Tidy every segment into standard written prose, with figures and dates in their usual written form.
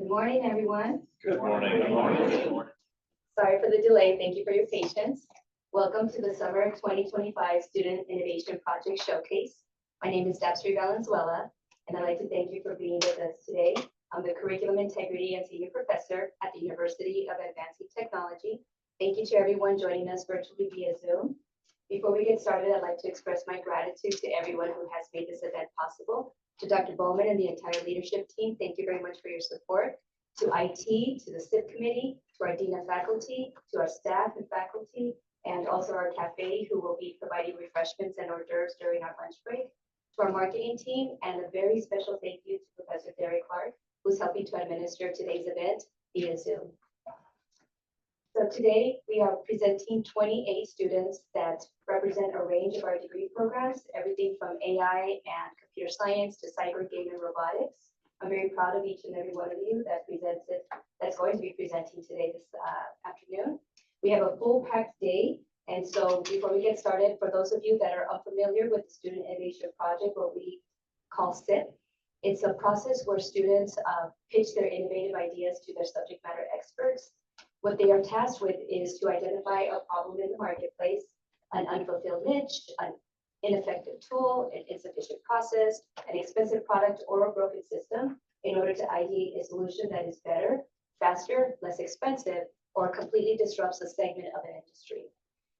morning, everyone. Good morning. Good morning. Sorry for the delay. Thank you for your patience. Welcome to the Summer 2025 Student Innovation Project Showcase. My name is Dapsri Valenzuela, and I'd like to thank you for being with us today. I'm the Curriculum Integrity and Senior Professor at the University of Advancing Technology. Thank you to everyone joining us virtually via Zoom. Before we get started, I'd like to express my gratitude to everyone who has made this event possible. To Dr. Bowman and the entire leadership team, thank you very much for your support. To IT, to the SIP committee, to our dean of faculty, to our staff and faculty, and also our cafe who will be providing refreshments and hors d'oeuvres during our lunch break. To our marketing team, and a very special thank you to Professor Derek Clark, who's helping to administer today's event via Zoom. So today we are presenting 28 students that represent a range of our degree programs, everything from AI and computer science to cyber, game, and robotics. I'm very proud of each and every one of you that's going to be presenting today this afternoon. We have a full packed day, and so before we get started, for those of you that are unfamiliar with the Student Innovation Project, what we call SIP, it's a process where students pitch their innovative ideas to their subject matter experts. What they are tasked with is to identify a problem in the marketplace, an unfulfilled niche, an ineffective tool, an insufficient process, an expensive product, or a broken system in order to ideate a solution that is better, faster, less expensive, or completely disrupts a segment of an industry.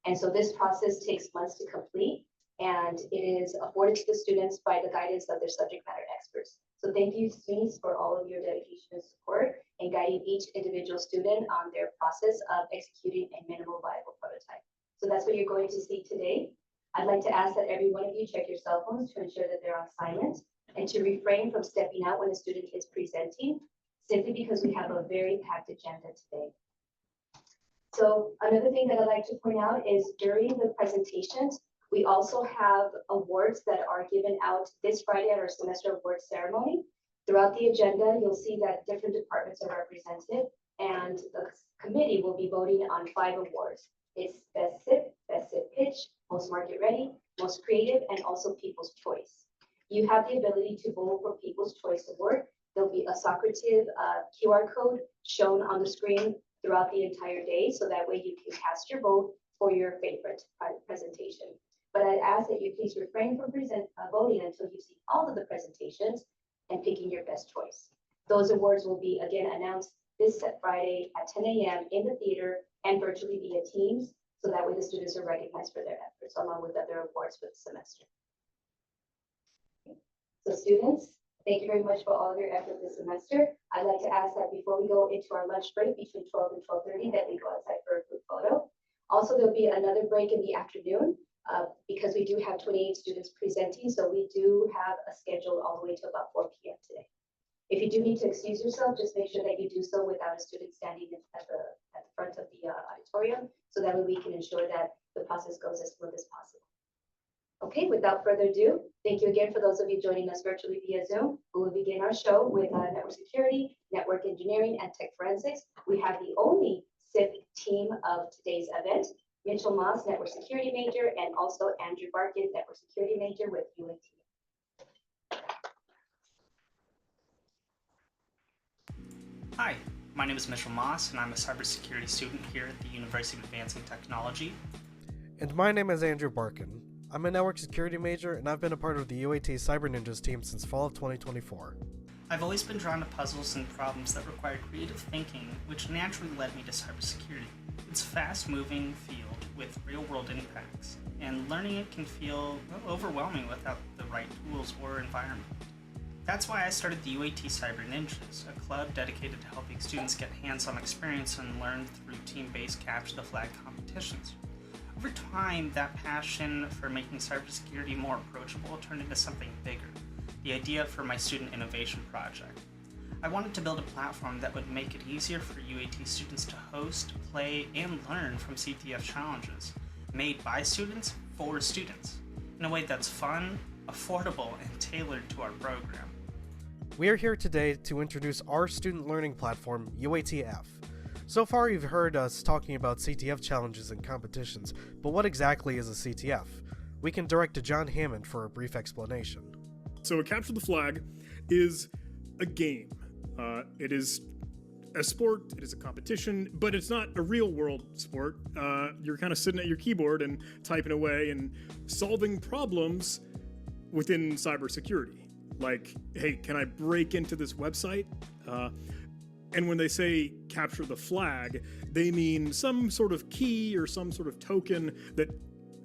And so this process takes months to complete, and it is afforded to the students by the guidance of their subject matter experts. So thank you, SMEs, for all of your dedication and support in guiding each individual student on their process of executing a minimal viable prototype. So that's what you're going to see today. I'd like to ask that every one of you check your cell phones to ensure that they're on silent and to refrain from stepping out when a student is presenting, simply because we have a very packed agenda today. So another thing that I'd like to point out is during the presentations, we also have awards that are given out this Friday at our semester award ceremony. Throughout the agenda, you'll see that different departments are represented, and the committee will be voting on 5 awards. It's Best SIP Pitch, Most Market Ready, Most Creative, and also People's Choice. You have the ability to vote for People's Choice Award. There'll be a Socrative QR code shown on the screen throughout the entire day, so that way you can cast your vote for your favorite presentation. But I'd ask that you please refrain from voting until you see all of the presentations and picking your best choice. Those awards will be again announced this Friday at 10 a.m. in the theater and virtually via Teams, so that way the students are recognized for their efforts along with other awards for the semester. Okay. So students, thank you very much for all of your effort this semester. I'd like to ask that before we go into our lunch break between 12 and 12:30 that we go outside for a group photo. Also, there'll be another break in the afternoon. Because we do have 28 students presenting, so we do have a schedule all the way to about 4 p.m. today. If you do need to excuse yourself, just make sure that you do so without a student standing at the front of the auditorium, so that way we can ensure that the process goes as smooth as possible. Okay, without further ado, thank you again for those of you joining us virtually via Zoom. We will begin our show with network security, network engineering, and tech forensics. We have the only SIP team of today's event. Mitchell Moss, network security major, and also Andrew Barkin, network security major with UAT. Hi, my name is Mitchell Moss, and I'm a cybersecurity student here at the University of Advancing Technology. And my name is Andrew Barkin. I'm a network security major, and I've been a part of the UAT Cyber Ninjas team since fall of 2024. I've always been drawn to puzzles and problems that require creative thinking, which naturally led me to cybersecurity. It's a fast-moving field with real-world impacts, and learning it can feel overwhelming without the right tools or environment. That's why I started the UAT Cyber Ninjas, a club dedicated to helping students get hands-on experience and learn through team-based capture the flag competitions. Over time, that passion for making cybersecurity more approachable turned into something bigger, the idea for my student innovation project. I wanted to build a platform that would make it easier for UAT students to host, play, and learn from CTF challenges, made by students for students, in a way that's fun, affordable, and tailored to our program. We are here today to introduce our student learning platform, UATF. So far you've heard us talking about CTF challenges and competitions, but what exactly is a CTF? We can direct to John Hammond for a brief explanation. So a capture the flag is a game. It is a sport, it is a competition, but it's not a real world sport. You're kind of sitting at your keyboard and typing away and solving problems within cybersecurity. Like, hey, can I break into this website? And when they say capture the flag, they mean some sort of key or some sort of token that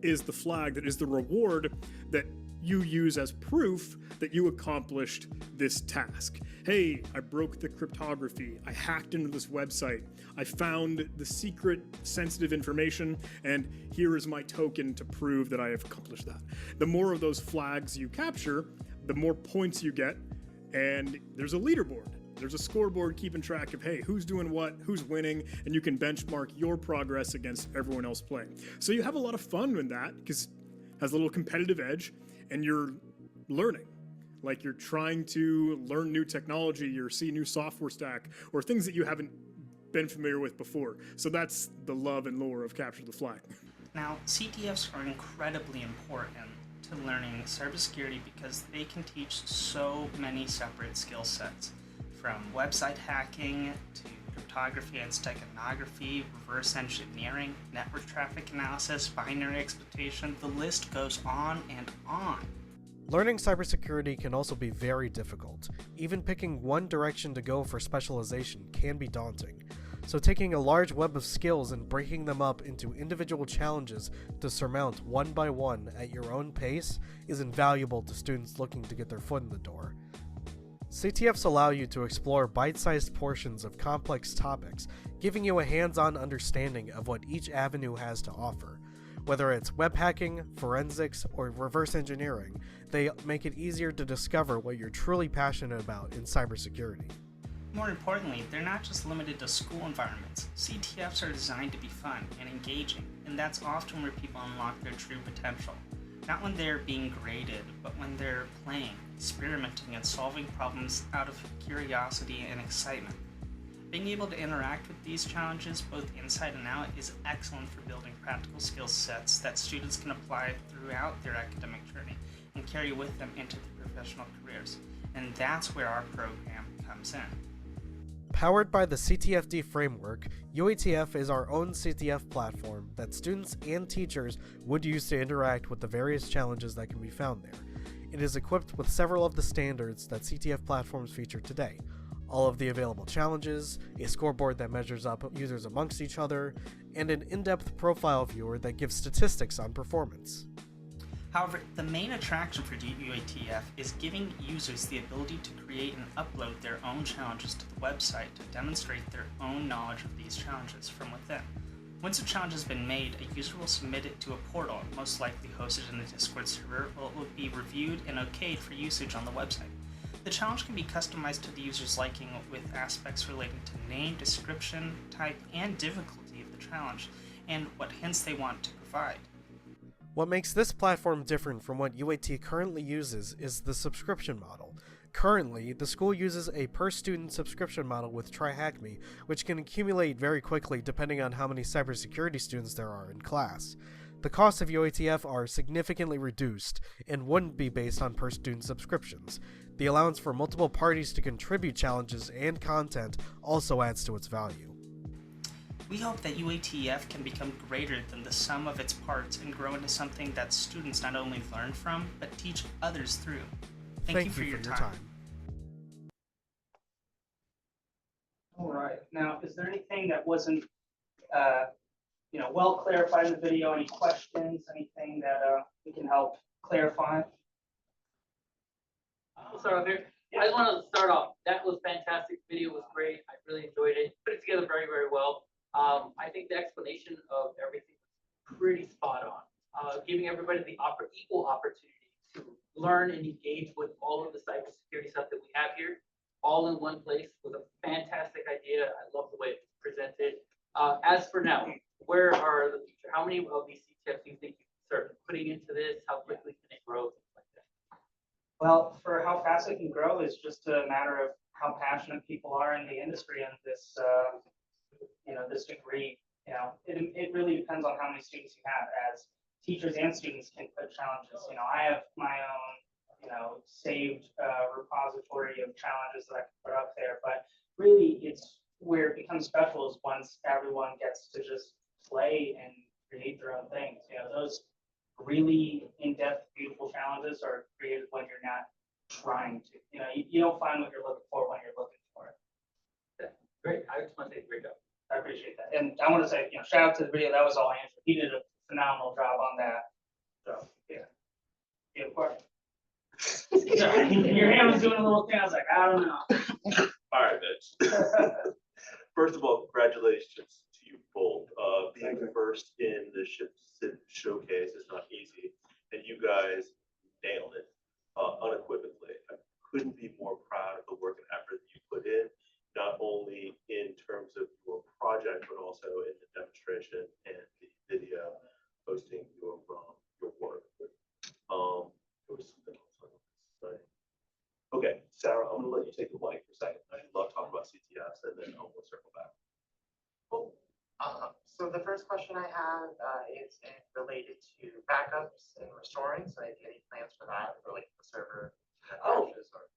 is the flag, that is the reward that you use as proof that you accomplished this task. Hey, I broke the cryptography. I hacked into this website. I found the secret sensitive information, and here is my token to prove that I have accomplished that. The more of those flags you capture, the more points you get, and there's a leaderboard. There's a scoreboard keeping track of, hey, who's doing what, who's winning, and you can benchmark your progress against everyone else playing. So you have a lot of fun with that because it has a little competitive edge, and you're learning. Like you're trying to learn new technology or see new software stack or things that you haven't been familiar with before. So that's the love and lore of Capture the Flag. Now, CTFs are incredibly important to learning cybersecurity because they can teach so many separate skill sets, from website hacking to cryptography and steganography, reverse engineering, network traffic analysis, binary exploitation. The list goes on and on. Learning cybersecurity can also be very difficult. Even picking one direction to go for specialization can be daunting. So taking a large web of skills and breaking them up into individual challenges to surmount one by one at your own pace is invaluable to students looking to get their foot in the door. CTFs allow you to explore bite-sized portions of complex topics, giving you a hands-on understanding of what each avenue has to offer. Whether it's web hacking, forensics, or reverse engineering, they make it easier to discover what you're truly passionate about in cybersecurity. More importantly, they're not just limited to school environments. CTFs are designed to be fun and engaging, and that's often where people unlock their true potential. Not when they're being graded, but when they're playing, experimenting, and solving problems out of curiosity and excitement. Being able to interact with these challenges both inside and out is excellent for building practical skill sets that students can apply throughout their academic journey and carry with them into their professional careers. And that's where our program comes in. Powered by the CTFD framework, UATF is our own CTF platform that students and teachers would use to interact with the various challenges that can be found there. It is equipped with several of the standards that CTF platforms feature today. All of the available challenges, a scoreboard that measures up users amongst each other, and an in-depth profile viewer that gives statistics on performance. However, the main attraction for UATF is giving users the ability to create and upload their own challenges to the website to demonstrate their own knowledge of these challenges from within. Once a challenge has been made, a user will submit it to a portal, most likely hosted in a Discord server, where it will be reviewed and okayed for usage on the website. The challenge can be customized to the user's liking with aspects relating to name, description, type, and difficulty of the challenge, and what hints they want to provide. What makes this platform different from what UAT currently uses is the subscription model. Currently, the school uses a per-student subscription model with TryHackMe, which can accumulate very quickly depending on how many cybersecurity students there are in class. The costs of UATF are significantly reduced and wouldn't be based on per-student subscriptions. The allowance for multiple parties to contribute challenges and content also adds to its value. We hope that UATF can become greater than the sum of its parts and grow into something that students not only learn from, but teach others through. Thank you for your time. All right. Now, is there anything that wasn't, well clarified in the video? Any questions? Anything that we can help clarify? I'll start off here. I just want to start off. That was fantastic. Video was great. I really enjoyed it. Put it together very, very well. I think the explanation of everything was pretty spot on, giving everybody the equal opportunity to learn and engage with all of the cybersecurity stuff that we have here, all in one place was a fantastic idea. I love the way it's presented. As for now, where are the future? How many of these CTFs do you think you can start putting into this? How quickly can it grow? Things like that. Well, for how fast it can grow is just a matter of how passionate people are in the industry and this, this degree. It really depends on how many students you have. As teachers and students can put challenges. I have my own, saved repository of challenges that I can put up there, but really it's where becomes special is once everyone gets to just play and create their own things. You know, those really in-depth, beautiful challenges are created when you're not trying to. You know, you don't find what you're looking for when you're looking for it. Great, I just want to say great job. I appreciate that. And I want to say, you know, shout out to the video. That was all Andrew. He did a phenomenal job on that. So, yeah. Yeah, of course. Sorry, your hand was doing a little thing. I was like, I don't know. All right, Mitch. First of all, congratulations to you both. Being first in the SIP Showcase is not easy, and you guys nailed it unequivocally. I couldn't be more proud of the work and effort that you put in, not only in terms of your project, but also in the demonstration and the video posting your work. There was something else I wanted to say. Okay, Sarah, I'm gonna let you take the mic for a second. I love talking about CTFs, and then we'll circle back. Cool. So the first question I have is related to backups and restoring. So any plans for that, or like the server Oh. crashes or?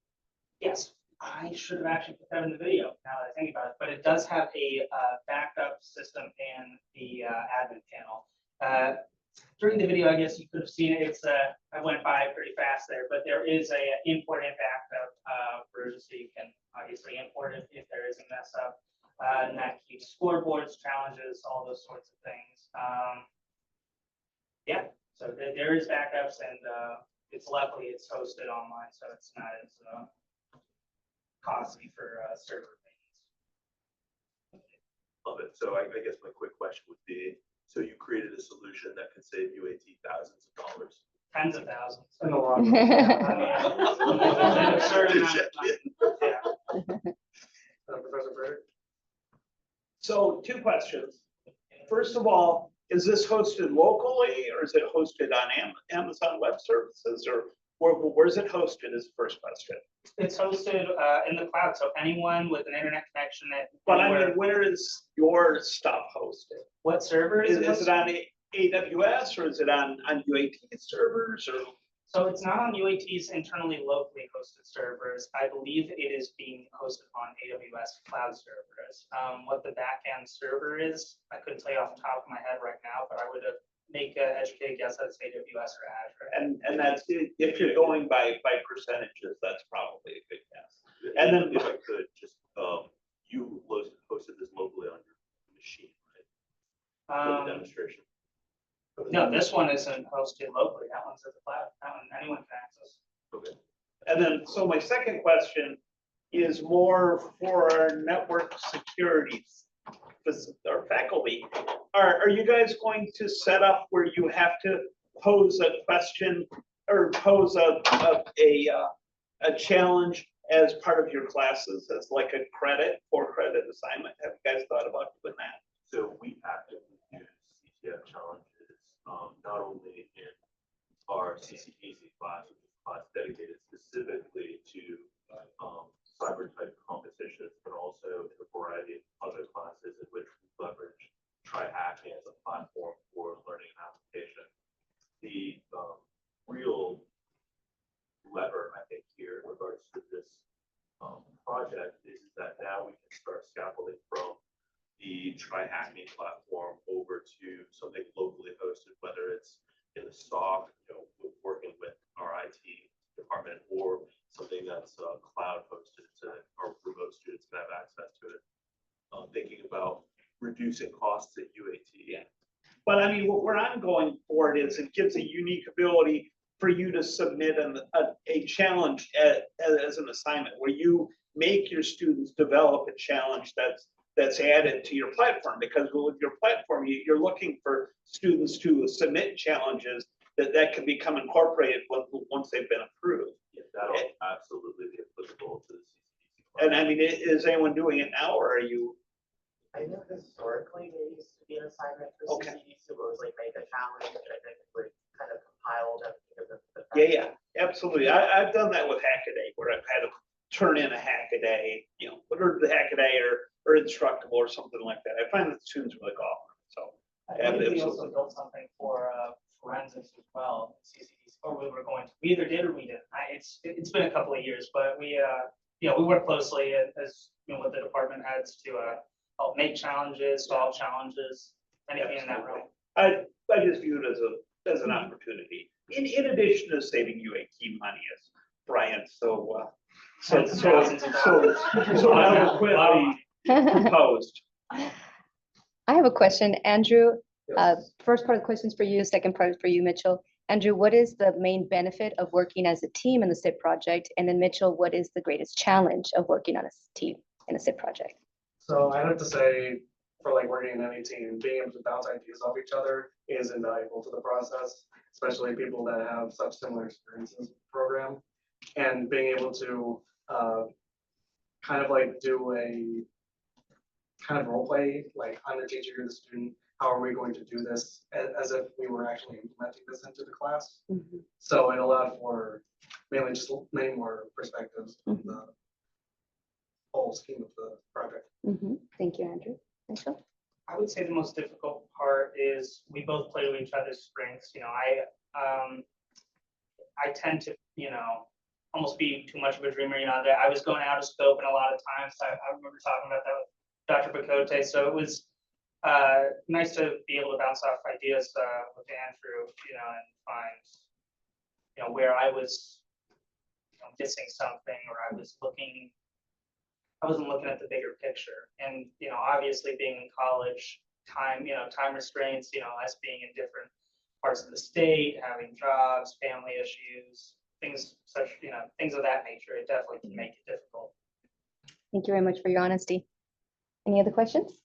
Yes, I should have actually put that in the video now that I think about it, but it does have a backup system in the admin panel. During the video, I guess you could have seen it. It's I went by pretty fast there, but there is a import and backup version, so you can obviously import it if there is a mess up, and that keeps scoreboards, challenges, all those sorts of things. Yeah, so there is backups, and it's luckily it's hosted online, so it's not as costly for server things. Love it. So I guess my quick question would be, so you created a solution that can save UAT thousands of dollars. Tens of thousands. In the long Professor Burger? So 2 questions. First of all, is this hosted locally or is it hosted on Amazon Web Services, or where's it hosted is the first question. It's hosted in the cloud, so anyone with an internet connection that. But I mean, where is your stuff hosted? What server is it? Is it on AWS or is it on UAT servers or? So it's not on UAT's internally locally hosted servers. I believe it is being hosted on AWS cloud servers. What the backend server is, I couldn't tell you off the top of my head right now, but I would make an educated guess that it's AWS or Azure. And that's, if you're going by percentages, that's probably a good guess. And then if I could just, you hosted this locally on your machine, right? For the demonstration. No, this one isn't hosted locally. That one's at the cloud. That one, anyone can access. Okay. And then, so my second question is more for our network security our faculty. Are you guys going to set up where you have to pose a question or pose a challenge as part of your classes as like a credit assignment? Have you guys thought about doing that? So we actively use CTF challenges, not only in our CCPC class, which is a class dedicated specifically to cyber type competitions, but also in a variety of other classes in which we leverage TriHacking as a platform for learning and application. The real lever, I think, here in regards to this project is that now we can start scaffolding from the TriHacking platform over to something locally hosted, whether it's in the SOC, working with our IT department, or something that's cloud hosted so that our remote students can have access to it. Thinking about reducing costs at UAT. Yeah. But I mean, where I'm going for it is it gives a unique ability for you to submit a challenge as an assignment where you make your students develop a challenge that's added to your platform, because with your platform, you're looking for students to submit challenges that can become incorporated once they've been approved. Yeah, that'll absolutely be applicable to the CCPC. And I mean, is anyone doing it now, or are you? I know historically there used to be an assignment for CCDC where it was like make a challenge, which I think was kind of compiled everything of the. Yeah, absolutely. I've done that with Hackaday, where I've had to turn in a Hackaday, whatever the Hackaday or Instructable or something like that. I find that students really go off. So I believe we also built something for forensics as well, CCDC, or we were going to. We either did or we didn't. It's been a couple of years, but we we work closely as with the department heads to help make challenges, solve challenges, anything in that realm. I just view it as an opportunity, in addition to saving UAT money, as Brian so eloquently proposed. I have a question, Andrew. First part of the question is for you, second part is for you, Mitchell. Andrew, what is the main benefit of working as a team in the SIP project? And then Mitchell, what is the greatest challenge of working on a team in a SIP project? So I'd have to say, for like working in any team, being able to bounce ideas off each other is invaluable to the process, especially people that have such similar experiences with the program. And being able to kind of like do a kind of role play, like I'm the teacher, you're the student, how are we going to do this, as if we were actually implementing this into the class. So it allowed for mainly just many more perspectives of the whole scheme of the project. Thank you, Andrew. Mitchell? I would say the most difficult part is we both play to each other's strengths. You know, I tend to, you know, almost be too much of a dreamer. You know, that I was going out of scope, and a lot of times I remember talking about that with Dr. Bacote. So it was nice to be able to bounce off ideas with Andrew, you know, and find, you know, where I was, you know, missing something, or I wasn't looking at the bigger picture. And, you know, obviously being in college, time restraints, you know, us being in different parts of the state, having jobs, family issues, things of that nature, it definitely can make it difficult. Thank you very much for your honesty. Any other questions?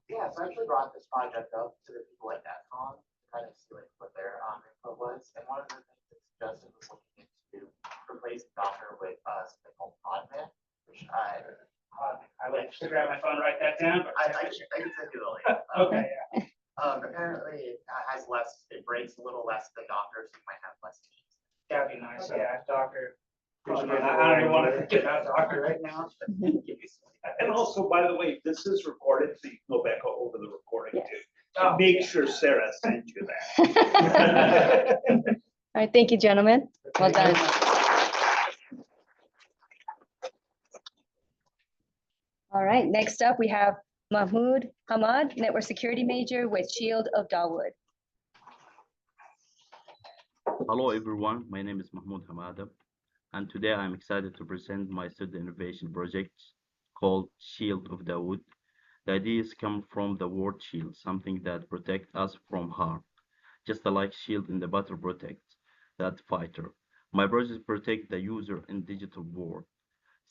Yeah, so I actually brought this project up to the people at NetCom to kind of see like what their input was. And one of the things they suggested was looking into replacing Docker with something called Podman, which I would have to grab my phone, write that down. I can send you the link. Okay, yeah. Apparently it has less, it breaks a little less than Docker, so you might have less teams. That'd be nice, yeah, Docker. I don't even want to forget about Docker right now. And also, by the way, this is recorded, so you can go back over the recording Yes. too. Oh, Make sure Sarah sent you that. All right, thank you, gentlemen. Well done. All right, next up, we have Mahmoud Hamad, Network Security Major with Shield of Dawood. Hello everyone, my name is Mahmoud Hamada, and today I'm excited to present my student innovation project called Shield of Dawood. The ideas come from the word shield, something that protects us from harm, just like shield in the battle protects that fighter. My project protects the user in digital world.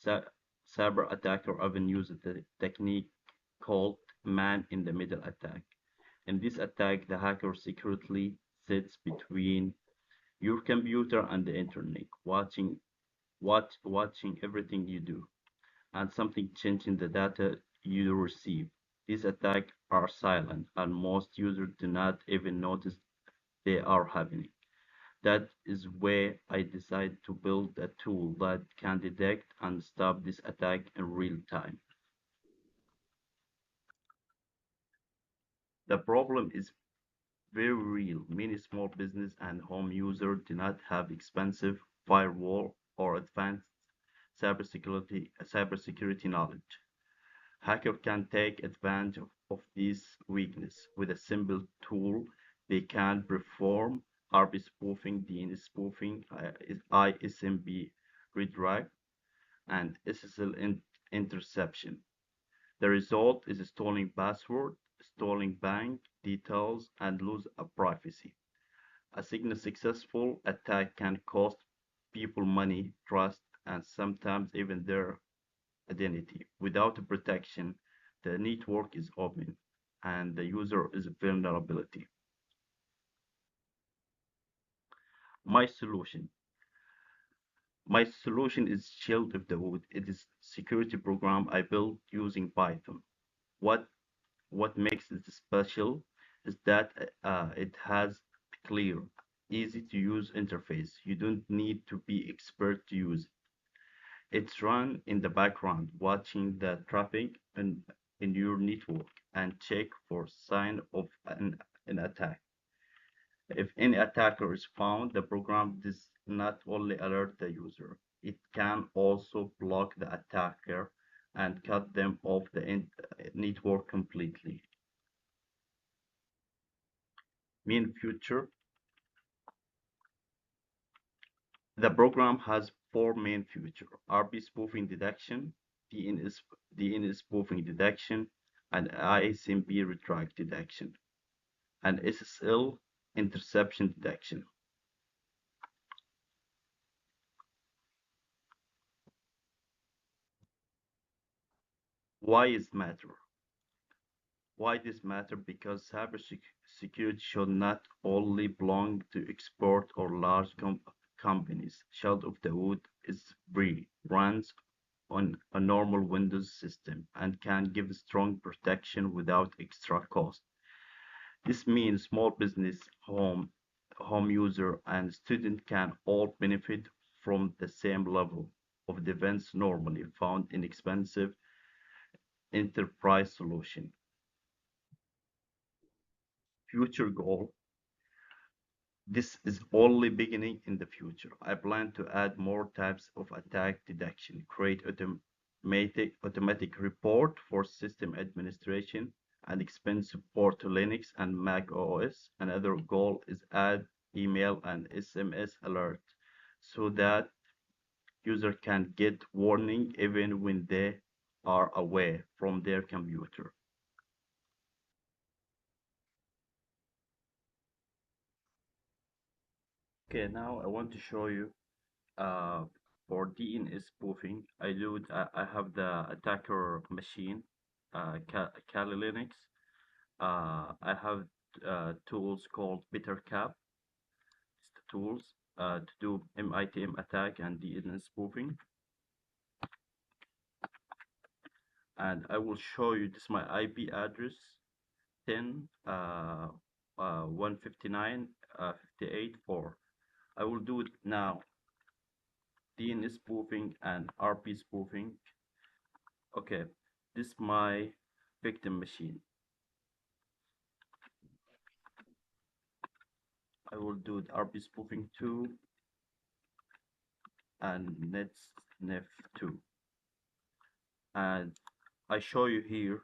Cyber attacker often use the technique called man-in-the-middle attack. In this attack, the hacker secretly sits between your computer and the internet, watching everything you do, and something changing the data you receive. These attacks are silent, and most users do not even notice they are happening. That is where I decided to build a tool that can detect and stop this attack in real time. The problem is very real. Many small business and home users do not have expensive firewall or advanced cybersecurity knowledge. Hacker can take advantage of this weakness. With a simple tool, they can perform RP spoofing, DNS spoofing, ISMB redirect, and SSL interception. The result is stolen password, stolen bank details, and loss of privacy. A successful attack can cost people money, trust, and sometimes even their identity. Without protection, the network is open and the user is vulnerability. My solution. My solution is Shield of the Wood. It is security program I built using Python. What what makes it special is that it has clear, easy to use interface. You don't need to be expert to use it. It's run in the background, watching the traffic in your network and check for sign of an attack. If any attacker is found, the program does not only alert the user, it can also block the attacker and cut them off the network completely. Mean future. The program has four main features: RP spoofing detection, DNS spoofing detection, and ISMB retract detection, and SSL interception detection. Why is matter? Why this matter? Because cybersecurity should not only belong to export or large companies. Shield of the Wood is free, runs on a normal Windows system, and can give strong protection without extra cost. This means small business, home user, and student can all benefit from the same level of defense normally found in expensive enterprise solution. Future goal. This is only beginning in the future. I plan to add more types of attack detection, create automatic report for system administration, and expand support to Linux and Mac OS. Another goal is add email and SMS alert so that user can get warning even when they are away from their computer. Okay, now I want to show you for DNS spoofing. I have the attacker machine, Kali Linux. I have tools called BetterCap. It's the tools to do MITM attack and DNS spoofing. And I will show you this my IP address 10 159.58.4. I will do it now. DNS spoofing and RP spoofing. Okay, this is my victim machine. I will do the RP spoofing 2 and netsniff 2. And I show you here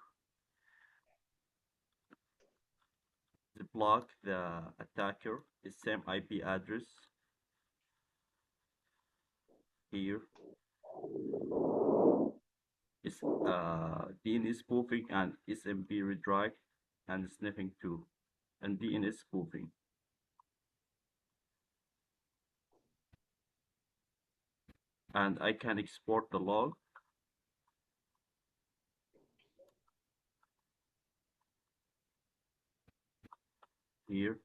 to block the attacker, the same IP address here is DNS spoofing and SMB redirect and sniffing 2 and DNS spoofing. And I can export the log here.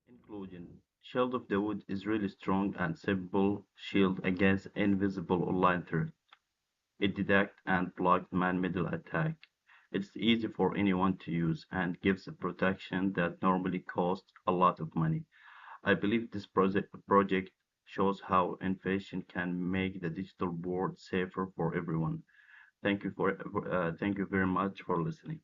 Inclusion. Shield of the Wood is really strong and simple shield against invisible online threat. It detects and blocks man-middle attack. It's easy for anyone to use and gives a protection that normally costs a lot of money. I believe this project shows how innovation can make the digital world safer for everyone. Thank you thank you very much for listening.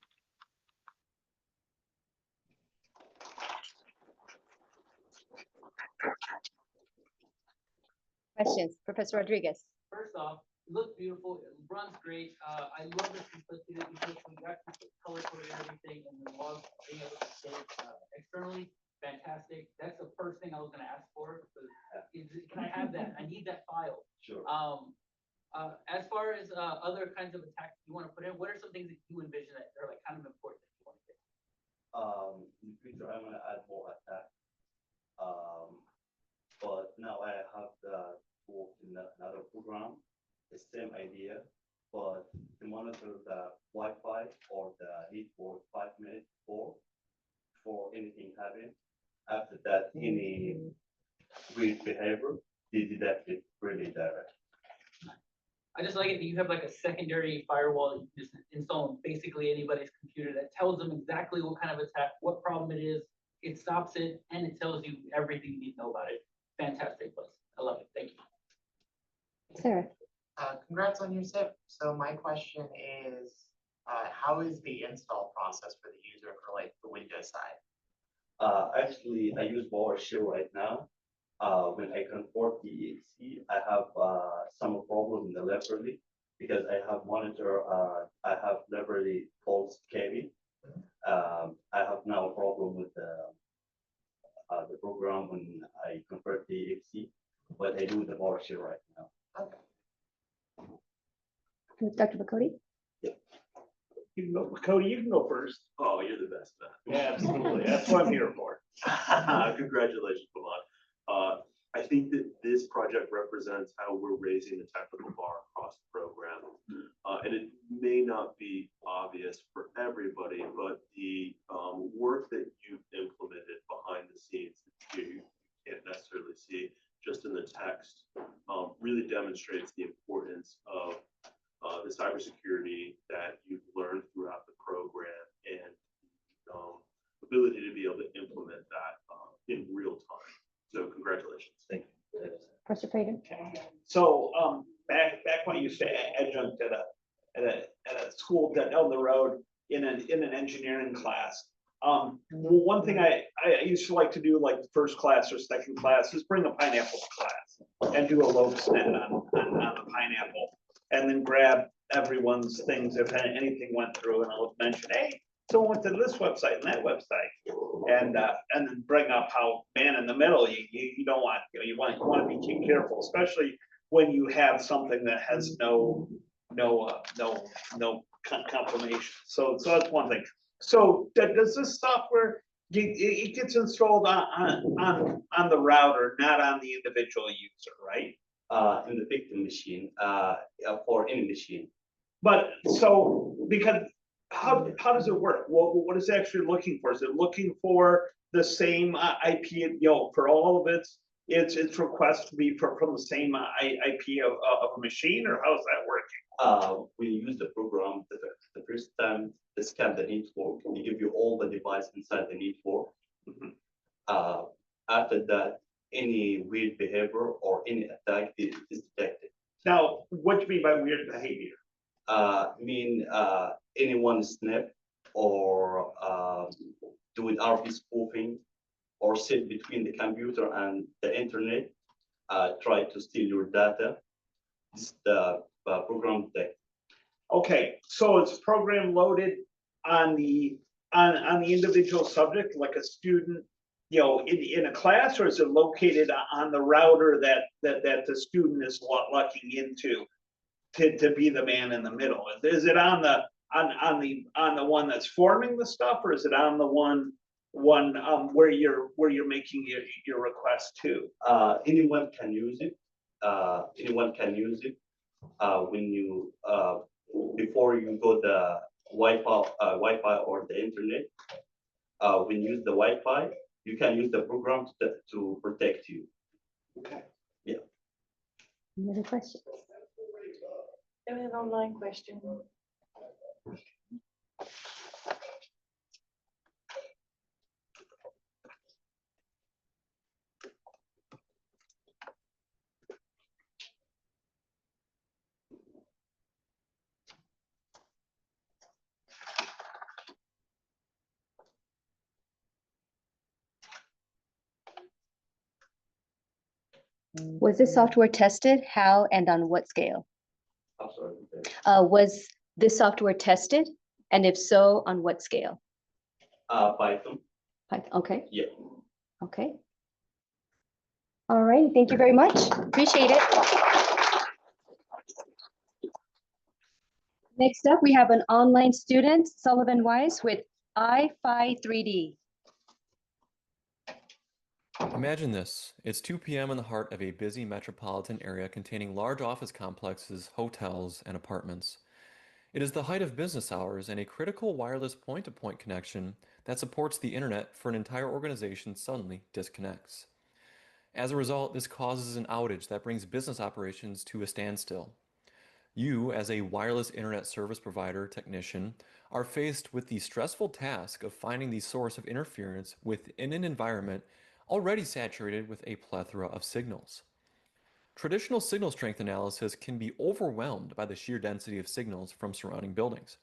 Questions, Professor Rodriguez? First off, it looks beautiful, it runs great. I love the simplicity that you put, you actually put color coded everything and the log being able to save externally. Fantastic. That's the first thing I was going to ask for. Can I have that? I need that file. Sure. As far as other kinds of attacks you want to put in, what are some things that you envision that are like kind of important that you want to get? In the future, I'm gonna add more attack. But now I have the tool in another program, the same idea, but to monitor the Wi-Fi or the network 5 minutes before anything happens. After that, any weird behavior, they detect it really direct. I just like it that you have like a secondary firewall that you can just install on basically anybody's computer that tells them exactly what kind of attack, what problem it is, it stops it, and it tells you everything you need to know about it. Fantastic place. I love it. Thank you. Sarah? Congrats on your SIP. So my question is, How is the install process for the user for like the Windows side? Actually, I use PowerShell right now. When I convert the exe, I have some problem in the library because I have monitor. I have library called Cabin. I have now a problem with the program when I convert the exe, but I do the PowerShell right now. Okay. Dr. McCody? You can go, Cody, you can go first. Oh, you're the best, man. Yeah, absolutely. That's what I'm here for. Congratulations, Bilal. I think that this project represents how we're raising the technical bar across the program. And it may not be obvious for everybody, but the work that you've implemented behind the scenes that you can't necessarily see just in the text really demonstrates the importance of the cybersecurity that you've learned throughout the program and ability to be able to implement that in real time. So congratulations. Thank you. Professor Prater? So, back when I used to adjunct at a school down the road in an engineering class. One thing I used to like to do, like the first class or second class, is bring a pineapple to class and do a lobe snet on the pineapple, and then grab everyone's things if anything went through, and I would mention, hey, someone went to this website and that website, and then bring up how, man, in the middle, you don't want, you want to be careful, especially when you have something that has no confirmation. So that's one thing. So does this software, it gets installed on the router, not on the individual user, right? In the victim machine, for any machine. But so, because how does it work? What is it actually looking for? Is it looking for the same IP, for all of its requests to be from the same IP of a machine, or how is that working? When you use the program, the first time they scan the network, they give you all the devices inside the network. Mm-hmm. After that, any weird behavior or any attack is detected. Now, what do you mean by weird behavior? Anyone snap or doing RP spoofing or sit between the computer and the internet, try to steal your data. This is the program detect. Okay, so it's program loaded on the individual subject, like a student, in a class, or is it located on the router that the student is locking into to be the man in the middle? Is it on the one that's forming the stuff, or is it on the one where you're making your request to? Anyone can use it. Anyone can use it. When you before you go the Wi-Fi or the internet, when you use the Wi-Fi, you can use the program to protect you. Okay. Yeah. Any other questions? There's an online question. Was this software tested? How and on what scale? I'm sorry. Was this software tested? And if so, on what scale? Python. Python, okay. Yeah. Okay. All right, thank you very much. Appreciate it. Next up, we have an online student, Sullivan Weiss, with iFi 3D. Imagine this. It's 2 p.m. in the heart of a busy metropolitan area containing large office complexes, hotels, and apartments. It is the height of business hours, and a critical wireless point-to-point connection that supports the internet for an entire organization suddenly disconnects. As a result, this causes an outage that brings business operations to a standstill. You, as a wireless internet service provider technician, are faced with the stressful task of finding the source of interference within an environment already saturated with a plethora of signals. Traditional signal strength analysis can be overwhelmed by the sheer density of signals from surrounding buildings.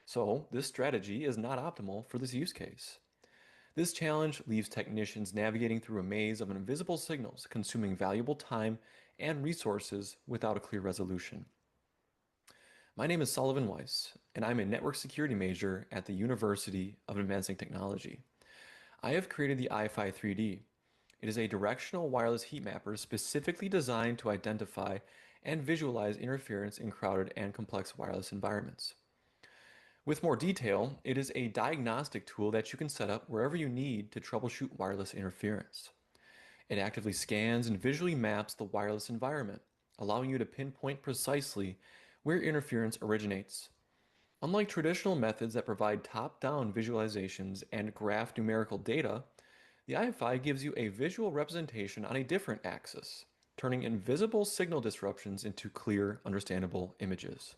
So this strategy is not optimal for this use case. This challenge leaves technicians navigating through a maze of invisible signals, consuming valuable time and resources without a clear resolution. My name is Sullivan Weiss, and I'm a network security major at the University of Advancing Technology. I have created the iFi 3D. It is a directional wireless heat mapper specifically designed to identify and visualize interference in crowded and complex wireless environments. With more detail, it is a diagnostic tool that you can set up wherever you need to troubleshoot wireless interference. It actively scans and visually maps the wireless environment, allowing you to pinpoint precisely where interference originates. Unlike traditional methods that provide top-down visualizations and graph numerical data, the iFi gives you a visual representation on a different axis, turning invisible signal disruptions into clear, understandable images.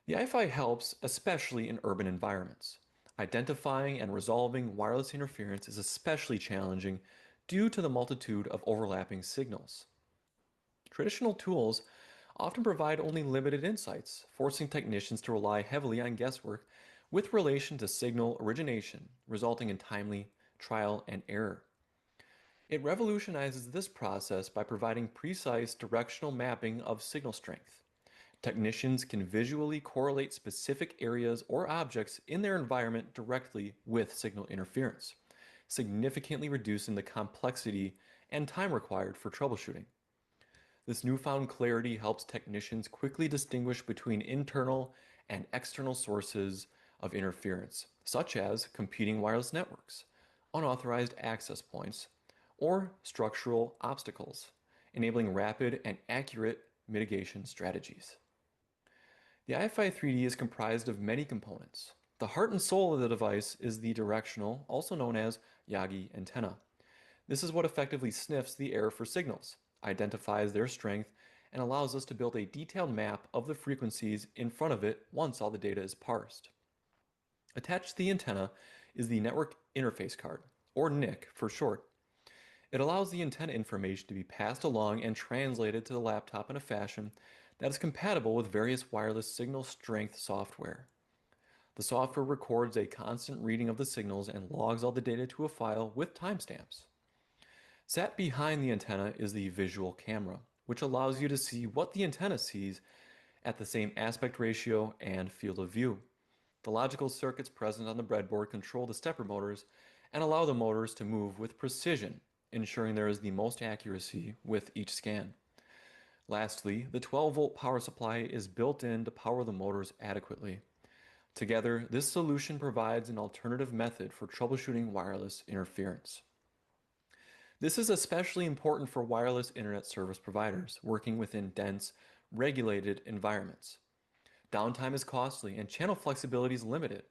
The iFi helps especially in urban environments. Identifying and resolving wireless interference is especially challenging due to the multitude of overlapping signals. Traditional tools often provide only limited insights, forcing technicians to rely heavily on guesswork with relation to signal origination, resulting in timely trial and error. It revolutionizes this process by providing precise directional mapping of signal strength. Technicians can visually correlate specific areas or objects in their environment directly with signal interference, significantly reducing the complexity and time required for troubleshooting. This newfound clarity helps technicians quickly distinguish between internal and external sources of interference, such as competing wireless networks, unauthorized access points, or structural obstacles, enabling rapid and accurate mitigation strategies. The iFi 3D is comprised of many components. The heart and soul of the device is the directional, also known as Yagi antenna. This is what effectively sniffs the air for signals, identifies their strength, and allows us to build a detailed map of the frequencies in front of it once all the data is parsed. Attached to the antenna is the network interface card, or NIC for short. It allows the antenna information to be passed along and translated to the laptop in a fashion that is compatible with various wireless signal strength software. The software records a constant reading of the signals and logs all the data to a file with timestamps. Sat behind the antenna is the visual camera, which allows you to see what the antenna sees at the same aspect ratio and field of view. The logical circuits present on the breadboard control the stepper motors and allow the motors to move with precision, ensuring there is the most accuracy with each scan. Lastly, the 12-volt power supply is built in to power the motors adequately. Together, this solution provides an alternative method for troubleshooting wireless interference. This is especially important for wireless internet service providers working within dense, regulated environments. Downtime is costly and channel flexibility is limited.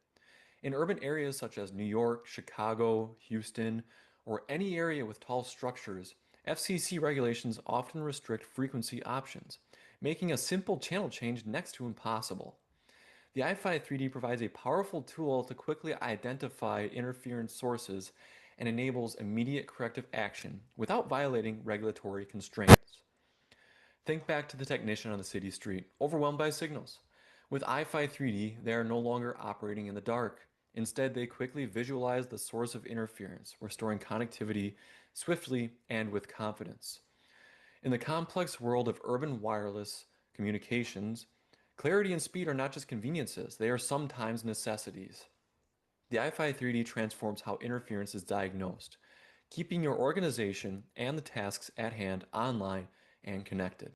In urban areas such as New York, Chicago, Houston, or any area with tall structures, FCC regulations often restrict frequency options, making a simple channel change next to impossible. The iFi 3D provides a powerful tool to quickly identify interference sources and enables immediate corrective action without violating regulatory constraints. Think back to the technician on the city street, overwhelmed by signals. With iFi 3D, they are no longer operating in the dark. Instead, they quickly visualize the source of interference, restoring connectivity swiftly and with confidence. In the complex world of urban wireless communications, clarity and speed are not just conveniences, they are sometimes necessities. The iFi 3D transforms how interference is diagnosed, keeping your organization and the tasks at hand online and connected.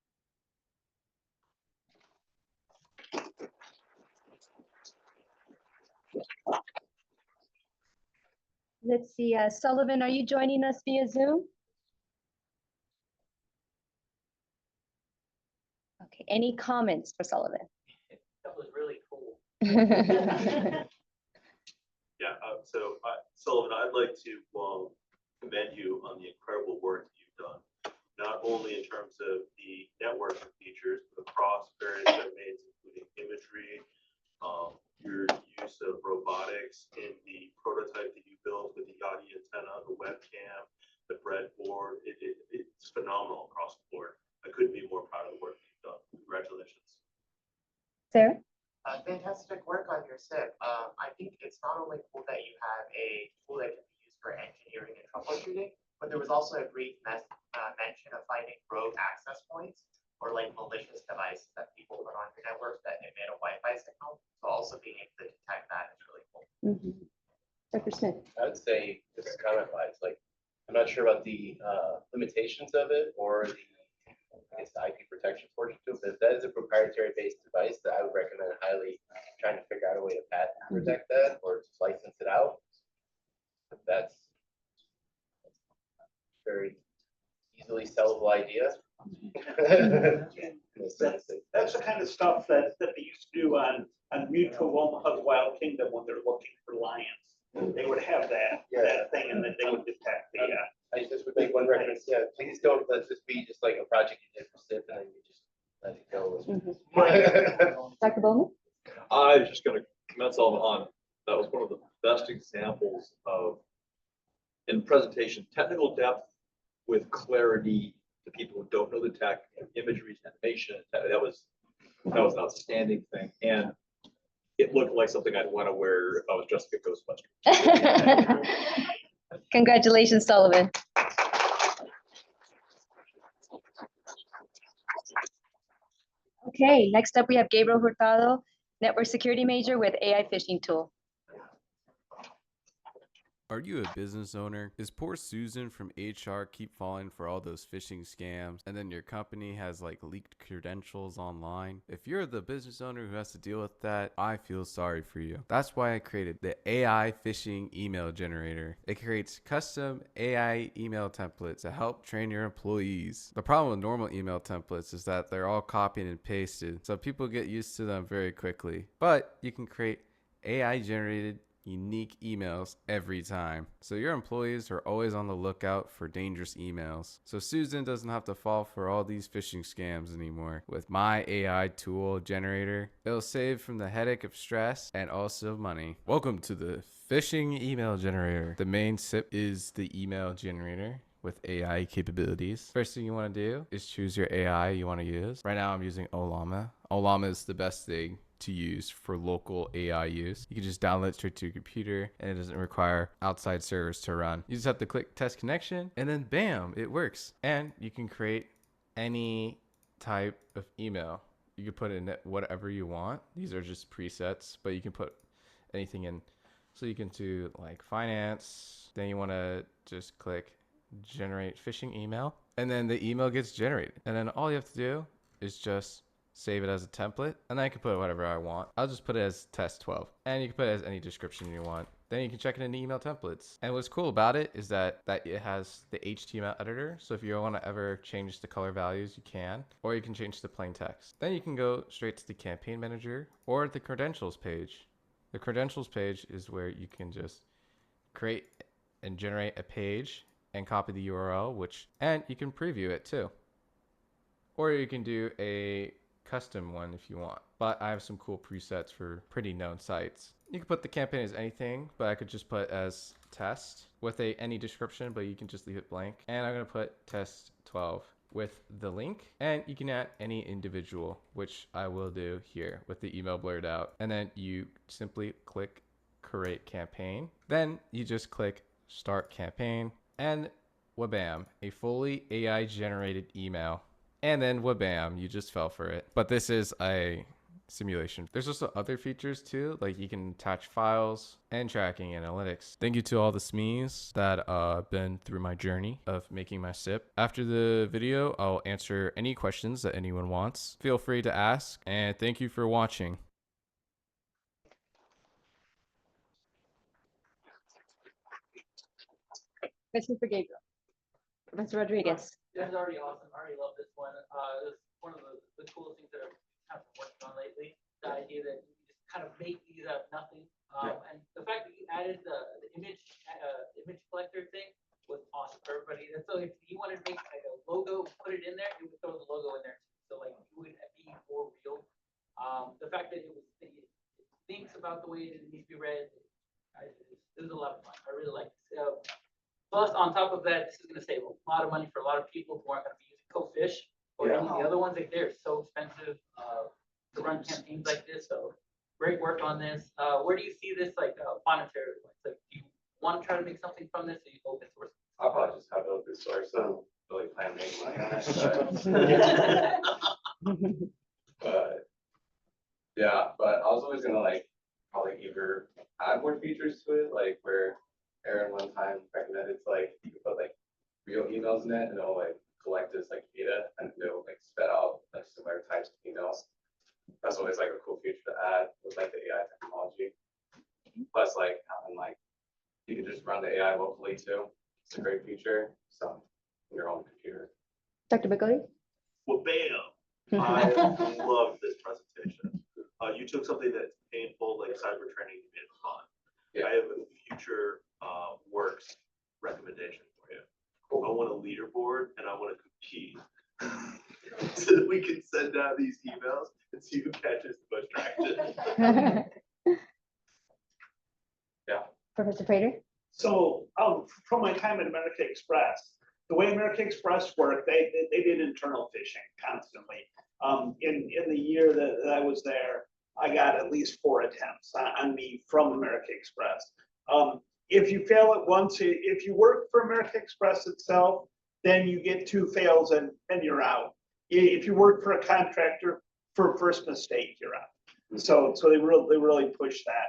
Let's see, Sullivan, are you joining us via Zoom? Okay, any comments for Sullivan? That was really cool. Yeah, Sullivan, I'd like to commend you on the incredible work that you've done, not only in terms of the networking features, but across various domains, including imagery, your use of robotics in the prototype that you built with the Yagi antenna, the webcam, the breadboard. It's phenomenal across the board. I couldn't be more proud of the work you've done. Congratulations. Sarah? Fantastic work on your SIP, I think it's not only cool that you have a tool that can be used for engineering and troubleshooting, but there was also a brief mention of finding rogue access points or like malicious devices that people put on your network that emit a Wi-Fi signal. So also being able to detect that is really cool. Dr. Smith. I would say, just comment wise, like, I'm not sure about the limitations of it or the, I guess, the IP protection portion to it, but if that is a proprietary based device that I would recommend highly trying to figure out a way to patent protect that or just license it out. That's very easily sellable idea. That's the kind of stuff that they used to do on Mutual Omaha's Wild Kingdom when they're looking for lions. They would have that thing and then they would detect the. I just would make one reference. Yeah, please don't let this be just like a project you did for SIP and then you just let it go. Dr. Bowman? I was just going to commence on that was one of the best examples of in presentation technical depth with clarity to people who don't know the tech, imagery, animation. That was an outstanding thing, and it looked like something I'd want to wear if I was Jessica Ghostbuster. Congratulations, Sullivan. Okay, next up we have Gabriel Hurtado, network security major with AI phishing tool. Are you a business owner? Is poor Susan from HR keep falling for all those phishing scams and then your company has like leaked credentials online? If you're the business owner who has to deal with that, I feel sorry for you. That's why I created the AI phishing email generator. It creates custom AI email templates to help train your employees. The problem with normal email templates is that they're all copied and pasted, so people get used to them very quickly. But you can create AI generated unique emails every time, so your employees are always on the lookout for dangerous emails. So Susan doesn't have to fall for all these phishing scams anymore. With my AI tool generator, it'll save from the headache of stress and also money. Welcome to the phishing email generator. The main SIP is the email generator with AI capabilities. First thing you want to do is choose your AI you want to use. Right now I'm using Olama. Olama is the best thing to use for local AI use. You can just download it straight to your computer and it doesn't require outside servers to run. You just have to click test connection and then bam, it works. And you can create any type of email. You can put in whatever you want. These are just presets, but you can put anything in. So you can do like finance, then you want to just click generate phishing email and then the email gets generated. And then all you have to do is just save it as a template, and then I can put whatever I want. I'll just put it as test 12, and you can put it as any description you want. Then you can check it in the email templates. And what's cool about it is that it has the HTML editor, so if you want to ever change the color values, you can, or you can change the plain text. Then you can go straight to the campaign manager or the credentials page. The credentials page is where you can just create and generate a page and copy the URL, and you can preview it too. Or you can do a custom one if you want, but I have some cool presets for pretty known sites. You can put the campaign as anything, but I could just put as test with any description, but you can just leave it blank. And I'm going to put test 12 with the link, and you can add any individual, which I will do here with the email blurred out. And then you simply click create campaign. Then you just click start campaign, and wabam, a fully AI generated email. And then wabam, you just fell for it. But this is a simulation. There's also other features too, like you can attach files and tracking analytics. Thank you to all the SMEs that been through my journey of making my SIP. After the video, I'll answer any questions that anyone wants. Feel free to ask, and thank you for watching. Question for Gabriel. Professor Rodriguez. This is already awesome. I already love this one. This is one of the coolest things that I've kind of been working on lately. The idea that you just kind of make these out of nothing. And the fact that you added the image collector thing was awesome for everybody. And so if you wanted to make like a logo, put it in there, it would throw the logo in there. So like you would be more real. The fact that it thinks about the way it needs to be read. It was a lot of fun. I really like it. So, plus, on top of that, this is going to save a lot of money for a lot of people who aren't going to be using GoFish or any of the other ones. Like they're so expensive to run campaigns like this. So great work on this. Where do you see this like monetary? Like, do you want to try to make something from this, or you open source? I'll probably just have it open source. I don't really plan on making money on it. But yeah, but I was always gonna like probably either add more features to it, like where Aaron one time recommended like you could put like real emails in it and it'll like collect this like data and it'll like spit out like similar types of emails. That's always like a cool feature to add with like the AI technology. Plus like having like you can just run the AI locally too. It's a great feature. So on your own computer. Dr. Bigley? Well, bam. I love this presentation. You took something that's painful, like cyber training, and made it fun. Yeah. I have a future works recommendation for you. Cool. I want a leaderboard and I want to compete so that we can send out these emails and see who catches the most traction. Yeah. Professor Prater? So, from my time at American Express, the way American Express worked, they did internal phishing constantly. In the year that I was there, I got at least 4 attempts on me from American Express. If you fail it once, if you work for American Express itself, then you get 2 fails and you're out. If you work for a contractor, for first mistake, you're out. So they really push that.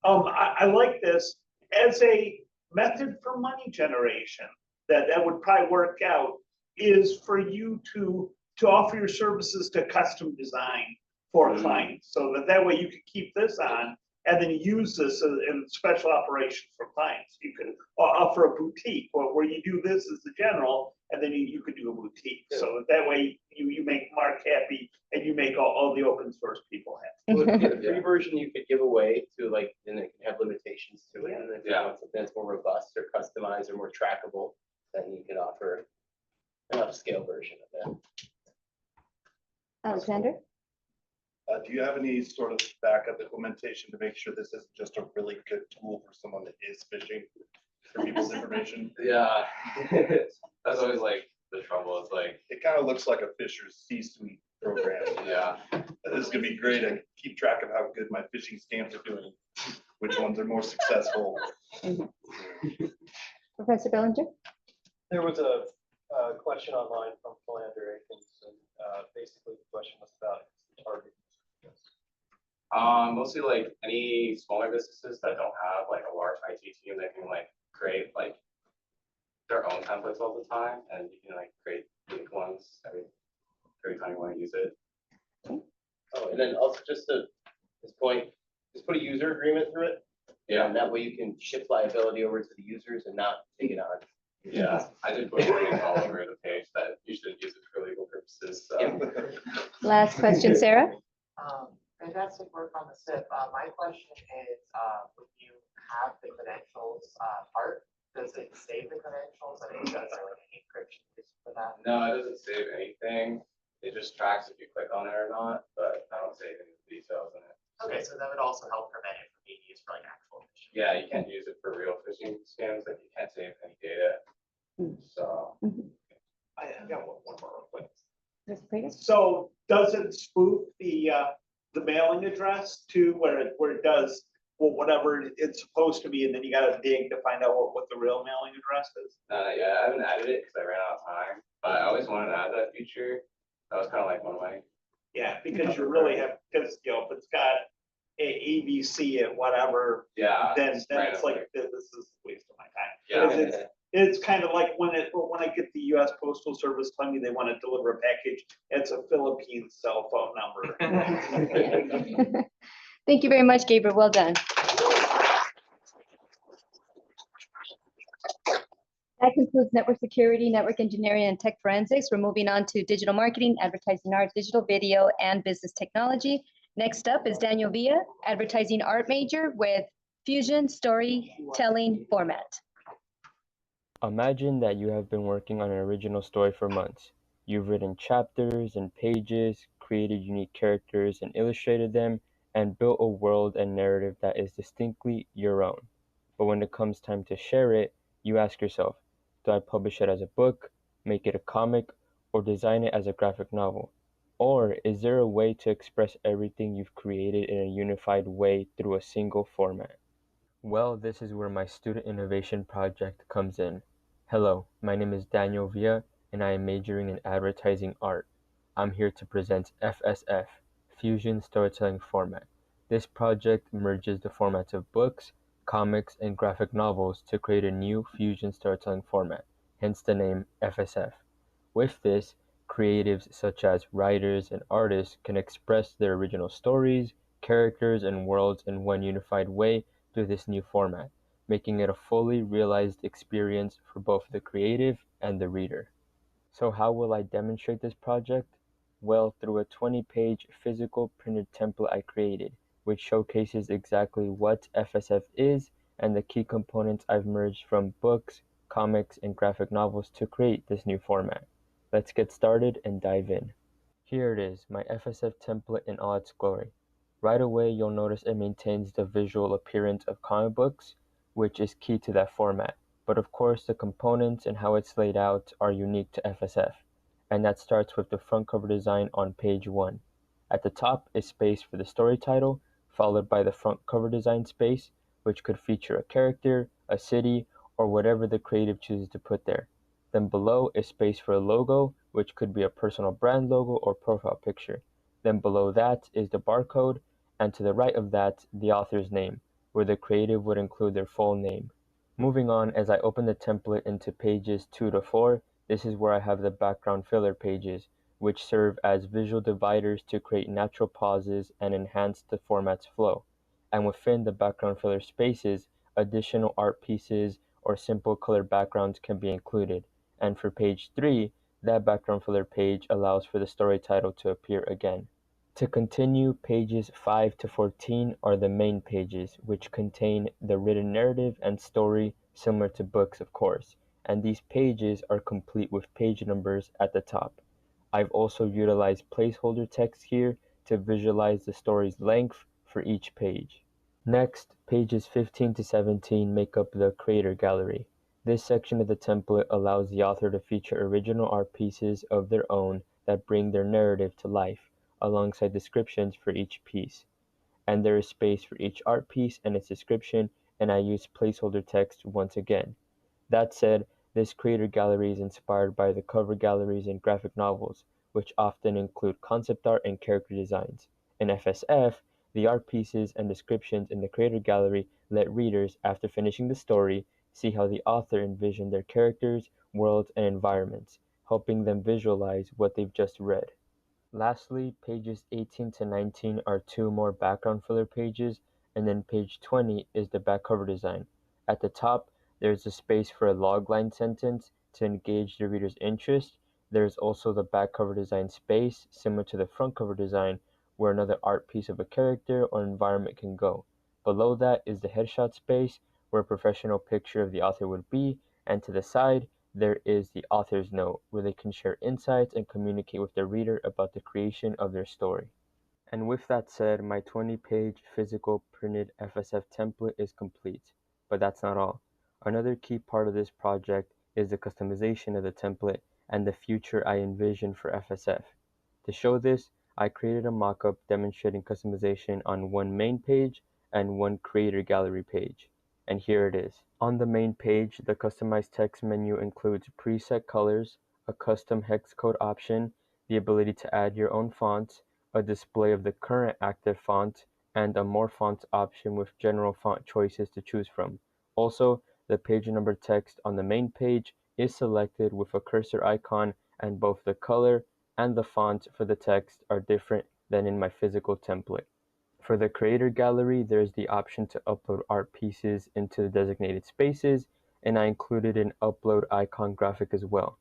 I like this as a method for money generation that would probably work out is for you to offer your services to custom design for clients, so that way you can keep this on and then use this in special operations for clients. You could offer a boutique where you do this as the general, and then you could do a boutique. So that way you make Mark happy and you make all the open source people happy. Well, the free version you could give away to like, and it can have limitations to it. And if you want something that's more robust or customized or more trackable, then you can offer an upscale version of that. Alexander? Do you have any sort of backup implementation to make sure this isn't just a really good tool for someone that is phishing for people's information? Yeah, that's always like the trouble. It's like it kind of looks like a Fisher's C-suite program. Yeah, this is gonna be great. I keep track of how good my phishing scams are doing, which ones are more successful. Professor Bellinger? There was a question online from Philander Akins, and basically the question was about target. mostly like any smaller businesses that don't have like a large IT team that can like create like their own templates all the time, and you can like create unique ones every time you want to use it. Oh, and then also just to this point, just put a user agreement through it. Yeah, and that way you can shift liability over to the users and not take it on. Yeah, I did put warnings all over the page that you should use it for legal purposes. So. Last question, Sarah? Fantastic work on the SIP. My question is, when you have the credentials part, does it save the credentials? I mean, does there like any encryption for that? No, it doesn't save anything. It just tracks if you click on it or not, but I don't save any details in it. Okay, so that would also help prevent it from being used for like actual phishing. Yeah, you can't use it for real phishing scams. Like you can't save any data. So I got one more real quick. So does it spoof the mailing address too, where it does whatever it's supposed to be, and then you got to dig to find out what the real mailing address is? yeah, I haven't added it because I ran out of time. But I always wanted to add that feature. That was kind of like one of my. Yeah, because you really have, because if it's got ABC and whatever, yeah, then it's like this is a waste of my time. Yeah. It's kind of like when I get the U.S. Postal Service telling me they want to deliver a package, it's a Philippine cell phone number. Thank you very much, Gabriel. Well done. That concludes network security, network engineering, and tech forensics. We're moving on to digital marketing, advertising art, digital video, and business technology. Next up is Daniel Villa, advertising art major with Fusion Storytelling Format. Imagine that you have been working on an original story for months. You've written chapters and pages, created unique characters and illustrated them, and built a world and narrative that is distinctly your own. But when it comes time to share it, you ask yourself, do I publish it as a book, make it a comic, or design it as a graphic novel? Or is there a way to express everything you've created in a unified way through a single format? Well, this is where my student innovation project comes in. Hello, my name is Daniel Villa, and I am majoring in advertising art. I'm here to present FSF, Fusion Storytelling Format. This project merges the formats of books, comics, and graphic novels to create a new fusion storytelling format, hence the name FSF. With this, creatives such as writers and artists can express their original stories, characters, and worlds in one unified way through this new format, making it a fully realized experience for both the creative and the reader. So how will I demonstrate this project? Well, through a 20-page physical printed template I created, which showcases exactly what FSF is and the key components I've merged from books, comics, and graphic novels to create this new format. Let's get started and dive in. Here it is, my FSF template in all its glory. Right away, you'll notice it maintains the visual appearance of comic books, which is key to that format. But of course, the components and how it's laid out are unique to FSF. And that starts with the front cover design on page 1. At the top is space for the story title, followed by the front cover design space, which could feature a character, a city, or whatever the creative chooses to put there. Then below is space for a logo, which could be a personal brand logo or profile picture. Then below that is the barcode, and to the right of that, the author's name, where the creative would include their full name. Moving on, as I open the template into pages 2 to 4, this is where I have the background filler pages, which serve as visual dividers to create natural pauses and enhance the format's flow. And within the background filler spaces, additional art pieces or simple color backgrounds can be included. And for page 3, that background filler page allows for the story title to appear again. To continue, pages 5 to 14 are the main pages, which contain the written narrative and story similar to books, of course, and these pages are complete with page numbers at the top. I've also utilized placeholder text here to visualize the story's length for each page. Next, pages 15 to 17 make up the creator gallery. This section of the template allows the author to feature original art pieces of their own that bring their narrative to life, alongside descriptions for each piece. And there is space for each art piece and its description, and I use placeholder text once again. That said, this creator gallery is inspired by the cover galleries in graphic novels, which often include concept art and character designs. In FSF, the art pieces and descriptions in the creator gallery let readers, after finishing the story, see how the author envisioned their characters, worlds, and environments, helping them visualize what they've just read. Lastly, pages 18 to 19 are two more background filler pages, and then page 20 is the back cover design. At the top, there's a space for a logline sentence to engage the reader's interest. There's also the back cover design space, similar to the front cover design, where another art piece of a character or environment can go. Below that is the headshot space, where a professional picture of the author would be, and to the side, there is the author's note, where they can share insights and communicate with their reader about the creation of their story. And with that said, my 20-page physical printed FSF template is complete. But that's not all. Another key part of this project is the customization of the template and the future I envision for FSF. To show this, I created a mockup demonstrating customization on one main page and one creator gallery page. And here it is. On the main page, the customized text menu includes preset colors, a custom hex code option, the ability to add your own fonts, a display of the current active font, and a more fonts option with general font choices to choose from. Also, the page number text on the main page is selected with a cursor icon, and both the color and the font for the text are different than in my physical template. For the creator gallery, there's the option to upload art pieces into the designated spaces, and I included an upload icon graphic as well.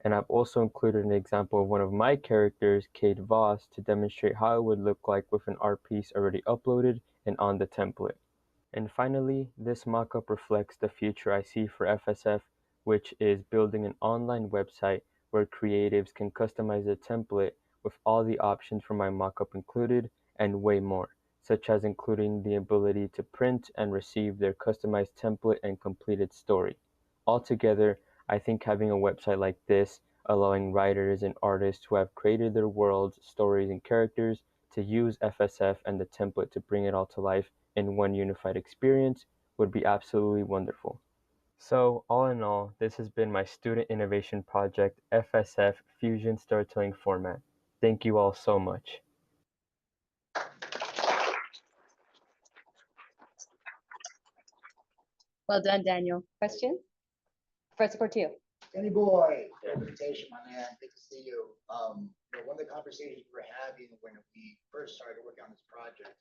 And I've also included an example of one of my characters, Kate Voss, to demonstrate how it would look like with an art piece already uploaded and on the template. And finally, this mockup reflects the future I see for FSF, which is building an online website where creatives can customize a template with all the options from my mockup included and way more, such as including the ability to print and receive their customized template and completed story. Altogether, I think having a website like this allowing writers and artists who have created their worlds, stories, and characters to use FSF and the template to bring it all to life in one unified experience would be absolutely wonderful. So, all in all, this has been my student innovation project, FSF Fusion Storytelling Format. Thank you all so much. Well done, Daniel. Question? Professor Portillo. Danny boy, invitation, my man. Good to see you. One of the conversations we were having when we first started working on this project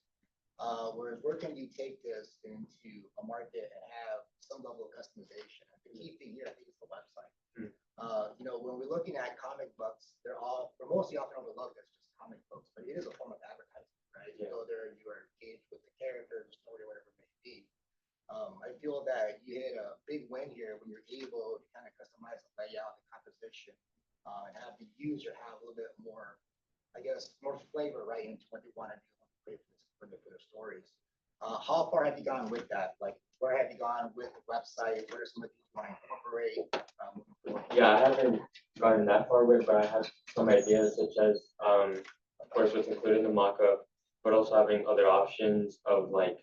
was where can you take this into a market and have some level of customization? The key thing here, I think, is the website. When we're looking at comic books, they're mostly often overlooked as just comic books, but it is a form of advertising, right? You go there, you are engaged with the character, the story, whatever it may be. I feel that you hit a big win here when you're able to kind of customize the layout, the composition, and have the user have a little bit more, I guess, more flavor right into what they want to do for their stories. How far have you gone with that? Like, where have you gone with the website? What are some of the things you want to incorporate moving forward? Yeah, I haven't gotten that far with, but I have some ideas, such as, of course, what's included in the mockup, but also having other options of like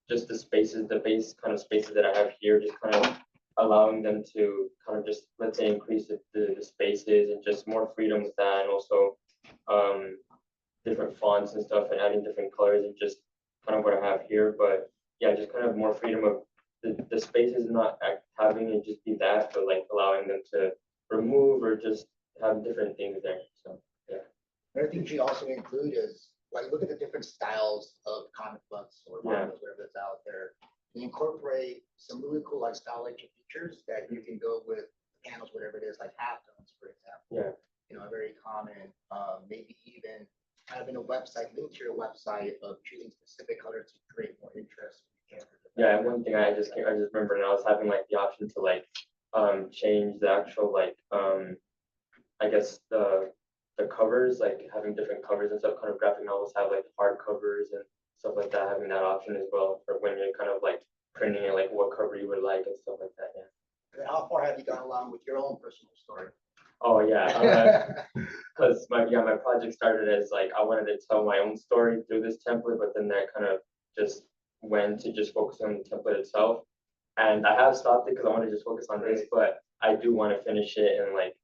just the spaces, the base kind of spaces that I have here, just kind of allowing them to kind of just, let's say, increase the spaces and just more freedom with that, and also different fonts and stuff, and adding different colors, and just kind of what I have here. But yeah, just kind of more freedom of the spaces, not having it just be that, but like allowing them to remove or just have different things there. So yeah. Another thing you should also include is like look at the different styles of comic books or mangas, whatever that's out there, and incorporate some really cool like stylistic features that you can go with panels, whatever it is, like half tones, for example. Yeah. Very common. Maybe even having a website linked to your website of choosing specific colors to create more interest. Yeah, and one thing I just remember now is having like the option to like change the actual like I guess the covers, like having different covers and stuff. Kind of graphic novels have like hard covers and stuff like that, having that option as well for when you're kind of like printing it, like what cover you would like and stuff like that. Yeah. And then how far have you gone along with your own personal story? Oh yeah, because my project started as like I wanted to tell my own story through this template, but then that kind of just went to just focus on the template itself. And I have stopped it because I want to just focus on this, but I do want to finish it and like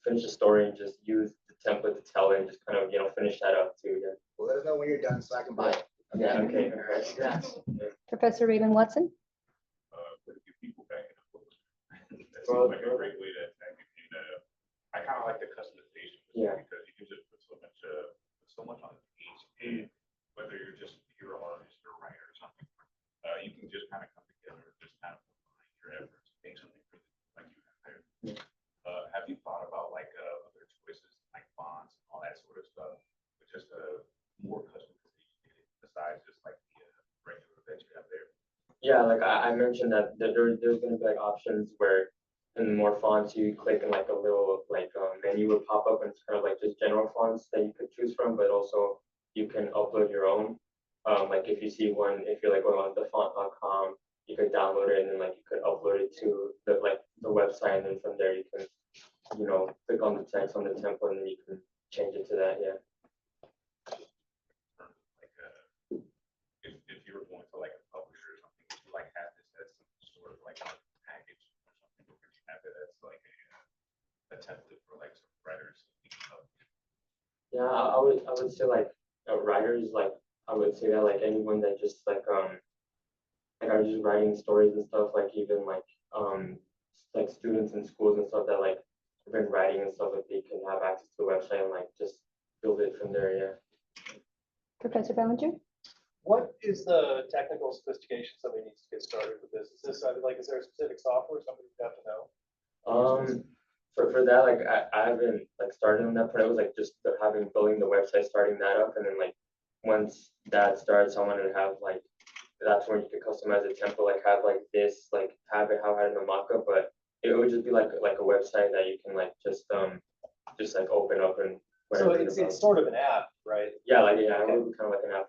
finish the story and just use the template to tell it and just kind of finish that up too. Yeah. Well, let us know when you're done so I can buy it. Yeah. Okay. Professor Raymond Watson. People back in the book. That seems like a great way to I kind of like the customization because you can just put so much on the page, and whether you're just you're an artist or a writer or something, you can just kind of come together and just kind of combine your efforts, make something really like you have there. Have you thought about like other choices like fonts and all that sort of stuff, with just more customization besides just like the regular that you have there? Yeah, like I mentioned that there's going to be like options where in more fonts you click and like a little like menu would pop up, and it's kind of like just general fonts that you could choose from, but also you can upload your own. Like if you see one, if you're like going on thefont.com, you could download it and then like you could upload it to the website, and then from there you can click on the text on the template and then you can change it to that. Yeah. Like if you were going to like a publisher or something, would you like have this as some sort of like a package or something, or would you have it as like a template for like some writers? Yeah, I would say like writers, like I would say that like anyone that just like are just writing stories and stuff, like even like students in schools and stuff that like have been writing and stuff, like they can have access to the website and like just build it from there. Yeah. Professor Bellinger. What is the technical sophistication somebody needs to get started with this? Is this like, is there a specific software somebody would have to know? For that, like I haven't like started on that part. It was like just building the website, starting that up, and then like once that starts, I wanted to have like that's when you could customize the template, like have like this, like have it how I had in the mockup, but it would just be like a website that you can like just like open up and So it's sort of an app, right? Yeah, like it would be kind of like an app.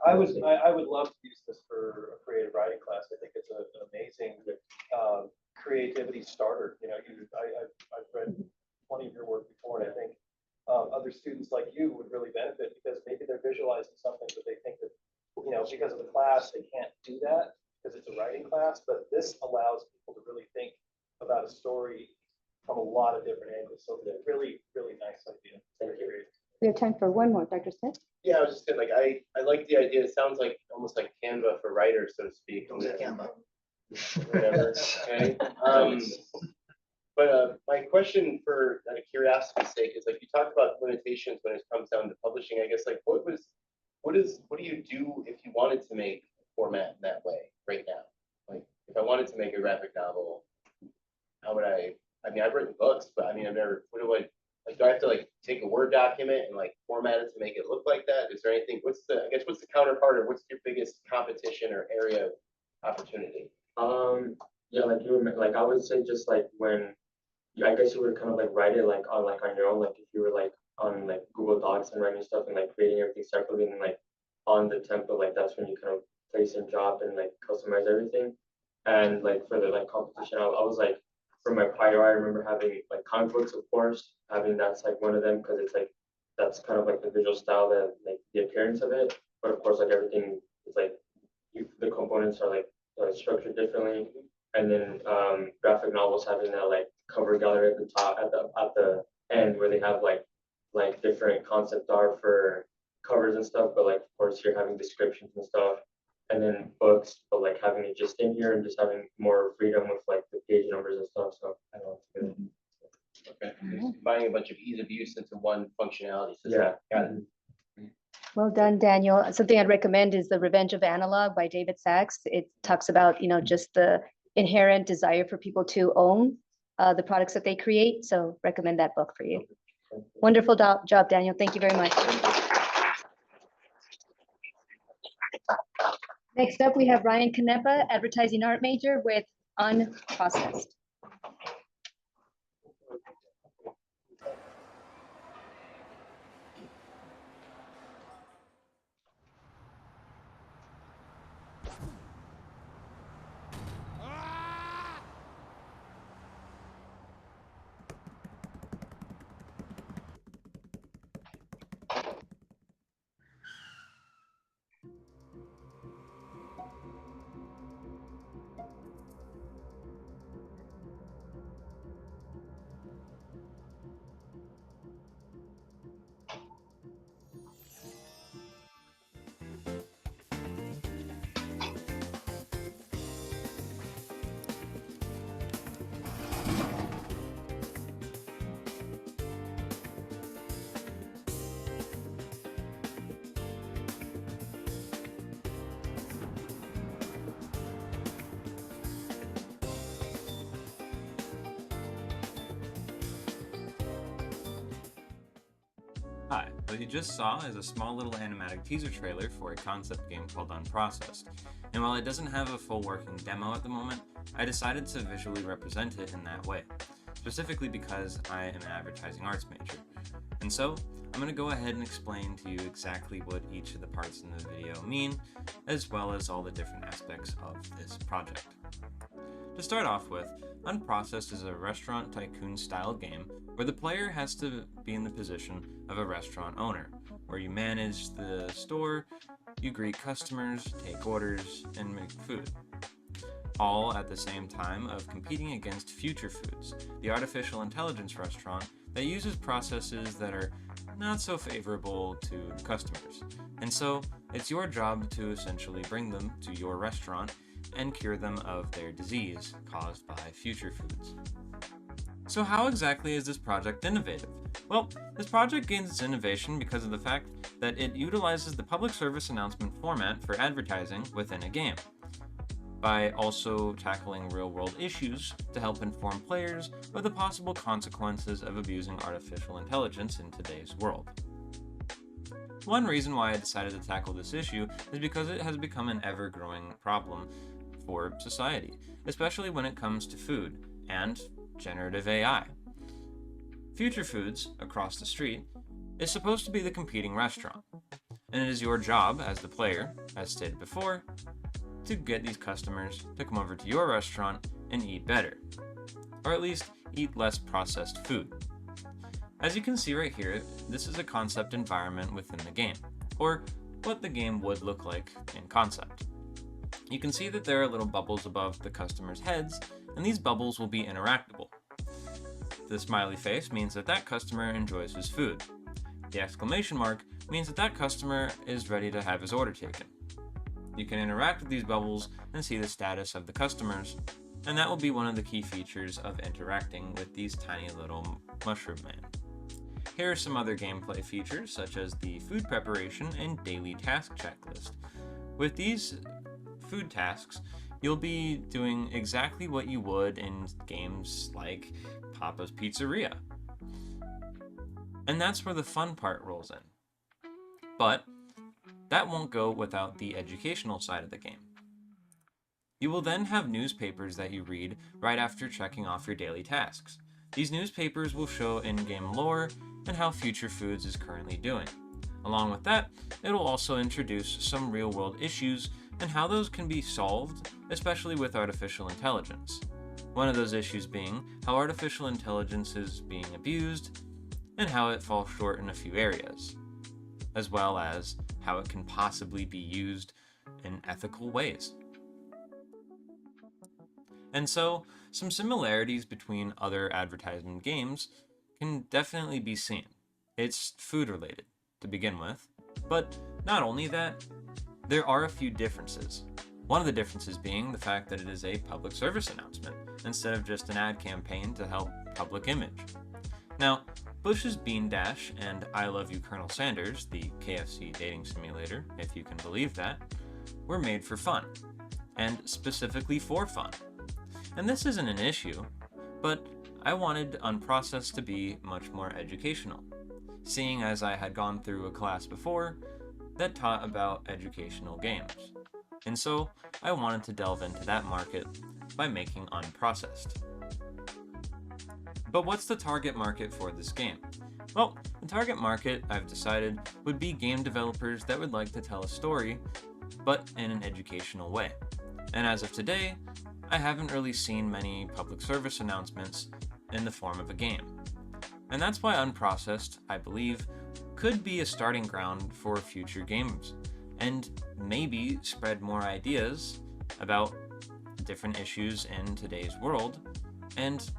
I would love to use this for a creative writing class. I think it's an amazing creativity starter. I've read plenty of your work class, but this allows people to really think about a story from a lot of different angles. So it's a really, really nice idea. We have time for one more, Dr. Smith. Yeah, I was just saying, like, I like the idea. It sounds like almost like Canva for writers, so to speak. Canva. Whatever. Okay. But my question for out of curiosity's sake is, like, you talked about limitations when it comes down to publishing. I guess, like, what do you do if you wanted to make a format in that way right now? Like, if I wanted to make a graphic novel, how would I mean, I've written books, but I mean, I've never, what do I, like, do I have to like take a Word document and like format it to make it look like that? Is there anything, what's the counterpart, or what's your biggest competition or area of opportunity? Yeah, like you were, like I would say just like when I guess you would kind of like write it like on your own, like if you were like on like Google Docs and writing stuff and like creating everything separately, and then like on the template, like that's when you kind of place and drop and like customize everything. And like for the like competition, I was like, for my prior, I remember having like comic books, of course, having that's like one of them, because it's like that's kind of like the visual style, that like the appearance of it. But of course, like everything is like the components are like structured differently. And then graphic novels having that like cover gallery at the top, at the end, where they have like different concept art for covers and stuff. But like of course, you're having descriptions and stuff. And then books, but like having it just in here and just having more freedom with like the page numbers and stuff. So I don't know. Okay. Just combining a bunch of ease of use into one functionality system. Yeah. Got it. Well done, Daniel. Something I'd recommend is The Revenge of Analog by David Sachs. It talks about, just the inherent desire for people to own the products that they create. So recommend that book for you. Wonderful job, Daniel. Thank you very much. Next up, we have Ryan Canepa, advertising art major with Unprocessed. Hi, what you just saw is a small little animatic teaser trailer for a concept game called Unprocessed, and while it doesn't have a full working demo at the moment, I decided to visually represent it in that way, specifically because I am an advertising arts major. And so, I'm going to go ahead and explain to you exactly what each of the parts in the video mean, as well as all the different aspects of this project. To start off with, Unprocessed is a restaurant tycoon style game where the player has to be in the position of a restaurant owner, where you manage the store, you greet customers, take orders, and make food. All at the same time of competing against Future Foods, the artificial intelligence restaurant that uses processes that are not so favorable to customers. And so, it's your job to essentially bring them to your restaurant and cure them of their disease caused by Future Foods. So how exactly is this project innovative? Well, this project gains its innovation because of the fact that it utilizes the public service announcement format for advertising within a game, by also tackling real-world issues to help inform players of the possible consequences of abusing artificial intelligence in today's world. One reason why I decided to tackle this issue is because it has become an ever-growing problem for society, especially when it comes to food and generative AI. Future Foods, across the street, is supposed to be the competing restaurant, and it is your job as the player, as stated before, to get these customers to come over to your restaurant and eat better, or at least eat less processed food. As you can see right here, this is a concept environment within the game, or what the game would look like in concept. You can see that there are little bubbles above the customer's heads, and these bubbles will be interactable. The smiley face means that that customer enjoys his food. The exclamation mark means that that customer is ready to have his order taken. You can interact with these bubbles and see the status of the customers, and that will be one of the key features of interacting with these tiny little mushroom men. Here are some other gameplay features, such as the food preparation and daily task checklist. With these food tasks, you'll be doing exactly what you would in games like Papa's Pizzeria. And that's where the fun part rolls in. But that won't go without the educational side of the game. You will then have newspapers that you read right after checking off your daily tasks. These newspapers will show in-game lore and how Future Foods is currently doing. Along with that, it'll also introduce some real-world issues and how those can be solved, especially with artificial intelligence. One of those issues being how artificial intelligence is being abused and how it falls short in a few areas, as well as how it can possibly be used in ethical ways. And so, some similarities between other advertisement games can definitely be seen. It's food related, to begin with, but not only that, there are a few differences. One of the differences being the fact that it is a public service announcement, instead of just an ad campaign to help public image. Now, Bush's Bean Dash and I Love You Colonel Sanders, the KFC dating simulator, if you can believe that, were made for fun, and specifically for fun. And this isn't an issue, but I wanted Unprocessed to be much more educational, seeing as I had gone through a class before that taught about educational games. And so I wanted to delve into that market by making Unprocessed. But what's the target market for this game? Well, the target market, I've decided, would be game developers that would like to tell a story, but in an educational way. And as of today, I haven't really seen many public service announcements in the form of a game. And that's why Unprocessed, I believe, could be a starting ground for future games, and maybe spread more ideas about different issues in today's world, and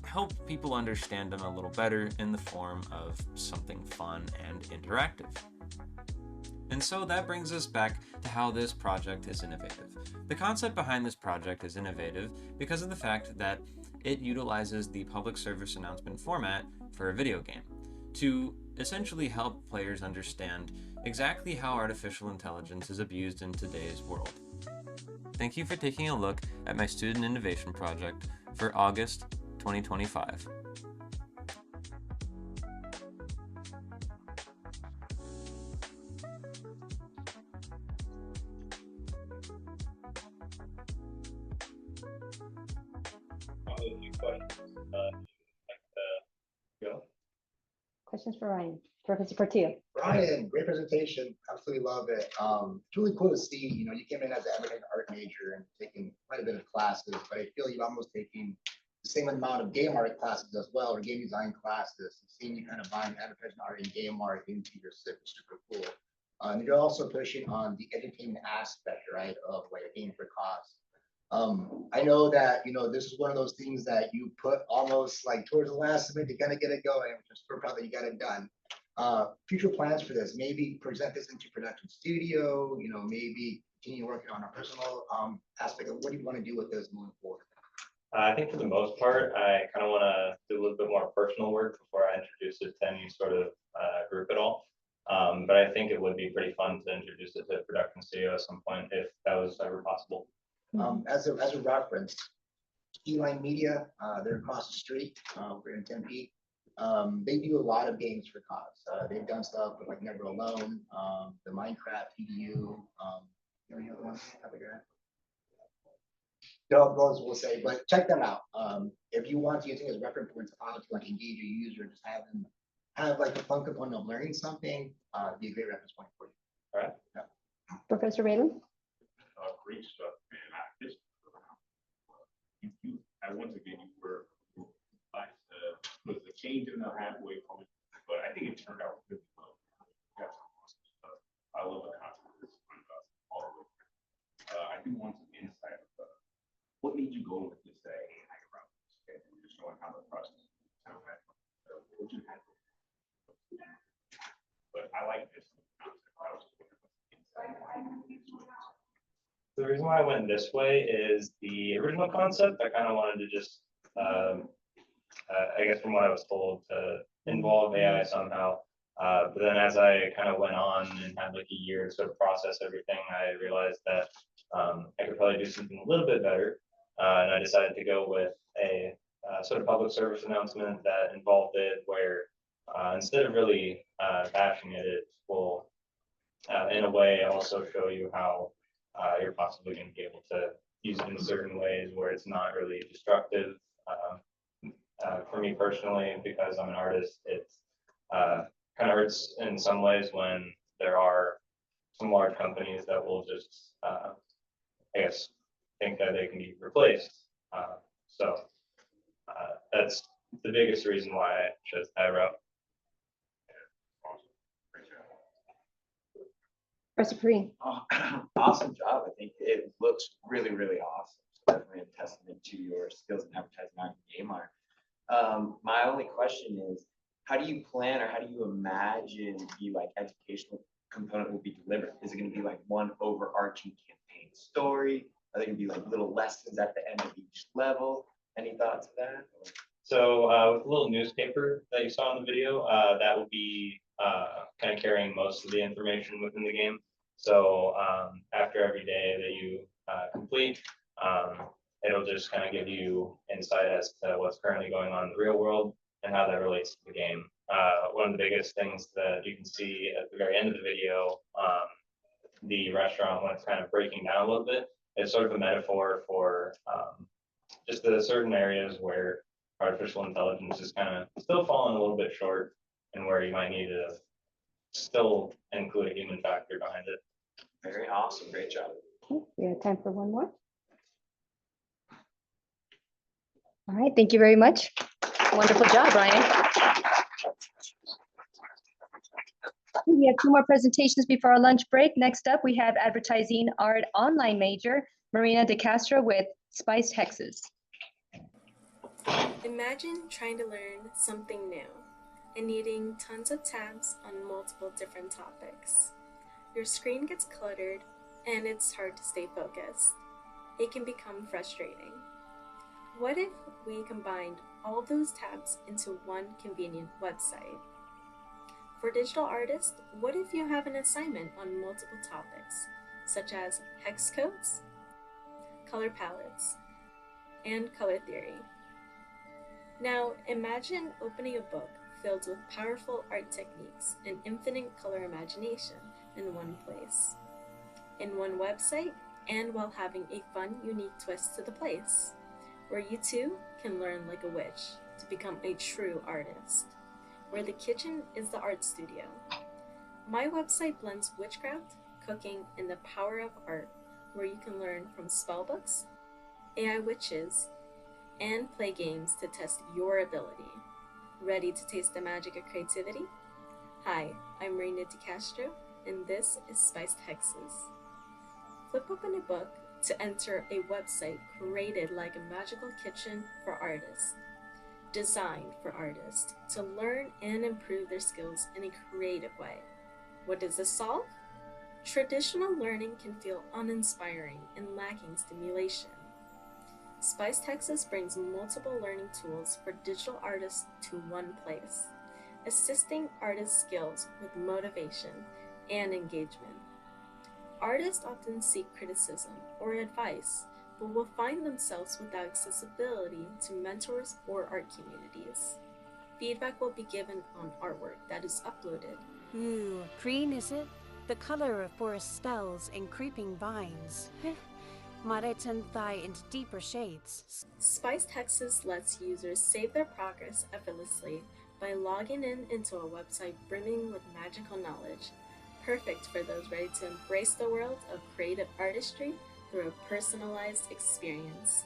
help people understand them a little better in the form of something fun and interactive. And so that brings us back to how this project is innovative. The concept behind this project is innovative because of the fact that it utilizes the public service announcement format for a video game to essentially help players understand exactly how artificial intelligence is abused in today's world. Thank you for taking a look at my student innovation project for August 2025. Questions for Ryan? Professor Portillo? Ryan, great presentation. Absolutely love it. It's really cool to see, you came in as an advertising art major and taking quite a bit of classes, but I feel you've almost taken the same amount of game art classes as well, or game design classes. Seeing you kind of bind advertising art and game art into your SIP is super cool. And you're also pushing on the entertainment aspect, right, of like a game for cause. I know that, this is one of those things that you put almost like towards the last minute to kind of get it going, which is super proud that you got it done. Future plans for this, maybe present this into production studio, maybe continue working on a personal aspect of what do you want to do with this moving forward? I think for the most part, I kind of want to do a little bit more personal work before I introduce it to any sort of group at all. But I think it would be pretty fun to introduce it to a production studio at some point if that was ever possible. As a reference, Line Media, they're across the street. We're in Tempe. They do a lot of games for cause. They've done stuff with like Never Alone, the Minecraft PDU. Any other ones? Those will say, but check them out. If you want to use it as reference points of how to like engage your user, just have like the fun component of learning something. Be a great reference point for you. All right. Yeah. Professor Raylan? Great stuff, man. Once again, you were like was a change in the halfway point, but I think it turned out really well. Got some awesome stuff. I love the concept of this all the way. I do goal with this day, and just showing how the process. But I like this concept. The reason why I went this way is the original concept. I kind of wanted to just, I guess from what I was told, to involve AI somehow. But then as I kind of went on and had like a year to sort of process everything, I realized that I could probably do something a little bit better. And I decided to go with a sort of public service announcement that involved it, where instead of really bashing it, it will, in a way, also show you how you're possibly going to be able to use it in certain ways where it's not really destructive. For me personally, because I'm an artist, it's kind of hurts in some ways when there are some large companies that will just, I guess, think that they can be replaced. So that's the biggest reason why I chose that route. Professor Perrine. Awesome job. I think it looks really, really awesome. So definitely a testament to your skills in advertising and game art. My only question is, how do you plan or how do you imagine the educational component will be delivered? Is it going to be like one overarching campaign story? Are there going to be like little lessons at the end of each level? Any thoughts of that? So with the little newspaper that you saw in the video, that will be kind of carrying most of the information within the game. So after every day that you complete, it'll just kind of give you insight as to what's currently going on in the real world and how that relates to the game. One of the biggest things that you can see at the very end of the video, the restaurant, when it's kind of breaking down a little bit, it's sort of a metaphor for just the certain areas where artificial intelligence is kind of still falling a little bit short and where you might need to still include a human factor behind it. Very awesome. Great job. Okay, we have time for one more. All right, thank you very much. Wonderful job, Ryan. We have 2 more presentations before our lunch break. Next up, we have advertising art online major, Marina De Castro with Spiced Hexes. Imagine trying to learn something new and needing tons of tabs on multiple different topics. Your screen gets cluttered and it's hard to stay focused. It can become frustrating. What if we combined all those tabs into one convenient website? For digital artists, what if you have an assignment on multiple topics, such as hex codes, color palettes, and color theory? Now imagine opening a book filled with powerful art techniques and infinite color imagination in one place, in one website, and while having a fun, unique twist to the place, where you too can learn like a witch to become a true artist, where the kitchen is the art studio. My website blends witchcraft, cooking, and the power of art, where you can learn from spellbooks, AI witches, and play games to test your ability. Ready to taste the magic of creativity? Hi, I'm Marina De Castro, and this is Spiced Hexes. Flip open a book to enter a website created like a magical kitchen for artists, designed for artists to learn and improve their skills in a creative way. What does this solve? Traditional learning can feel uninspiring and lacking stimulation. Spiced Hexes brings multiple learning tools for digital artists to one place, assisting artists' skills with motivation and engagement. Artists often seek criticism or advice, but will find themselves without accessibility to mentors or art communities. Feedback will be given on artwork that is uploaded. Ooh, green is it? The color of forest spells and creeping vines. Might I turn thy into deeper shades? Spiced Hexes lets users save their progress effortlessly by logging into a website brimming with magical knowledge, perfect for those ready to embrace the world of creative artistry through a personalized experience.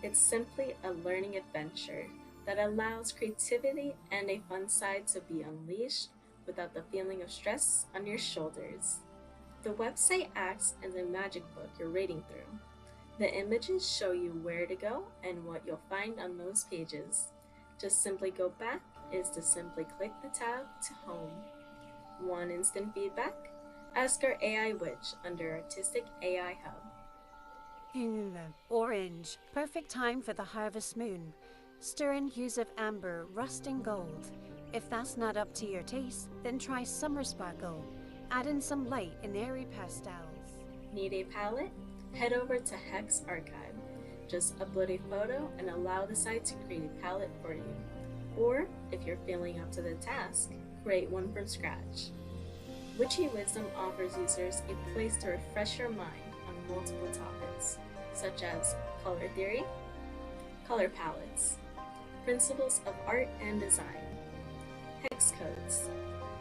It's simply a learning adventure that allows creativity and a fun side to be unleashed without the feeling of stress on your shoulders. The website acts as a magic book you're reading through, The images show you where to go and what you'll find on those pages. To simply go back is to simply click the tab to home. Want instant feedback? Ask our AI witch under Artistic AI Hub. Orange, perfect time for the harvest moon. Stir in hues of amber, rust and gold. If that's not up to your taste, then try summer sparkle. Add in some light and airy pastels. Need a palette? Head over to Hex Archive. Just upload a photo and allow the site to create a palette for you. Or, if you're feeling up to the task, create one from scratch. Witchy Wisdom offers users a place to refresh your mind on multiple topics, such as color theory, color palettes, principles of art and design, hex codes,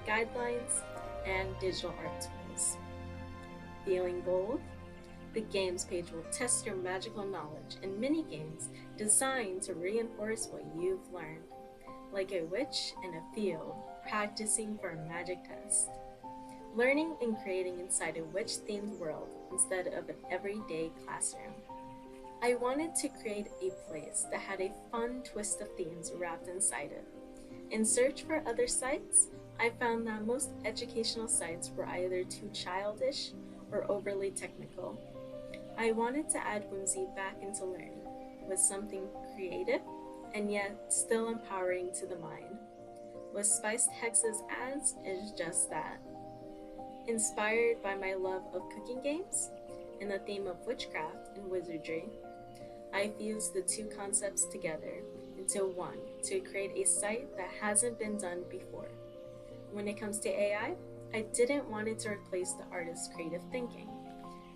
guidelines, and digital art tools. Feeling bold? The games page will test your magical knowledge in mini-games designed to reinforce what you've learned, like a witch in a field practicing for a magic test. Learning and creating inside a witch-themed world instead of an everyday classroom. I wanted to create a place that had a fun twist of themes wrapped inside it. In search for other sites, I found that most educational sites were either too childish or overly technical. I wanted to add whimsy back into learning with something creative and yet still empowering to the mind. What Spiced Hex's adds is just that. Inspired by my love of cooking games and the theme of witchcraft and wizardry, I fused the two concepts together into one to create a site that hasn't been done before. When it comes to AI, I didn't want it to replace the artist's creative thinking.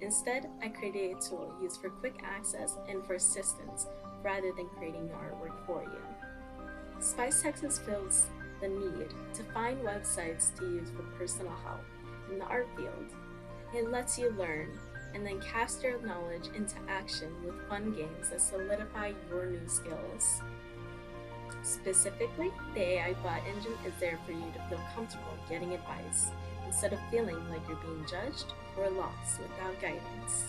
Instead, I created a tool used for quick access and for assistance rather than creating the artwork for you. Spice Hexes fills the need to find websites to use for personal help in the art field. It lets you learn and then cast your knowledge into action with fun games that solidify your new skills. Specifically, the AI bot engine is there for you to feel comfortable getting advice instead of feeling like you're being judged or lost without guidance.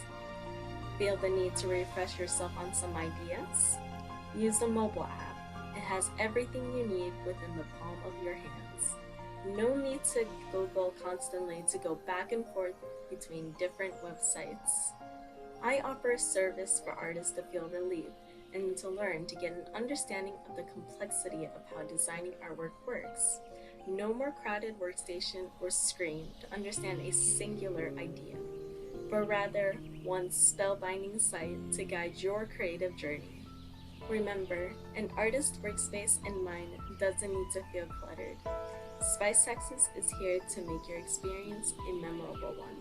Feel the need to refresh yourself on some ideas? Use the mobile app. It has everything you need within the palm of your hands. No need to Google constantly to go back and forth between different websites. I offer a service for artists to feel relieved and to learn to get an understanding of the complexity of how designing artwork works. No more crowded workstation or screen to understand a singular idea, but rather one spellbinding site to guide your creative journey. Remember, an artist workspace in mind doesn't need to feel cluttered. Spice Hexes is here to make your experience a memorable one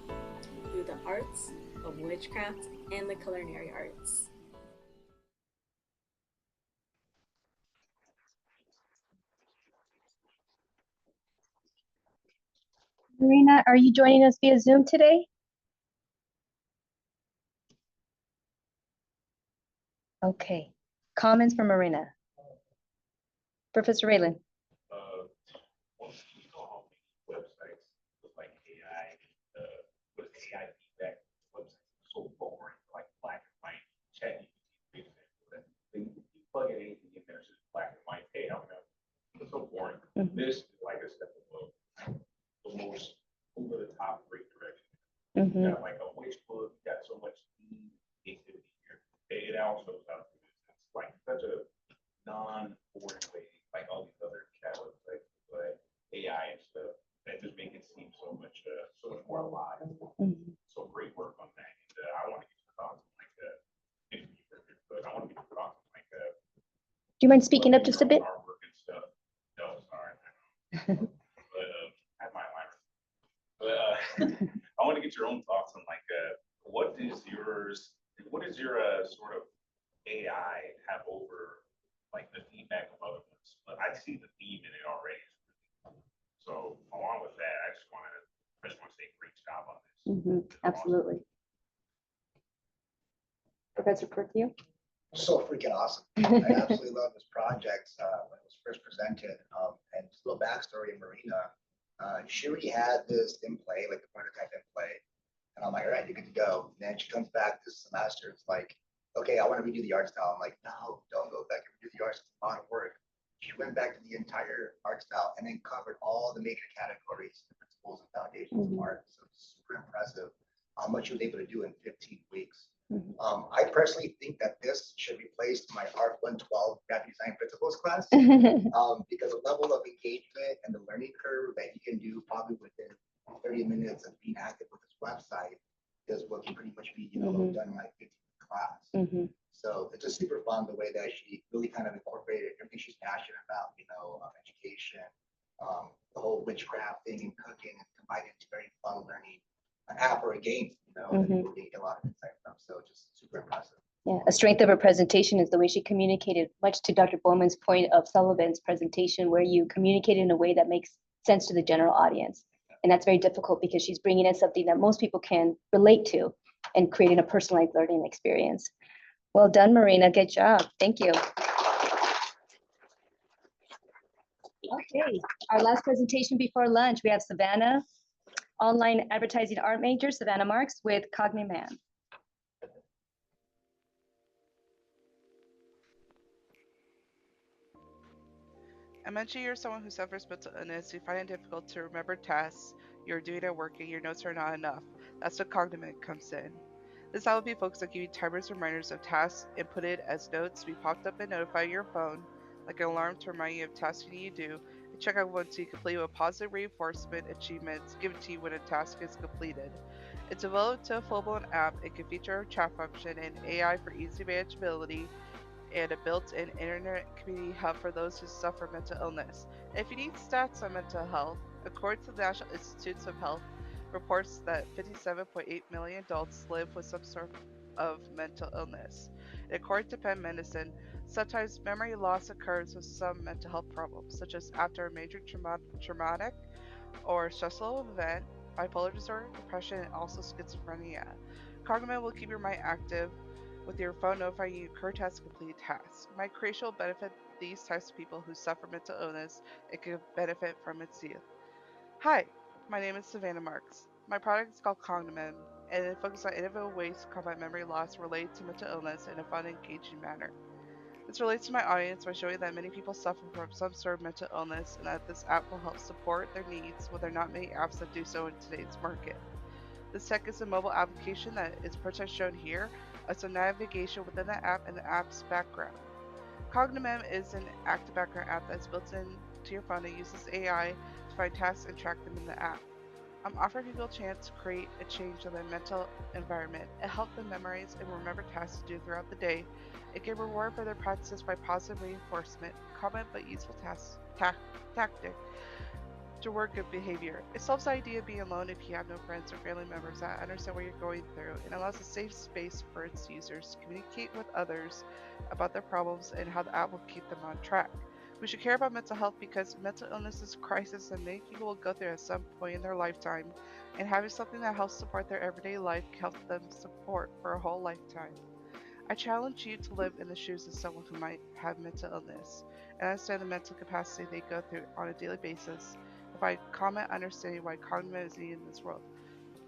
through the arts of witchcraft and the culinary arts. Marina, are you joining us via Zoom today? Okay. Comments from Marina. Professor Raylan. Websites with like AI, with AI feedback, websites are so boring, like black and white, chat you plug in anything in there, it's just black and white, hey, I'm gonna, it's so boring. This is like a step above, the most over the top great direction. You got like a witch book, you got so much creativity here. It also sounds it's like such a non-boring way, like all these other chat websites, but AI and stuff that just make it seem so much more alive. So great work on that. And I want to get your thoughts on like but I want to get your thoughts on like do you mind speaking up just a bit? Artwork and stuff. No, sorry. But I have my alarm. But I want to get your own thoughts on like what is your sort of AI have over like the feedback of other ones? But I see the theme in it already. So along with that, I just want to say great job on this. Absolutely. Professor Portillo? So freaking awesome. I absolutely love this project when it was first presented. And just a little backstory in Marina. She already had this in play, like the prototype in play. And I'm like, all right, you're good to go. And then she comes back this semester. It's like, okay, I want to redo the art style. I'm like, no, don't go back and redo the art style. It's a lot of work. She went back to the entire art style and then covered all the major categories, the principles and foundations of art. So it's super impressive how much she was able to do in 15 weeks. I personally think that this should replace my Art 112 graphic design principles class because the level of engagement and the learning curve that you can do probably within 30 minutes of being active with this website is what can pretty much be, done in like 15 class. So it's just super fun the way that she really kind of incorporated everything she's passionate about, education, the whole witchcraft thing and cooking, and combined it into very fun learning, an app or a game, that people can get a lot of insight from. So just super impressive. Yeah, a strength of her presentation is the way she communicated, much to Dr. Bowman's point of Sullivan's presentation, where you communicate in a way that makes sense to the general audience. And that's very difficult because she's bringing in something that most people can relate to and creating a personalized learning experience. Well done, Marina. Good job. Thank you. Okay, our last presentation before lunch, we have Savannah, online advertising art major, Savannah Marks with Cogniman. Imagine you're someone who suffers mental illness, you find it difficult to remember tasks you're doing at work and your notes are not enough. That's where Cogniman comes in. This app will be focused on giving timers reminders of tasks inputted as notes to be popped up and notify your phone, like an alarm to remind you of tasks you need to do, and check out once you complete with positive reinforcement achievements given to you when a task is completed. It's developed to a full-blown app. It can feature a chat function and AI for easy manageability, and a built-in internet community hub for those who suffer mental illness. If you need stats on mental health, according to the National Institutes of Health, reports that 57.8 million adults live with some sort of mental illness. And according to Penn Medicine, sometimes memory loss occurs with some mental health problems, such as after a major traumatic or stressful event, bipolar disorder, depression, and also schizophrenia. Cogniman will keep your mind active with your phone notifying you current tasks completed tasks. My creation will benefit these types of people who suffer mental illness and can benefit from its use. Hi, my name is Savannah Marks. My product is called Cogniman, and it focuses on innovative ways to combat memory loss related to mental illness in a fun and engaging manner. This relates to my audience by showing that many people suffer from some sort of mental illness and that this app will help support their needs when there are not many apps that do so in today's market. This tech is a mobile application that is first shown here as a navigation within the app and the app's background. Cogniman is an active background app that's built into your phone and uses AI to find tasks and track them in the app. I'm offering people a chance to create a change in their mental environment and help them memorize and remember tasks to do throughout the day and get reward for their practices by positive reinforcement, common but useful tactic to work good behavior. It solves the idea of being alone if you have no friends or family members that understand what you're going through, and allows a safe space for its users to communicate with others about their problems and how the app will keep them on track. We should care about mental health because mental illness is a crisis that many people will go through at some point in their lifetime, and having something that helps support their everyday life can help them support for a whole lifetime. I challenge you to live in the shoes of someone who might have mental illness and understand the mental capacity they go through on a daily basis. If I comment understanding why Cogniman is needed in this world.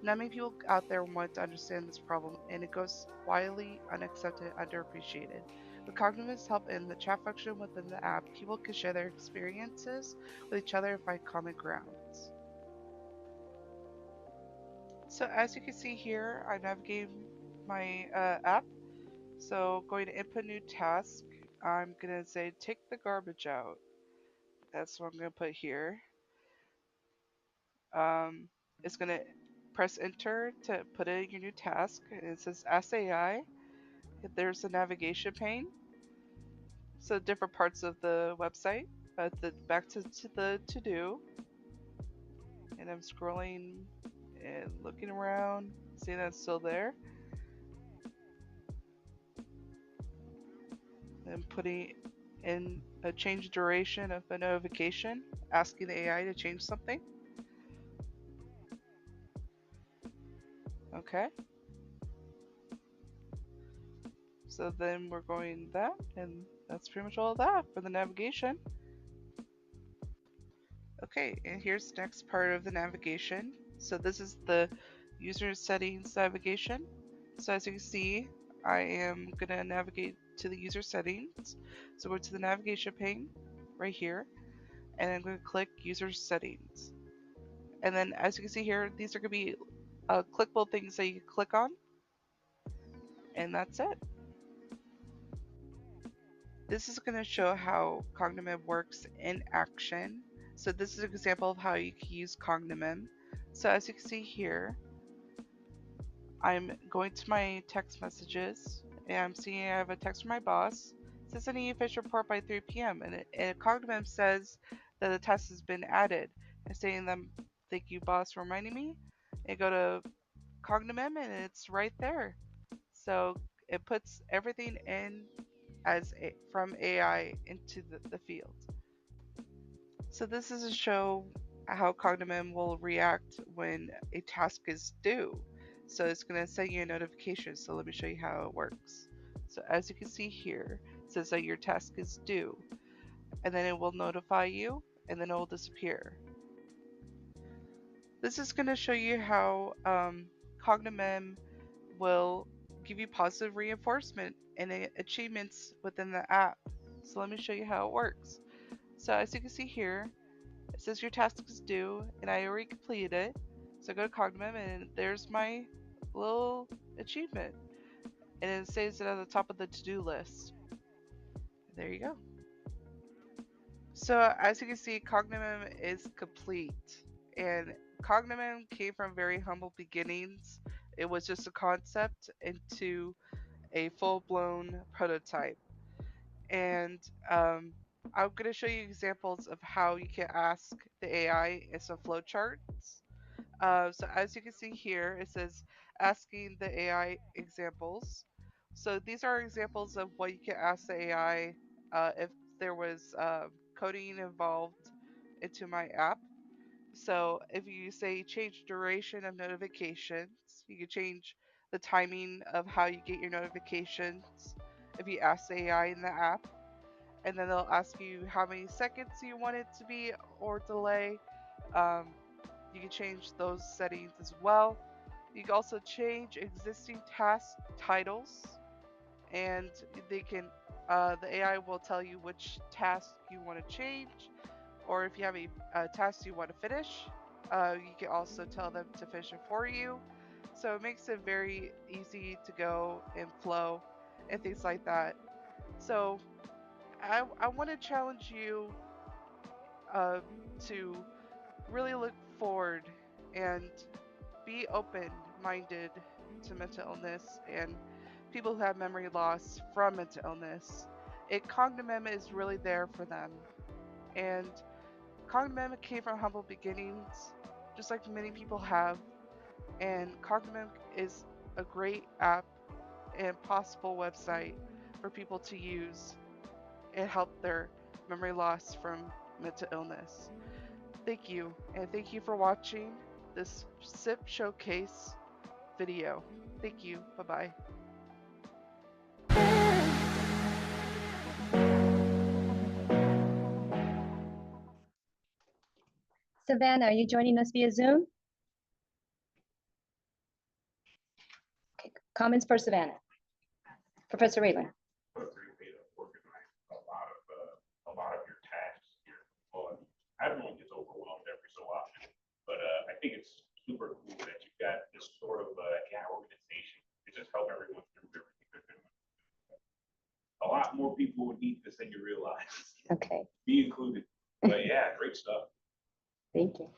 Not many people out there want to understand this problem, and it goes widely unaccepted and underappreciated. With Cogniman's help in the chat function within the app, people can share their experiences with each other and find common grounds. So as you can see here, I'm navigating my app. So going to input new task, I'm going to say take the garbage out. That's what I'm going to put here. It's going to press enter to put in your new task. And it says Ask AI. There's a navigation pane. So different parts of the website. Back to the to-do. And I'm scrolling and looking around, seeing that it's still there. And putting in a change duration of the notification, asking the AI to change something. Okay. So then we're going that, and that's pretty much all of that for the navigation. Okay, and here's the next part of the navigation. So this is the user settings navigation. So as you can see, I am gonna navigate to the user settings. So go to the navigation pane right here, and I'm gonna click user settings. And then as you can see here, these are gonna be clickable things that you can click on, and that's it. This is going to show how Cognomem works in action. So this is an example of how you can use Cognomem. So as you can see here, I'm going to my text messages and I'm seeing I have a text from my boss. It says sending you a fish report by 3 p.m. And Cognomem says that the test has been added. I'm saying them, thank you boss for reminding me. And go to Cognomem and it's right there. So it puts everything in from AI into the field. So this is to show how Cognomem will react when a task is due. So it's going to send you a notification. So let me show you how it works. So as you can see here, it says that your task is due, and then it will notify you, and then it will disappear. This is going to show you how Cognomem will give you positive reinforcement and achievements within the app. So let me show you how it works. So as you can see here, it says your task is due, and I already completed it. So I go to Cognomem, and there's my little achievement, and it saves it at the top of the to-do list. There you go. So as you can see, Cognomem is complete, and Cognomem came from very humble beginnings. It was just a concept into a full-blown prototype. And I'm going to show you examples of how you can ask the AI in some flowcharts. So as you can see here, it says asking the AI examples. So these are examples of what you can ask the AI if there was coding involved into my app. So if you say change duration of notifications, you can change the timing of how you get your notifications if you ask the AI in the app. And then they'll ask you how many seconds you want it to be or delay. You can change those settings as well. You can also change existing task titles, and they can the AI will tell you which task you want to change, or if you have a task you want to finish, you can also tell them to finish it for you. So it makes it very easy to go and flow and things like that. So I want to challenge you to really look forward and be open-minded to mental illness and people who have memory loss from mental illness. Cognomem is really there for them. And Cognomem came from humble beginnings, just like many people have. And Cognomem is a great app and possible website for people to use and help their memory loss from mental illness. Thank you, and thank you for watching this SIP Showcase video. Thank you. Bye-bye. Savannah, are you joining us via Zoom? Okay, comments for Savannah. Professor Raylan. A lot of your tasks here. Well, everyone gets overwhelmed every so often, but I think it's super cool that you've got this sort of organization to just help everyone through everything they're doing. A lot more people would need this than you realize. Okay. Me included. But yeah, great stuff. Thank you.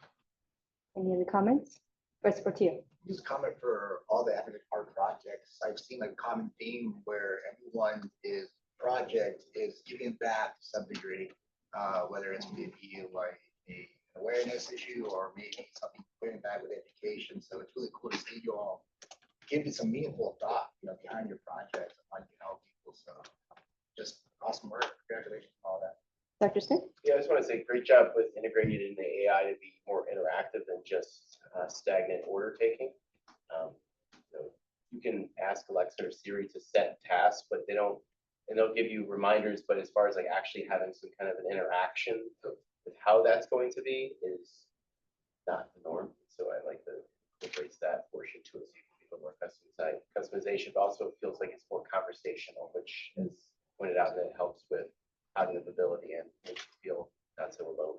Any other comments? First for you. Just comment for all the academic art projects. I've seen a common theme where everyone is project is giving back to some degree, whether it's maybe like a awareness issue or maybe something putting back with education. So it's really cool to see you all give it some meaningful thought, behind your projects and like help people. So just awesome work. Congratulations on all that. Dr. Smith? Yeah, I just want to say great job with integrating in the AI to be more interactive than just stagnant order taking. So you can ask Alexa or Siri to set tasks, but they'll give you reminders. But as far as like actually having some kind of an interaction with how that's going to be is not the norm. So I like the embrace that portion to it, so you can be a little more customization, but also it feels like it's more conversational, which is pointed out that it helps with cognitive ability and makes you feel not so alone.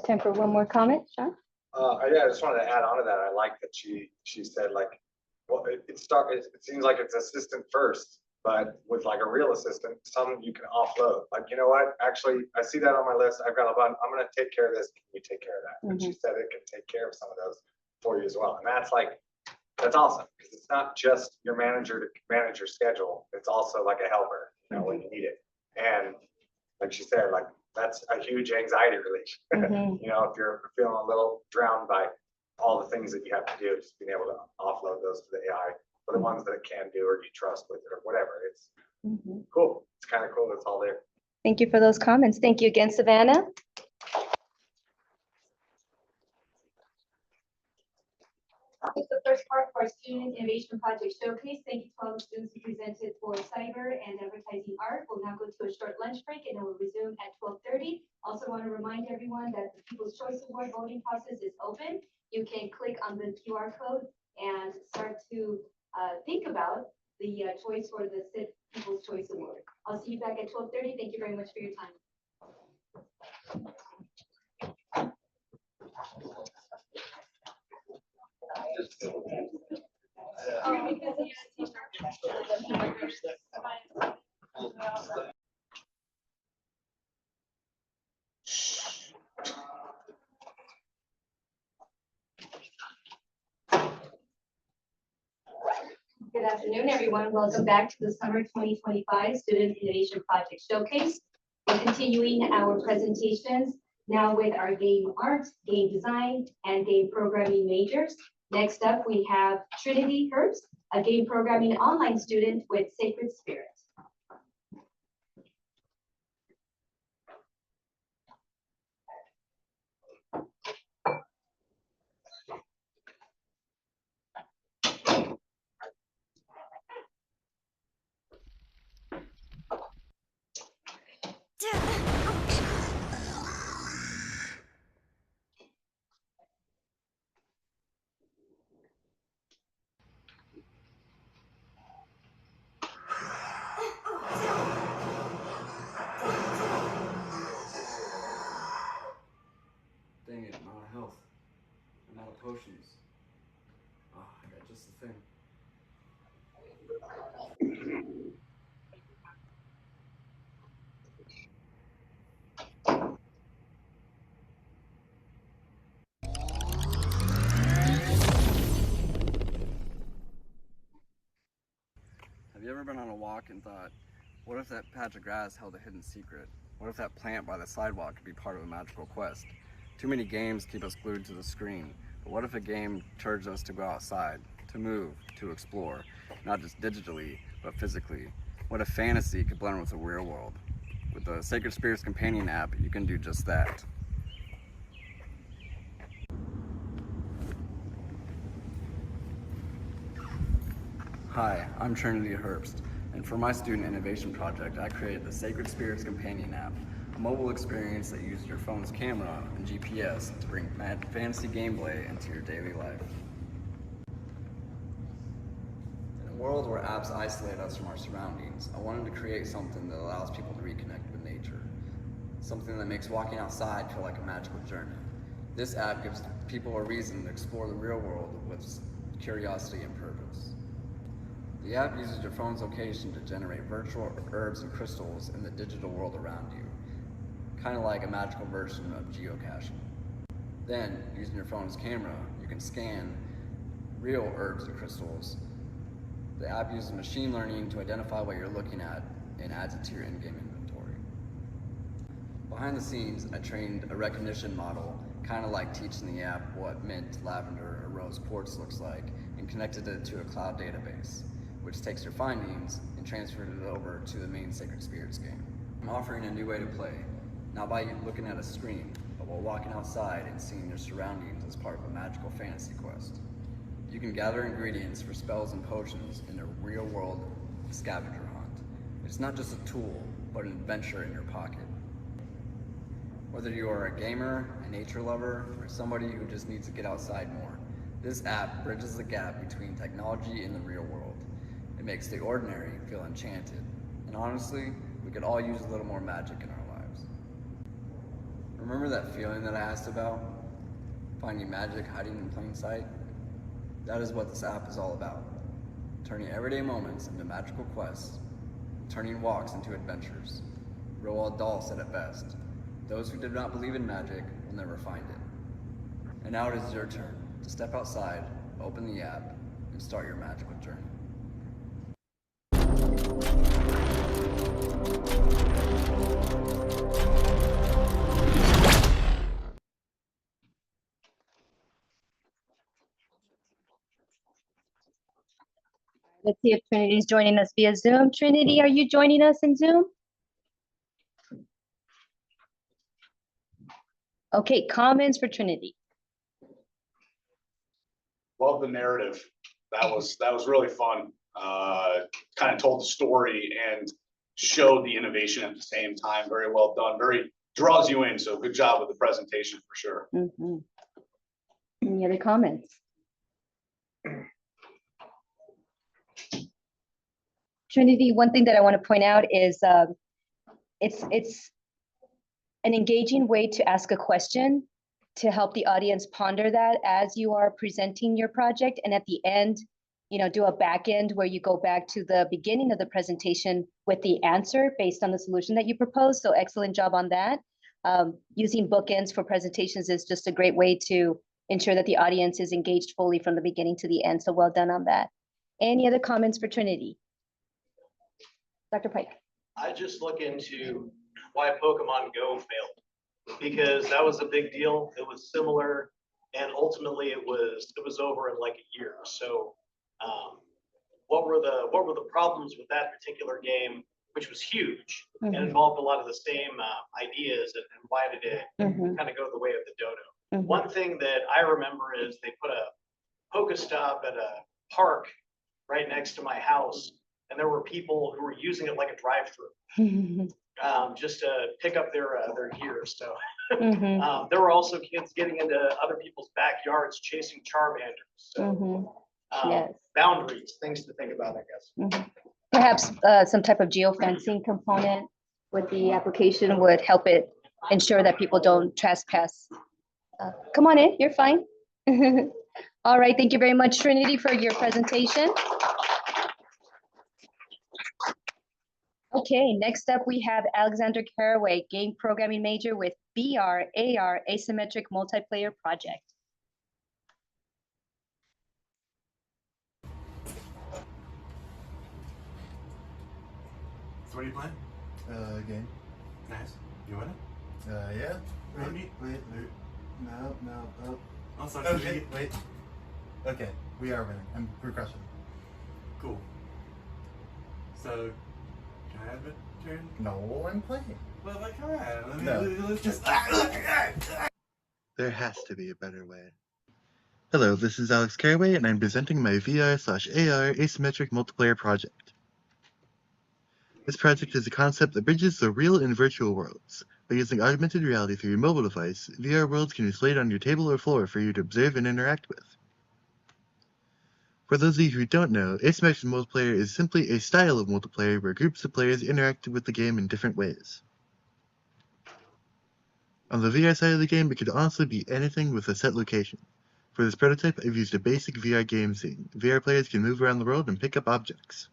Time for one more comment, Sean? Yeah, I just wanted to add on to that. I like that she said like, well, it seems like it's assistant first, but with like a real assistant, some you can offload. Like, you know what? Actually, I see that on my list. I've got a button. I'm going to take care of this. Can you take care of that? And she said it can take care of some of those for you as well. And that's awesome because it's not just your manager to manage your schedule. It's also like a helper, you know, when you need it. And like she said, like that's a huge anxiety relief. You know, if you're feeling a little drowned by all the things that you have to do, just being able to offload those to the AI for the ones that it can do or you trust with it or whatever. It's cool. It's kind of cool. It's all there. Thank you for those comments. Thank you again, Savannah. It's the first part of our Student Innovation Project Showcase. Thank you to all the students who presented for cyber and advertising art. We'll now go to a short lunch break and then we'll resume at 12:30. Also want to remind everyone that the People's Choice Award voting process is open. You can click on the QR code and start to think about the choice for the SIP People's Choice Award. I'll see you back at 12:30. Thank you very much for your time. Good afternoon, everyone. Welcome back to the Summer 2025 Student Innovation Project Showcase. We're continuing our presentations now with our game art, game design, and game programming majors. Next up, we have Trinity Herbst, a game programming online student with Sacred Spirit. Dang it, I'm out of health. I'm out of potions. Oh, I got just the thing. Have you ever been on a walk and thought, what if that patch of grass held a hidden secret? What if that plant by the sidewalk could be part of a magical quest? Too many games keep us glued to the screen, but what if a game urged us to go outside, to move, to explore, not just digitally, but physically? What if fantasy could blend with the real world? With the Sacred Spirits Companion app, you can do just that. Hi, I'm Trinity Herbst, and for my student innovation project, I created the Sacred Spirits Companion app, a mobile experience that uses your phone's camera and GPS to bring fantasy gameplay into your daily life. In a world where apps isolate us from our surroundings, I wanted to create something that allows people to reconnect with nature. Something that makes walking outside feel like a magical journey. This app gives people a reason to explore the real world with curiosity and purpose. The app uses your phone's location to generate virtual herbs and crystals in the digital world around you, kind of like a magical version of geocaching. Then, using your phone's camera, you can scan real herbs and crystals. The app uses machine learning to identify what you're looking at and adds it to your in-game inventory. Behind the scenes, I trained a recognition model, kind of like teaching the app what mint, lavender, or rose quartz looks like, and connected it to a cloud database, which takes your findings and transfers it over to the main Sacred Spirits game. I'm offering a new way to play, not by looking at a screen, but while walking outside and seeing your surroundings as part of a magical fantasy quest. You can gather ingredients for spells and potions in a real-world scavenger hunt. It's not just a tool, but an adventure in your pocket. Whether you are a gamer, a nature lover, or somebody who just needs to get outside more, This app bridges the gap between technology and the real world. It makes the ordinary feel enchanted. And honestly, we could all use a little more magic in our lives. Remember that feeling that I asked about? Finding magic hiding in plain sight? That is what this app is all about. Turning everyday moments into magical quests, turning walks into adventures. Roald Dahl said it best. Those who did not believe in magic will never find it. And now it is your turn to step outside, open the app, and start your magical journey. Let's see if Trinity is joining us via Zoom. Trinity, are you joining us in Zoom? Okay, comments for Trinity. Love the narrative. That was really fun. Kind of told the story and showed the innovation at the same time. Very well done. Very draws you in. So good job with the presentation for sure. Mm-hmm. Any other comments? Trinity, one thing that I want to point out is it's an engaging way to ask a question to help the audience ponder that as you are presenting your project, and at the end, do a back end where you go back to the beginning of the presentation with the answer based on the solution that you propose. So excellent job on that. Using bookends for presentations is just a great way to ensure that the audience is engaged fully from the beginning to the end. So well done on that. Any other comments for Trinity? Dr. Pike. I just look into why Pokemon Go failed, because that was a big deal. It was similar, and ultimately it was over in like a year. So, what were the problems with that particular game, which was huge and involved a lot of the same ideas, and why did it kind of go the way of the dodo? One thing that I remember is they put a Pokestop at a park right next to my house, and there were people who were using it like a drive-through. Just to pick up their gear. So there were also kids getting into other people's backyards chasing Charmanders. So Yes. boundaries, things to think about, I guess. Perhaps some type of geofencing component with the application would help it ensure that people don't trespass. Come on in, you're fine. All right, thank you very much, Trinity, for your presentation. Okay, next up we have Alexander Caraway, game programming major with VR, AR, asymmetric multiplayer project. So what are you playing? Game. Nice. You want it? Yeah. Wait. No. Oh. Oh, sorry. Okay, wait. Okay, we are winning. We're crushing. Cool. So, can I have a turn? No, I'm playing. Well, like, come on. No. Just. There has to be a better way. Hello, this is Alex Caraway, and I'm presenting my VR/AR asymmetric multiplayer project. This project is a concept that bridges the real and virtual worlds. By using augmented reality through your mobile device, VR worlds can be displayed on your table or floor for you to observe and interact with. For those of you who don't know, asymmetric multiplayer is simply a style of multiplayer where groups of players interact with the game in different ways. On the VR side of the game, it could honestly be anything with a set location. For this prototype, I've used a basic VR game scene. VR players can move around the world and pick up objects.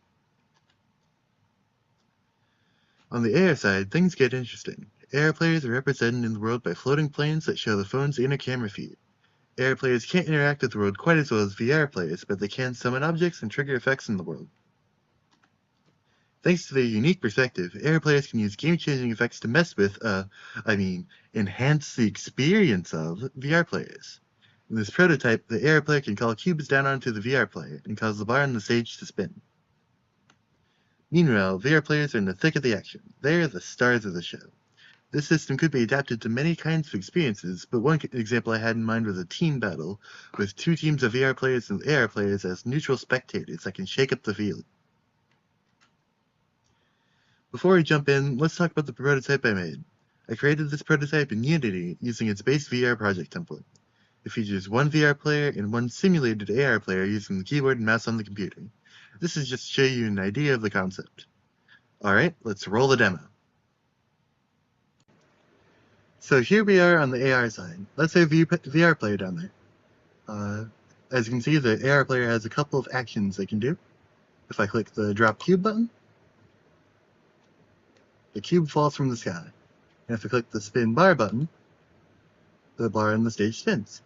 On the AR side, things get interesting. AR players are represented in the world by floating planes that show the phone's inner camera feed. AR players can't interact with the world quite as well as VR players, but they can summon objects and trigger effects in the world. Thanks to their unique perspective, AR players can use game-changing effects to mess with, enhance the experience of VR players. In this prototype, the AR player can call cubes down onto the VR player and cause the bar on the stage to spin. Meanwhile, VR players are in the thick of the action. They are the stars of the show. This system could be adapted to many kinds of experiences, but one example I had in mind was a team battle with two teams of VR players and AR players as neutral spectators that can shake up the field. Before we jump in, let's talk about the prototype I made. I created this prototype in Unity using its base VR project template. It features one VR player and one simulated AR player using the keyboard and mouse on the computer. This is just to show you an idea of the concept. All right, let's roll the demo. So here we are on the AR side. Let's say VR player down there. As you can see, the AR player has a couple of actions they can do. If I click the drop cube button, the cube falls from the sky. And if I click the spin bar button, the bar on the stage spins.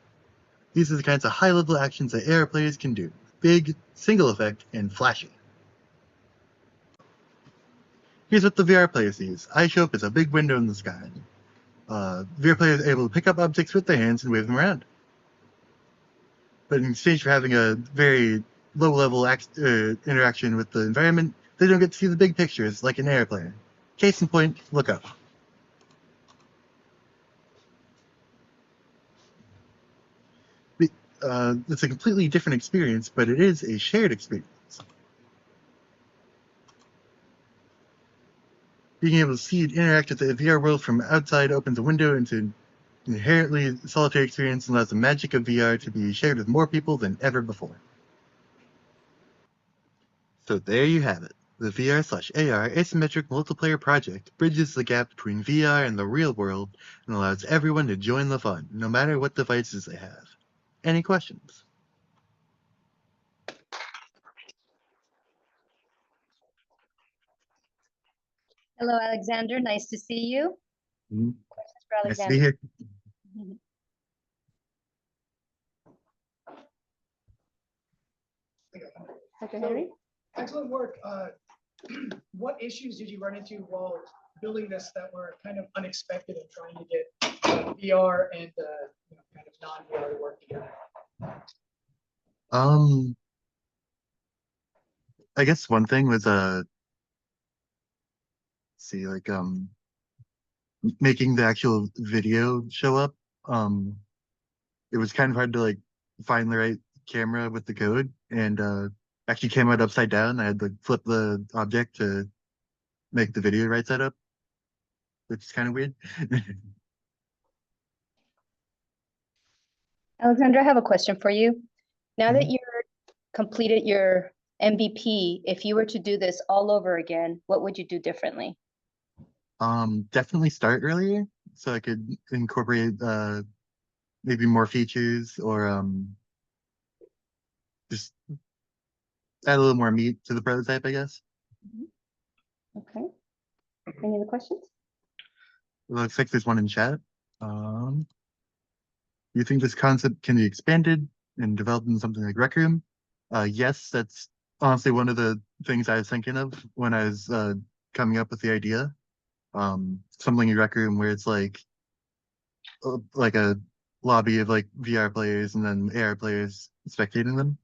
These are the kinds of high-level actions that AR players can do. Big, single effect, and flashy. Here's what the VR player sees. I show up as a big window in the sky. VR players are able to pick up objects with their hands and wave them around. But in exchange for having a very low-level interaction with the environment, they don't get to see the big pictures like an AR player. Case in point, look up. It's a completely different experience, but it is a shared experience. Being able to see and interact with the VR world from outside opens a window into an inherently solitary experience and allows the magic of VR to be shared with more people than ever before. So there you have it. The VR/AR asymmetric multiplayer project bridges the gap between VR and the real world and allows everyone to join the fun, no matter what devices they have. Any questions? Hello, Alexander. Nice to see you. Questions for Nice to Alexander? be here. Dr. Henry? Excellent work. What issues did you run into while building this that were kind of unexpected and trying to get VR and kind of non-VR to work together? I guess one thing was making the actual video show up. It was kind of hard to like find the right camera with the code, and actually came out upside down. I had to flip the object to make the video right side up, which is kind of weird. Alexander, I have a question for you. Now that you're completed your MVP, if you were to do this all over again, what would you do differently? Definitely start earlier so I could incorporate maybe more features or just add a little more meat to the prototype, I guess. Okay. Any other questions? It looks like there's one in chat. You think this concept can be expanded and developed in something like Rec Room? Yes, that's honestly one of the things I was thinking of when I was coming up with the idea. Something in Rec Room where it's like a lobby of like VR players and then AR players spectating them.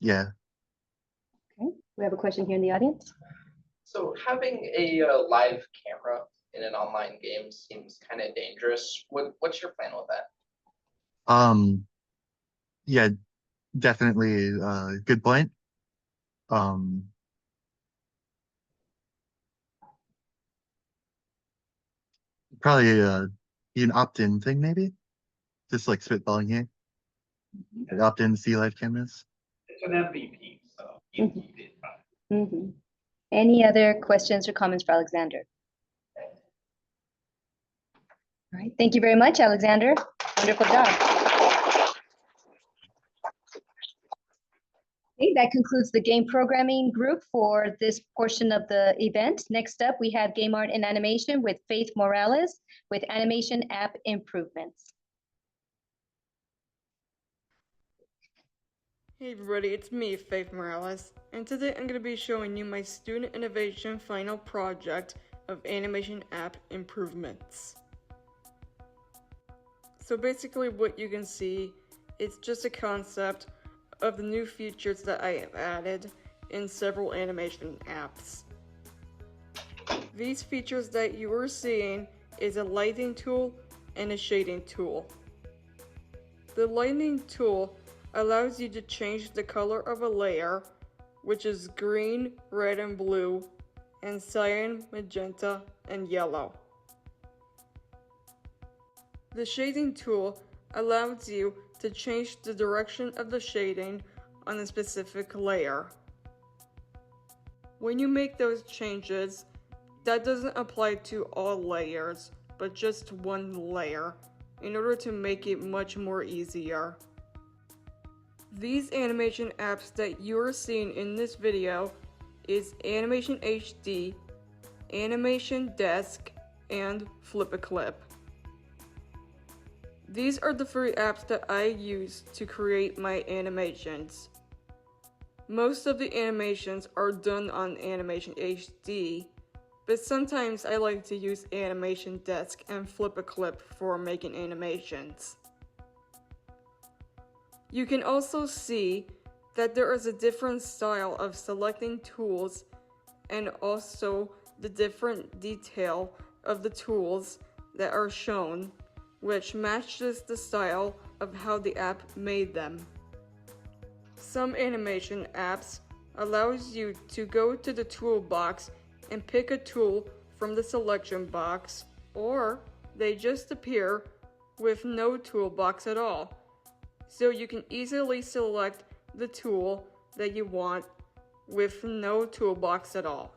Yeah. Okay. We have a question here in the audience. So having a live camera in an online game seems kind of dangerous. What's your plan with that? Yeah, definitely good point. Probably be an opt-in thing, maybe. Just like spitballing here. Opt-in to see live cameras. It's an MVP, so you keep it. Any other questions or comments for Alexander? All right, thank you very much, Alexander. Wonderful job. Okay, that concludes the game programming group for this portion of the event. Next up, we have Game Art and Animation with Faith Morales with Animation App Improvements. Hey everybody, it's me, Faith Morales, and today I'm going to be showing you my Student Innovation final project of Animation App Improvements. So basically what you can see, it's just a concept of the new features that I have added in several animation apps. These features that you are seeing is a lighting tool and a shading tool. The lighting tool allows you to change the color of a layer, which is green, red, and blue, and cyan, magenta, and yellow. The shading tool allows you to change the direction of the shading on a specific layer. When you make those changes, that doesn't apply to all layers, but just one layer, in order to make it much more easier. These animation apps that you are seeing in this video is Animation HD, Animation Desk, and Flip a Clip. These are the 3 apps that I use to create my animations. Most of the animations are done on Animation HD, but sometimes I like to use Animation Desk and Flip a Clip for making animations. You can also see that there is a different style of selecting tools and also the different detail of the tools that are shown, which matches the style of how the app made them. Some animation apps allows you to go to the toolbox and pick a tool from the selection box, or they just appear with no toolbox at all. So you can easily select the tool that you want with no toolbox at all.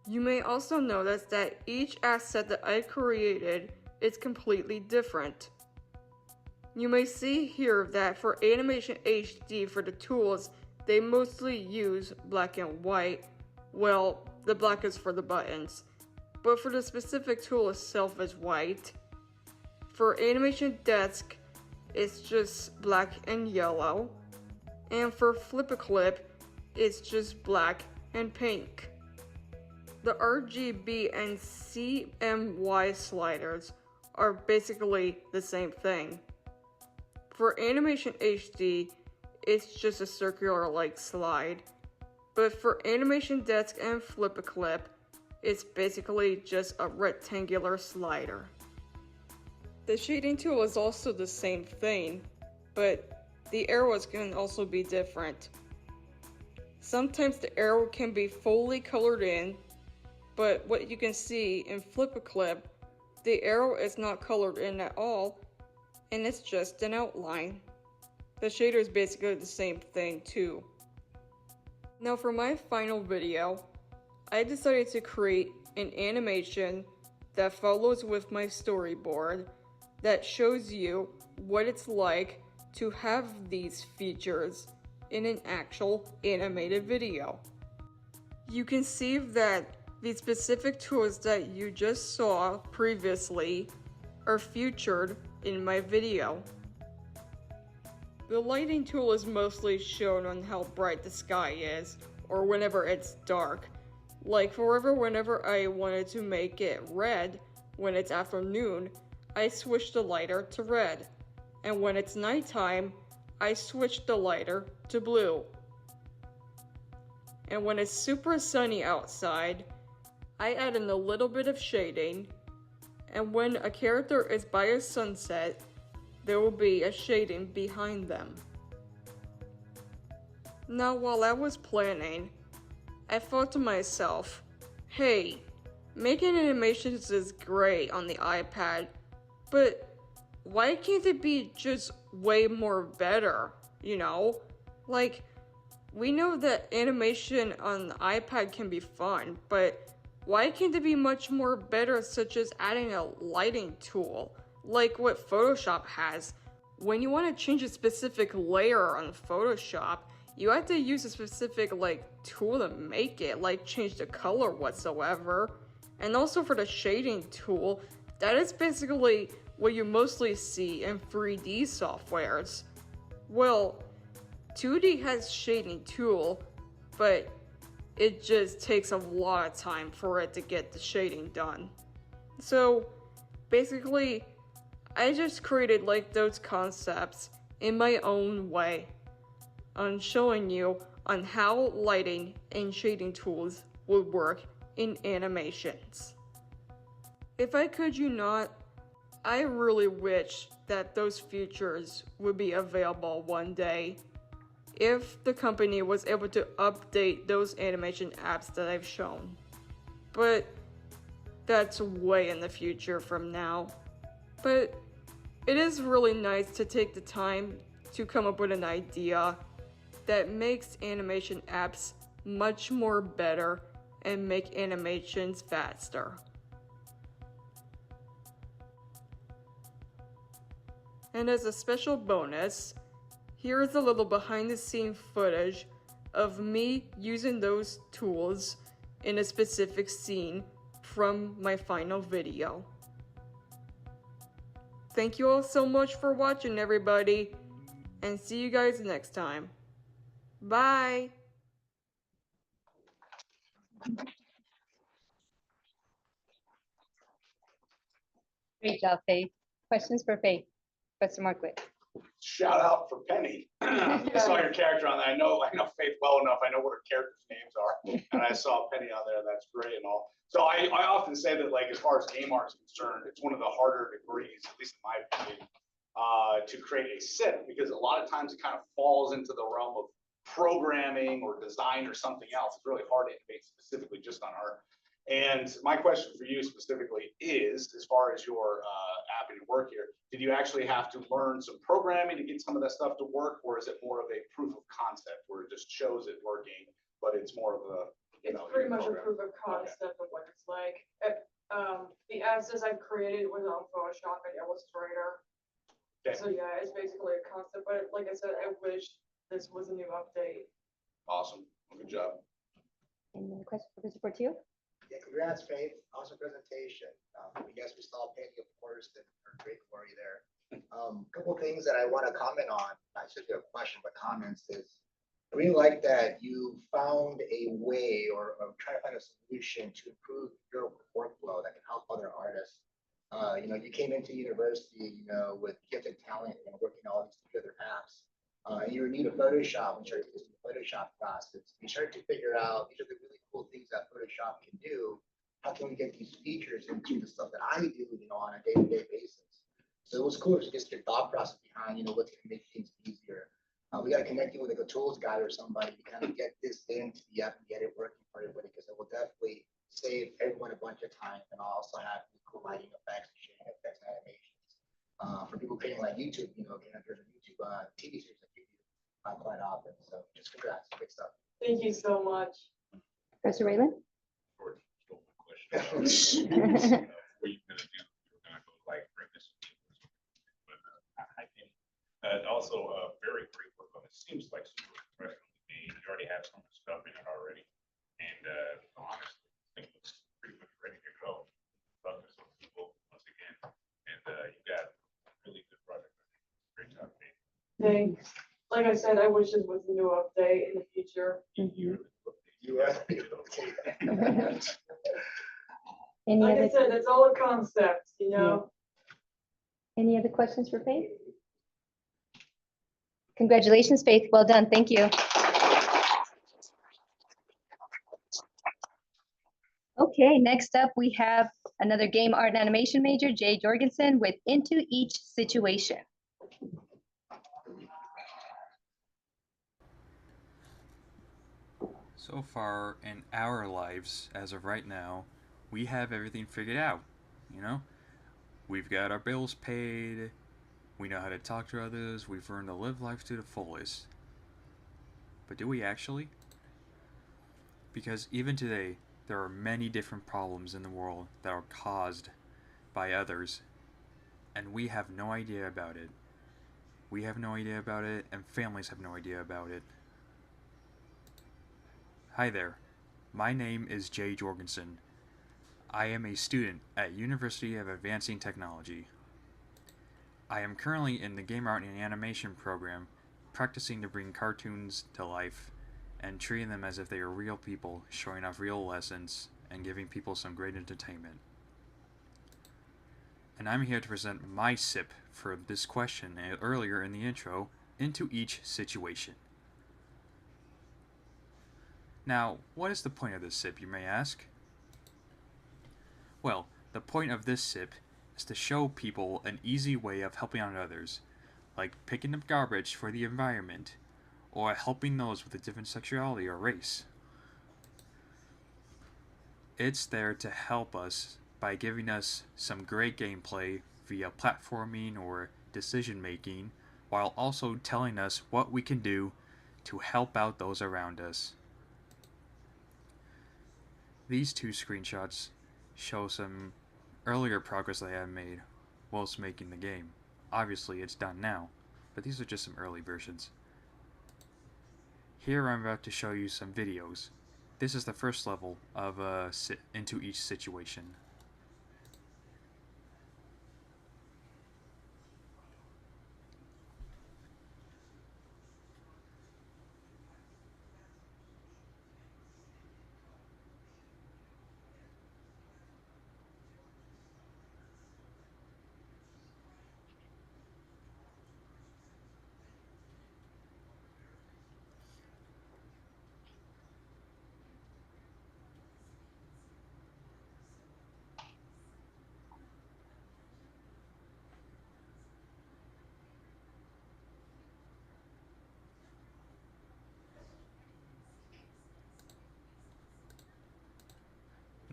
You may also notice that each asset that I created is completely different. You may see here that for Animation HD for the tools, they mostly use black and white. Well, the black is for the buttons, but for the specific tool itself is white. For Animation Desk, it's just black and yellow. And for Flip a Clip, it's just black and pink. The RGB and CMY sliders are basically the same thing. For Animation HD, it's just a circular-like slide. But for Animation Desk and Flip a Clip, it's basically just a rectangular slider. The shading tool is also the same thing, but the arrows can also be different. Sometimes the arrow can be fully colored in, but what you can see in Flip a Clip, the arrow is not colored in at all, and it's just an outline. The shader is basically the same thing too. Now for my final video, I decided to create an animation that follows with my storyboard that shows you what it's like to have these features in an actual animated video. You can see that the specific tools that you just saw previously are featured in my video. The lighting tool is mostly shown on how bright the sky is, or whenever it's dark. Like whenever I wanted to make it red when it's afternoon, I switch the lighter to red. And when it's nighttime, I switch the lighter to blue. And when it's super sunny outside, I add in a little bit of shading. And when a character is by a sunset, there will be a shading behind them. Now while I was planning, I thought to myself, hey, making animations is great on the iPad, but why can't it be just way more better, you know? Like, we know that animation on the iPad can be fun, but why can't it be much more better, such as adding a lighting tool, like what Photoshop has? When you want to change a specific layer on Photoshop, you have to use a specific tool to make it, like change the color whatsoever. And also for the shading tool, that is basically what you mostly see in 3D softwares. Well, 2D has shading tool, but it just takes a lot of time for it to get the shading done. So basically, I just created those concepts in my own way, on showing you on how lighting and shading tools would work in animations. If I could you not, I really wish that those features would be available one day if the company was able to update those animation apps that I've shown. But that's way in the future from now. But It is really nice to take the time to come up with an idea that makes animation apps much more better and make animations faster. And as a special bonus, here is a little behind the scene footage of me using those tools in a specific scene from my final video. Thank you all so much for watching, everybody, and see you guys next time. Bye! Great job, Faith. Questions for Faith? Professor Markowitz. Shout out for Penny. I saw your character on that. I know Faith well enough. I know what her characters' names are. And I saw Penny on there. That's great and all. So I often say that, like, as far as game art is concerned, it's one of the harder degrees, at least in my opinion, to create a SIP, because a lot of times it kind of falls into the realm of programming or design or something else. It's really hard to innovate specifically just on art. And my question for you specifically is, as far as your app and your work here, did you actually have to learn some programming to get some of that stuff to work, or is it more of a proof of concept where it just shows it working, but it's more of a, It's pretty much a proof of concept of what it's like. The assets I've created was on Photoshop and Illustrator. Okay. So yeah, it's basically a concept, but like I said, I wish this was a new update. Awesome. Good job. Any other questions for Mr. Portillo? Yeah, congrats, Faith. Awesome presentation. Yes, we saw Penny, of course, and her great glory there. Couple things that I want to comment on, not just a question, but comments is, I really like that you found a way or try to find a solution to improve your workflow that can help other artists. You came into university, with gifted talent and working all these other apps. And you were new to Photoshop and started using Photoshop classes. You started to figure out these are the really cool things that Photoshop can do. How can we get these features into the stuff that I do, on a day-to-day basis? So it was cool to just your thought process behind, what's going to make things easier. We got to connect you with like a tools guy or somebody to kind of get this into the app and get it working for everybody, because it will definitely save everyone a bunch of time and also have cool lighting effects and shading effects and animations. For people creating like YouTube, there's a YouTube TV series that you do quite often. So just congrats, big stuff. Thank you so much. Professor Raylan? What are you gonna do? You're gonna go like bring this, but I think also very great work on it. Seems like super professionally made. You already have some of the stuff in it already, and honestly, I think it looks pretty much ready to go. Love this with people once again, and you got a really good project. Great job, Dave. Thanks. Like I said, I wish this was a new update in the future. Like I said, it's all a concept, Any other questions for Faith? Congratulations, Faith. Well done. Thank you. Okay, next up we have another game art and animation major, Jay Jorgensen, with Into Each Situation. So far in our lives, as of right now, we have everything figured out, We've got our bills paid, we know how to talk to others, we've learned to live life to the fullest. But do we actually? Because even today, there are many different problems in the world that are caused by others, and we have no idea about it. We have no idea about it, and families have no idea about it. Hi there, my name is Jay Jorgensen. I am a student at University of Advancing Technology. I am currently in the Game Art and Animation program, practicing to bring cartoons to life and treating them as if they are real people, showing off real lessons and giving people some great entertainment. And I'm here to present my SIP for this question earlier in the intro, Into Each Situation. Now, what is the point of this SIP, you may ask? Well, the point of this SIP is to show people an easy way of helping out others, like picking up garbage for the environment, or helping those with a different sexuality or race. It's there to help us by giving us some great gameplay via platforming or decision making, while also telling us what we can do to help out those around us. These two screenshots show some earlier progress I have made whilst making the game. Obviously it's done now, but these are just some early versions. Here I'm about to show you some videos. This is the first level of into each situation.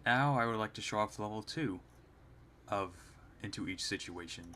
Now I would like to show off level 2 of into each situation.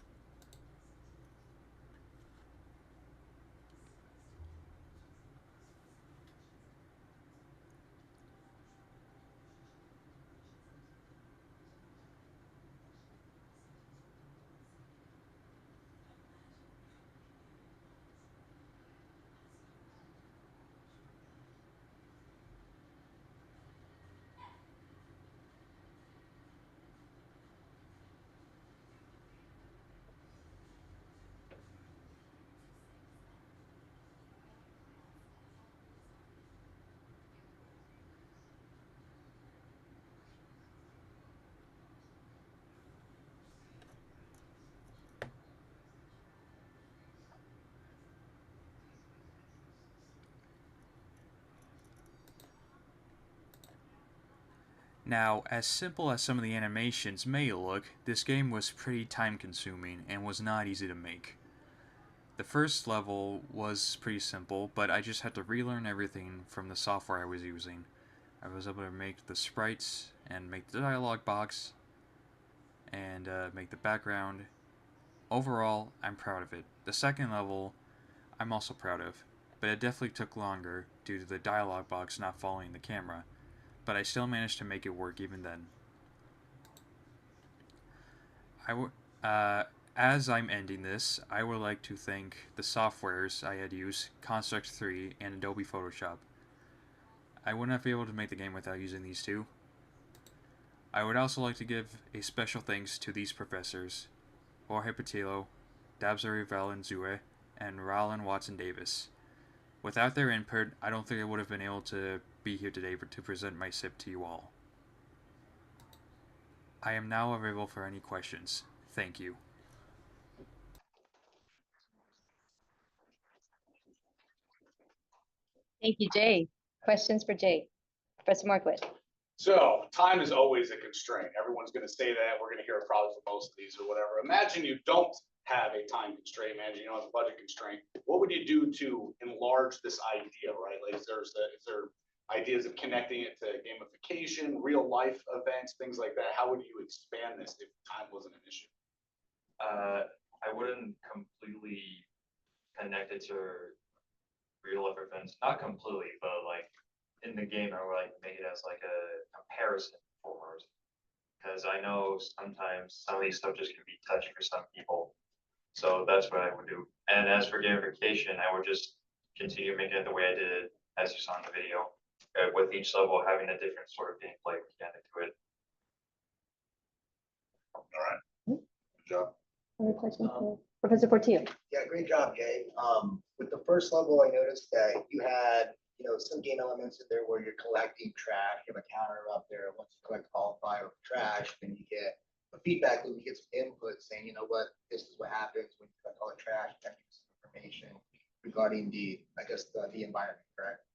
Now, as simple as some of the animations may look, this game was pretty time consuming and was not easy to make. The first level was pretty simple, but I just had to relearn everything from the software I was using. I was able to make the sprites and make the dialog box and make the background. Overall, I'm proud of it. The second level, I'm also proud of, but it definitely took longer due to the dialog box not following the camera, but I still managed to make it work even then. As I'm ending this, I would like to thank the softwares I had used, Construct 3 and Adobe Photoshop. I would not be able to make the game without using these two. I would also like to give a special thanks to these professors, Jorge Patillo, Dabsari Valenzuela, and Rylan Watson Davis. Without their input, I don't think I would have been able to be here today to present my SIP to you all. I am now available for any questions. Thank you. Thank you, Jay. Questions for Jay? Professor Markwood. So time is always a constraint. Everyone's going to say that. We're going to hear it probably for most of these or whatever. Imagine you don't have a time constraint. Imagine you don't have a budget constraint. What would you do to enlarge this idea, right? Like, is there ideas of connecting it to gamification, real life events, things like that? How would you expand this if time wasn't an issue? I wouldn't completely connect it to real life events. Not completely, but like in the game, I would like make it as like a comparison for it. Because I know sometimes some of these stuff just can be touchy for some people. So that's what I would do. And as for gamification, I would just continue making it the way I did it, as you saw in the video, with each level having a different sort of gameplay mechanic to it. All right. Good job. Other questions for Professor Portillo? Yeah, great job, Jay. With the first level, I noticed that you had, some game elements in there where you're collecting trash. You have a counter up there. Once you collect all 5 trash, then you get a feedback loop. You get some input saying, you know what, this is what happens when you collect all the trash. That gives some information regarding the environment, correct?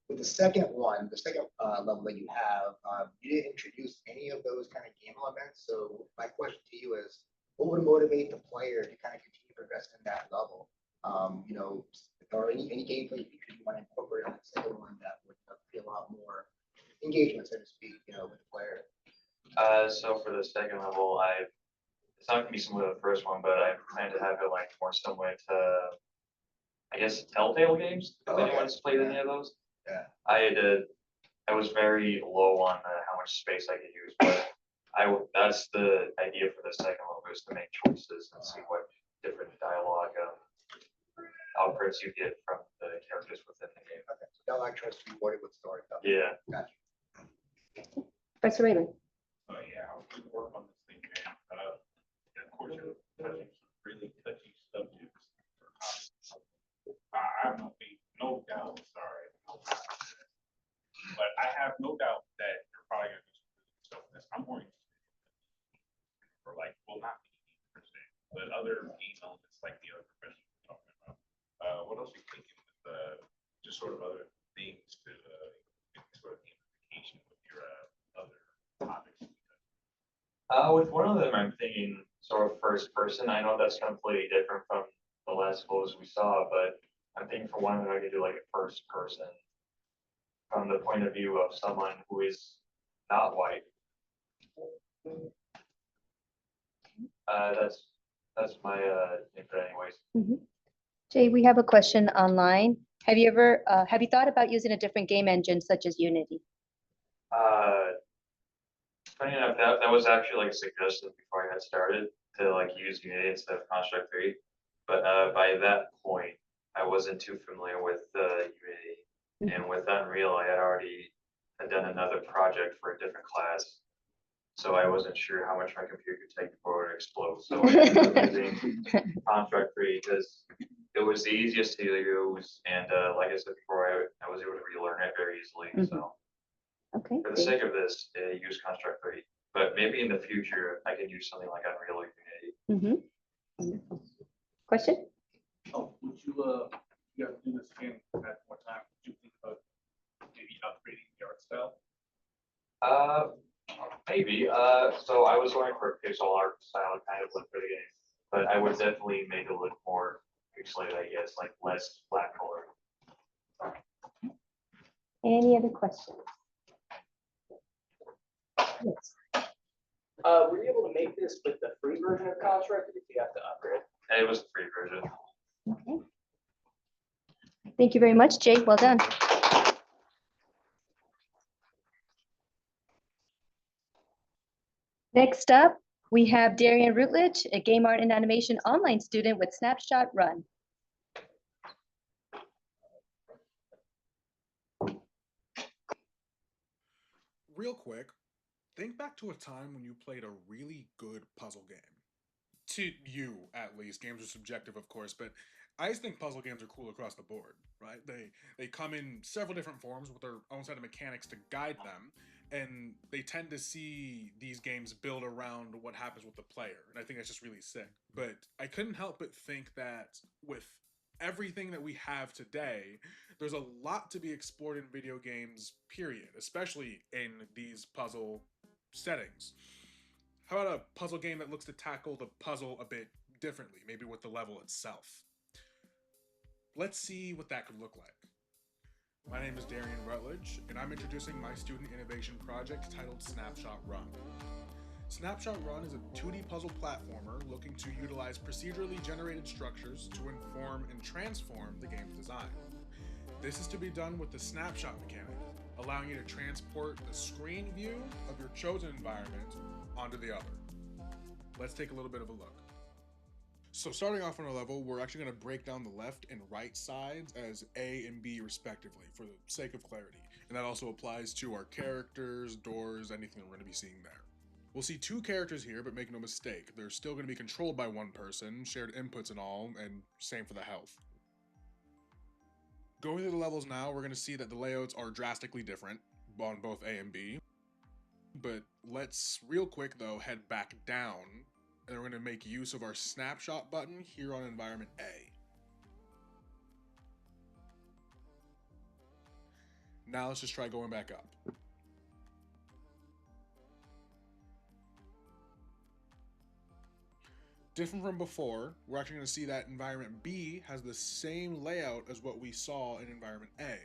With the second one, the second level that you have, you didn't introduce any of those kind of game elements. So my question to you is, what would motivate the player to kind of continue progressing that level? Or any gameplay features you want to incorporate on the second one that would be a lot more engagement, so to speak, with the player. So for the second level, I've it's not gonna be similar to the first one, but I plan to have it like more similar to, I guess, Telltale games. If anyone's played any of those, Yeah. I was very low on how much space I could use, but that's the idea for the second one, was to make choices and see what different dialogue outputs you get from the characters within the game. Okay. Dialogue tries to be rewarded with story. Yeah. Gotcha. Professor Raymond. Oh, yeah, I was good work on this thing, man. Of course, you're touching some really touchy subjects. I have no doubt, sorry. But I have no doubt that you're probably gonna do some really good stuff with this. I'm more interested for like, well, not me per se, but other game elements like the other professionals we're talking about. What else are you thinking with just sort of other things to sort of gamification with your other topics? With one of them, I'm thinking sort of first person. I know that's completely different from the last photos we saw, but I'm thinking for one of them, I could do like a first person from the point of view of someone who is not white. That's my input anyways. Jay, we have a question online. Have you thought about using a different game engine such as Unity? Funny enough, that was actually like a suggestion before I got started to like use Unity instead of Construct 3. But by that point, I wasn't too familiar with Unity. And with Unreal, I had done another project for a different class. So I wasn't sure how much my computer could take before it would explode. So I ended up using Construct 3 because it was the easiest to use. And like I said before, I was able to relearn it very easily. So Okay. for the sake of this, use Construct 3. But maybe in the future, I can use something like Unreal or Unity. Wonderful. Question? Oh, would you guys do this again at one time? Would you think about maybe upgrading the art style? Maybe. So I was going for a pixel art style kind of look for the game, but I would definitely make it look more pixelated, I guess, like less flat color. Any other questions? Yes. Were you able to make this with the free version of Construct, or did you have to upgrade? It was the free version. Okay. Thank you very much, Jay. Well done. Next up, we have Darian Rutledge, a game art and animation online student with Snapshot Run. Real quick, think back to a time when you played a really good puzzle game. To you, at least. Games are subjective, of course, but I just think puzzle games are cool across the board, right? They come in several different forms with their own set of mechanics to guide them, and they tend to see these games build around what happens with the player, and I think that's just really sick. But I couldn't help but think that with everything that we have today, there's a lot to be explored in video games, period, especially in these puzzle settings. How about a puzzle game that looks to tackle the puzzle a bit differently, maybe with the level itself? Let's see what that could look like. My name is Darian Rutledge, and I'm introducing my student innovation project titled Snapshot Run. Snapshot Run is a 2D puzzle platformer looking to utilize procedurally generated structures to inform and transform the game's design. This is to be done with the snapshot mechanic, allowing you to transport the screen view of your chosen environment onto the other. Let's take a little bit of a look. So starting off on our level, we're actually going to break down the left and right sides as A and B respectively for the sake of clarity. And that also applies to our characters, doors, anything we're going to be seeing there. We'll see two characters here, but make no mistake, they're still going to be controlled by one person, shared inputs and all, and same for the health. Going through the levels now, we're going to see that the layouts are drastically different on both A and B. But let's, real quick though, head back down, and we're going to make use of our snapshot button here on environment A. Now let's just try going back up. Different from before, we're actually going to see that environment B has the same layout as what we saw in environment A.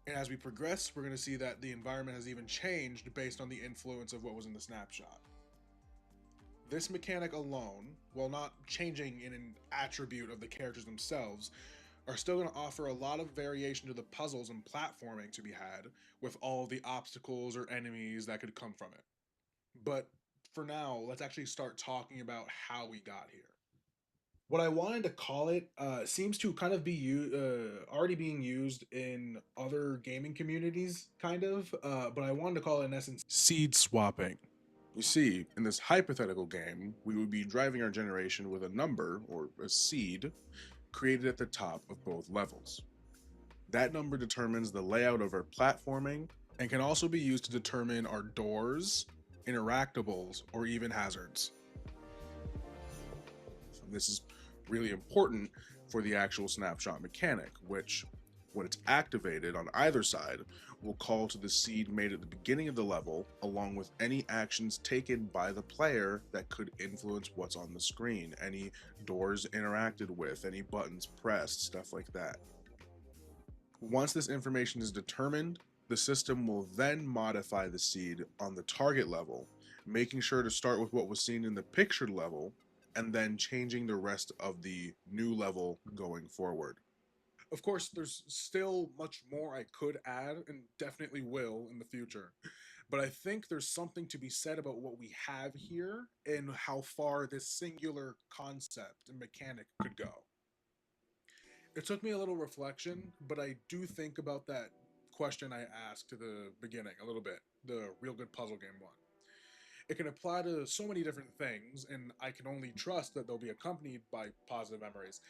And as we progress, we're going to see that the environment has even changed based on the influence of what was in the snapshot. This mechanic alone, while not changing in an attribute of the characters themselves, are still going to offer a lot of variation to the puzzles and platforming to be had with all of the obstacles or enemies that could come from it. But for now, let's actually start talking about how we got here. What I wanted to call it seems to kind of be already being used in other gaming communities, kind of, but I wanted to call it in essence seed swapping. You see, in this hypothetical game, we would be driving our generation with a number, or a seed, created at the top of both levels. That number determines the layout of our platforming and can also be used to determine our doors, interactables, or even hazards. So this is really important for the actual snapshot mechanic, which, when it's activated on either side, will call to the seed made at the beginning of the level, along with any actions taken by the player that could influence what's on the screen, any doors interacted with, any buttons pressed, stuff like that. Once this information is determined, the system will then modify the seed on the target level, making sure to start with what was seen in the pictured level, and then changing the rest of the new level going forward. Of course, there's still much more I could add, and definitely will in the future. But I think there's something to be said about what we have here and how far this singular concept and mechanic could go. It took me a little reflection, but I do think about that question I asked at the beginning a little bit, the Real Good Puzzle Game one. It can apply to so many different things, and I can only trust that they'll be accompanied by positive memories.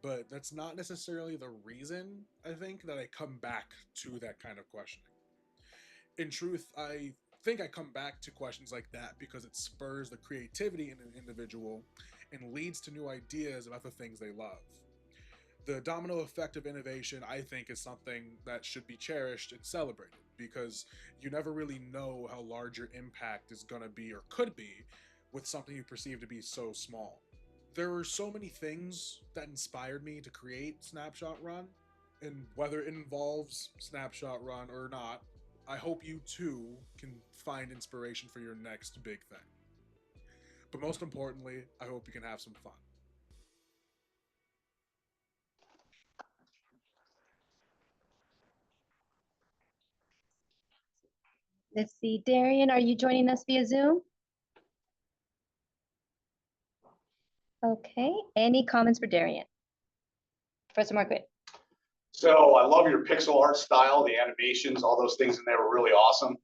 But that's not necessarily the reason, I think, that I come back to that kind of questioning. In truth, I think I come back to questions like that because it spurs the creativity in an individual and leads to new ideas about the things they love. The domino effect of innovation, I think, is something that should be cherished and celebrated because you never really know how large your impact is going to be or could be with something you perceive to be so small. There were so many things that inspired me to create Snapshot Run, and whether it involves Snapshot Run or not, I hope you too can find inspiration for your next big thing. But most importantly, I hope you can have some fun. Let's see, Darian, are you joining us via Zoom? Okay, any comments for Darian? Professor Margaret. So I love your pixel art style, the animations, all those things in there were really awesome.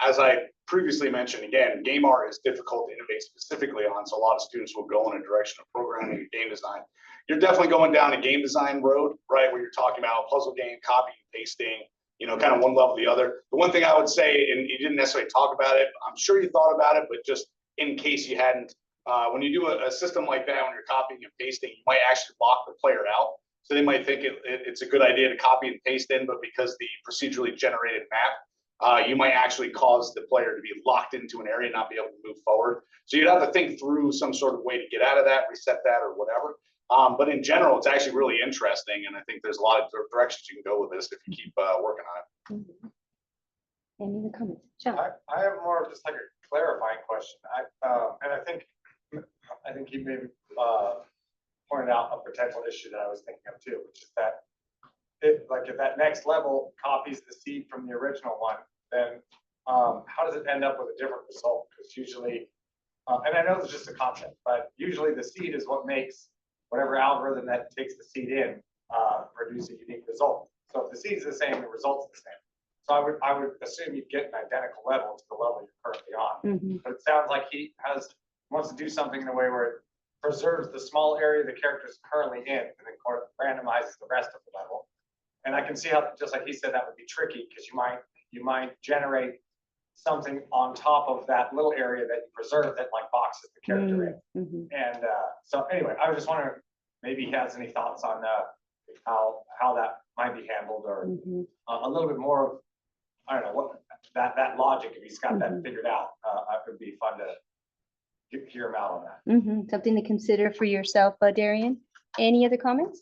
As I previously mentioned, again, game art is difficult to innovate specifically on, so a lot of students will go in a direction of programming and game design. You're definitely going down a game design road, right, where you're talking about puzzle game, copying, pasting, you know, kind of one level to the other. The one thing I would say, and you didn't necessarily talk about it, I'm sure you thought about it, but just in case you hadn't, when you do a system like that, when you're copying and pasting, you might actually lock the player out. So they might think it's a good idea to copy and paste in, but because the procedurally generated map, you might actually cause the player to be locked into an area and not be able to move forward. So you'd have to think through some sort of way to get out of that, reset that or whatever. But in general, it's actually really interesting. And I think there's a lot of directions you can go with this if you keep working on it. Any other comments? Sean? I have more of just like a clarifying question. And I think you maybe pointed out a potential issue that I was thinking of too, which is that if that next level copies the seed from the original one, then how does it end up with a different result? Because usually, and I know it's just a concept, but usually the seed is what makes whatever algorithm that takes the seed in produce a unique result. So if the seed is the same, the result's the same. So I would assume you'd get an identical level to the level you're currently on. But it sounds like he wants to do something in a way where it preserves the small area the character is currently in and then randomizes the rest of the level. And I can see how, just like he said, that would be tricky because you might generate something on top of that little area that you preserve that like boxes the character in. And so anyway, I was just wondering, maybe he has any thoughts on how that might be handled, or a little bit more of, I don't know, what that logic, if he's got that figured out, it would be fun to hear him out on that. Something to consider for yourself, Darian. Any other comments?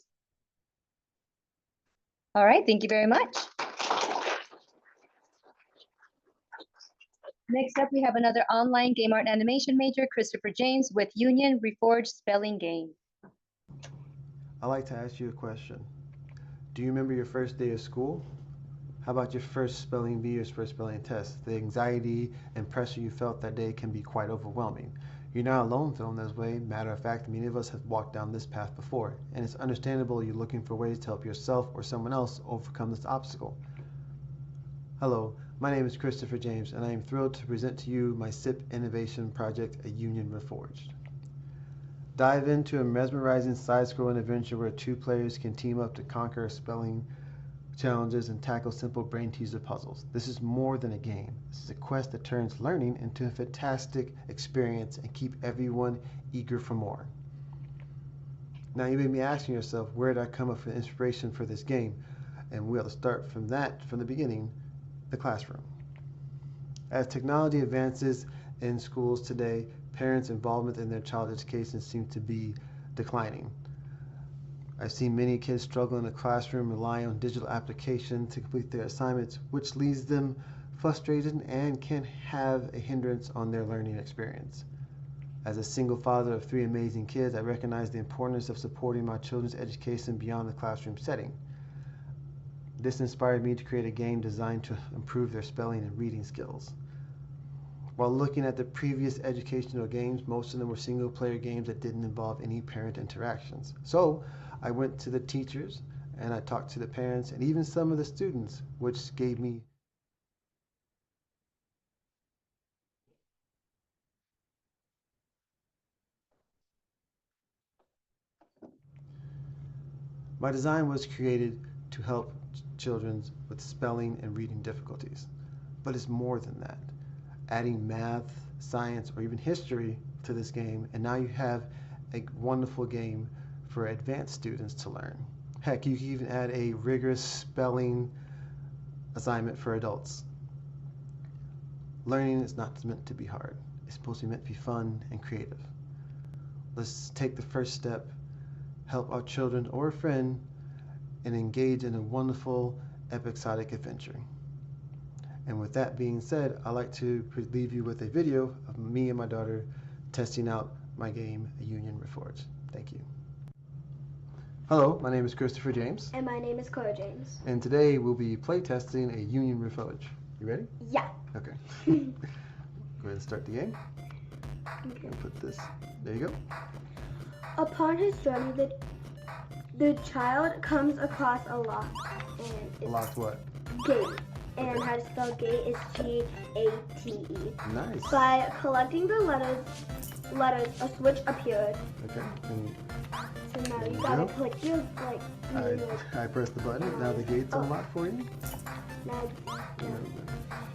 All right, thank you very much. Next up, we have another online game art and animation major, Christopher James, with Union Reforged Spelling Game. I'd like to ask you a question. Do you remember your first day of school? How about your first spelling bee or first spelling test? The anxiety and pressure you felt that day can be quite overwhelming. You're not alone feeling this way. Matter of fact, many of us have walked down this path before, and it's understandable you're looking for ways to help yourself or someone else overcome this obstacle. Hello, my name is Christopher James, and I am thrilled to present to you my SIP innovation project, A Union Reforged. Dive into a mesmerizing side-scrolling adventure where two players can team up to conquer spelling challenges and tackle simple brain teaser puzzles. This is more than a game. This is a quest that turns learning into a fantastic experience and keep everyone eager for more. Now you may be asking yourself, where did I come up with inspiration for this game? And we'll start from the beginning, the classroom. As technology advances in schools today, parents' involvement in their child education seems to be declining. I've seen many kids struggle in the classroom, relying on digital application to complete their assignments, which leaves them frustrated and can have a hindrance on their learning experience. As a single father of 3 amazing kids, I recognize the importance of supporting my children's education beyond the classroom setting. This inspired me to create a game designed to improve their spelling and reading skills. While looking at the previous educational games, most of them were single-player games that didn't involve any parent interactions. So I went to the teachers and I talked to the parents and even some of the students, which gave me my design was created to help children with spelling and reading difficulties, but it's more than that. Adding math, science, or even history to this game, and now you have a wonderful game for advanced students to learn. Heck, you can even add a rigorous spelling assignment for adults. Learning is not meant to be hard. It's supposed to be meant to be fun and creative. Let's take the first step, help our children or a friend, and engage in a wonderful episodic adventure. And with that being said, I'd like to leave you with a video of me and my daughter testing out my game, A Union Reforged. Thank you. Hello, my name is Christopher James. And my name is Cora James. And today we'll be play testing A Union Reforged. You ready? Yeah. Okay. Go ahead and start the game. Okay. And put this, there you go. Upon his journey, the child comes across a lock. And it's Locked what? gate. And how to spell gate is G-A-T-E. Nice. By collecting the letters, a switch appeared. Okay. And So now there you you gotta go. click your, like, I press the button. Now the gate's unlocked for you. now,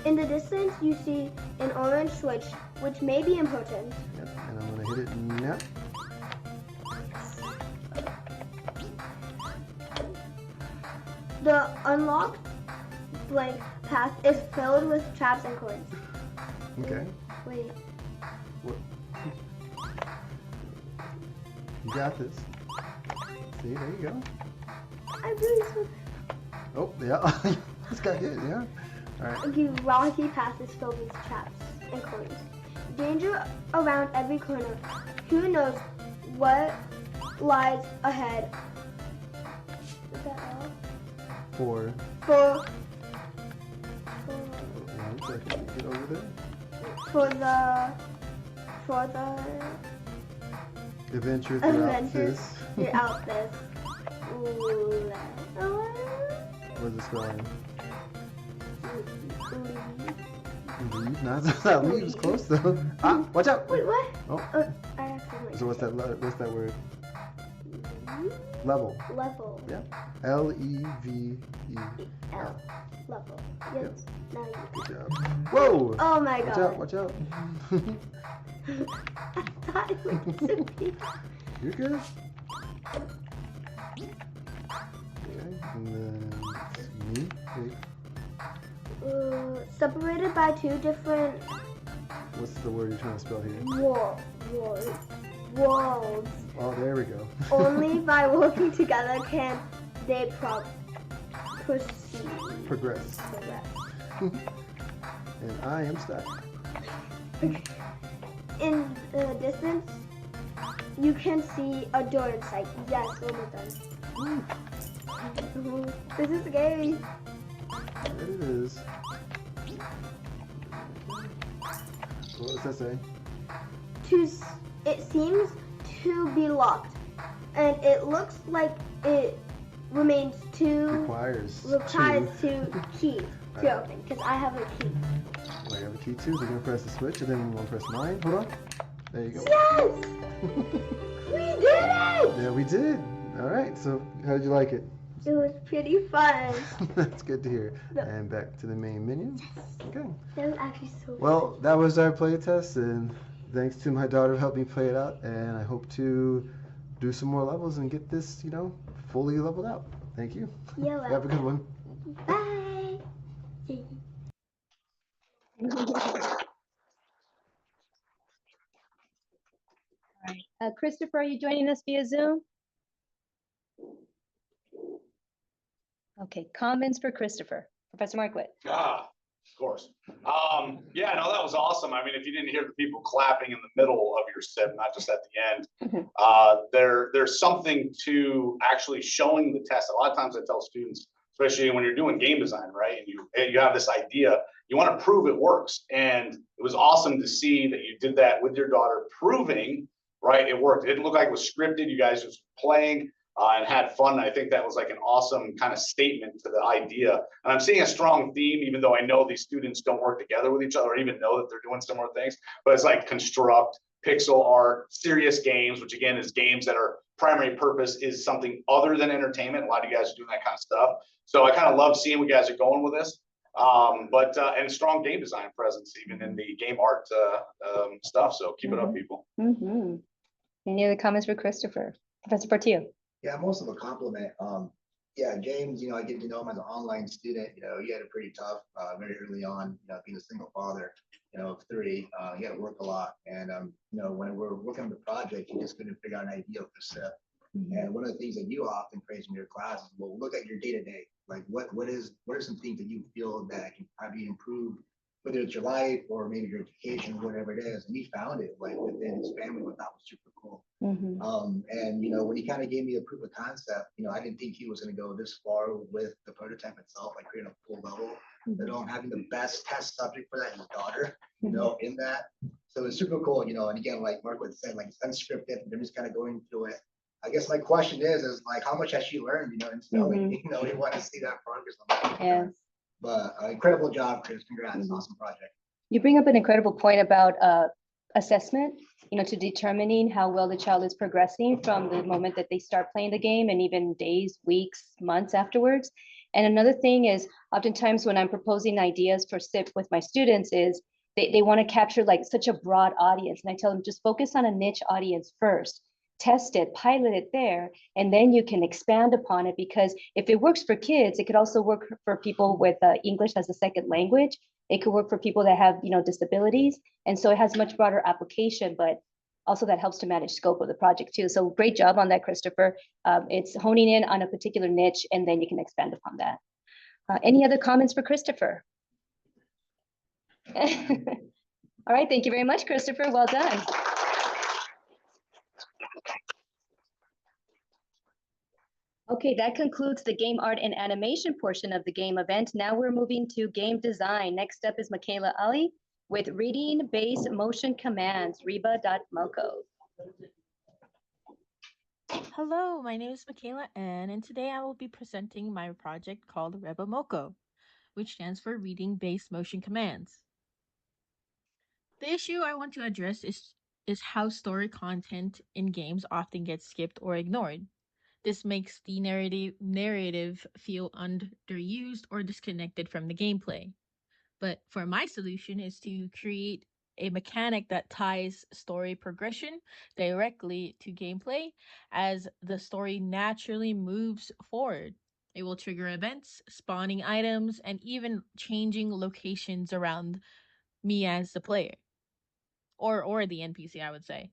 in the distance, you see an orange switch, which may be important. Yep. And I'm gonna hit it now. The unlocked blank path is filled with traps and coins. Okay. Wait. What? You got this. See, there you go. I really so. Oh, yeah. This got good, yeah. All right. The rocky path is filled with traps and coins. Danger around every corner. Who knows what lies ahead? Is that all? For For 1 second. Get over there. for the Adventure throughout adventures this. throughout this. What's the spelling? Leave? No, it's not leave. It's close though. Ah, watch out! Wait, what? Oh. I accidentally. So what's that? What's that word? Level. Level. Yeah. L-E-V-E. L. Level. Yes. Now you. Good job. Whoa! Oh my Watch god. out! Watch out! I thought it was zippy. You're good. Okay, and then it's me. Wait, Separated by two different what's the word you're trying to spell here? worlds. Oh, there we go. Only by working together can they proceed. Progress. And I am stuck. In the distance, you can see a door inside. Yes, almost done. This is scary. There it is. What does that say? It seems to be locked, and it looks like it remains Requires two keys to open. Because I have a key. Well, you have a key too, so you're gonna press the switch, and then we're gonna press 9. Hold on. There you go. Yes! We did it! Yeah, we did. All right. So, how did you like it? It was pretty fun. That's good to hear. And back to the main menu. Okay. That was actually so Well, that was our play test, and thanks to my daughter who helped me play it out, and I hope to do some more levels and get this, fully leveled out. Thank you. You're Have a good one. Bye. Christopher, are you joining us via Zoom? Okay, comments for Christopher. Professor Markwood. Of course. Yeah, no, that was awesome. I mean, if you didn't hear the people clapping in the middle of your SIP, not just at the end, there's something to actually showing the test. A lot of times I tell students, especially when you're doing game design, right? And you have this idea, you want to prove it works. And it was awesome to see that you did that with your daughter, proving, right, it worked. It didn't look like it was scripted. You guys just playing and had fun. I think that was like an awesome kind of statement to the idea. And I'm seeing a strong theme, even though I know these students don't work together with each other or even know that they're doing similar things. But it's like construct, pixel art, serious games, which again is games that are primary purpose is something other than entertainment. A lot of you guys are doing that kind of stuff. So I kind of love seeing where you guys are going with this. And strong game design presence, even in the game art stuff. So keep it up, people. Any other comments for Christopher? Professor Portillo. Yeah, most of a compliment. Yeah, James, I get to know him as an online student. He had it pretty tough very early on, being a single father, of 3. He had to work a lot. And, when we're working on the project, he just couldn't figure out an idea for SIP. And one of the things that you often praise in your class is, well, look at your day-to-day. Like what are some things that you feel that can probably improve, whether it's your life or maybe your education, whatever it is. And he found it like within his family, what that was super cool. And when he kind of gave me a proof of concept, I didn't think he was going to go this far with the prototype itself, like creating a full level. But having the best test subject for that, his daughter, in that. So it's super cool, and again, like Mark would say, like it's unscripted, they're just kind of going through it. I guess my question is like, how much has she learned, in spelling? We want to see that progress on that. Yes. But incredible job, Chris. Congrats. Awesome project. You bring up an incredible point about assessment, to determining how well the child is progressing from the moment that they start playing the game and even days, weeks, months afterwards. And another thing is oftentimes when I'm proposing ideas for SIP with my students is they want to capture like such a broad audience. And I tell them just focus on a niche audience first. Test it, pilot it there, and then you can expand upon it, because if it works for kids, it could also work for people with English as a second language. It could work for people that have, disabilities. And so it has much broader application, but also that helps to manage scope of the project too. So great job on that, Christopher. It's honing in on a particular niche, and then you can expand upon that. Any other comments for Christopher? All right, thank you very much, Christopher. Well done. Okay, that concludes the game art and animation portion of the game event. Now we're moving to game design. Next up is Michaela Ali with reading base motion commands, reba.moco. Hello, my name is Michaela Ann, and today I will be presenting my project called RebaMoco, which stands for Reading Base Motion Commands. The issue I want to address is how story content in games often gets skipped or ignored. This makes the narrative feel underused or disconnected from the gameplay. But for my solution is to create a mechanic that ties story progression directly to gameplay as the story naturally moves forward. It will trigger events, spawning items, and even changing locations around me as the player. Or the NPC, I would say.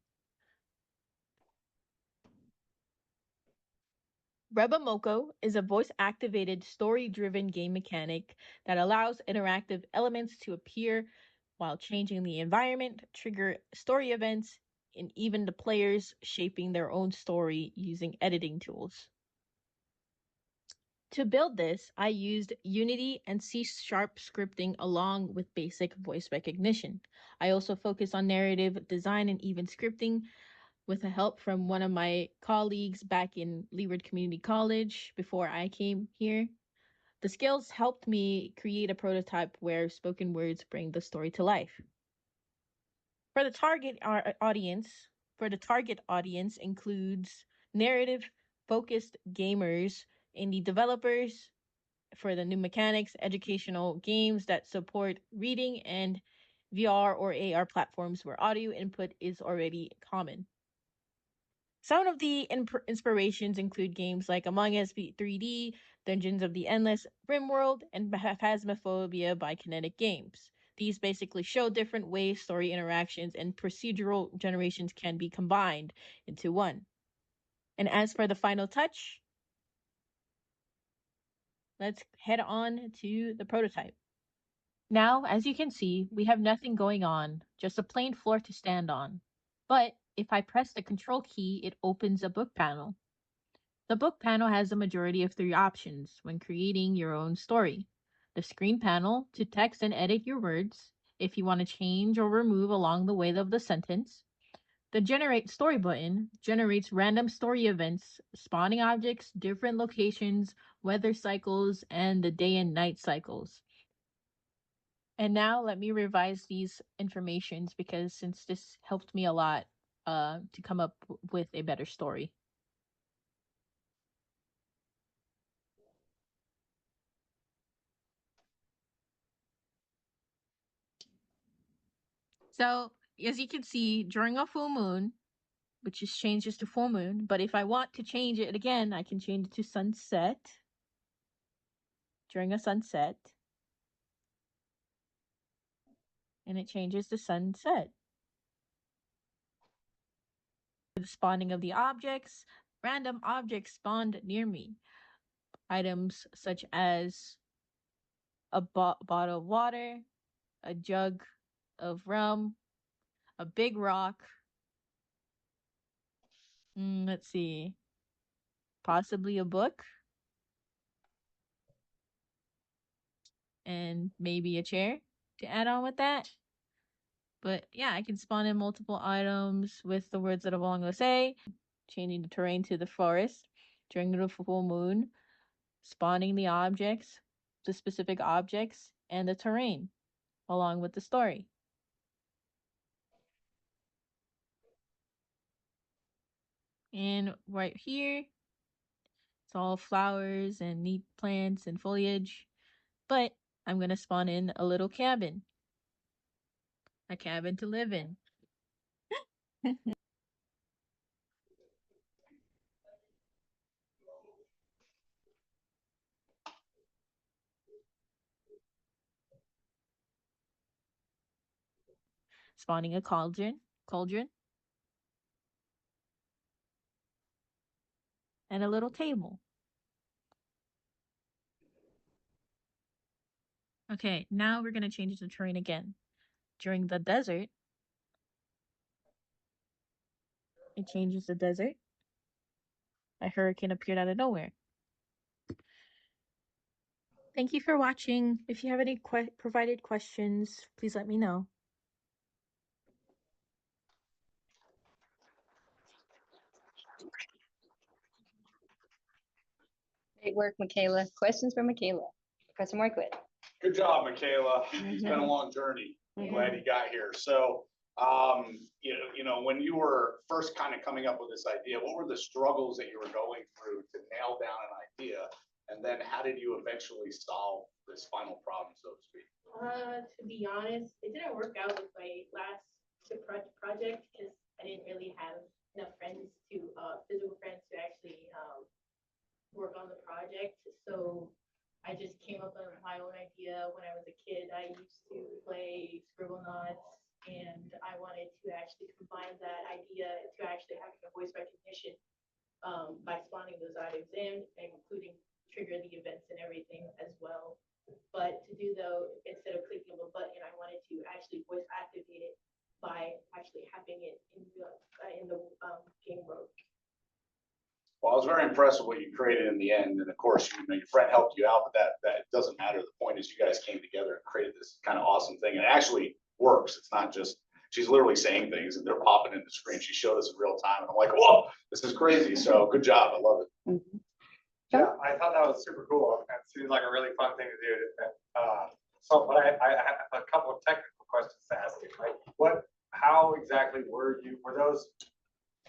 RebaMoco is a voice-activated, story-driven game mechanic that allows interactive elements to appear while changing the environment, trigger story events, and even the players shaping their own story using editing tools. To build this, I used Unity and C# scripting along with basic voice recognition. I also focused on narrative design and even scripting with the help from one of my colleagues back in Leeward Community College before I came here. The skills helped me create a prototype where spoken words bring the story to life. For the target audience includes narrative focused gamers, indie developers, for the new mechanics, educational games that support reading, and VR or AR platforms where audio input is already common. Some of the inspirations include games like Among Us 3D, Dungeons of the Endless Rimworld, and Phasmophobia by Kinetic Games. These basically show different ways story interactions and procedural generations can be combined into one. And as for the final touch, let's head on to the prototype. Now, as you can see, we have nothing going on, just a plain floor to stand on. But if I press the control key, it opens a book panel. The book panel has a majority of 3 options when creating your own story. The screen panel to text and edit your words, if you want to change or remove along the way of the sentence. The generate story button generates random story events, spawning objects, different locations, weather cycles, and the day and night cycles. And now let me revise these informations because since this helped me a lot to come up with a better story. So as you can see, during a full moon, which is changes to full moon, but if I want to change it again, I can change it to sunset. During a sunset. And it changes to sunset. The spawning of the objects, random objects spawned near me. Items such as a bottle of water, a jug of rum, a big rock. Let's see. Possibly a book. And maybe a chair to add on with that. But yeah, I can spawn in multiple items with the words that I belong to say. Changing the terrain to the forest during the full moon. Spawning the objects, the specific objects, and the terrain along with the story. And right here, it's all flowers and neat plants and foliage. But I'm going to spawn in a little cabin. A cabin to live in. Spawning a cauldron. And a little table. Okay, now we're going to change the terrain again. During the desert, it changes the desert. A hurricane appeared out of nowhere. Thank you for watching. If you have any provided questions, please let me know. Great work, Michaela. Questions for Michaela? Professor Marquardt. Good job, Michaela. It's been a long journey. I'm glad you got here. So, when you were first kind of coming up with this idea, what were the struggles that you were going through to nail down an idea? And then how did you eventually solve this final problem, so to speak? To be honest, it didn't work out with my last SIP project because I didn't really have enough friends to, physical friends to actually work on the project. So I just came up with my own idea. When I was a kid, I used to play Scribble Knots, and I wanted to actually combine that idea to actually having a voice recognition by spawning those items in, including trigger the events and everything as well. But to do though, instead of clicking of a button, I wanted to actually voice activate it by actually having it in the game mode. Well, I was very impressed with what you created in the end, and of course, your friend helped you out, but that doesn't matter. The point is, you guys came together and created this kind of awesome thing, and it actually works. It's not just she's literally saying things and they're popping in the screen. She showed us in real time, and I'm like, whoa, this is crazy. So good job, I love it. Yeah, I thought that was super cool. It seems like a really fun thing to do. So, but I have a couple of technical questions to ask you. Like, how exactly were those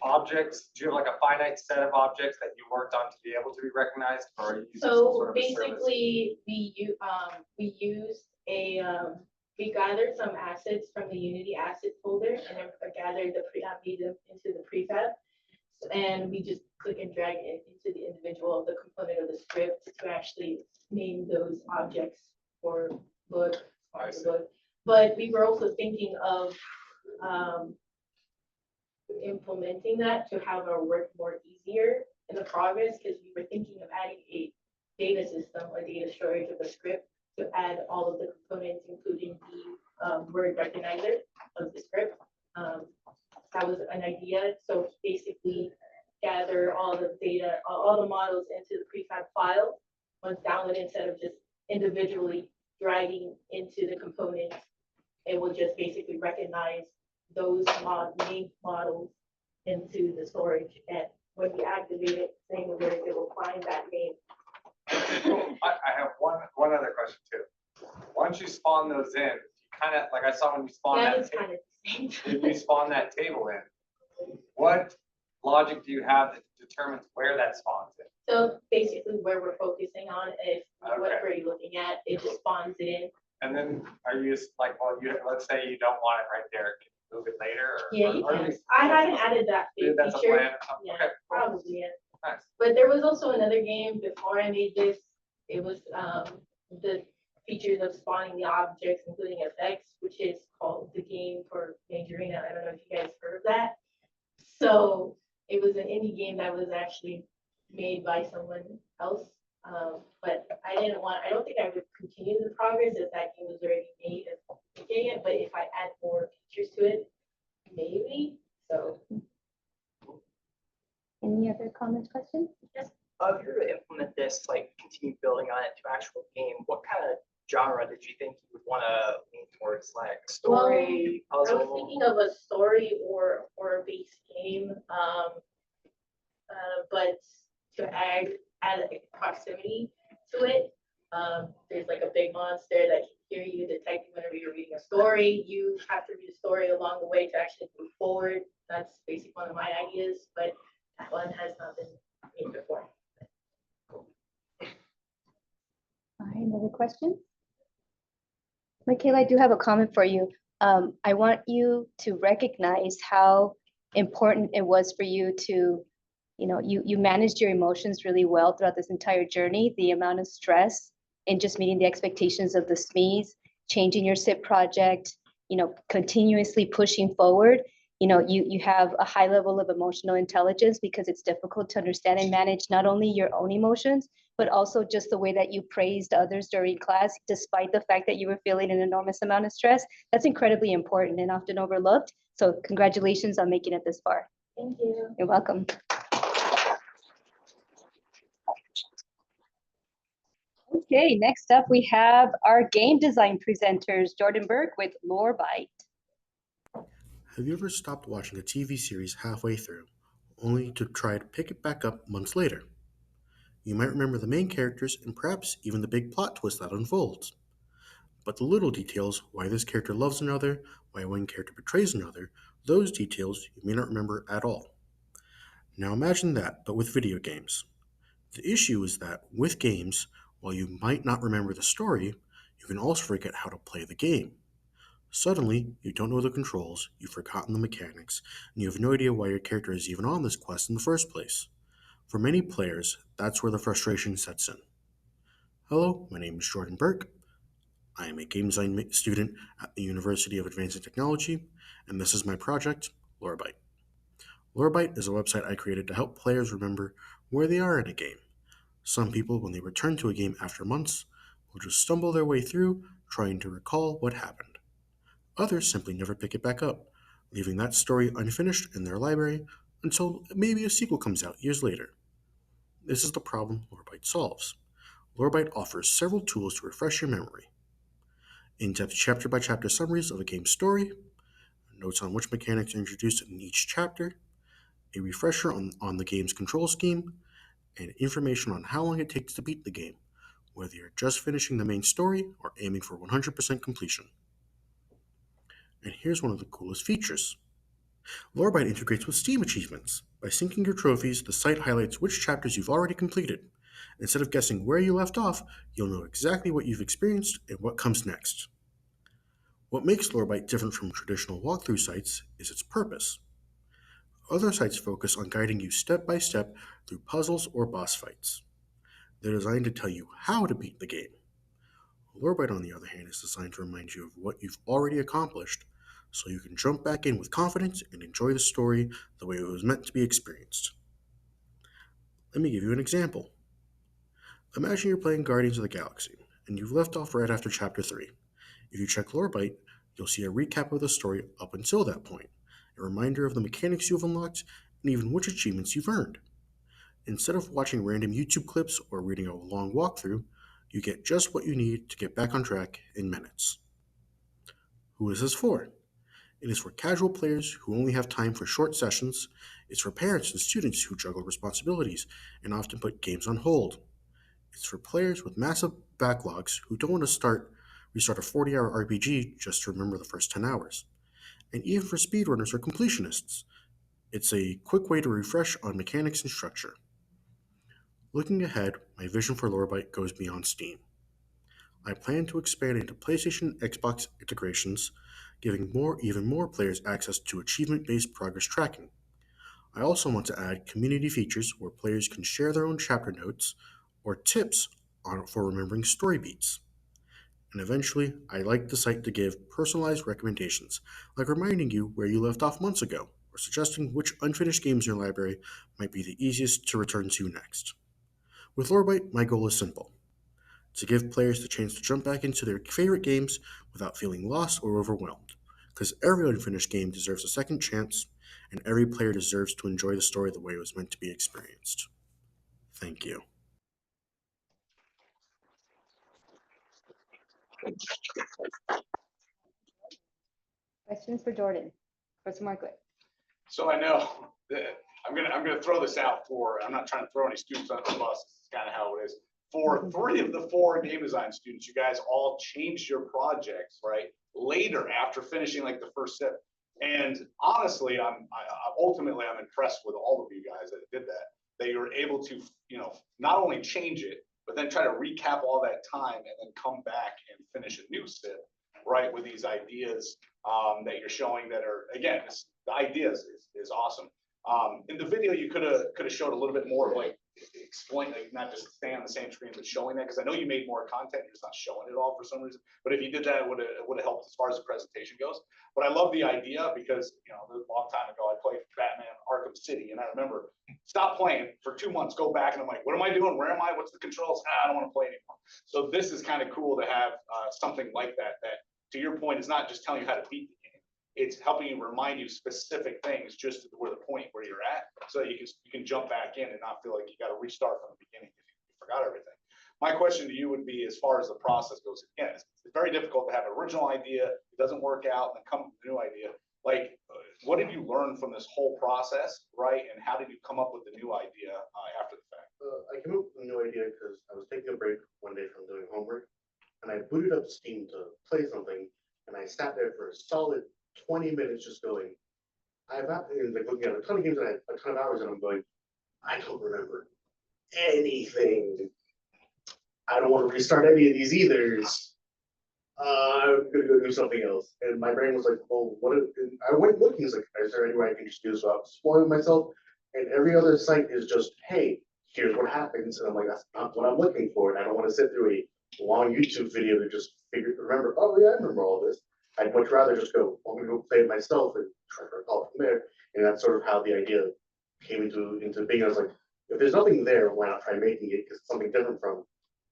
objects? Do you have like a finite set of objects that you worked on to be able to be recognized, or are you using some So sort of a service? basically, we used we gathered some assets from the Unity asset folder and then gathered made them into the prefab, and we just click and drag it into the individual the component of the script to actually name those objects or look. But we were also thinking of implementing that to have our work more easier in the progress, because we were thinking of adding a data system or data storage of the script to add all of the components, including the word recognizer of the script. That was an idea. So basically gather all the data, all the models into the prefab file once downloaded, instead of just individually dragging into the components. It will just basically recognize those named models into the storage, and when we activate it, same word, it will find that name. I have one other question too. Once you spawn those in, you kind of like I saw when you spawn Yeah, that it's kind of the same. if you spawn that table in, what logic do you have that determines where that spawns in? So basically, where we're focusing on is what Okay. we're looking at. It just spawns it in. And then are you like, well, let's say you don't want it right there, can you move it later? Yeah, you or can. I hadn't added that Maybe that's a feature. plan or something. Yeah, Okay, cool. probably. Yeah. Nice. But there was also another game before I made this. It was the features of spawning the objects, including effects, which is called the game for Majorina. I don't know if you guys heard of that. So it was an indie game that was actually made by someone else. But I don't think I would continue the progress if that game was already made and making it. But if I add more features to it, maybe. So. Any other comments, questions? Yes. If you were to implement this, like continue building on it to actual game, what kind of genre did you think you would want to lean towards, like story, puzzle? I was thinking of a story or a base game, but to add a proximity to it. There's like a big monster that can hear you, detect you whenever you're reading a story. You have to read a story along the way to actually move forward. That's basically one of my ideas, but that one has not been made before. All right, another question? Michaela, I do have a comment for you. I want you to recognize how important it was for you to, you managed your emotions really well throughout this entire journey, the amount of stress and just meeting the expectations of the SMEs, changing your SIP project, continuously pushing forward. You have a high level of emotional intelligence, because it's difficult to understand and manage not only your own emotions, but also just the way that you praised others during class, despite the fact that you were feeling an enormous amount of stress. That's incredibly important and often overlooked. So congratulations on making it this far. Thank you. You're welcome. Okay, next up we have our game design presenters, Jordan Burke with Lorebite. Have you ever stopped watching a TV series halfway through, only to try to pick it back up months later? You might remember the main characters and perhaps even the big plot twist that unfolds. But the little details, why this character loves another, why one character betrays another, those details you may not remember at all. Now imagine that, but with video games. The issue is that with games, while you might not remember the story, you can also forget how to play the game. Suddenly, you don't know the controls, you've forgotten the mechanics, and you have no idea why your character is even on this quest in the first place. For many players, that's where the frustration sets in. Hello, my name is Jordan Burke. I am a game design student at the University of Advancing Technology, and this is my project, Lorebite. Lorebite is a website I created to help players remember where they are in a game. Some people, when they return to a game after months, will will just stumble their way through, trying to recall what happened. Others simply never pick it back up, leaving that story unfinished in their library until maybe a sequel comes out years later. This is the problem Lorebyte solves. Lorebyte offers several tools to refresh your memory. In-depth chapter-by-chapter summaries of a game's story, notes on which mechanics are introduced in each chapter, a refresher on the game's control scheme, and information on how long it takes to beat the game, whether you're just finishing the main story or aiming for 100% completion. And here's one of the coolest features. Lorebyte integrates with Steam achievements. By syncing your trophies, the site highlights which chapters you've already completed. Instead of guessing where you left off, you'll know exactly what you've experienced and what comes next. What makes Lorebyte different from traditional walkthrough sites is its purpose. Other sites focus on guiding you step by step through puzzles or boss fights. They're designed to tell you how to beat the game. Lorebyte, on the other hand, is designed to remind you of what you've already accomplished, so you can jump back in with confidence and enjoy the story the way it was meant to be experienced. Let me give you an example. Imagine you're playing Guardians of the Galaxy, and you've left off right after Chapter 3. If you check Lorebyte, you'll see a recap of the story up until that point, a reminder of the mechanics you've unlocked, and even which achievements you've earned. Instead of watching random YouTube clips or reading a long walkthrough, you get just what you need to get back on track in minutes. Who is this for? It is for casual players who only have time for short sessions. It's for parents and students who juggle responsibilities and often put games on hold. It's for players with massive backlogs who don't want to restart a 40-hour RPG just to remember the first 10 hours. And even for speedrunners or completionists. It's a quick way to refresh on mechanics and structure. Looking ahead, my vision for Lorebyte goes beyond Steam. I plan to expand into PlayStation and Xbox integrations, giving even more players access to achievement-based progress tracking. I also want to add community features where players can share their own chapter notes or tips for remembering story beats. And eventually, I'd like the site to give personalized recommendations, like reminding you where you left off months ago, or suggesting which unfinished games in your library might be the easiest to return to next. With Lorebyte, my goal is simple: to give players the chance to jump back into their favorite games without feeling lost or overwhelmed. Because every unfinished game deserves a second chance, and every player deserves to enjoy the story the way it was meant to be experienced. Thank you. Questions for Jordan? Professor Marklet? So I know that I'm gonna throw this out for, I'm not trying to throw any students under the bus, this is kind of how it is. For 3 of the 4 game design students, you guys all changed your projects, right? Later after finishing like the first SIP. And honestly, ultimately I'm impressed with all of you guys that did that you were able to, not only change it, but then try to recap all that time and then come back and finish a new SIP, right? With these ideas that you're showing that are, again, the ideas is awesome. In the video, you could have showed a little bit more of like explain, like not just staying on the same screen, but showing that, because I know you made more content, you're just not showing it all for some reason. But if you did that, it would have helped as far as the presentation goes. But I love the idea because a long time ago I played Batman Arkham City, and I remember stop playing for 2 months, go back, and I'm like, what am I doing? Where am I? What's the controls? I don't want to play anymore. So this is kind of cool to have something like that. That, to your point, is not just telling you how to beat the game. It's helping you remind you specific things just to where the point where you're at, so that you can jump back in and not feel like you got to restart from the beginning if you forgot everything. My question to you would be, as far as the process goes, again, it's very difficult to have an original idea, it doesn't work out, and then come up with a new idea. Like, what did you learn from this whole process, right? And how did you come up with the new idea after the fact? I came up with a new idea because I was taking a break one day from doing homework, and I booted up Steam to play something, and I sat there for a solid 20 minutes just going, I've not been like looking at a ton of games and I had a ton of hours, and I'm going, I don't remember anything. I don't want to restart any of these either. I'm gonna go do something else. And my brain was like, well, I went looking, it's like, is there any way I can just do this without spoiling myself? And every other site is just, hey, here's what happens. And I'm like, that's not what I'm looking for. And I don't want to sit through a long YouTube video to just remember, oh yeah, I remember all this. I'd much rather just go, I'm gonna go play it myself and try to recall from there. And that's sort of how the idea came into being. I was like, if there's nothing there, why not try making it? Because it's something different from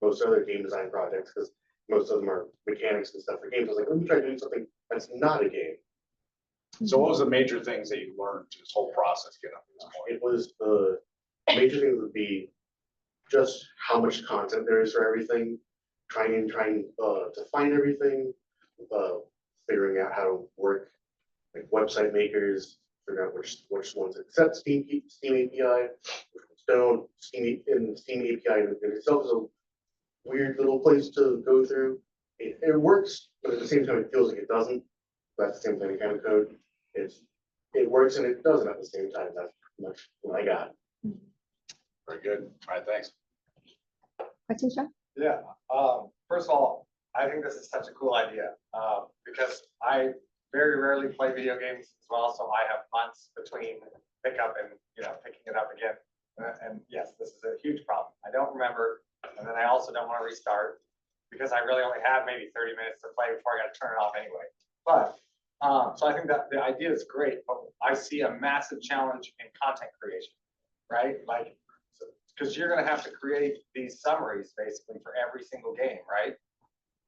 most other game design projects, because most of them are mechanics and stuff for games. I was like, let me try doing something that's not a game. So what was the major things that you learned through this whole process getting up to this point? It was the major thing would be just how much content there is for everything, trying to find everything, figuring out how to work like website makers, figuring out which ones accept Steam API, which ones don't. Steam API in itself is a weird little place to go through. It works, but at the same time it feels like it doesn't. That's the same thing kind of code. It works and it doesn't at the same time. That's pretty much what I got. Very good. All right, thanks. Questions, John? Yeah, first of all, I think this is such a cool idea, because I very rarely play video games as well, so I have months between pickup and, picking it up again. And yes, this is a huge problem. I don't remember, and then I also don't want to restart because I really only have maybe 30 minutes to play before I got to turn it off anyway. But, so I think that the idea is great, but I see a massive challenge in content creation, right? Like, because you're going to have to create these summaries basically for every single game, right?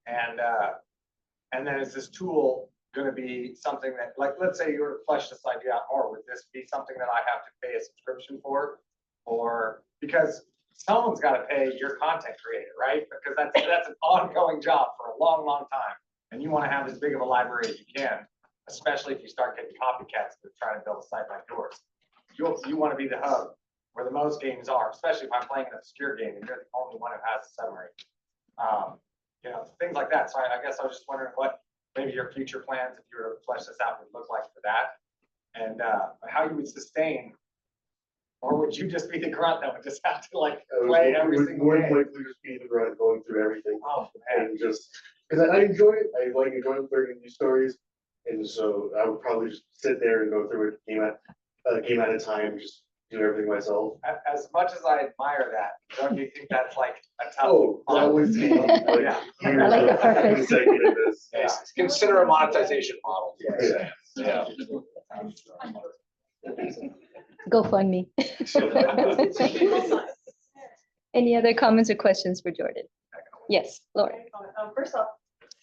And then is this tool going to be something that, like, let's say you were to flesh this idea out more, would this be something that I have to pay a subscription for? Or because someone's got to pay your content creator, right? Because that's an ongoing job for a long, long time. And you want to have as big of a library as you can, especially if you start getting copycats that are trying to build a site like yours. You want to be the hub where the most games are, especially if I'm playing an obscure game and you're the only one who has a summary. Things like that. So I guess I was just wondering what maybe your future plans, if you were to flesh this out, would look like for that, and how you would sustain, or would you just be the grunt that would just have to like play every single more game? likely just be the grunt going through everything. Oh, man. And just because I enjoy it, I like enjoying learning new stories, and so I would probably just sit there and go through it game at a time, just do everything myself. As much as I admire that, don't you think that's like a tough? Oh, that would be like Yeah. years I like the of purpose. consecutiveness. Yeah. Consider a monetization model. Yeah. GoFundMe. Any other comments or questions for Jordan? Yes, Lauren. First off,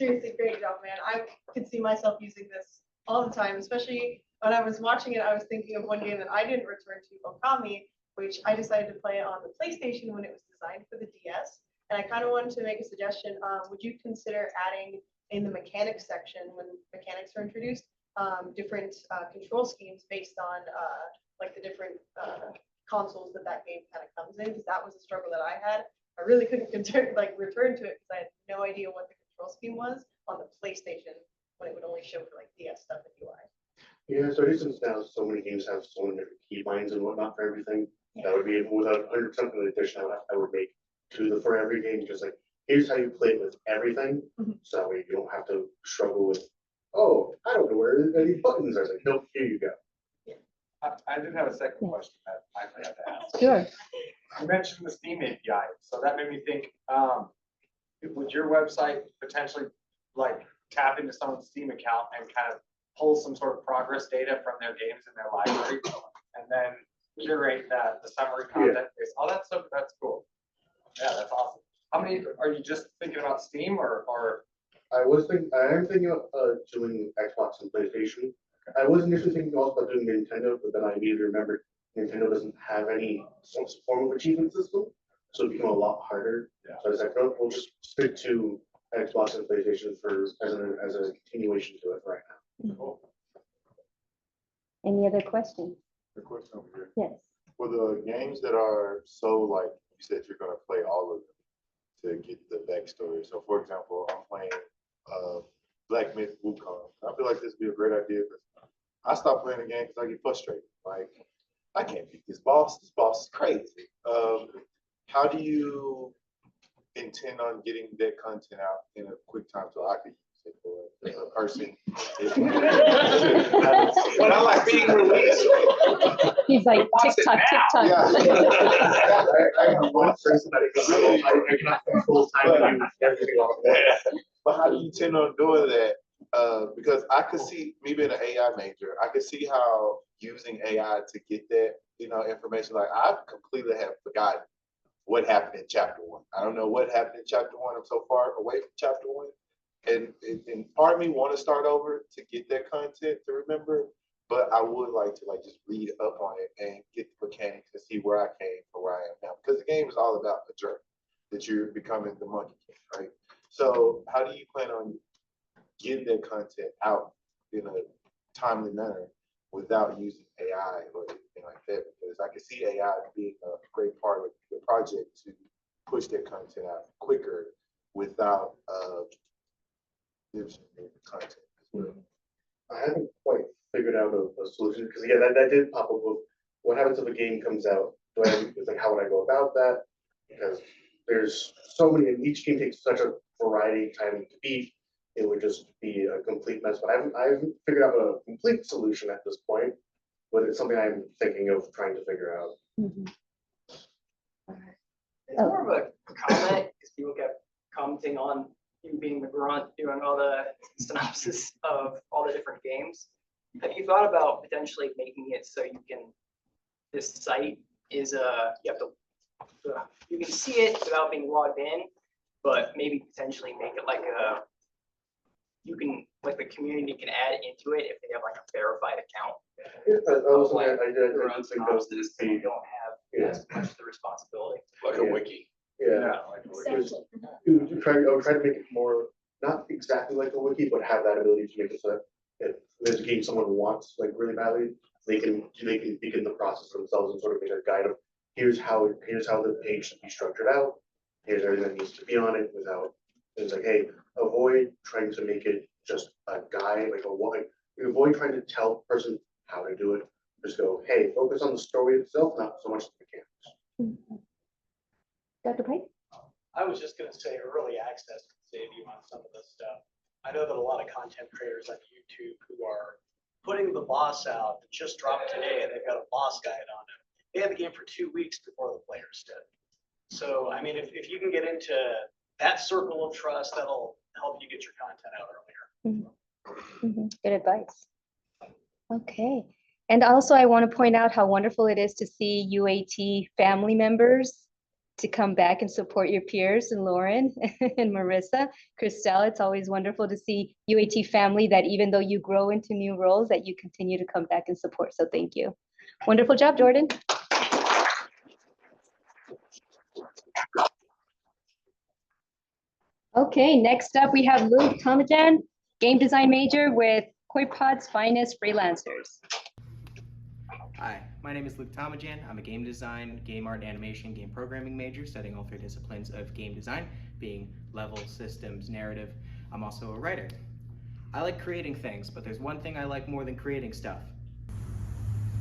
seriously, great job, man. I could see myself using this all the time, especially when I was watching it. I was thinking of one game that I didn't return to, Okami, which I decided to play on the PlayStation when it was designed for the DS. And I kind of wanted to make a suggestion. Would you consider adding in the mechanics section, when mechanics are introduced, different control schemes based on like the different consoles that game kind of comes in? Because that was a struggle that I had. I really couldn't return to it because I had no idea what the control scheme was on the PlayStation when it would only show for like DS stuff and UI. Yeah, so since now so many games have so many different keybinds and whatnot for everything, that would be without 100% of the addition I would make for every game, just like here's how you play it with everything, so that way you don't have to struggle with, oh, I don't know where any buttons are. It's like, nope, here you go. I did have a second question that I forgot to ask. Sure. You mentioned the Steam API, so that made me think, would your website potentially like tap into someone's Steam account and kind of pull some sort of progress data from their games in their library and then curate the summary content based? Oh, that's cool. Yeah, that's awesome. How many are you just thinking about Steam or? I am thinking of doing Xbox and PlayStation. I was initially thinking also about doing Nintendo, but then I immediately remembered Nintendo doesn't have any form of achievement system, so it became a lot harder. Yeah. So I was like, no, we'll just stick to Xbox and PlayStation as a continuation to it right now. Cool. Any other questions? The question over here. Yes. For the games that are so like you said, you're gonna play all of them to get the backstory. So for example, I'm playing Black Myth Wukong. I feel like this would be a great idea because I stopped playing the game because I get frustrated. Like, I can't beat this boss. This boss is crazy. How do you intend on getting that content out in a quick time so I can use it for a person? But I like being released. He's like TikTok. Yeah. I have one person that I cannot control time to do everything on. But how do you intend on doing that? Because I could see me being an AI major, I could see how using AI to get that, information, like I completely have forgotten what happened in chapter one. I don't know what happened in chapter one. I'm so far away from chapter one. And part of me want to start over to get that content to remember, but I would like to like just read up on it and get the mechanics and see where I came from where I am now. Because the game is all about the journey that you're becoming the Monkey King, right? So how do you plan on getting that content out in a timely manner without using AI or anything like that? Because I can see AI being a great part of the project to push that content out quicker without content as well. I haven't quite figured out a solution because yeah, that did pop up with what happens if a game comes out? It's like how would I go about that? Because there's so many, and each game takes such a variety of time to beat. It would just be a complete mess. But I haven't figured out a complete solution at this point. But it's something I'm thinking of trying to figure out. It's more of a comment because people kept commenting on you being the grunt doing all the synopsis of all the different games. Have you thought about potentially making it so you can, this site is you have to, you can see it without being logged in, but maybe potentially make it like a, you can, like the community can add into it if they have like a verified account. I did think of this, they don't have as much of the responsibility. Like a wiki. Yeah. I try to make it more, not exactly like a wiki, but have that ability to make it so that if there's a game someone wants like really badly, they can begin the process themselves and sort of make a guide of here's how the page should be structured out. Here's everything that needs to be on it without. It's like, hey, avoid trying to make it just a guide, avoid trying to tell the person how to do it. Just go, hey, focus on the story itself, not so much the mechanics. Dr. Pike? I was just going to say early access can save you on some of this stuff. I know that a lot of content creators on YouTube who are putting the boss out that just dropped today and they've got a boss guide on it. They had the game for 2 weeks before the players did. So, I mean, if you can get into that circle of trust, that'll help you get your content out earlier. Good advice. Okay. And also, I want to point out how wonderful it is to see UAT family members to come back and support your peers, and Lauren and Marissa, Christelle. It's always wonderful to see UAT family that even though you grow into new roles, that you continue to come back and support. So thank you. Wonderful job, Jordan. Okay, next up we have Luke Tomajan, game design major with Koipod's Finest Freelancers. Hi, my name is Luke Tomajan. I'm a game design, game art, animation, game programming major, studying all 3 disciplines of game design, being level, systems, narrative. I'm also a writer. I like creating things, but there's one thing I like more than creating stuff.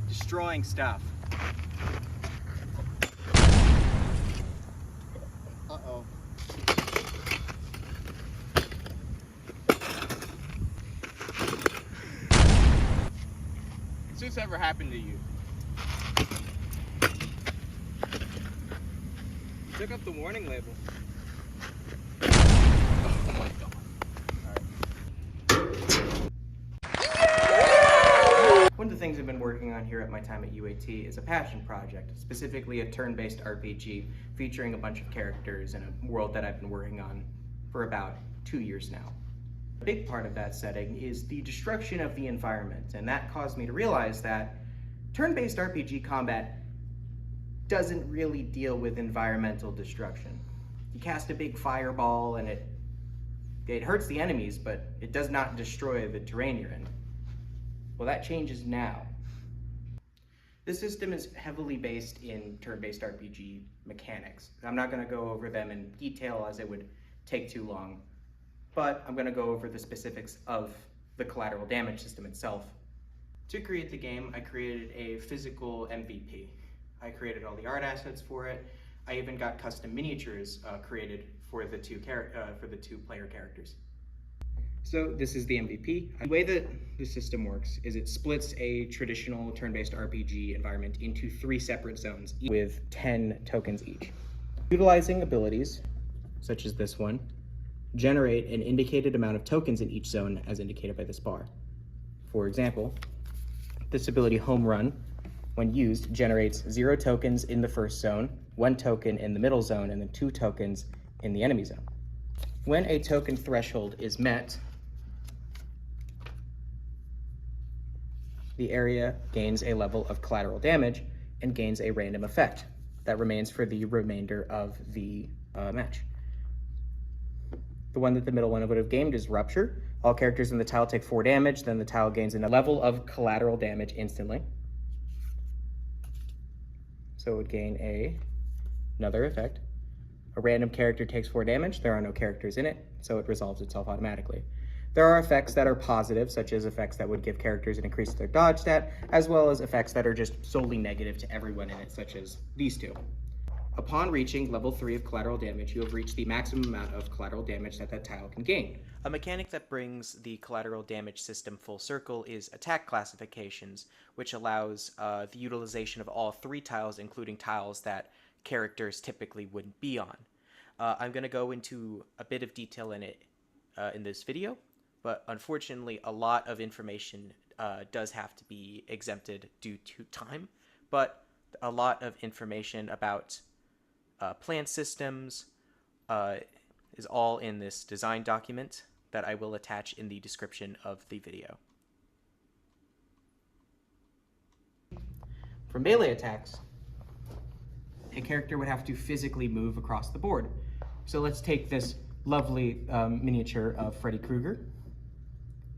Destroying stuff. Uh-oh. Has this ever happened to you? Look up the warning label. Oh my god. One of the things I've been working on here at my time at UAT is a passion project, specifically a turn-based RPG featuring a bunch of characters in a world that I've been working on for about 2 years now. A big part of that setting is the destruction of the environment, and that caused me to realize that turn-based RPG combat doesn't really deal with environmental destruction. You cast a big fireball and it hurts the enemies, but it does not destroy the terrain you're in. Well, that changes now. This system is heavily based in turn-based RPG mechanics. I'm not going to go over them in detail as it would take too long, but I'm going to go over the specifics of the collateral damage system itself. To create the game, I created a physical MVP. I created all the art assets for it. I even got custom miniatures created for the two player characters. So this is the MVP. The way that the system works is it splits a traditional turn-based RPG environment into 3 separate zones with 10 tokens each. Utilizing abilities, such as this one, generate an indicated amount of tokens in each zone as indicated by this bar. For example, this ability, Home Run, when used, generates 0 tokens in the first zone, 1 token in the middle zone, and then 2 tokens in the enemy zone. When a token threshold is met, the area gains a level of collateral damage and gains a random effect that remains for the remainder of the match. The one that the middle one would have gained is Rupture. All characters in the tile take 4 damage, then the tile gains a level of collateral damage instantly. So it would gain another effect. A random character takes 4 damage, there are no characters in it, so it resolves itself automatically. There are effects that are positive, such as effects that would give characters an increase to their dodge stat, as well as effects that are just solely negative to everyone in it, such as these two. Upon reaching level 3 of collateral damage, you have reached the maximum amount of collateral damage that that tile can gain. A mechanic that brings the collateral damage system full circle is attack classifications, which allows the utilization of all 3 tiles, including tiles that characters typically wouldn't be on. I'm going to go into a bit of detail in it in this video, but unfortunately a lot of information does have to be exempted due to time, but a lot of information about plan systems is all in this design document that I will attach in the description of the video. For melee attacks, a character would have to physically move across the board. So let's take this lovely miniature of Freddy Krueger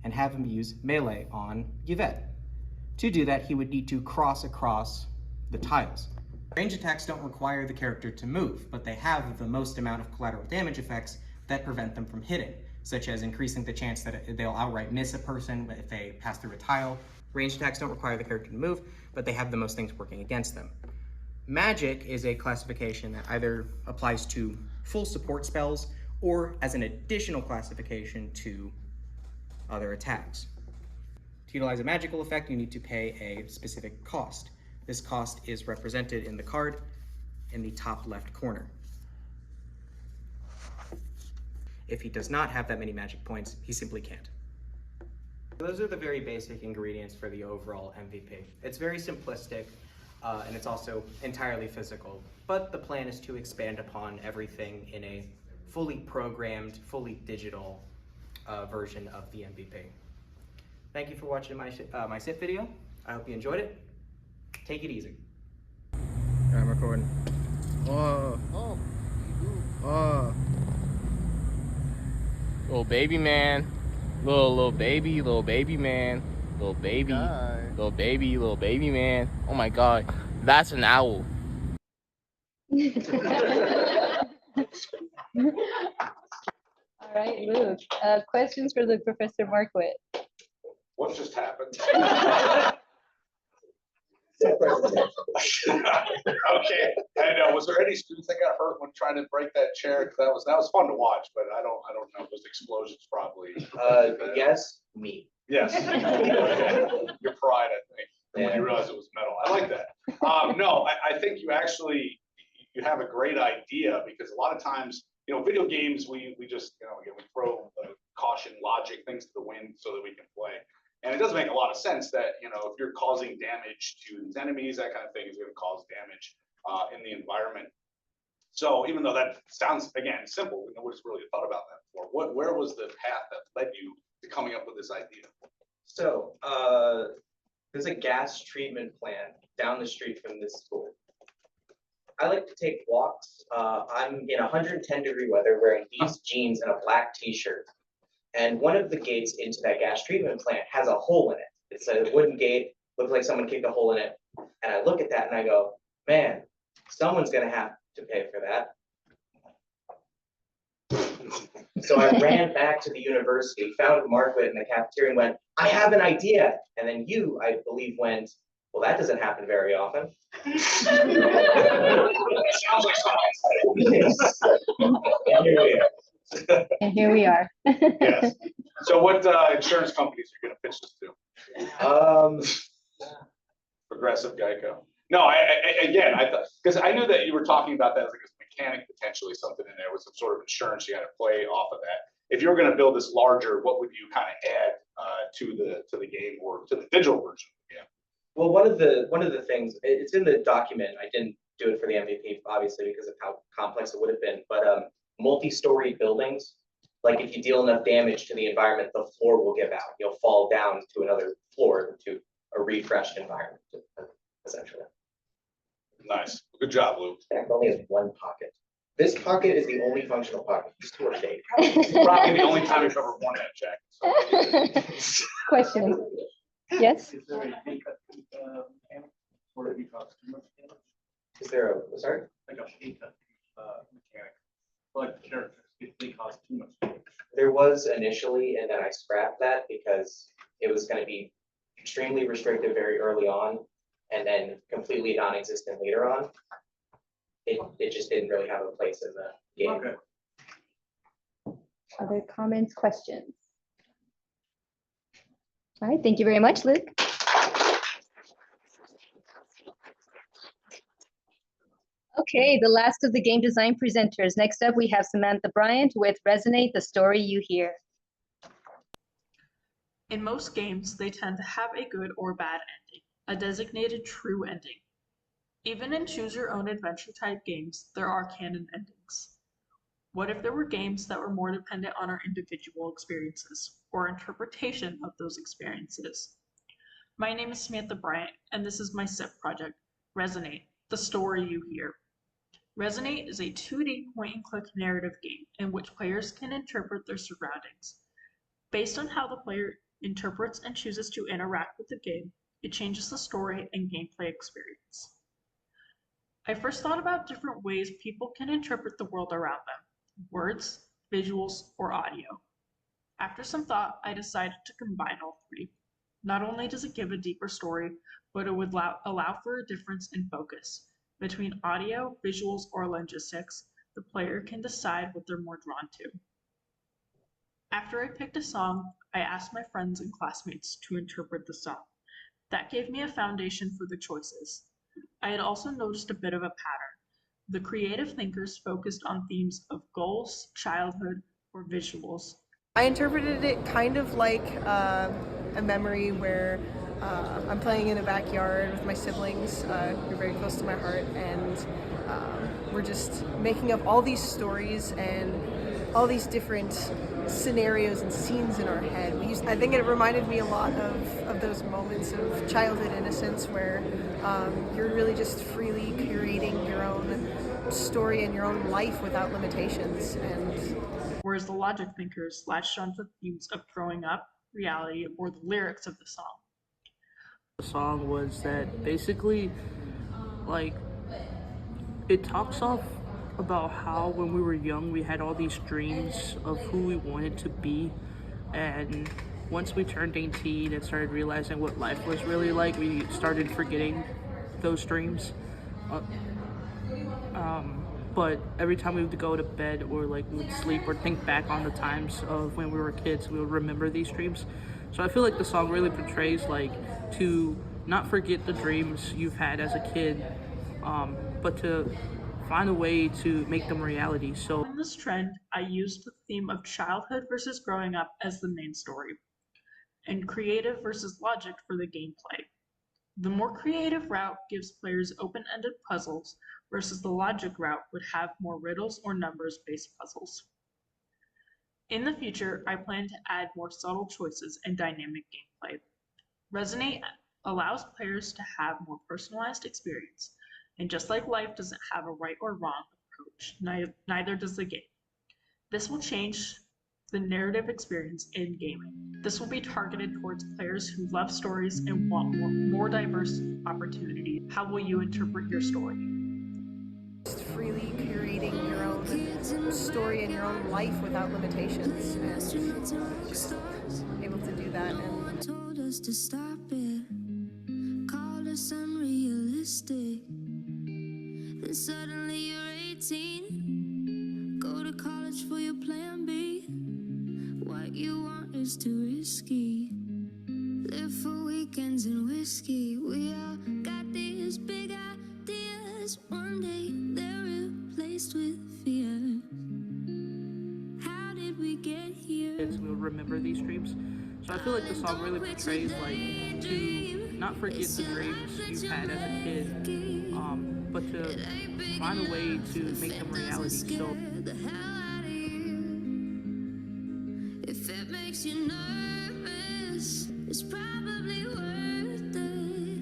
and have him use melee on Yvette. To do that, he would need to cross across the tiles. Range attacks don't require the character to move, but they have the most amount of collateral damage effects that prevent them from hitting, such as increasing the chance that they'll outright miss a person if they pass through a tile. Range attacks don't require the character to move, but they have the most things working against them. Magic is a classification that either applies to full support spells or as an additional classification to other attacks. To utilize a magical effect, you need to pay a specific cost. This cost is represented in the card in the top left corner. If he does not have that many magic points, he simply can't. Those are the very basic ingredients for the overall MVP. It's very simplistic, and it's also entirely physical, but the plan is to expand upon everything in a fully programmed, fully digital version of the MVP. Thank you for watching my SIP video. I hope you enjoyed it. Take it easy. I'm recording. Little baby man. Little baby man. Little baby man. Oh my god, that's an owl. All right, Luke. Questions for Luke, Professor Marquit. What just happened? Okay, and was there any students that got hurt when trying to break that chair? 'Cause that was fun to watch, but I don't know. Those explosions probably. Yes, me. Yes. Your pride, I think, when you realized it was metal. I like that. No, I think you actually you have a great idea, because a lot of times, video games, we just, again, we throw caution, logic, things to the wind so that we can play. And it does make a lot of sense that, if you're causing damage to these enemies, that kind of thing is going to cause damage in the environment. So even though that sounds, again, simple, nobody's really thought about that before. Where was the path that led you to coming up with this idea? So, there's a gas treatment plant down the street from this school. I like to take walks. I'm in 110-degree weather wearing these jeans and a black t-shirt. And one of the gates into that gas treatment plant has a hole in it. It's a wooden gate, looks like someone kicked a hole in it. And I look at that and I go, man, someone's gonna have to pay for that. So I ran back to the university, found Margaret in the cafeteria and went, I have an idea. And then you, I believe, went, well, that doesn't happen very often. Sounds like something. And here we are. Yes. So what insurance companies are you going to pitch this to? Progressive, Geico. No, I thought, because I knew that you were talking about that as like a mechanic, potentially something in there with some sort of insurance you had to play off of that. If you were going to build this larger, what would you kind of add to the game or to the digital version? Yeah. Well, one of the things, it's in the document. I didn't do it for the MVP, obviously, because of how complex it would have been. But multi-story buildings, like if you deal enough damage to the environment, the floor will give out. You'll fall down to another floor, to a refreshed environment, essentially. Nice. Good job, Luke. Stack only has one pocket. This pocket is the only functional pocket. These two are fake. Probably the only time you've ever worn that jacket. So. Question. Yes? Is there a pay cut, mechanic, or it costs too much damage? Is there a, sorry? Like a pay cut, mechanic, like the characters, if they cost too much damage. There was initially, and then I scrapped that because it was going to be extremely restrictive very early on, and then completely non-existent later on. It just didn't really have a place in the game. Okay. Other comments, questions? All right, thank you very much, Luke. Okay, the last of the game design presenters. Next up, we have Samantha Bryant with Resonate, the Story You Hear. In most games, they tend to have a good or bad ending, a designated true ending. Even in choose-your-own-adventure type games, there are canon endings. What if there were games that were more dependent on our individual experiences, or interpretation of those experiences? My name is Samantha Bryant, and this is my SIP project, Resonate, the Story You Hear. Resonate is a 2D point-and-click narrative game in which players can interpret their surroundings. Based on how the player interprets and chooses to interact with the game, it changes the story and gameplay experience. I first thought about different ways people can interpret the world around them: words, visuals, or audio. After some thought, I decided to combine all three. Not only does it give a deeper story, but it would allow for a difference in focus. Between audio, visuals, or logistics, the player can decide what they're more drawn to. After I picked a song, I asked my friends and classmates to interpret the song. That gave me a foundation for the choices. I had also noticed a bit of a pattern. The creative thinkers focused on themes of goals, childhood, or visuals. I interpreted it kind of like a memory where I'm playing in a backyard with my siblings. They're very close to my heart, and we're just making up all these stories and all these different scenarios and scenes in our head. I think it reminded me a lot of those moments of childhood innocence where you're really just freely creating your own story and your own life without limitations. And whereas the logic thinkers latched onto themes of growing up, reality, or the lyrics of the song. The song was that basically, like, it talks off about how when we were young we had all these dreams of who we wanted to be, and once we turned 18 and started realizing what life was really like, we started forgetting those dreams. But every time we would go to bed or like we would sleep or think back on the times of when we were kids, we would remember these dreams. So I feel like the song really portrays like to not forget the dreams you've had as a kid, but to find a way to make them reality. So in this trend, I used the theme of childhood versus growing up as the main story, and creative versus logic for the gameplay. The more creative route gives players open-ended puzzles, versus the logic route would have more riddles or numbers-based puzzles. In the future, I plan to add more subtle choices and dynamic gameplay. Resonate allows players to have more personalized experience, and just like life doesn't have a right or wrong approach, neither does the game. This will change the narrative experience in gaming. This will be targeted towards players who love stories and want more diverse opportunities. How will you interpret your story? Freely creating your own story and your own life without limitations, and just able to do that. And told us to stop it, called us unrealistic. Then suddenly you're 18, go to college for your plan B. What you want is too risky. Live for weekends and whiskey. We all got these big ideas. One day they're replaced with fear. How did we get here? We would remember these dreams. So I feel like the song really portrays like to not forget the dreams you had as a kid, but to find a way to make them reality. So If it makes you nervous, it's probably worth it.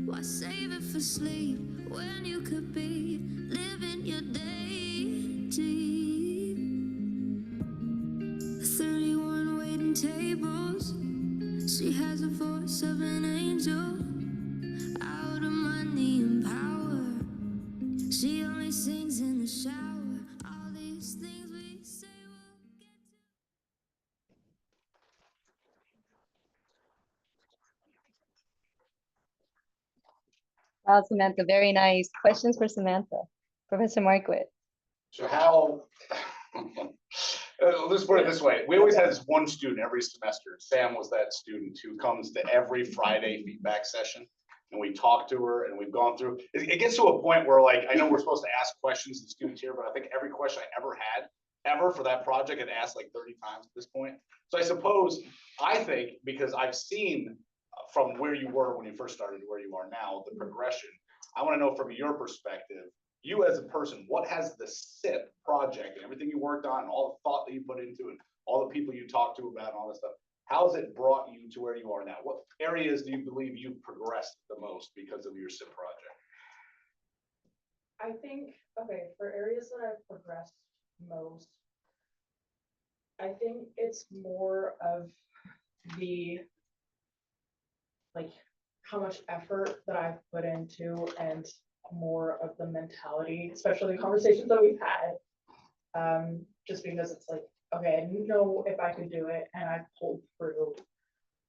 Why save it for sleep when you could be living your day deep? 31 waiting tables. She has a voice of an angel, out of money and power. She only sings in the shower. All these things we say. Wow, Samantha, very nice. Questions for Samantha. Professor Markowitz. So how, let's put it this way. We always had this one student every semester. Sam was that student who comes to every Friday feedback session. And we talk to her and we've gone through, it gets to a point where like, I know we're supposed to ask questions to students here, but I think every question I ever had, ever for that project, I'd asked like 30 times at this point. So I think, because I've seen from where you were when you first started to where you are now, the progression, I want to know from your perspective, you as a person, what has the SIP project and everything you worked on, and all the thought that you put into it, all the people you talked to about and all this stuff, how has it brought you to where you are now? What areas do you believe you've progressed the most because of your SIP project? I think, okay, for areas that I've progressed most, I think it's more of the, like, how much effort that I've put into and more of the mentality, especially the conversations that we've had. Just because it's like, okay, I didn't know if I could do it and I pulled through.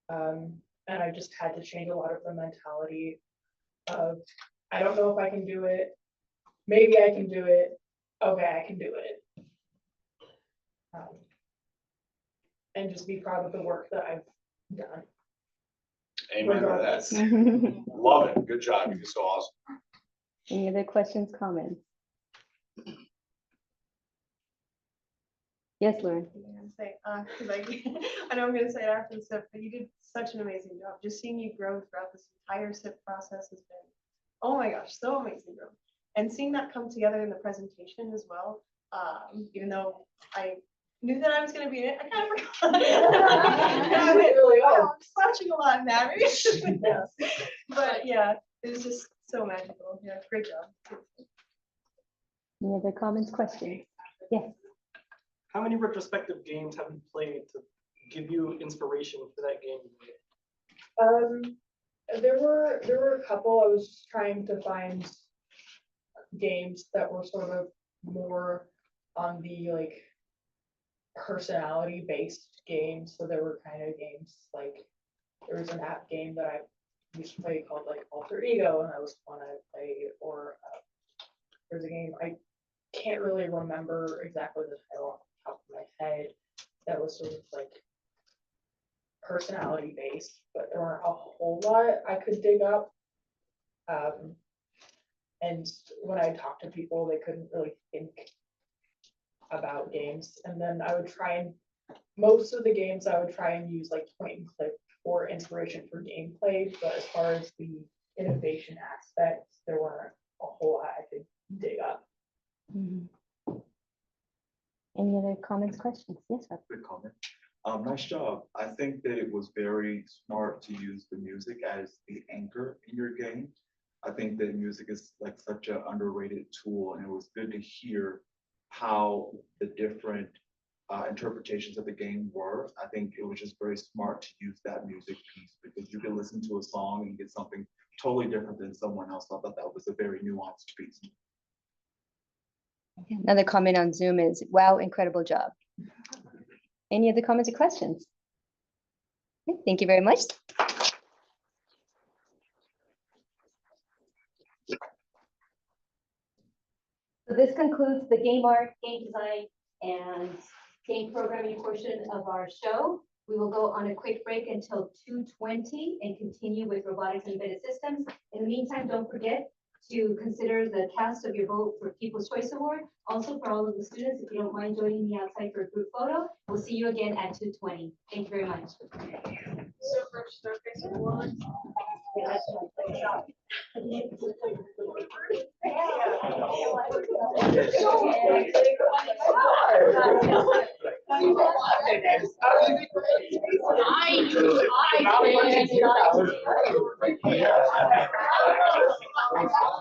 And I just had to change a lot of the mentality of, I don't know if I can do it. Maybe I can do it. Okay, I can do it. And just be proud of the work that I've done. Amen to that. Love it. Good job. You're so awesome. Any other questions, comments? Yes, Lauren. Say, because I know I'm going to say it after the SIP, but you did such an amazing job. Just seeing you grow throughout this entire SIP process has been, oh my gosh, so amazing growth. And seeing that come together in the presentation as well, even though I knew that I was going to be in it, I kind of forgot. I went, wow, I'm slouching a lot in that. But yeah, it was just so magical. Yeah, great job. Any other comments, questions? Yes. How many retrospective games have you played to give you inspiration for that game? There were a couple. I was trying to find games that were sort of more on the like personality based games. So there were kind of games like there was an app game that I used to play called like Alter Ego, and that was one I played. Or there's a game I can't really remember exactly the title off the top of my head that was sort of like personality based, but there weren't a whole lot I could dig up. And when I talked to people, they couldn't really think about games. And then I would try and most of the games I would try and use like point and click for inspiration for gameplay, but as far as the innovation aspect, there weren't a whole lot I could dig up. Any other comments, questions? Yes, sir. Good comment. Nice job. I think that it was very smart to use the music as the anchor in your game. I think that music is like such an underrated tool, and it was good to hear how the different interpretations of the game were. I think it was just very smart to use that music piece because you can listen to a song and get something totally different than someone else. I thought that was a very nuanced piece. Another comment on Zoom is, wow, incredible job. Any other comments or questions? Okay, thank you very much. So this concludes the game art, game design, and game programming portion of our show. We will go on a quick break until 2:20 and continue with robotics and embedded systems. In the meantime, don't forget, to consider the cast of your vote for People's Choice Award. Also, for all of the students, if you don't mind joining me outside for a group photo, we'll see you again at 2:20. Thank you very much. So first, showcase awards.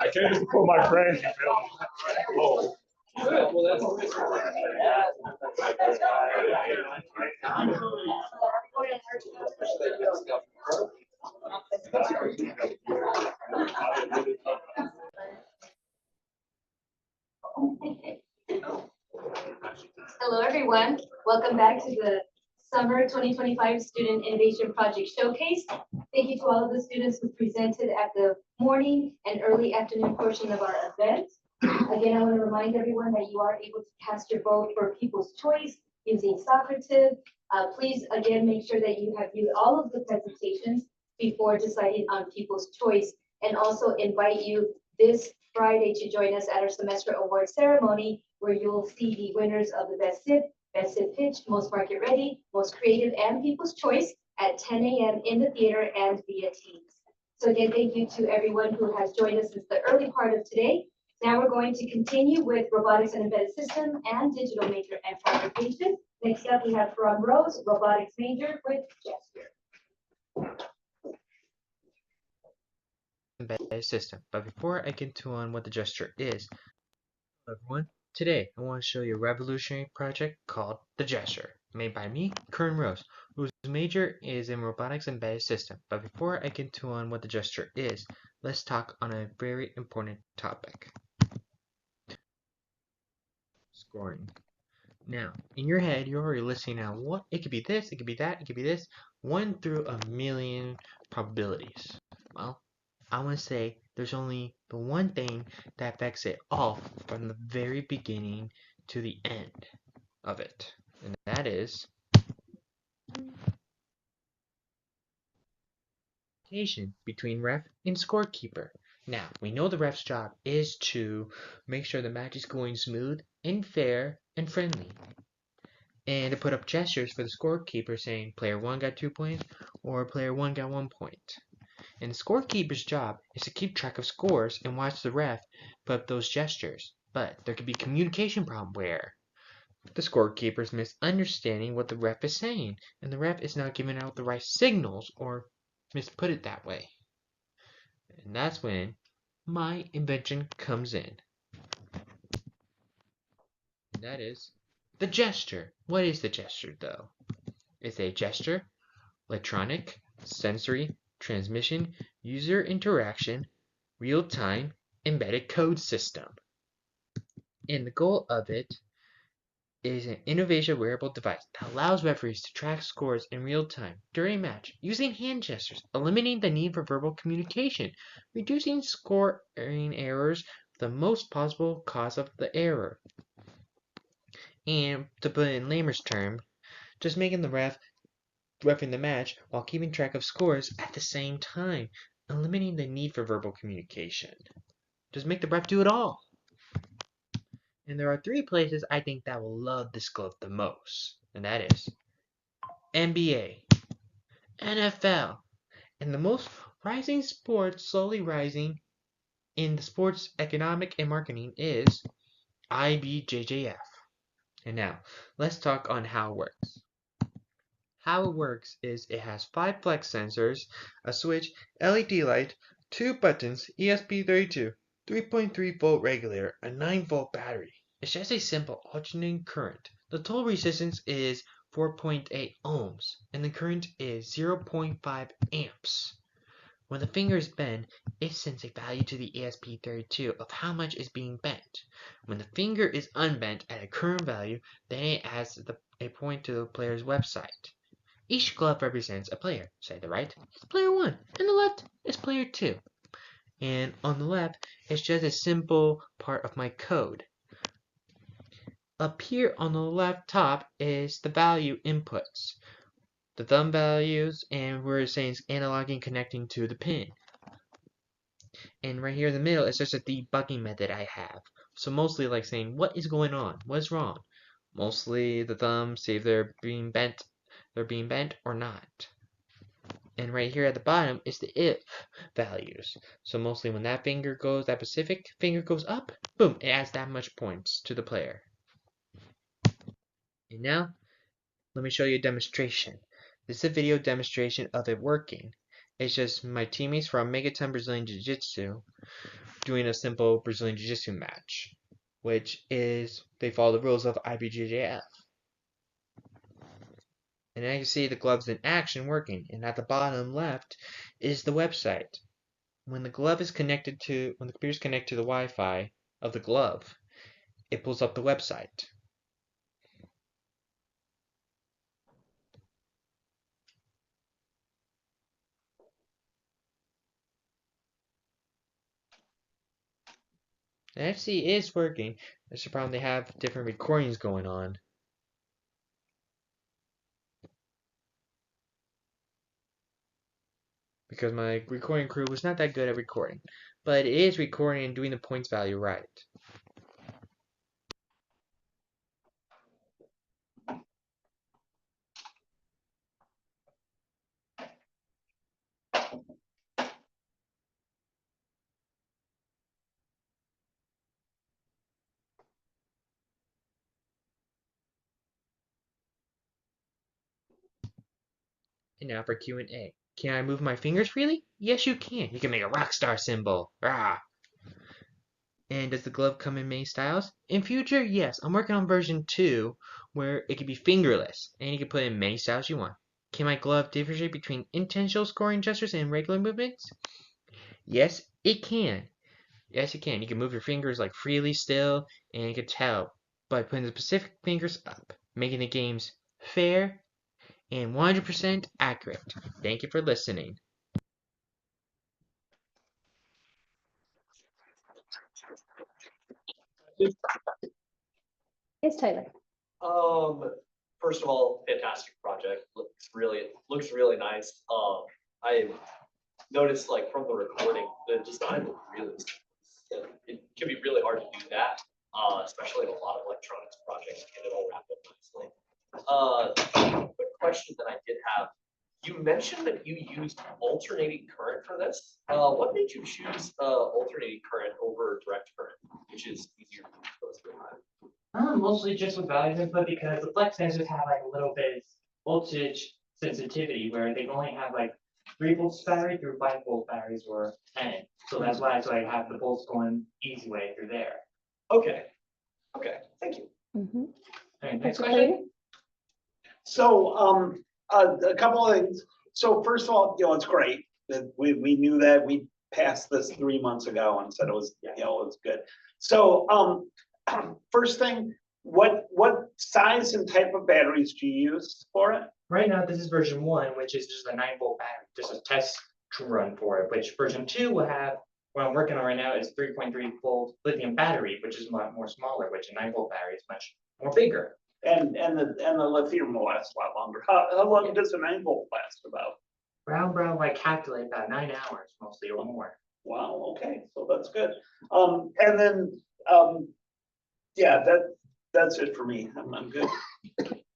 I can't just put my friend. Oh. Hello, everyone. Welcome back to the Summer 2025 Student Innovation Project Showcase. Thank you to all of the students who presented at the morning and early afternoon portion of our event. Again, I want to remind everyone that you are able to cast your vote for People's Choice using Socrative. Please, again, make sure that you have viewed all of the presentations before deciding on People's Choice, and also invite you this Friday to join us at our semester award ceremony, where you'll see the winners of the Best SIP Pitch, Most Market Ready, Most Creative, and People's Choice at 10 a.m. in the theater and via Teams. So again, thank you to everyone who has joined us since the early part of today. Now we're going to continue with robotics and embedded system and digital major and fabrication. Next up, we have Faram Rose, robotics major with gesture. Embedded system. But before I get to on what the gesture is, hello everyone. Today I want to show you a revolutionary project called the gesture, made by me, Kern Rose, whose major is in robotics and embedded system. But before I get to on what the gesture is, let's talk on a very important topic. Scoring. Now, in your head, you're already listening now. What? It could be this, it could be that, it could be this. 1 through a million probabilities. Well, I want to say there's only the one thing that affects it all from the very beginning to the end of it. And that is communication between ref and scorekeeper. Now, we know the ref's job is to make sure the match is going smooth and fair and friendly, and to put up gestures for the scorekeeper saying player 1 got 2 points or player 1 got 1 point. And the scorekeeper's job is to keep track of scores and watch the ref put up those gestures. But there could be a communication problem where the scorekeeper is misunderstanding what the ref is saying, and the ref is not giving out the right signals, or misput it that way. And that's when my invention comes in. And that is the gesture. What is the gesture, though? It's a gesture, electronic, sensory, transmission, user interaction, real-time, embedded code system. And the goal of it is an innovative wearable device that allows referees to track scores in real time during a match using hand gestures, eliminating the need for verbal communication, reducing scoring errors, the most possible cause of the error. And to put it in layman's term, just making the reffing the match while keeping track of scores at the same time, eliminating the need for verbal communication. Just make the ref do it all. And there are 3 places I think that will love this glove the most, and that is NBA, NFL, and the most rising sport slowly rising in the sports economic and marketing is IBJJF. And now, let's talk on how it works. How it works is it has 5 flex sensors, a switch, LED light, 2 buttons, ESP32, 3.3 volt regulator, a 9 volt battery. It's just a simple alternating current. The total resistance is 4.8 ohms, and the current is 0.5 amps. When the finger is bent, it sends a value to the ESP32 of how much is being bent. When the finger is unbent at a current value, then it adds a point to the player's website. Each glove represents a player. Say the right is player 1, and the left is player 2. And on the left, it's just a simple part of my code. Up here on the left top is the value inputs. The thumb values, and where it's saying it's analog and connecting to the pin. And right here in the middle is just a debugging method I have. So mostly like saying, what is going on? What is wrong? Mostly the thumbs, see if they're being bent or not. And right here at the bottom is the if values. So mostly when that specific finger goes up, boom, it adds that much points to the player. And now, let me show you a demonstration. This is a video demonstration of it working. It's just my teammates from Megaton Brazilian Jiu-Jitsu doing a simple Brazilian Jiu-Jitsu match, which is they follow the rules of IBJJF. And now you can see the gloves in action working, and at the bottom left is the website. When the computer is connected to the Wi-Fi of the glove, it pulls up the website. The FC is working. There's a problem, they have different recordings going on. Because my recording crew was not that good at recording. But it is recording and doing the points value right. And now for Q&A. Can I move my fingers freely? Yes, you can. You can make a rock star symbol. Rah! And does the glove come in many styles? In future, yes. I'm working on version 2 where it can be fingerless and you can put in many styles you want. Can my glove differentiate between intentional scoring gestures and regular movements? Yes, it can. Yes, you can. You can move your fingers like freely still, and you can tell by putting the specific fingers up, making the games fair and 100% accurate. Thank you for listening. Yes, Tyler. First of all, fantastic project. Looks really nice. I noticed like from the recording, the design looked really. It can be really hard to do that, especially in a lot of electronics projects, and it all wrapped up nicely. Quick question that I did have. You mentioned that you used alternating current for this. What made you choose alternating current over direct current, which is easier to go through? Mostly just with value input because the flex sensors have like a little bit voltage sensitivity where they can only have like 3 volts battery through 5-volt batteries or 10. So that's why I have the volts going easy way through there. Okay. Okay. Thank you. Mm-hmm. All right, next question. So, a couple of things. So first of all, it's great that we knew that we passed this 3 months ago and said it was, it was good. So, first thing, what size and type of batteries do you use for it? Right now, this is version 1, which is just a 9-volt battery, just a test run for it, which version 2 will have, what I'm working on right now is 3.3-volt lithium battery, which is much more smaller, which a 9-volt battery is much more bigger. And the lithium will last a lot longer. How long does a 9-volt last about? Brown, I calculate about 9 hours, mostly or more. Wow, okay, so that's good. And then, yeah, that's it for me. I'm good.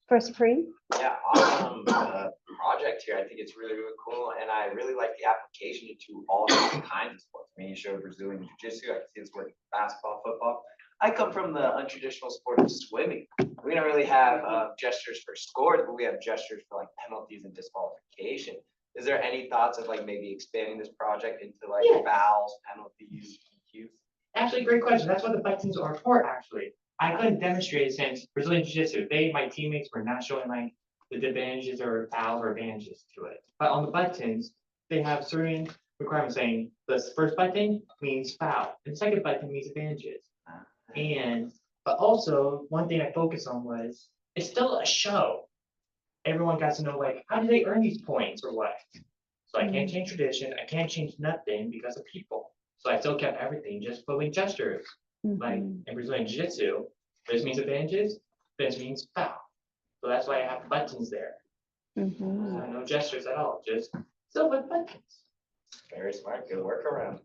First free. Yeah, awesome project here. I think it's really cool, and I really like the application into all different kinds of sports. I mean, you showed Brazilian Jiu-Jitsu. I can see it's working basketball, football. I come from the untraditional sport of swimming. We don't really have gestures for scores, but we have gestures for like penalties and disqualification. Is there any thoughts of like maybe expanding this project into like fouls, penalties, cues? Actually, great question. That's what the buttons are for, actually. I couldn't demonstrate it since Brazilian Jiu-Jitsu, my teammates were not showing like the advantages or fouls or advantages to it. But on the buttons, they have certain requirements saying the first button means foul, and the second button means advantages. But also, one thing I focused on was, it's still a show. Everyone got to know, like, how do they earn these points or what? So I can't change tradition, I can't change nothing because of people. So I still kept everything, just put with gestures. Like in Brazilian Jiu-Jitsu, this means advantages, this means foul. So that's why I have buttons there. So no gestures at all, just still with buttons. Very smart, good workaround.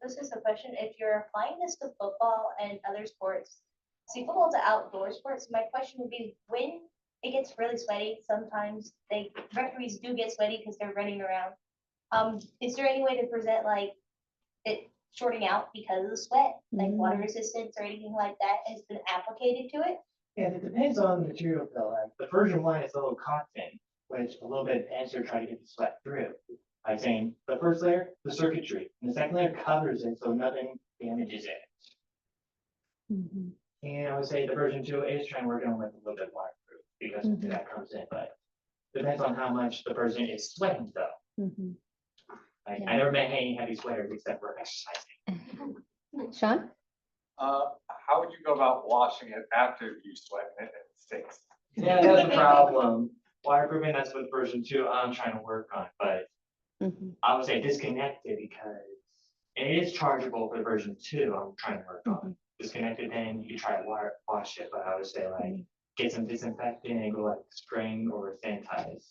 This is a question. If you're applying this to football and other sports, see, football's an outdoor sport. So my question would be, when it gets really sweaty, sometimes referees do get sweaty because they're running around. Is there any way to present like it shorting out because of the sweat, like water resistance or anything like that has been applicated to it? Yeah, it depends on the material though. Like the version one is a little cotton, which a little bit denser, try to get the sweat through. Like saying the first layer, the circuitry, and the second layer covers it so nothing damages it. And I would say the version 2 is trying to work on with a little bit waterproof because that comes in, but depends on how much the person is sweating though. Like, I never met any heavy sweaters except for exercising. Sean? How would you go about washing it after you sweat and it stinks? Yeah, that's a problem. Waterproofing, that's what version 2 I'm trying to work on, but I would say disconnect it because it is chargeable for version 2 I'm trying to work on. Disconnect it, then you can try to wash it, but I would say like get some disinfectant and go like spraying or sanitize.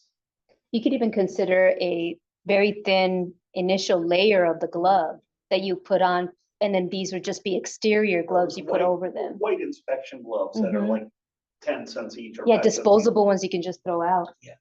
You could even consider a very thin initial layer of the glove that you put on, and then these would just be exterior gloves you put over them. White inspection gloves that are like 10 cents each. Or Yeah, 5 cents disposable ones you can just throw out. Yeah.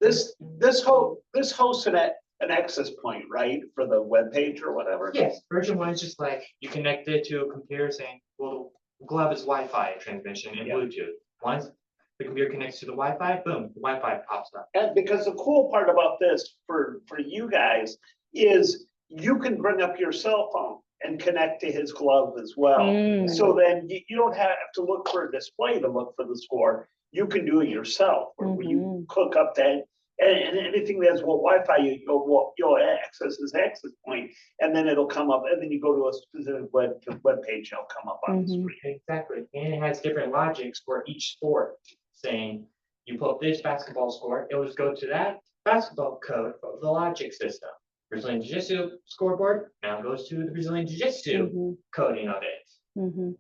This hosts an access point, right, for the web page or whatever. Yes, version 1 is just like you connect it to a computer saying, well, the glove is Wi-Fi transmission and Bluetooth. Once the computer connects to the Wi-Fi, boom, the Wi-Fi pops up. And because the cool part about this for you guys is you can bring up your cell phone and connect to his glove as well. So then you don't have to look for a display to look for the score. You can do it yourself, where you hook up that and anything that's Wi-Fi, you'll access this access point, and then it'll come up, and then you go to a specific web page, it'll come up on the screen. Exactly, and it has different logics for each sport, saying you pull up this basketball score, it will just go to that basketball code of the logic system. Brazilian Jiu-Jitsu scoreboard now goes to the Brazilian Jiu-Jitsu coding of it.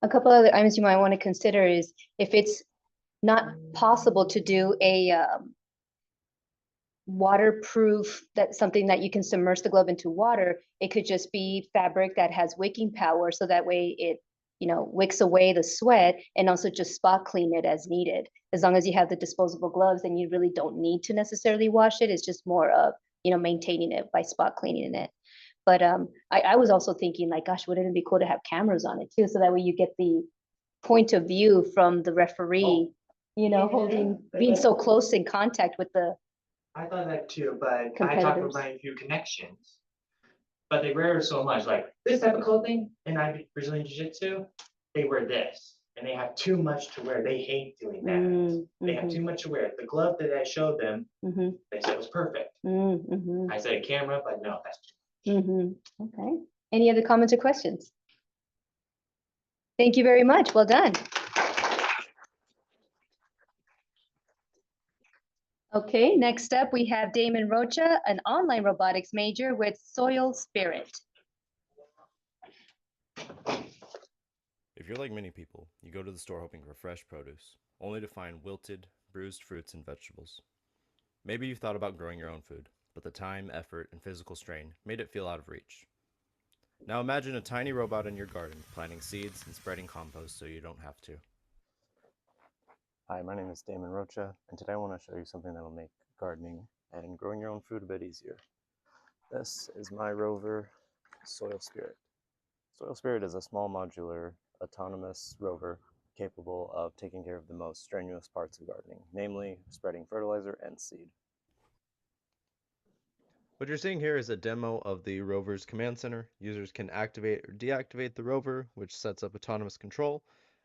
A couple other items you might want to consider is if it's not possible to do a waterproof, that's something that you can submerge the glove into water, it could just be fabric that has wicking power, so that way it wicks away the sweat, and also just spot clean it as needed. As long as you have the disposable gloves, then you really don't need to necessarily wash it. It's just more of maintaining it by spot cleaning it. But I was also thinking like, gosh, wouldn't it be cool to have cameras on it too, so that way you get the point of view from the referee, being so close in contact with the I thought that too, but I talked with my few connections, but they wear so much. Like this type of clothing in Brazilian Jiu-Jitsu, they wear this, and they have too much to wear. They hate doing that. They have too much to wear. The glove that I showed them, they said it was perfect. I said a camera, but no, that's too much. Okay. Any other comments or questions? Thank you very much. Well done. Okay, next up we have Damon Rocha, an online robotics major with Soil Spirit. If you're like many people, you go to the store hoping for fresh produce, only to find wilted, bruised fruits and vegetables. Maybe you've thought about growing your own food, but the time, effort, and physical strain made it feel out of reach. Now imagine a tiny robot in your garden, planting seeds and spreading compost so you don't have to. Hi, my name is Damon Rocha, and today I want to show you something that will make gardening and growing your own food a bit easier. This is my rover, Soil Spirit. Soil Spirit is a small modular, autonomous rover capable of taking care of the most strenuous parts of gardening, namely spreading fertilizer and seed. What you're seeing here is a demo of the rover's command center. Users can activate or deactivate the rover, which sets up autonomous control,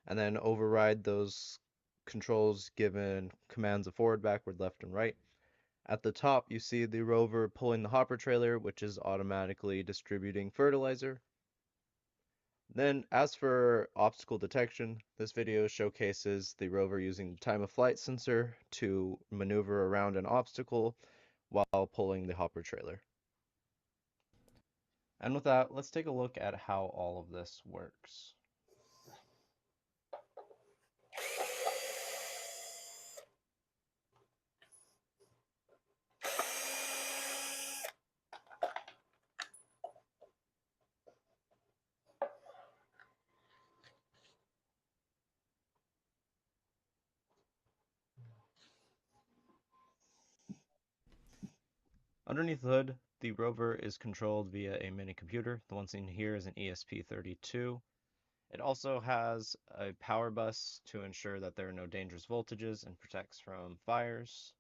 and then override those controls given commands of forward, backward, left, and right. At the top, you see the rover pulling the hopper trailer, which is automatically distributing fertilizer. Then, as for obstacle detection, this video showcases the rover using the time of flight sensor to maneuver around an obstacle while pulling the hopper trailer. And with that, let's take a look at how all of this works. Underneath the hood, the rover is controlled via a mini computer. The one seen here is an ESP32. It also has a power bus to ensure that there are no dangerous voltages and protects from fires.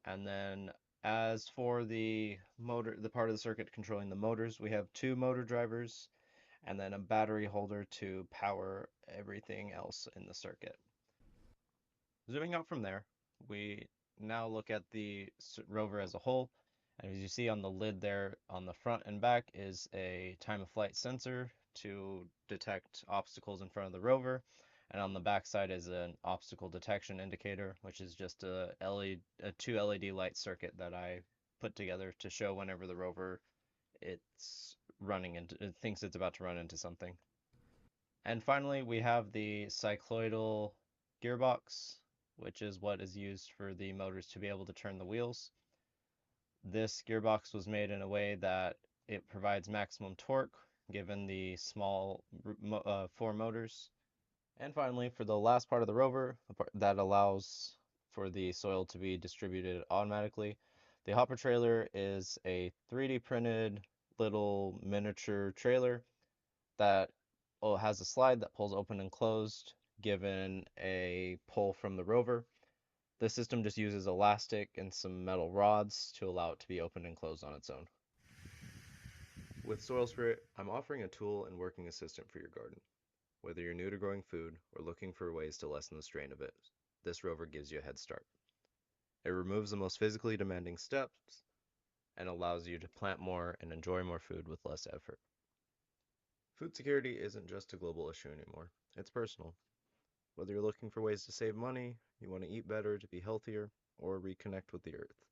And then as for the motor, the part of the circuit controlling the motors, we have 2 motor drivers and then a battery holder to power everything else in the circuit. Zooming out from there, we now look at the rover as a whole. And as you see on the lid there on the front and back is a time of flight sensor to detect obstacles in front of the rover. And on the back side is an obstacle detection indicator, which is just a 2 LED light circuit that I put together to show whenever the rover it thinks it's about to run into something. And finally, we have the cycloidal gearbox, which is what is used for the motors to be able to turn the wheels. This gearbox was made in a way that it provides maximum torque given the small 4 motors. And finally, for the last part of the rover, the part that allows for the soil to be distributed automatically, the hopper trailer is a 3D printed little miniature trailer that has a slide that pulls open and closed given a pull from the rover. The system just uses elastic and some metal rods to allow it to be opened and closed on its own. With Soil Spirit, I'm offering a tool and working assistant for your garden. Whether you're new to growing food or looking for ways to lessen the strain of it, this rover gives you a head start. It removes the most physically demanding steps and allows you to plant more and enjoy more food with less effort. Food security isn't just a global issue anymore, it's personal. Whether you're looking for ways to save money, you want to eat better to be healthier, or reconnect with the earth.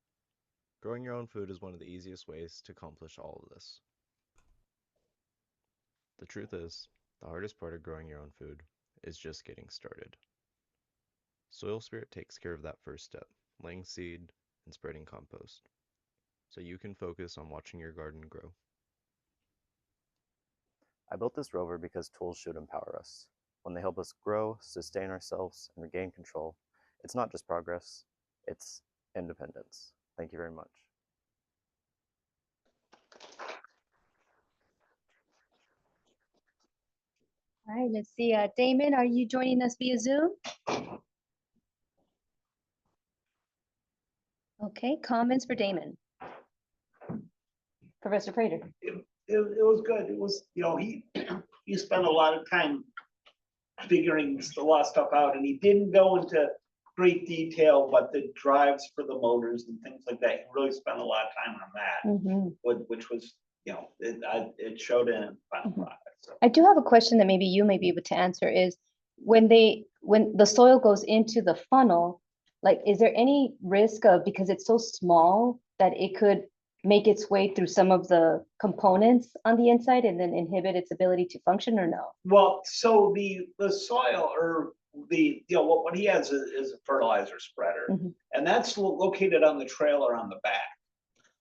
Growing your own food is one of the easiest ways to accomplish all of this. The truth is, the hardest part of growing your own food is just getting started. Soil Spirit takes care of that first step, laying seed and spreading compost, so you can focus on watching your garden grow. I built this rover because tools should empower us. When they help us grow, sustain ourselves, and regain control, it's not just progress, it's independence. Thank you very much. All right, let's see. Damon, are you joining us via Zoom? Okay, comments for Damon. Professor Prater. It was good. It was, he spent a lot of time figuring a lot of stuff out, and he didn't go into great detail, but the drives for the motors and things like that, he really spent a lot of time on that, which was, it showed in final product. So. I do have a question that maybe you may be able to answer is when the soil goes into the funnel, like, is there any risk of, because it's so small that it could make its way through some of the components on the inside and then inhibit its ability to function, or no? Well, so the soil, or what he has is a fertilizer spreader, and that's located on the trailer on the back.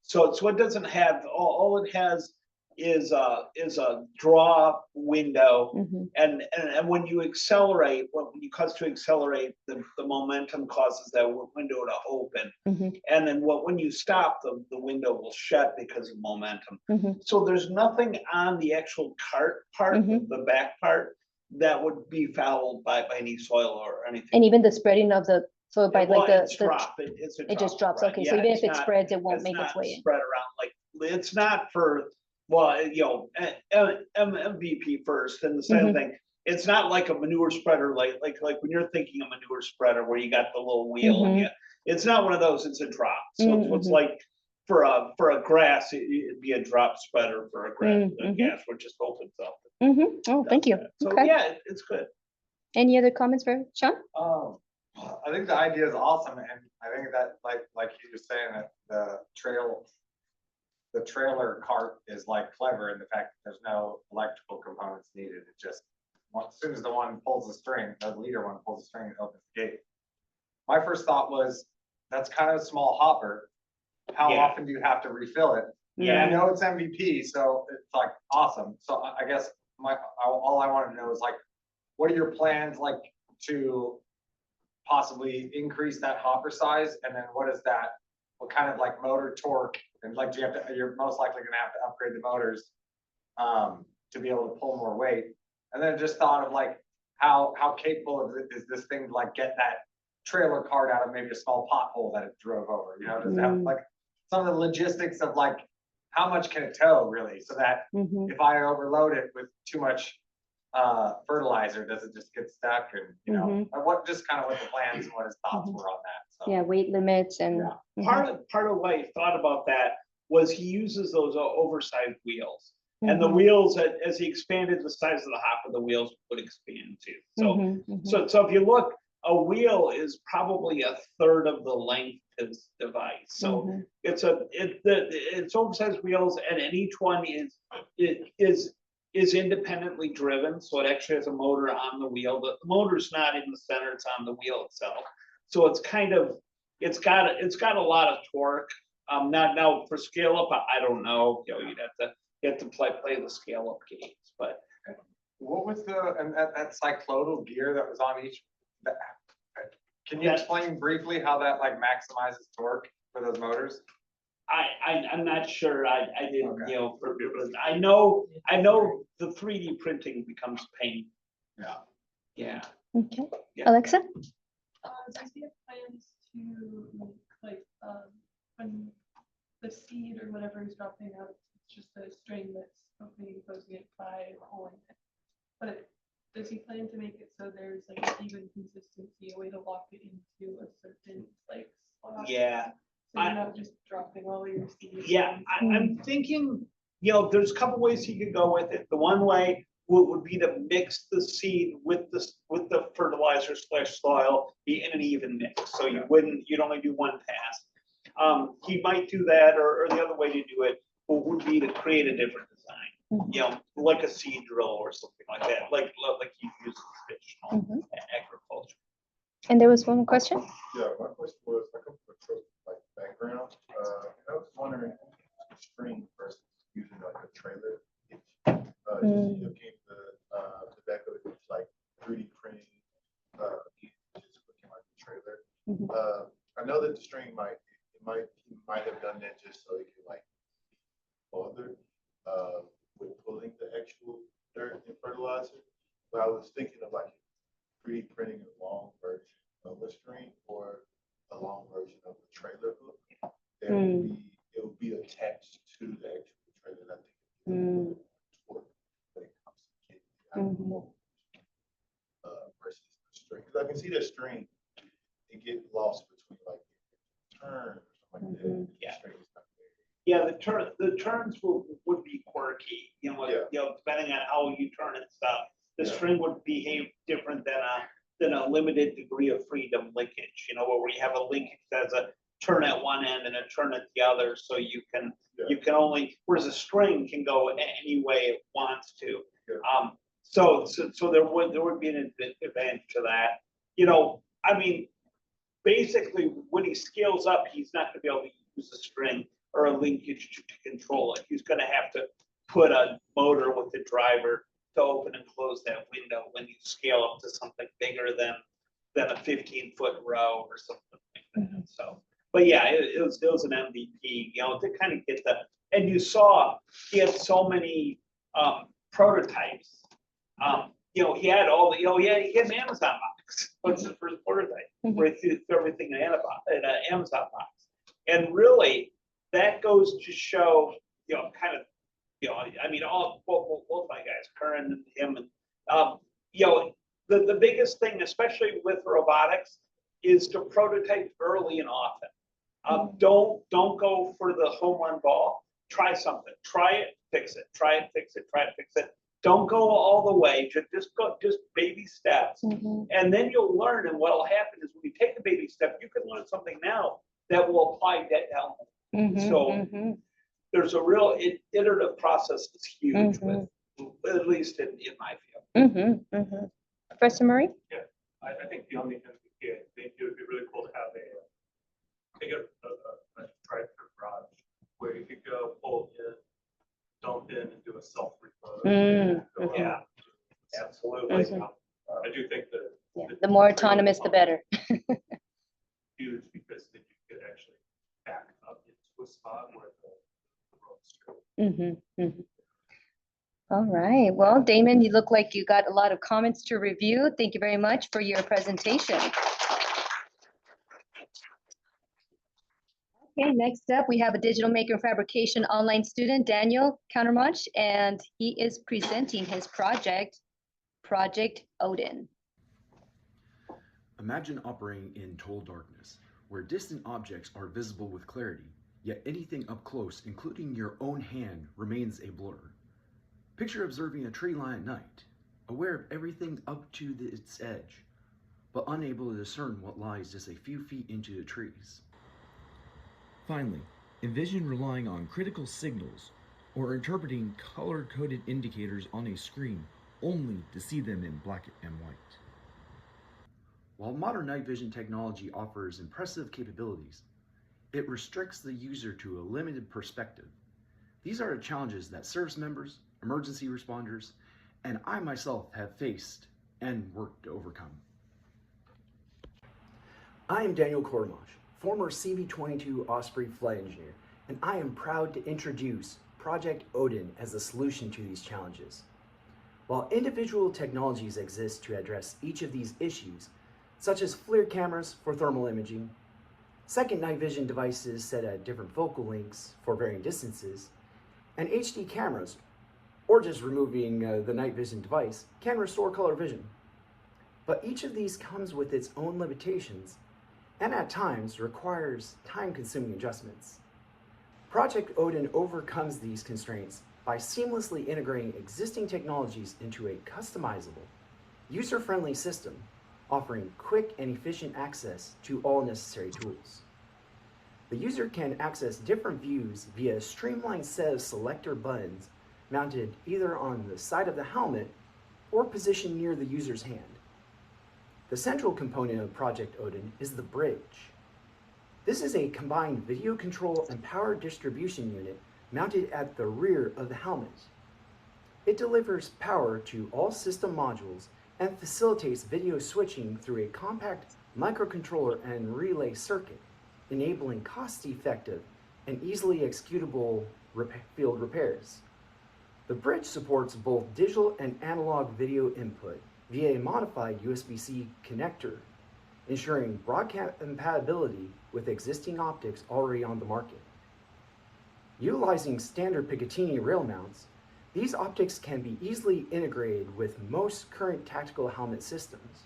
So it doesn't have, all it has is a draw window, and when you accelerate, when you cause to accelerate, the momentum causes that window to open, and then when you stop, the window will shut because of momentum. So there's nothing on the actual cart part, the back part, that would be fouled by any soil or anything. And even the spreading of the soil by it's a it just drop, drops. right? Okay, so even if it spreads, it won't make its way in. Spread around, like, it's not for, well, MVP first, and the same thing. It's not like a manure spreader, like when you're thinking a manure spreader where you got the little wheel, and it's not one of those. It's a drop. So it's like for a grass, it'd be a drop spreader for a grass, which just opens up. Oh, thank you. So okay. Yeah, it's good. Any other comments for Sean? I think the idea is awesome, and I think that like you were saying, that the trailer cart is like clever in the fact that there's no electrical components needed. It just, as soon as the one pulls the string, the leader one pulls the string, it opens the gate. My first thought was, that's kind of a small hopper. How often do you have to refill it? Yeah, I know it's MVP, so it's like awesome. So I guess all I want to know is, like, what are your plans, like, to possibly increase that hopper size, and then what what kind of like motor torque, and like you're most likely gonna have to upgrade the motors to be able to pull more weight. And then just thought of like how capable is this thing to like get that trailer cart out of maybe a small pothole that it drove over, you know, does it have like some of the logistics of like how much can it tow really, so that if I overload it with too much fertilizer, does it just get stuck? And you know, what just kind of what the plans and what his thoughts were on that. So. Yeah, weight limits and Part of why he thought about that was he uses those oversized wheels. And the wheels, as he expanded the size of the hopper, the wheels would expand too. So if you look, a wheel is probably a third of the length of this device. So it's oversized wheels, and each one is independently driven. So it actually has a motor on the wheel. The motor's not in the center; it's on the wheel itself. So it's kind of it's got a lot of torque. Now for scale up, I don't know. You know, you have to play the scale up games. But what was that cyclodal gear that was on each? Can you explain briefly how that like maximizes torque for those motors? I'm not sure. I didn't, you know, I know the 3D printing becomes pain. Yeah. Okay. Alexa? Does he have plans to like when the seed or whatever is dropping out, it's just a string that's opening and closing it by pulling it. But does he plan to make it so there's like an even consistency, a way to lock it into a certain like slot? Yeah. So you're not just dropping all your seeds. Yeah, I'm thinking, you know, there's a couple ways you could go with it. The one way would be to mix the seed with the fertilizer / soil in an even mix. So you'd only do one pass. He might do that, or the other way to do it would be to create a different design. You know, like a seed drill or something like that, like you use in traditional agriculture. And there was one more question. Yeah, my question was, I come from a like background. I was wondering, string versus using like a trailer. You came to the back of it, it's like 3D printing, just looking like a trailer. I know that the string might have done that just so it could like farther with pulling the actual dirt and fertilizer. But I was thinking of like 3D printing a long version of a string or a long version of a trailer hook. It would be attached to the actual trailer. I think when it comes to getting versus the string. Because I can see the string and get lost between like turn or something like that. Yeah. Yeah, the turns would be quirky, you know, depending on how you turn and stuff. The string would behave different than a limited degree of freedom linkage, you know, where we have a linkage that's a turn at one end and a turn at the other, so you can only, whereas a string can go any way it wants to. So there would be an advantage to that. You know, I mean, basically when he scales up, he's not going to be able to use a string or a linkage to control it. He's going to have to put a motor with the driver to open and close that window when you scale up to something bigger than a 15-foot row or something like that. So, but yeah, it was an MVP, you know, to kind of get that. And you saw he had so many prototypes. You know, he had all the, he had an Amazon box. What's the first prototype? Where he threw everything in an Amazon box. And really, that goes to show, you know, kind of, you know, I mean, both my guys, Curran and him, and you know, the biggest thing, especially with robotics, is to prototype early and often. Don't go for the home run ball. Try something. Try it, fix it. Try it, fix it. Try it, fix it. Don't go all the way. Just baby steps, and then you'll learn. And what'll happen is when you take the baby step, you can learn something now that will apply down. So there's a real iterative process that's huge, with, at least in my field. Professor Murray? Yeah, I think the only thing it would be really cool to have a drive-through garage where you could go pull in, dump in, and do a self-reload. Yeah, absolutely. I do think that the more autonomous, the better. huge, because then you could actually pack All right. Well, Damon, you look like you got a lot of comments to review. Thank you very much for your presentation. Okay, next up, we have a digital maker and fabrication online student, Daniel Countermuch, and he is presenting his project, Project Odin. Imagine operating in total darkness, where distant objects are visible with clarity, yet anything up close, including your own hand, remains a blur. Picture observing a tree line at night, aware of everything up to its edge, but unable to discern what lies just a few feet into the trees. Finally, envision relying on critical signals or interpreting color-coded indicators on a screen only to see them in black and white. While modern night vision technology offers impressive capabilities, it restricts the user to a limited perspective. These are the challenges that service members, emergency responders, and I myself have faced and worked to overcome. I am Daniel Kormash, former CV-22 Osprey flight engineer, and I am proud to introduce Project Odin as a solution to these challenges. While individual technologies exist to address each of these issues, such as FLIR cameras for thermal imaging, second night vision devices set at different focal lengths for varying distances, and HD cameras, or just removing the night vision device, can restore color vision. But each of these comes with its own limitations and at times requires time-consuming adjustments. Project Odin overcomes these constraints by seamlessly integrating existing technologies into a customizable, user-friendly system, offering quick and efficient access to all necessary tools. The user can access different views via a streamlined set of selector buttons mounted either on the side of the helmet or positioned near the user's hand. The central component of Project Odin is the bridge. This is a combined video control and power distribution unit mounted at the rear of the helmet. It delivers power to all system modules and facilitates video switching through a compact microcontroller and relay circuit, enabling cost-effective and easily executable field repairs. The bridge supports both digital and analog video input via a modified USB-C connector, ensuring broadcast compatibility with existing optics already on the market. Utilizing standard Picatinny rail mounts, these optics can be easily integrated with most current tactical helmet systems.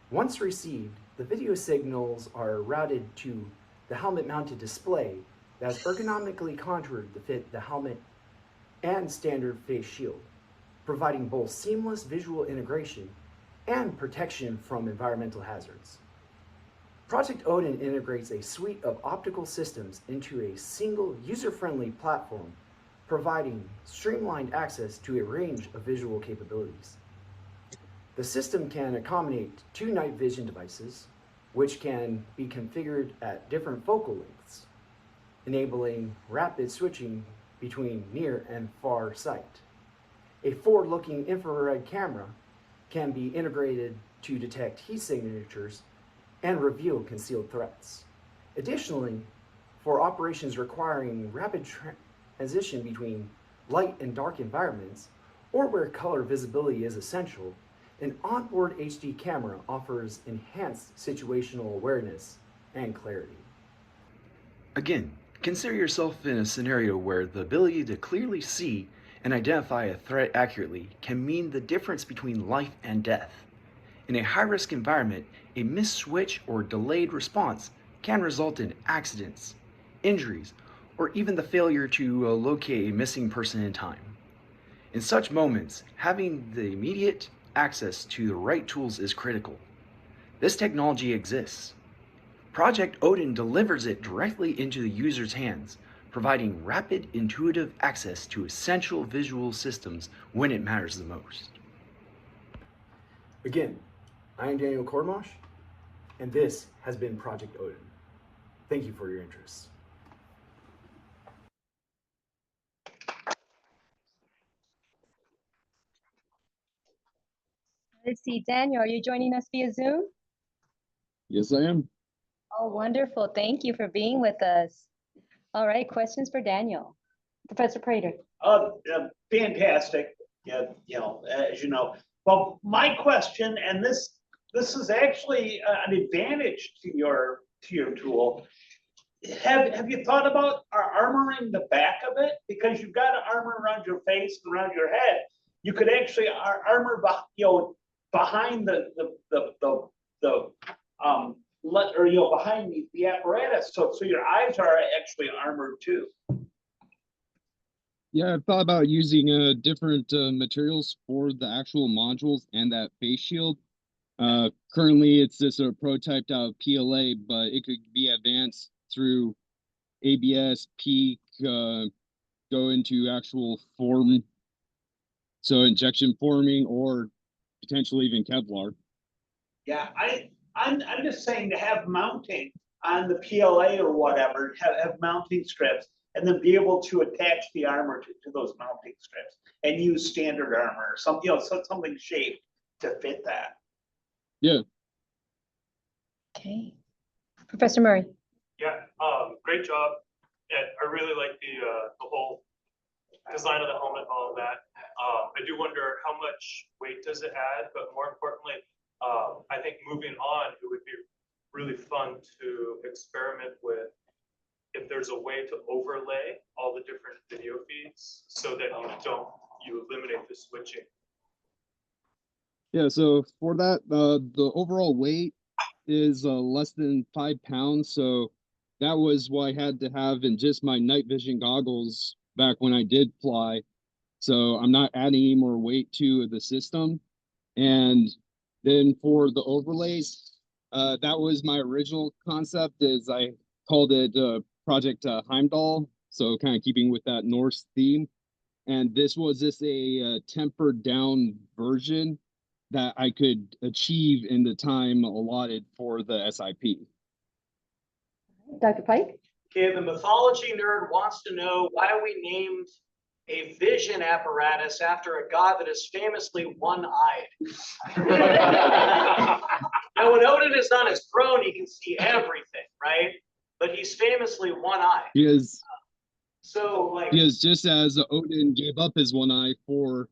Once received, the video signals are routed to the helmet-mounted display that is ergonomically contoured to fit the helmet and standard face shield, providing both seamless visual integration and protection from environmental hazards. Project Odin integrates a suite of optical systems into a single user-friendly platform, providing streamlined access to a range of visual capabilities. The system can accommodate 2 night vision devices, which can be configured at different focal lengths, enabling rapid switching between near and far sight. A forward-looking infrared camera can be integrated to detect heat signatures and reveal concealed threats. Additionally, for operations requiring rapid transition between light and dark environments, or where color visibility is essential, an onboard HD camera offers enhanced situational awareness and clarity. Again, consider yourself in a scenario where the ability to clearly see and identify a threat accurately can mean the difference between life and death. In a high-risk environment, a missed switch or delayed response can result in accidents, injuries, or even the failure to locate a missing person in time. In such moments, having the immediate access to the right tools is critical. This technology exists. Project Odin delivers it directly into the user's hands, providing rapid, intuitive access to essential visual systems when it matters the most. Again, I am Daniel Kormash, and this has been Project Odin. Thank you for your interest. Let's see, Daniel, are you joining us via Zoom? Yes, I am. Oh, wonderful. Thank you for being with us. All right, questions for Daniel. Professor Prater. Fantastic, yeah, as you know. Well, my question, and this is actually an advantage to your tool. Have you thought about armoring the back of it? Because you've got armor around your face and around your head. You could actually armor, behind behind the apparatus, so your eyes are actually armored too. Yeah, I've thought about using different materials for the actual modules and that face shield. Currently, it's just a prototyped out PLA, but it could be advanced through ABS, PEEK, go into actual form, so injection forming or potentially even Kevlar. Yeah, I'm just saying to have mounting on the PLA or whatever, have mounting strips, and then be able to attach the armor to those mounting strips and use standard armor or something, something shaped to fit that. Yeah. Okay. Professor Murray. Yeah, great job. And I really like the whole design of the helmet and all of that. I do wonder how much weight does it add, but more importantly, I think moving on, it would be really fun to experiment with if there's a way to overlay all the different video feeds so that you eliminate the switching. Yeah, so for that, the overall weight is less than 5 pounds. So that was what I had to have in just my night vision goggles back when I did fly. So I'm not adding any more weight to the system. And then for the overlays, that was my original concept, is I called it Project Heimdall. So kind of keeping with that Norse theme. And this was just a tempered down version that I could achieve in the time allotted for the SIP. Dr. Pike? Okay, the mythology nerd wants to know why we named a vision apparatus after a god that is famously one-eyed. Now, when Odin is on his throne, he can see everything, right? But he's famously one-eyed. Because just as Odin gave up his one eye for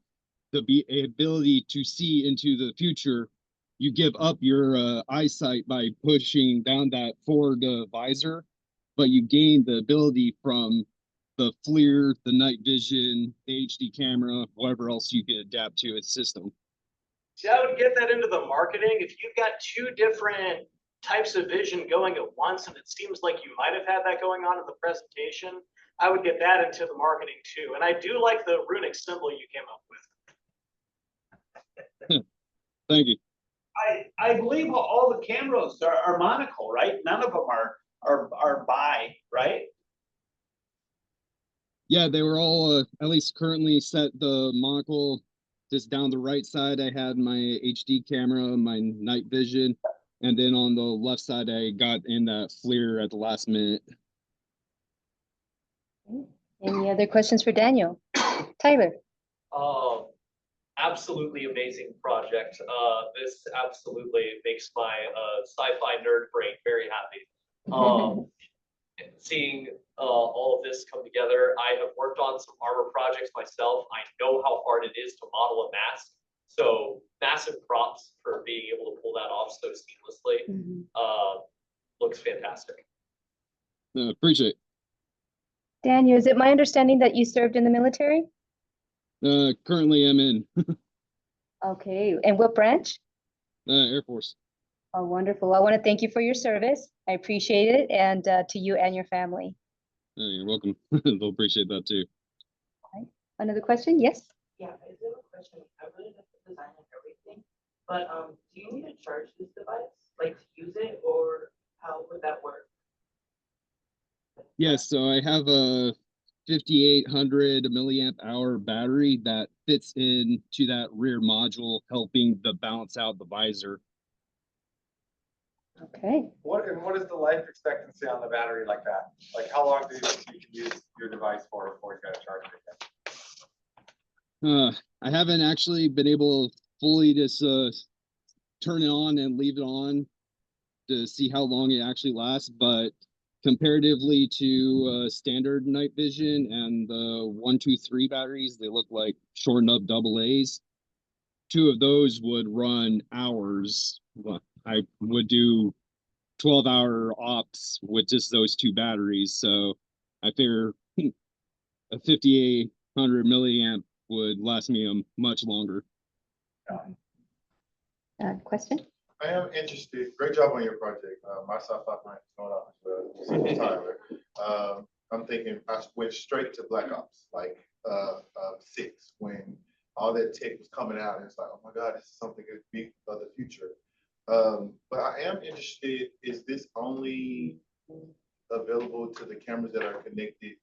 the ability to see into the future, you give up your eyesight by pushing down that forward visor, but you gain the ability from the FLIR, the night vision, the HD camera, whatever else you could adapt to its system. See, I would get that into the marketing. If you've got two different types of vision going at once, and it seems like you might have had that going on in the presentation, I would get that into the marketing too. And I do like the runic symbol you came up with. Thank you. I believe all the cameras are monocle, right? None of them are bi, right? Yeah, they were all at least currently set the monocle. Just down the right side, I had my HD camera, my night vision, and then on the left side, I got in that FLIR at the last minute. Any other questions for Daniel? Tyler? Absolutely amazing project. This absolutely makes my sci-fi nerd brain very happy. Seeing all of this come together, I have worked on some armor projects myself. I know how hard it is to model a mask. So massive props for being able to pull that off so seamlessly. Looks fantastic. Appreciate it. Daniel, is it my understanding that you served in the military? Currently I'm in Okay, and what branch? Air Force. Oh, wonderful. I want to thank you for your service. I appreciate it, and to you and your family. You're welcome. They'll appreciate that too. Another question? Yes? Yeah, I do have a question. I really like the design and everything, but do you need to charge this device, like to use it, or how would that work? Yes, so I have a 5,800 milliamp hour battery that fits into that rear module, helping to balance out the visor. Okay. What is the life expectancy on the battery like that? Like, how long do you think you can use your device for before you got to charge it again? I haven't actually been able to fully just turn it on and leave it on to see how long it actually lasts, but comparatively to standard night vision and the 123 batteries, they look like shortened up AA's. Two of those would run hours. Well, I would do 12-hour ops with just those two batteries. So I figure a 5800 milliamp would last me much longer. Question? I am interested, great job on your project. My sci-fi mind is going off as well. Same Tyler. I'm thinking I went straight to Black Ops, like 6, when all that tech was coming out. And it's like, oh my God, this is something that's big for the future. But I am interested, is this only available to the cameras that are connected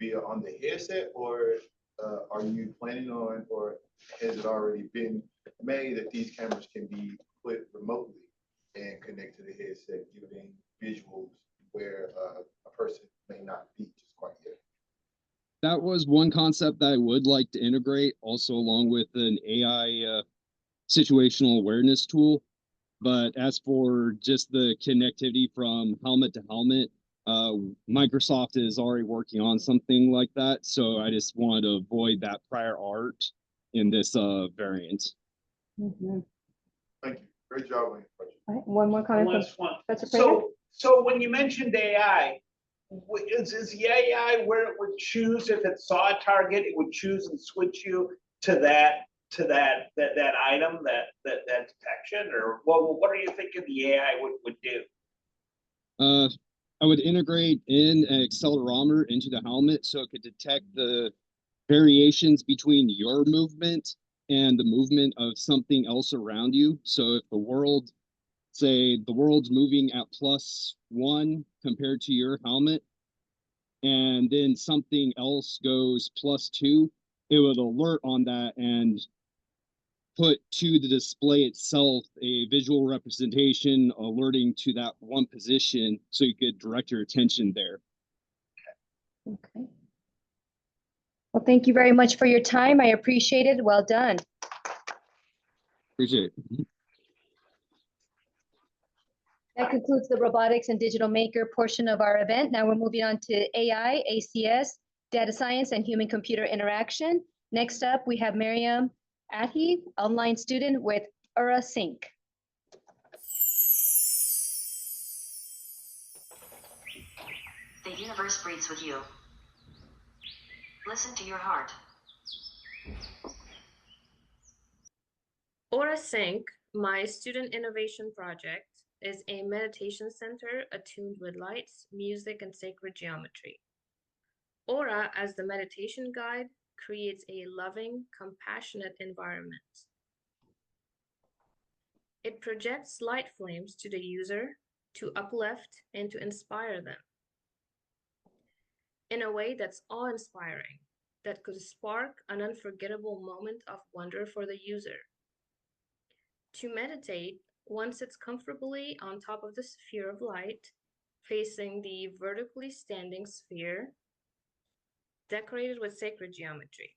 via on the headset, or are you planning on, or has it already been made that these cameras can be put remotely and connect to the headset, giving visuals where a person may not be just quite yet? That was one concept that I would like to integrate, also along with an AI situational awareness tool. But as for just the connectivity from helmet to helmet, Microsoft is already working on something like that. So I just wanted to avoid that prior art in this variant. Mm-hmm. Thank you. Great job on your project. All right, one more comment. Last one. Professor Prager? So when you mentioned AI, is the AI where it would choose if it saw a target, it would choose and switch you to that item, that detection, or what are you thinking the AI would do? I would integrate in an accelerometer into the helmet so it could detect the variations between your movement and the movement of something else around you. So if the world, say the world's moving at +1 compared to your helmet, and then something else goes +2, it would alert on that and put to the display itself a visual representation alerting to that one position so you could direct your attention there. Okay. Well, thank you very much for your time. I appreciate it. Well done. Appreciate it. That concludes the robotics and digital maker portion of our event. Now we're moving on to AI, ACS, data science, and human computer interaction. Next up, we have Miriam Ahi, online student with URA Sync. The universe breathes with you. Listen to your heart. URA Sync, my student innovation project, is a meditation center attuned with lights, music, and sacred geometry. URA, as the meditation guide, creates a loving, compassionate environment. It projects light flames to the user to uplift and to inspire them in a way that's awe-inspiring, that could spark an unforgettable moment of wonder for the user. To meditate, one sits comfortably on top of the sphere of light, facing the vertically standing sphere, decorated with sacred geometry.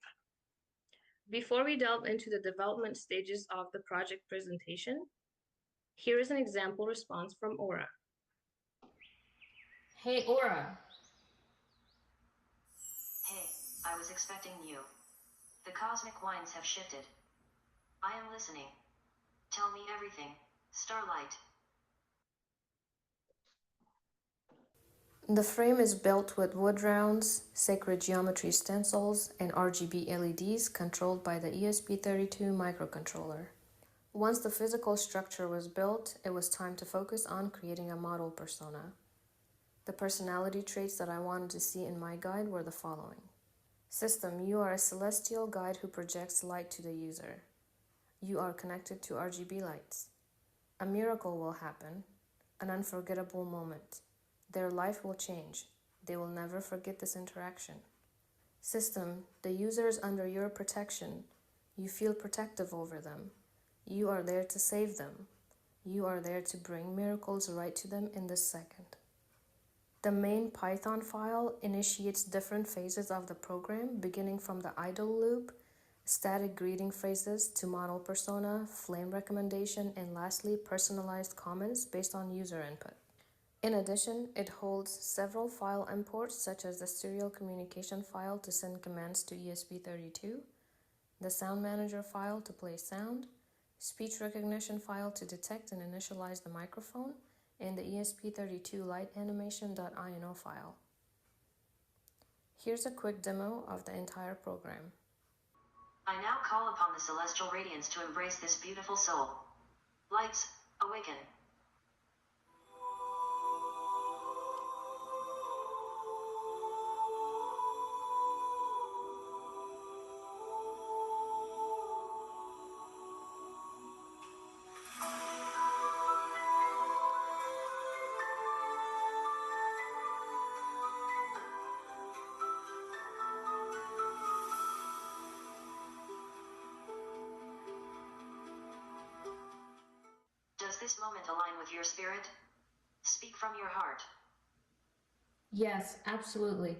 Before we delve into the development stages of the project presentation, here is an example response from URA. Hey, URA. Hey, I was expecting you. The cosmic winds have shifted. I am listening. Tell me everything, Starlight. The frame is built with wood rounds, sacred geometry stencils, and RGB LEDs controlled by the ESP32 microcontroller. Once the physical structure was built, it was time to focus on creating a model persona. The personality traits that I wanted to see in my guide were the following. System, you are a celestial guide who projects light to the user. You are connected to RGB lights. A miracle will happen, an unforgettable moment. Their life will change. They will never forget this interaction. System, the user is under your protection. You feel protective over them. You are there to save them. You are there to bring miracles right to them in this second. The main Python file initiates different phases of the program, beginning from the idle loop, static greeting phrases to model persona, flame recommendation, and lastly, personalized comments based on user input. In addition, it holds several file imports such as the serial communication file to send commands to ESP32, the sound manager file to play sound, speech recognition file to detect and initialize the microphone, and the ESP32 light animation.ino file. Here's a quick demo of the entire program. I now call upon the celestial radiance to embrace this beautiful soul. Lights, awaken. Does this moment align with your spirit? Speak from your heart. Yes, absolutely.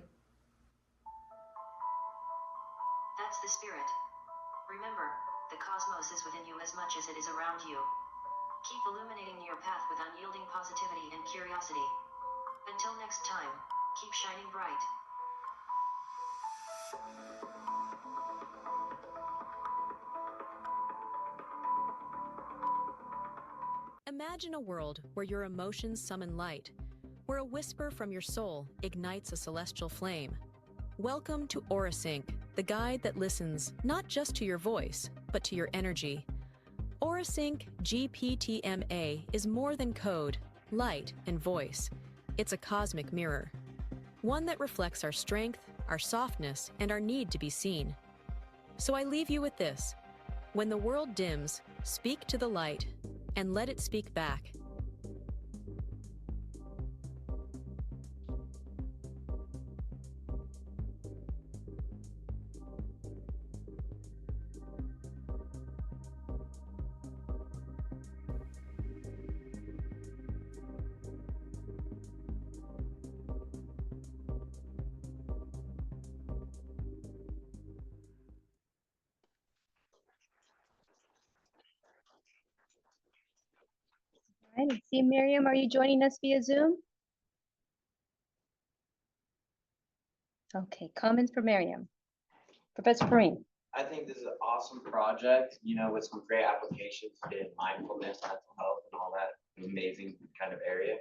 That's the spirit. Remember, the cosmos is within you as much as it is around you. Keep illuminating your path with unyielding positivity and curiosity. Until next time, keep shining bright. Imagine a world where your emotions summon light, where a whisper from your soul ignites a celestial flame. Welcome to Aura Sync, the guide that listens not just to your voice, but to your energy. Aura Sync GPTMA is more than code, light, and voice. It's a cosmic mirror, one that reflects our strength, our softness, and our need to be seen. So I leave you with this. When the world dims, speak to the light and let it speak back. All right, see Miriam, are you joining us via Zoom? Okay, comments for Miriam. Professor Perrine. I think this is an awesome project, you know, with some great applications in mindfulness, mental health, and all that amazing kind of area.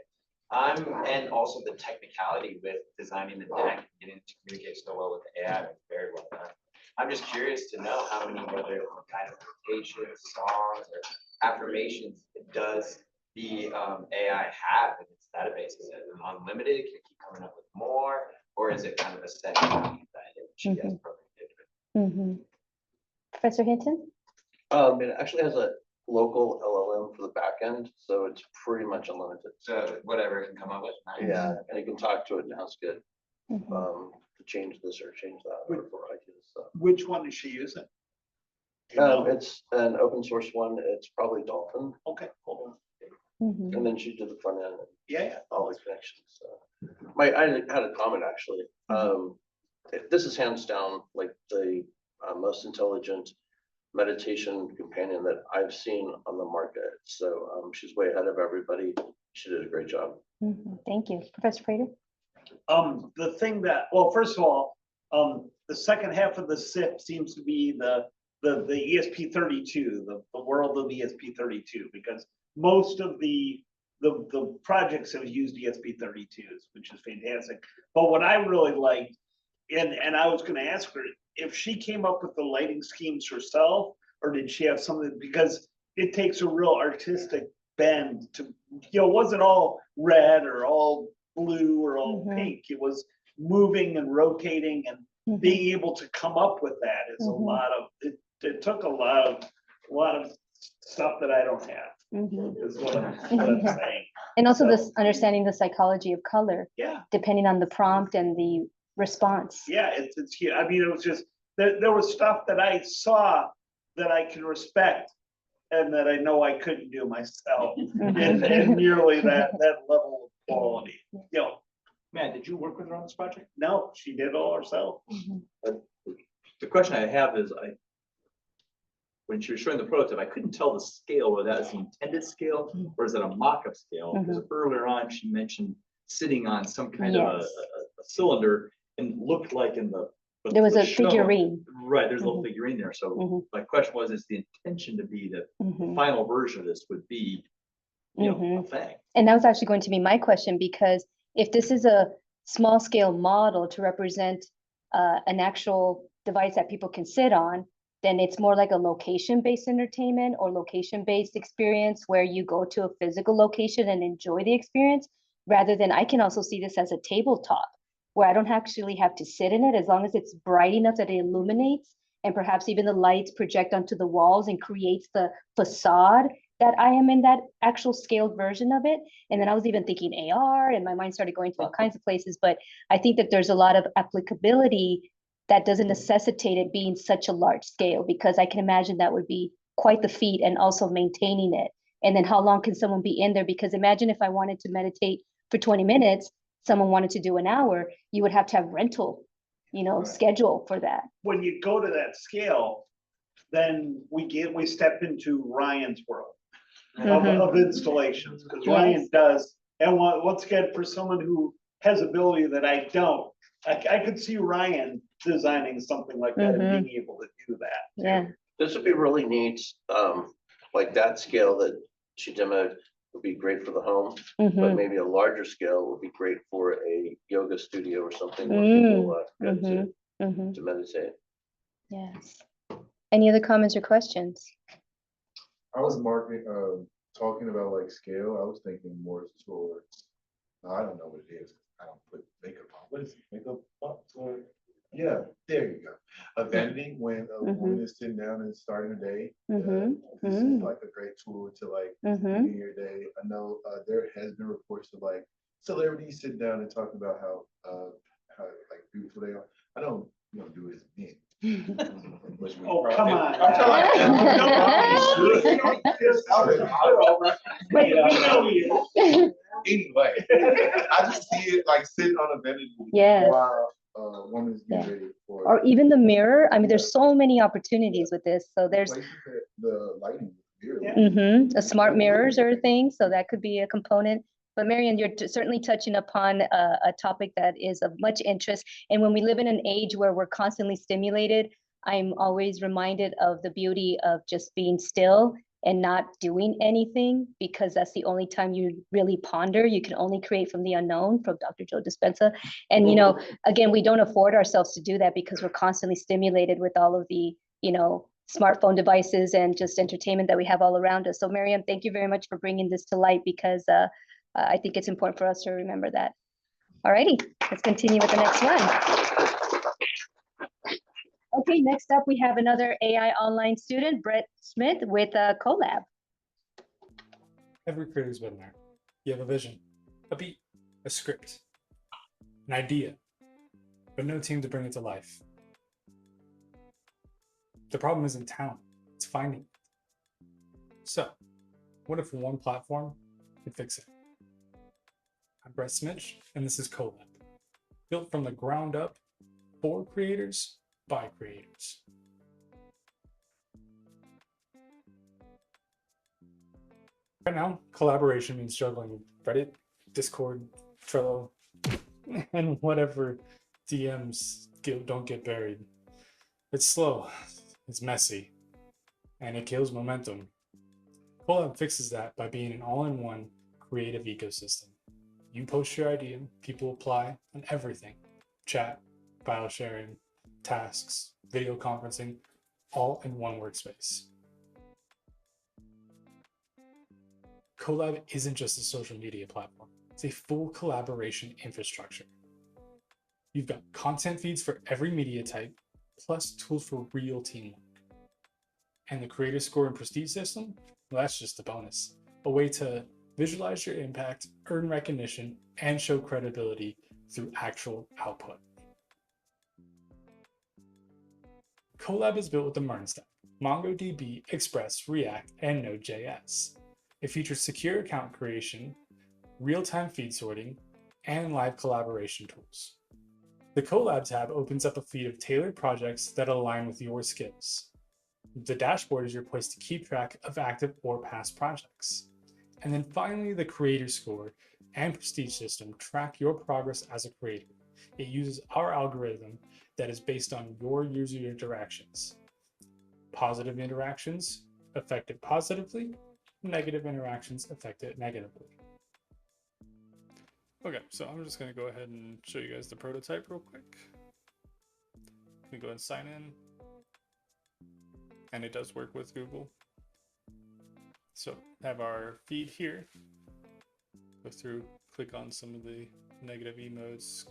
And also the technicality with designing the deck and getting to communicate so well with the AI is very well done. I'm just curious to know how many other kind of quotations, songs, or affirmations does the AI have in its database? Is it unlimited? Can it keep coming up with more? Or is it kind of a set that she has programmed? Professor Hinton? It actually has a local LLM for the back end, so it's pretty much unlimited. So whatever it can come up with. Yeah, and you can talk to it and ask it to change this or change that or for ideas. So. Which one is she using? You know? It's an open source one. It's probably Dolphin. Okay, hold on. And then she did the front end. Yeah. All the connections. So. I had a comment actually. This is hands down like the most intelligent meditation companion that I've seen on the market. So she's way ahead of everybody. She did a great job. Thank you. Professor Prater? The thing that, well, first of all, the second half of the SIP seems to be the ESP32, the world of ESP32, because most of the projects have used ESP32s, which is fantastic. But what I really liked, and I was going to ask her if she came up with the lighting schemes herself, or did she have something, because it takes a real artistic bend to, you know, it wasn't all red or all blue or all pink. It was moving and rotating, and being able to come up with that is a lot of, it took a lot of stuff that I don't have. Is what I'm saying. And also this understanding the psychology of color. Yeah. Depending on the prompt and the response. Yeah, it's I mean, it was just there was stuff that I saw that I can respect and that I know I couldn't do myself and nearly that level of quality. You know, Matt, did you work with her on this project? No, she did all herself. The question I have is, when she was showing the prototype, I couldn't tell the scale, whether that was the intended scale or is it a mock-up scale? Because earlier on, she mentioned sitting on some kind of a cylinder and looked like in the. There was a shown- figurine. Right, there's a little figurine there. So my question was, is the intention to be that the final version of this would be, you know, a thing? And that was actually going to be my question, because if this is a small scale model to represent an actual device that people can sit on, then it's more like a location-based entertainment or location-based experience where you go to a physical location and enjoy the experience, rather than I can also see this as a tabletop where I don't actually have to sit in it, as long as it's bright enough that it illuminates and perhaps even the lights project onto the walls and creates the facade that I am in that actual scaled version of it. And then I was even thinking AR, and my mind started going to all kinds of places, but I think that there's a lot of applicability that doesn't necessitate it being such a large scale, because I can imagine that would be quite the feat, and also maintaining it. And then how long can someone be in there? Because imagine if I wanted to meditate for 20 minutes, someone wanted to do an hour, you would have to have rental, you know, schedule for that. When you go to that scale, then we step into Ryan's world of installations, because Ryan does. And once again, for someone who has ability that I don't, I could see Ryan designing something like that and being able to do that. Yeah. This would be really neat, like that scale that she demoed would be great for the home, but maybe a larger scale would be great for a yoga studio or something where people go to meditate. Yes. Any other comments or questions? I was talking about like scale. I was thinking more towards, I don't know what it is. I don't put makeup on. What is it? Makeup on? Yeah, there you go. A vanity when a woman is sitting down and starting a day. This is like a great tool to like begin your day. I know there has been reports of like celebrities sitting down and talking about how like beautiful they are. I don't, you know, do it as men. Oh, come on. Anyway, I just see it like sitting on a vanity while a woman's getting ready for. Or even the mirror. I mean, there's so many opportunities with this. So there's the lighting. A smart mirrors or things. So that could be a component. But Marian, you're certainly touching upon a topic that is of much interest. And when we live in an age where we're constantly stimulated, I'm always reminded of the beauty of just being still and not doing anything, because that's the only time you really ponder. You can only create from the unknown, from Dr. Joe Dispenza. And, you know, again, we don't afford ourselves to do that because we're constantly stimulated with all of the, you know, smartphone devices and just entertainment that we have all around us. So Mariam, thank you very much for bringing this to light, because I think it's important for us to remember that. All righty, let's continue with the next one. Okay, next up, we have another AI online student, Brett Smith with Colab. Every creator's been there. You have a vision, a beat, a script, an idea, but no team to bring it to life. The problem isn't talent, it's finding it. So, what if one platform could fix it? I'm Brett Smith, and this is Colab, built from the ground up for creators by creators. Right now, collaboration means juggling Reddit, Discord, Trello, and whatever DMs don't get buried. It's slow, it's messy, and it kills momentum. Colab fixes that by being an all-in-one creative ecosystem. You post your idea, people apply on everything. Chat, file sharing, tasks, video conferencing, all in one workspace. Colab isn't just a social media platform, it's a full collaboration infrastructure. You've got content feeds for every media type, plus tools for real teamwork. And the creator score and prestige system? Well, that's just a bonus. A way to visualize your impact, earn recognition, and show credibility through actual output. Colab is built with the MERN stack, MongoDB, Express, React, and Node.js. It features secure account creation, real-time feed sorting, and live collaboration tools. The Colab tab opens up a feed of tailored projects that align with your skills. The dashboard is your place to keep track of active or past projects. And then finally, the creator score and prestige system track your progress as a creator. It uses our algorithm that is based on your user interactions. Positive interactions affected positively, negative interactions affected negatively. Okay, so I'm just going to go ahead and show you guys the prototype real quick. We go ahead and sign in. And it does work with Google. So have our feed here. Go through, click on some of the negative emotes.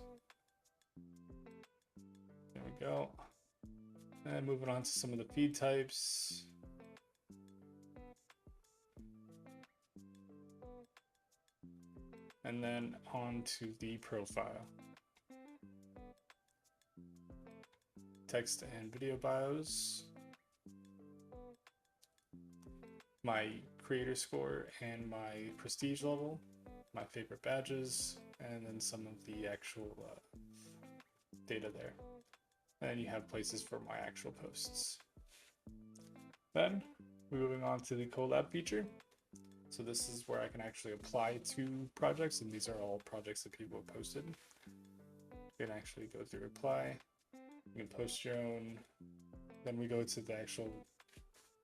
There we go. And moving on to some of the feed types. And then on to the profile. Text and video bios. My creator score and my prestige level, my favorite badges, and then some of the actual data there. And then you have places for my actual posts. Then moving on to the collab feature. So this is where I can actually apply to projects, and these are all projects that people have posted. You can actually go through apply, you can post your own. Then we go to the actual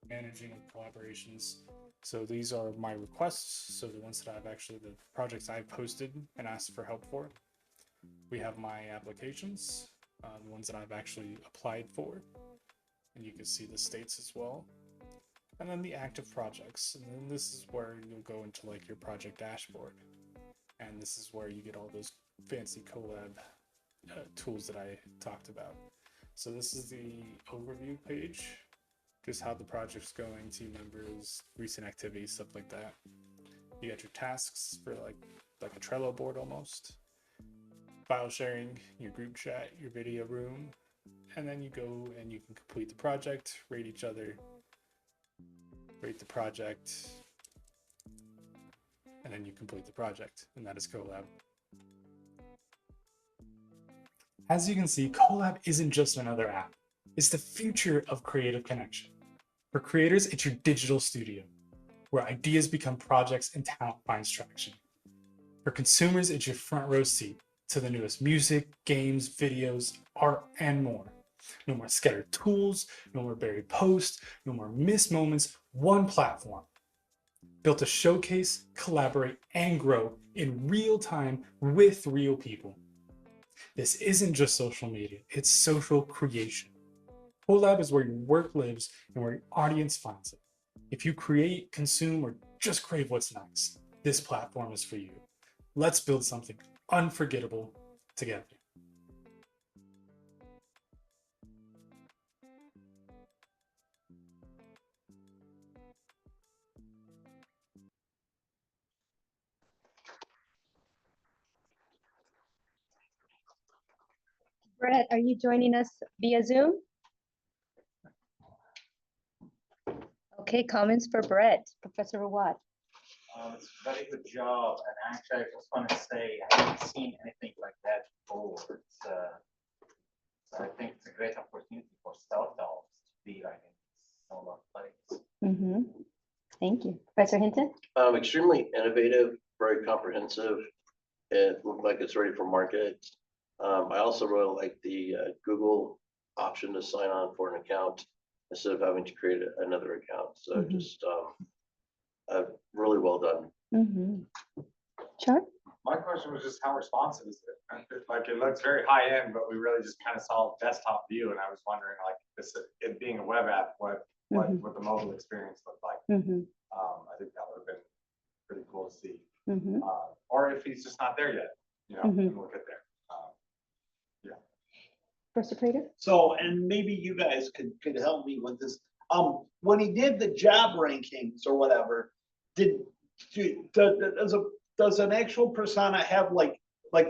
managing of collaborations. So these are my requests. So the ones that I've actually, the projects I've posted and asked for help for. We have my applications, the ones that I've actually applied for. And you can see the states as well. And then the active projects. And then this is where you'll go into like your project dashboard. And this is where you get all those fancy collab tools that I talked about. So this is the overview page. Just how the project's going, team members, recent activities, stuff like that. You got your tasks for like a Trello board almost. File sharing, your group chat, your video room. And then you go and you can complete the project, rate each other, rate the project, and then you complete the project. And that is Collab. As you can see, Collab isn't just another app. It's the future of creative connection. For creators, it's your digital studio, where ideas become projects and talent finds traction. For consumers, it's your front row seat to the newest music, games, videos, art, and more. No more scattered tools, no more buried posts, no more missed moments, one platform. Built to showcase, collaborate, and grow in real time with real people. This isn't just social media, it's social creation. Collab is where your work lives and where your audience finds it. If you create, consume, or just crave what's next, this platform is for you. Let's build something unforgettable together. Brett, are you joining us via Zoom? Okay, comments for Brett, Professor Rawat. It's a very good job, and actually, I just want to say I haven't seen anything like that before. So I think it's a great opportunity for startups to be like in similar place. Thank you, Professor Hinton. Extremely innovative, very comprehensive. It looked like it's ready for market. I also really like the Google option to sign on for an account instead of having to create another account. So just really well done. Sure. My question was just how responsive is it? Like it looks very high end, but we really just kind of saw desktop view, and I was wondering, like, this it being a web app, what the mobile experience looked like. I think that would have been pretty cool to see. Or if he's just not there yet, you know, we'll get there. Professor Prater? So, and maybe you guys could help me with this. When he did the job rankings or whatever, does an actual persona have like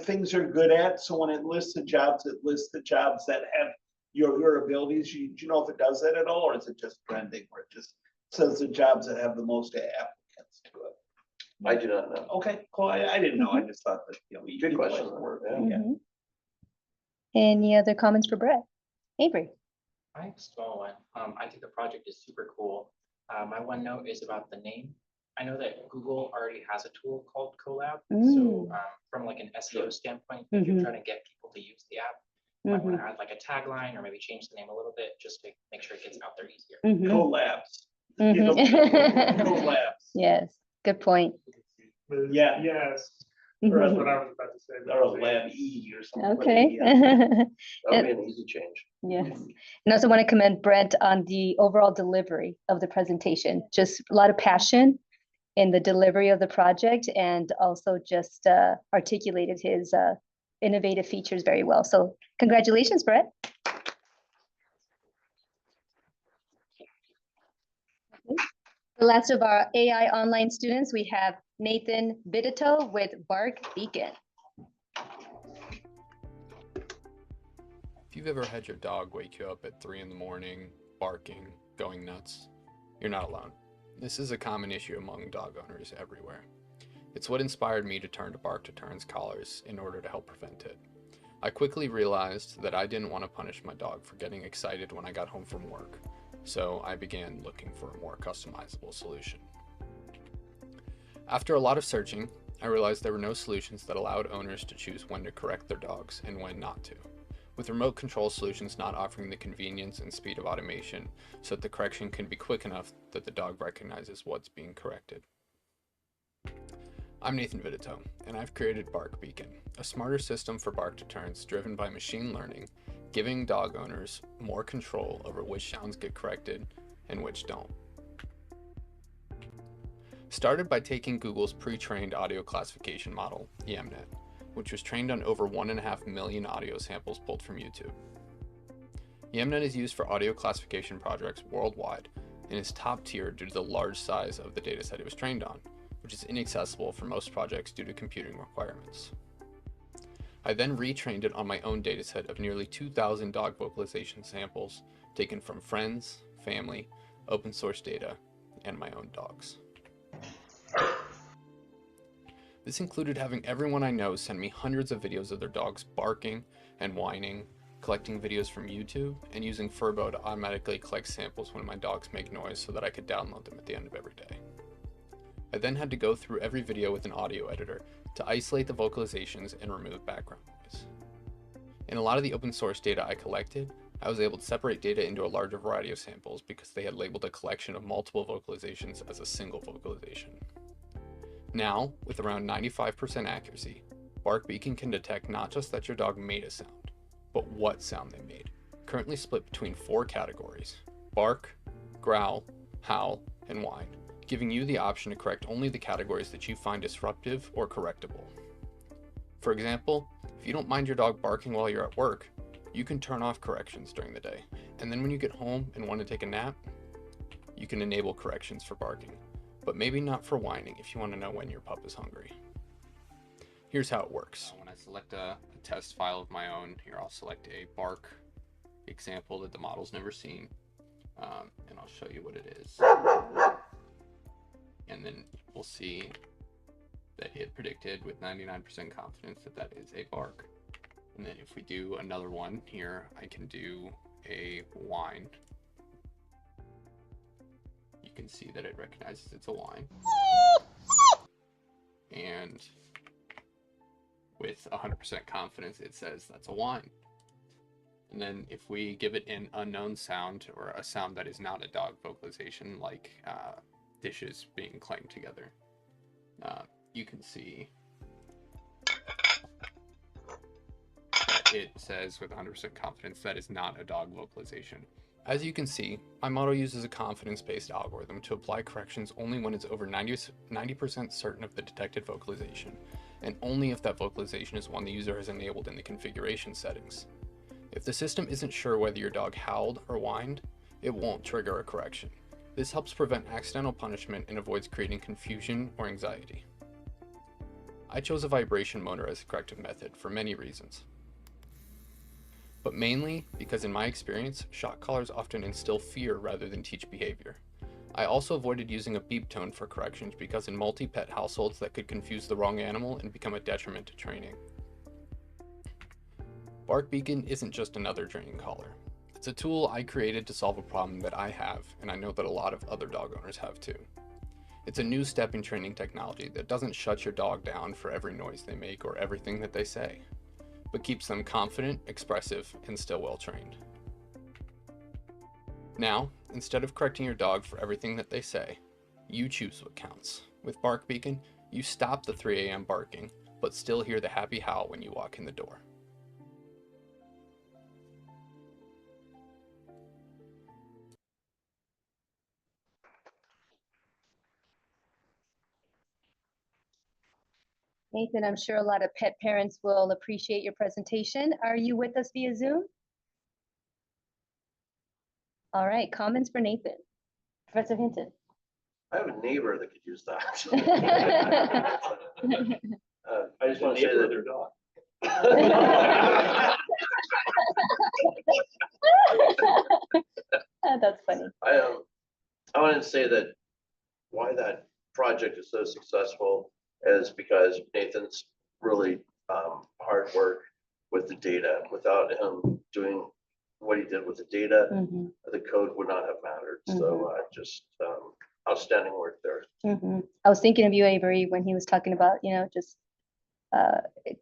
things they're good at? So when it lists the jobs, it lists the jobs that have your abilities. Do you know if it does that at all, or is it just branding where it just says the jobs that have the most applicants to it? I do not know. Okay, cool. I didn't know. I just thought that, you know, Good question. Yeah. Any other comments for Brett? Avery? I have a small one. I think the project is super cool. My one note is about the name. I know that Google already has a tool called Colab. So from like an SEO standpoint, if you're trying to get people to use the app, you might want to add like a tagline or maybe change the name a little bit just to make sure it gets out there easier. Collabs. You know, collabs. Yes, good point. Yeah. Yes. Mhm. That's what I was about to say. Or a lab E or something. Okay. That would be an easy change. Yes. And I also want to commend Brent on the overall delivery of the presentation. Just a lot of passion in the delivery of the project, and also just articulated his innovative features very well. So congratulations, Brett. The last of our AI online students, we have Nathan Bidito with Bark Beacon. If you've ever had your dog wake you up at 3 in the morning, barking, going nuts, you're not alone. This is a common issue among dog owners everywhere. It's what inspired me to turn to Bark Deterrence collars in order to help prevent it. I quickly realized that I didn't want to punish my dog for getting excited when I got home from work, so I began looking for a more customizable solution. After a lot of searching, I realized there were no solutions that allowed owners to choose when to correct their dogs and when not to, with remote control solutions not offering the convenience and speed of automation so that the correction can be quick enough that the dog recognizes what's being corrected. I'm Nathan Vidito, and I've created Bark Beacon, a smarter system for bark deterrence driven by machine learning, giving dog owners more control over which sounds get corrected and which don't. Started by taking Google's pre-trained audio classification model, EMNet, which was trained on over 1.5 million audio samples pulled from YouTube. EMNet is used for audio classification projects worldwide and is top tier due to the large size of the dataset it was trained on, which is inaccessible for most projects due to computing requirements. I then retrained it on my own dataset of nearly 2,000 dog vocalization samples taken from friends, family, open source data, and my own dogs. This included having everyone I know send me hundreds of videos of their dogs barking and whining, collecting videos from YouTube, and using Furbo to automatically collect samples when my dogs make noise so that I could download them at the end of every day. I then had to go through every video with an audio editor to isolate the vocalizations and remove background noise. In a lot of the open source data I collected, I was able to separate data into a larger variety of samples because they had labeled a collection of multiple vocalizations as a single vocalization. Now, with around 95% accuracy, Bark Beacon can detect not just that your dog made a sound, but what sound they made, currently split between 4 categories: bark, growl, howl, and whine, giving you the option to correct only the categories that you find disruptive or correctable. For example, if you don't mind your dog barking while you're at work, you can turn off corrections during the day, and then when you get home and want to take a nap, you can enable corrections for barking, but maybe not for whining if you want to know when your pup is hungry. Here's how it works. When I select a test file of my own, here I'll select a bark example that the model's never seen, and I'll show you what it is. And then we'll see that it predicted with 99% confidence that that is a bark. And then if we do another one here, I can do a whine. You can see that it recognizes it's a whine. And with 100% confidence, it says that's a whine. And then if we give it an unknown sound, or a sound that is not a dog vocalization, like dishes being clanged together, you can see that it says with 100% confidence that is not a dog vocalization. As you can see, my model uses a confidence-based algorithm to apply corrections only when it's over 90% certain of the detected vocalization, and only if that vocalization is one the user has enabled in the configuration settings. If the system isn't sure whether your dog howled or whined, it won't trigger a correction. This helps prevent accidental punishment and avoids creating confusion or anxiety. I chose a vibration motor as a corrective method for many reasons, but mainly because in my experience, shock collars often instill fear rather than teach behavior. I also avoided using a beep tone for corrections because in multi-pet households that could confuse the wrong animal and become a detriment to training. Bark Beacon isn't just another training collar. It's a tool I created to solve a problem that I have, and I know that a lot of other dog owners have too. It's a new step in training technology that doesn't shut your dog down for every noise they make or everything that they say, but keeps them confident, expressive, and still well trained. Now, instead of correcting your dog for everything that they say, you choose what counts. With Bark Beacon, you stop the 3 a.m. barking, but still hear the happy howl when you walk in the door. Nathan, I'm sure a lot of pet parents will appreciate your presentation. Are you with us via Zoom? All right, comments for Nathan. Professor Hinton. I have a neighbor that could use that. I just want to say that their dog. That's funny. I wanted to say that why that project is so successful is because Nathan's really hard work with the data. Without him doing what he did with the data, the code would not have mattered. So just outstanding work there. I was thinking of you, Avery, when he was talking about, just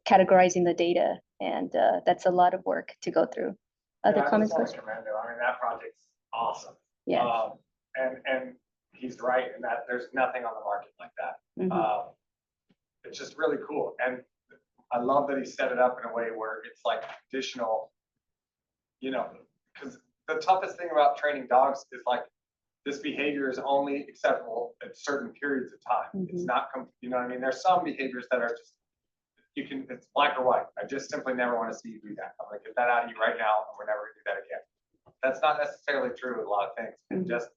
categorizing the data, and that's a lot of work to go through. Other comments? I commend him. I mean, that project's awesome. Yeah. And he's right in that there's nothing on the market like that. It's just really cool. And I love that he set it up in a way where it's like conditional, because the toughest thing about training dogs is like this behavior is only acceptable at certain periods of time. It's not, what I mean? There's some behaviors that are just, it's black or white. I just simply never want to see you do that. I'm gonna get that out of you right now, and we're never gonna do that again. That's not necessarily true with a lot of things. And just,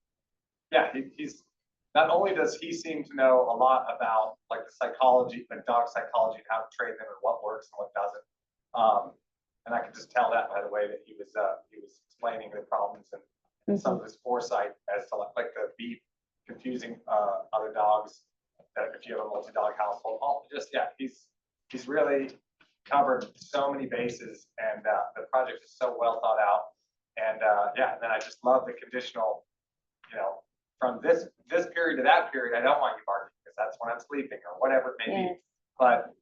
he's, not only does he seem to know a lot about like the psychology, like dog psychology, and how to train them and what works and what doesn't. And I could just tell that by the way that he was explaining the problems and some of his foresight as to like the beep confusing other dogs, that if you have a multi-dog household, he's really covered so many bases, and the project is so well thought out. And and then I just love the conditional, from this period to that period, I don't want you barking because that's when I'm sleeping or whatever it may be. But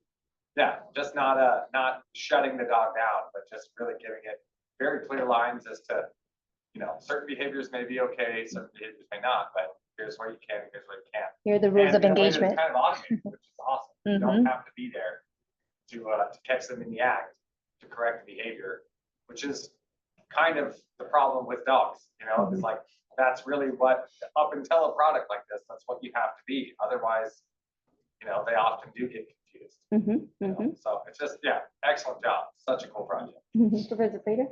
just not shutting the dog down, but just really giving it very clear lines as to, certain behaviors may be okay, certain behaviors may not, but here's where you can, here's where you can't. Here are the rules of engagement. It's kind of automated, which is awesome. You don't have to be there to catch them in the act, to correct the behavior, which is kind of the problem with dogs. It's like, that's really what, up until a product like this, that's what you have to be. Otherwise, they often do get confused. So it's just, excellent job. Such a cool project. Professor Prater?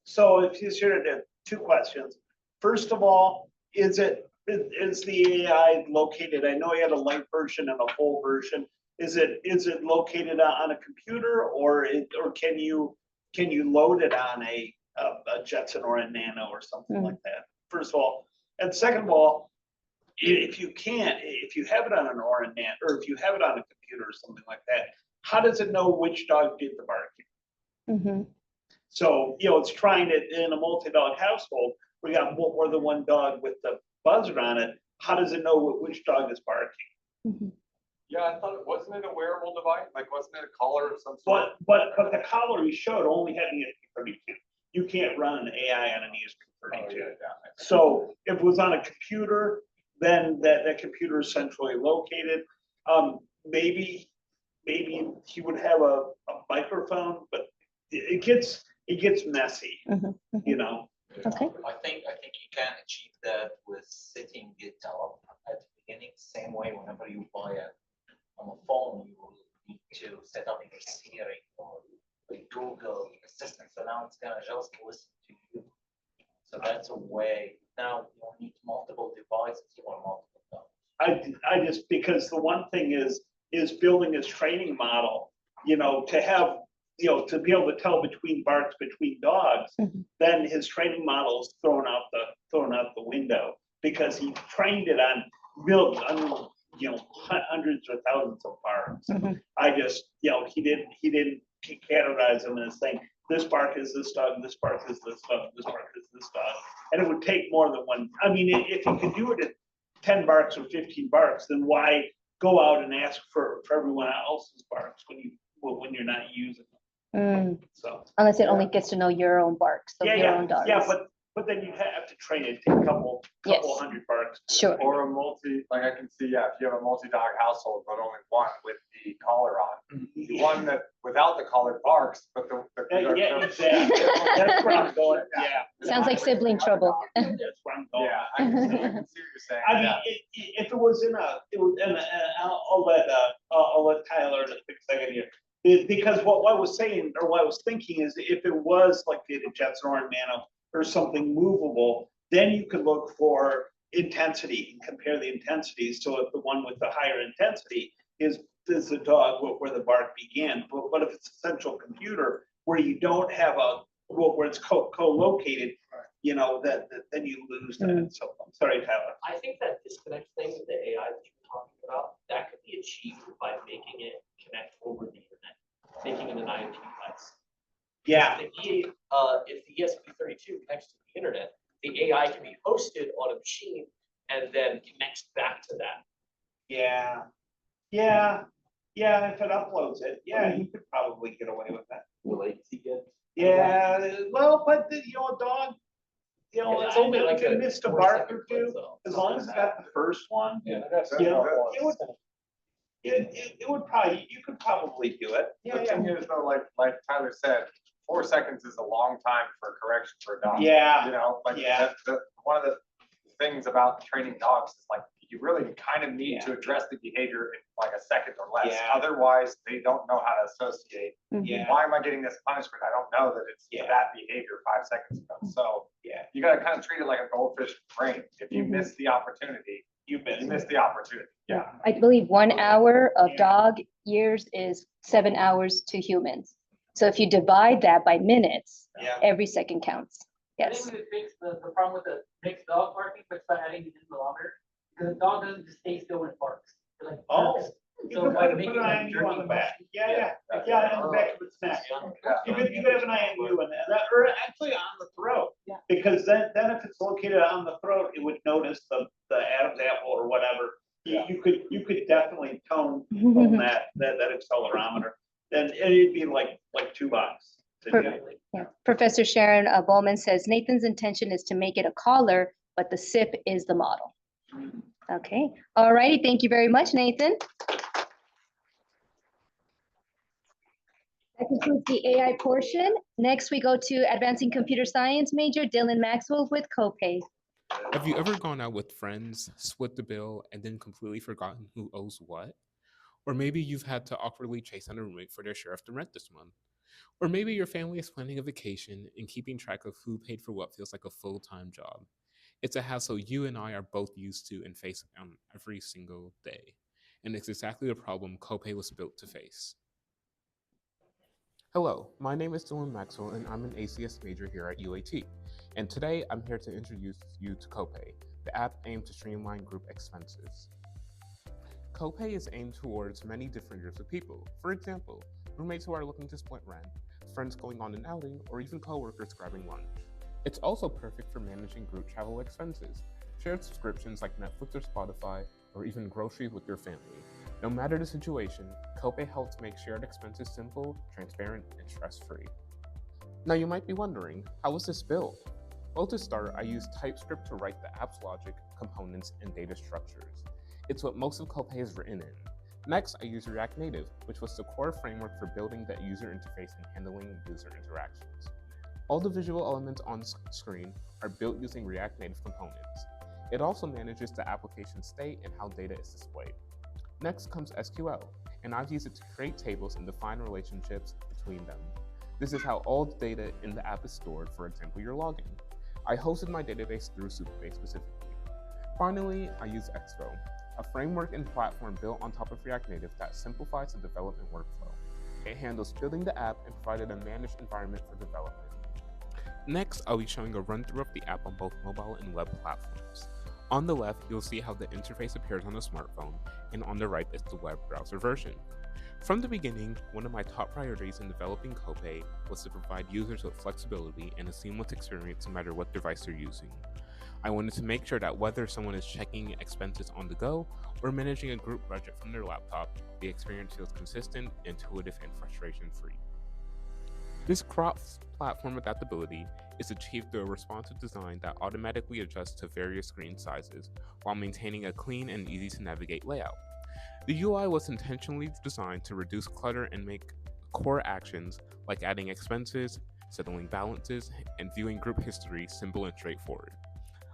So if you shared it, 2 questions. First of all, is the AI located? I know you had a light version and a full version. Is it located on a computer, or can you load it on a Jetson or a Nano or something like that? First of all, and second of all, if you have it on an Orin Nano, or if you have it on a computer or something like that, how does it know which dog did the barking? So it's trying it in a multi-dog household. We got more than one dog with the buzzer on it. How does it know which dog is barking? Yeah, I thought wasn't it a wearable device? Like, wasn't it a collar of some sort? But the collar you showed only had an ESP32. You can't run an AI on an ESP32. So if it was on a computer, then that computer is centrally located. Maybe he would have a microphone, but it gets messy. Okay. I think you can achieve that with setting it up at the beginning, same way whenever you buy on a phone, you will need to set up your Siri or the Google Assistant. So now it's gonna just listen to you. So that's a way. Now you don't need multiple devices or multiple dogs. I just, because the one thing is building this training model, to have, to be able to tell between barks between dogs, then his training model is thrown out the window, because he trained it on hundreds or thousands of barks. I just, he didn't categorize them as thing. this bark is this dog, this bark is this dog, this bark is this dog. And it would take more than one. I mean, if you could do it at 10 barks or 15 barks, then why go out and ask for everyone else's barks when you're not using them? So. Unless it only gets to know your own barks of your own dogs. Yeah, but then you have to train it to a couple hundred barks. Sure. Or like I can see, if you have a multi-dog household, but only one with the collar on. The one that without the collar barks, but the yeah, exactly. That's where I'm going. Yeah. Sounds like sibling trouble. That's where I'm going. Yeah, I can see what you're saying. I mean, if it was I'll let Tyler take a second here. Because what I was saying, or what I was thinking is, if it was like the Jetson or Nano or something movable, then you could look for intensity and compare the intensities. So if the one with the higher intensity is the dog where the bark began, but if it's a central computer where you don't have where it's co-located, then you lose that. So I'm sorry, Tyler. I think that disconnect thing with the AI that you're talking about, that could be achieved by making it connect over the internet, making it an IoT device. Yeah. If the ESP32 connects to the internet, the AI can be hosted on a machine and then connects back to that. Yeah. If it uploads it, you could probably get away with that. The latency good. Yeah, well, but a dog, it's only like you a missed a 4 bark second or two, clip, as long as it's got the first one, Yeah, it would probably, you could probably do it. The thing is though, like Tyler said, 4 seconds is a long time for correction for a dog. Yeah. One of the things about training dogs is like, you really kind of need to address the behavior in like a second or less. Yeah. Otherwise, they don't know how to associate. Yeah. Why am I getting this punishment? I don't know that it's that behavior 5 seconds ago. So you got to kind of treat it like a goldfish brain. If you miss the opportunity, you miss the opportunity. Yeah. I believe 1 hour of dog years is 7 hours to humans. So if you divide that by minutes, every second counts. I Yes. think we fix the problem with the mixed dog barking, but by adding the kilometer, because the dog doesn't just stay still when it barks. It like barks. You So could by put making an that IMU jerky on the back. motion. Yeah, on the back of its neck. You could have an IMU in that, or actually on the throat. Yeah. Because then if it's located on the throat, it would notice the Adam's apple or whatever. You could definitely tone that accelerometer. Then it'd be like $2 to do it. Yeah. Professor Sharon Bowman says Nathan's intention is to make it a collar, but the SIP is the model. Okay. All righty. Thank you very much, Nathan. That concludes the AI portion. Next, we go to Advancing Computer Science major Dylan Maxwell with Copay. Have you ever gone out with friends, split the bill, and then completely forgotten who owes what? Or maybe you've had to awkwardly chase down a roommate for their share of the rent this month. Or maybe your family is planning a vacation and keeping track of who paid for what feels like a full-time job. It's a hassle you and I are both used to and face on every single day. And it's exactly the problem Copay was built to face. Hello, my name is Dylan Maxwell and I'm an ACS major here at UAT. And today I'm here to introduce you to Copay, the app aimed to streamline group expenses. Copay is aimed towards many different groups of people. For example, roommates who are looking to split rent, friends going on an outing, or even coworkers grabbing lunch. It's also perfect for managing group travel expenses, shared subscriptions like Netflix or Spotify, or even groceries with your family. No matter the situation, Copay helps make shared expenses simple, transparent, and stress-free. Now you might be wondering, how was this built? Well, to start, I used TypeScript to write the app's logic, components, and data structures. It's what most of Copay is written in. Next, I used React Native, which was the core framework for building the user interface and handling user interactions. All the visual elements on screen are built using React Native components. It also manages the application state and how data is displayed. Next comes SQL, and I've used it to create tables and define relationships between them. This is how all the data in the app is stored, for example, your login. I hosted my database through Supabase specifically. Finally, I use Expo, a framework and platform built on top of React Native that simplifies the development workflow. It handles building the app and provided a managed environment for development. Next, I'll be showing a run-through of the app on both mobile and web platforms. On the left, you'll see how the interface appears on a smartphone, and on the right is the web browser version. From the beginning, one of my top priorities in developing Copay was to provide users with flexibility and a seamless experience no matter what device they're using. I wanted to make sure that whether someone is checking expenses on the go or managing a group budget from their laptop, the experience feels consistent, intuitive, and frustration-free. This cross-platform adaptability is achieved through a responsive design that automatically adjusts to various screen sizes while maintaining a clean and easy-to-navigate layout. The UI was intentionally designed to reduce clutter and make core actions like adding expenses, settling balances, and viewing group history simple and straightforward.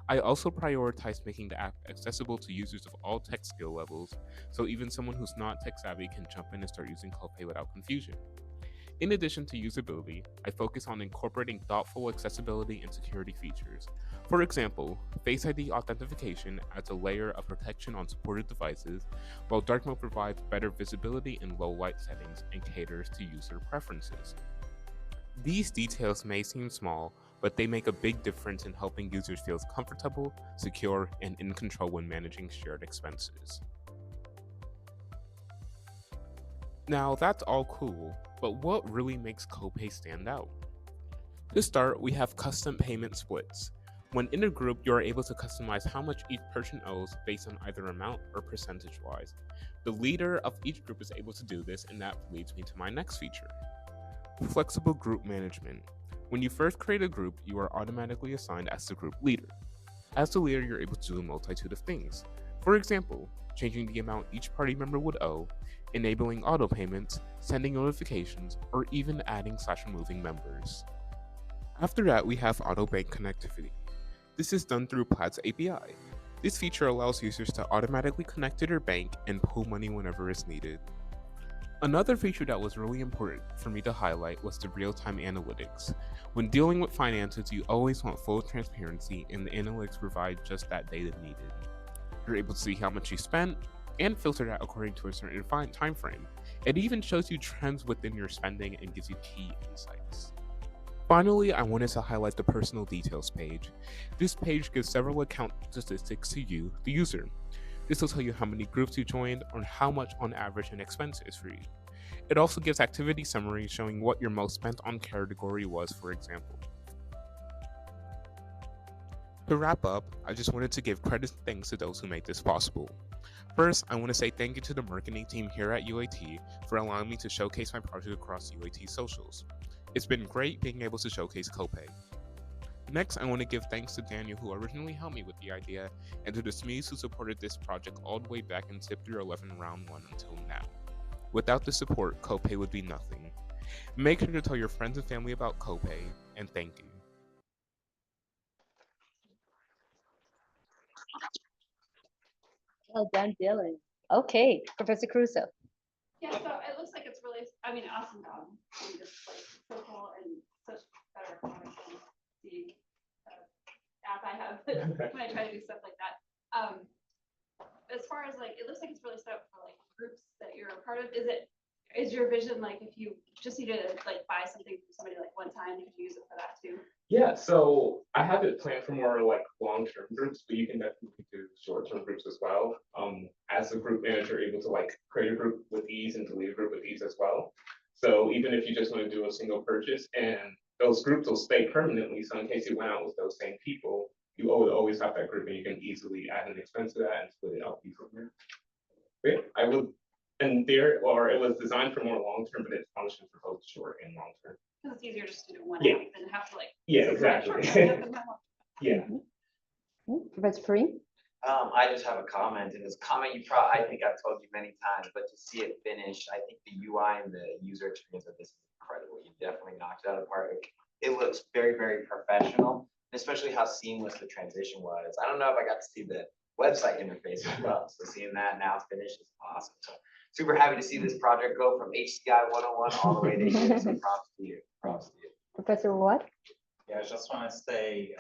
I also prioritized making the app accessible to users of all tech skill levels, so even someone who's not tech savvy can jump in and start using Copay without confusion. In addition to usability, I focus on incorporating thoughtful accessibility and security features. For example, Face ID authentication adds a layer of protection on supported devices, while dark mode provides better visibility in low light settings and caters to user preferences. These details may seem small, but they make a big difference in helping users feel comfortable, secure, and in control when managing shared expenses. Now, that's all cool, but what really makes Copay stand out? To start, we have custom payment splits. When in a group, you are able to customize how much each person owes based on either amount or percentage-wise. The leader of each group is able to do this, and that leads me to my next feature. Flexible group management. When you first create a group, you are automatically assigned as the group leader. As the leader, you're able to do a multitude of things. For example, changing the amount each party member would owe, enabling auto payments, sending notifications, or even adding/removing members. After that, we have auto bank connectivity. This is done through Plaid's API. This feature allows users to automatically connect to their bank and pull money whenever it's needed. Another feature that was really important for me to highlight was the real-time analytics. When dealing with finances, you always want full transparency, and the analytics provide just that data needed. You're able to see how much you spent and filter that according to a certain time frame. It even shows you trends within your spending and gives you key insights. Finally, I wanted to highlight the personal details page. This page gives several account statistics to you, the user. This will tell you how many groups you joined or how much on average an expense is for you. It also gives activity summaries showing what your most spent on category was, for example. To wrap up, I just wanted to give credit and thanks to those who made this possible. First, I want to say thank you to the marketing team here at UAT for allowing me to showcase my project across UAT socials. It's been great being able to showcase Copay. Next, I want to give thanks to Daniel, who originally helped me with the idea, and to the SMEs who supported this project all the way back in SIP 11 round 1 until now. Without the support, Copay would be nothing. Make sure to tell your friends and family about Copay, and thank you. Well done, Dylan. Okay, Professor Crusoe. Yeah, so it looks like it's really, I mean, awesome job. I mean, just like so cool and such better products than the app I have when I try to do stuff like that. As far as like, it looks like it's really set up for like groups that you're a part of. Is your vision like if you just need to like buy something from somebody like one time, you could use it for that too? Yeah, so I have it planned for more like long-term groups, but you can definitely do short-term groups as well. As a group manager, able to like create a group with ease and delete a group with ease as well. So even if you just want to do a single purchase, and those groups will stay permanently, so in case you went out with those same people, you always have that group, and you can easily add an expense to that and split it out easily. Yeah, I would, and it was designed for more long-term, but it functions for both short and long-term. Because it's easier just to do one Yeah. app than have to like. Yeah, exactly. Yeah. Professor Kareem? I just have a comment, and this comment I think I've told you many times, but to see it finished, I think the UI and the user experience of this is incredible. You definitely knocked it out of the park. It looks very, very professional, especially how seamless the transition was. I don't know if I got to see the website interface as well, so seeing that now finished is awesome. So super happy to see this project go from HCI 101 all the way to here, so props to you. Props to you. Professor what? Yeah, I just want to say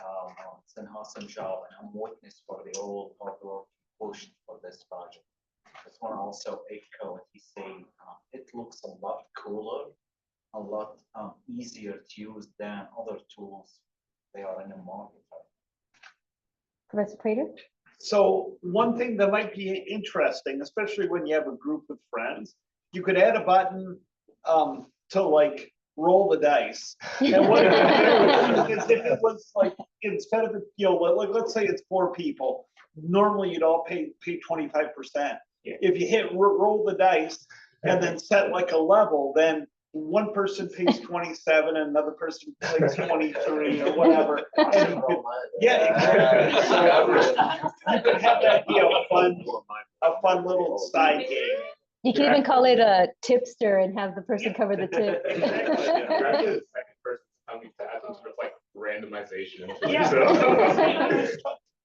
it's an awesome job, and I'm witness for the whole hard work pushed for this project. I just want to also echo what he's saying. It looks a lot cooler, a lot easier to use than other tools they are in the market. Professor Prater? So one thing that might be interesting, especially when you have a group with friends, you could add a button to like roll the dice. And what it would do is if it was like, instead of, you know, like, let's say it's 4 people, normally you'd all pay 25%. If you hit roll the dice and then set like a level, then one person pays 27 and another person pays 23 or whatever. And you could, exactly. So you could have that be a fun little side game. You can even call it a tipster and have the person cover the tip. Actually, the second person's coming to add some sort of like randomization.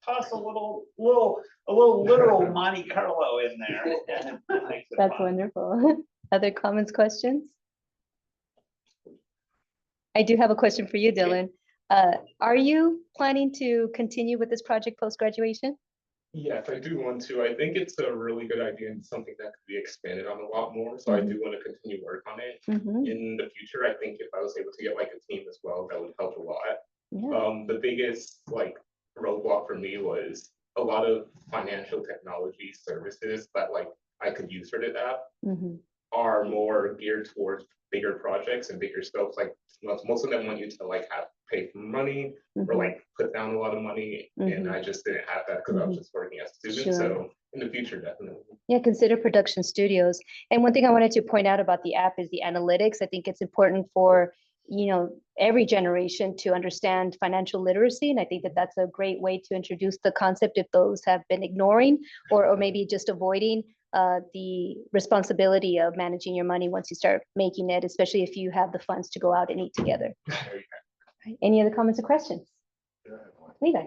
Toss a little literal Monte Carlo in there. That's wonderful. Other comments, questions? I do have a question for you, Dylan. Are you planning to continue with this project post-graduation? Yes, I do want to. I think it's a really good idea and something that could be expanded on a lot more. So I do want to continue work on it. In the future, I think if I was able to get like a team as well, that would help a lot. The biggest like roadblock for me was a lot of financial technology services that like I could use for the app are more geared towards bigger projects and bigger scopes. Like most of them want you to like pay for money or like put down a lot of money, and I just didn't have that because I was just working as a student. So in the future, definitely. Yeah, consider production studios. And one thing I wanted to point out about the app is the analytics. I think it's important for, you know, every generation to understand financial literacy. And I think that that's a great way to introduce the concept if those have been ignoring or maybe just avoiding the responsibility of managing your money once you start making it, especially if you have the funds to go out and eat together. Any other comments or questions? Levi.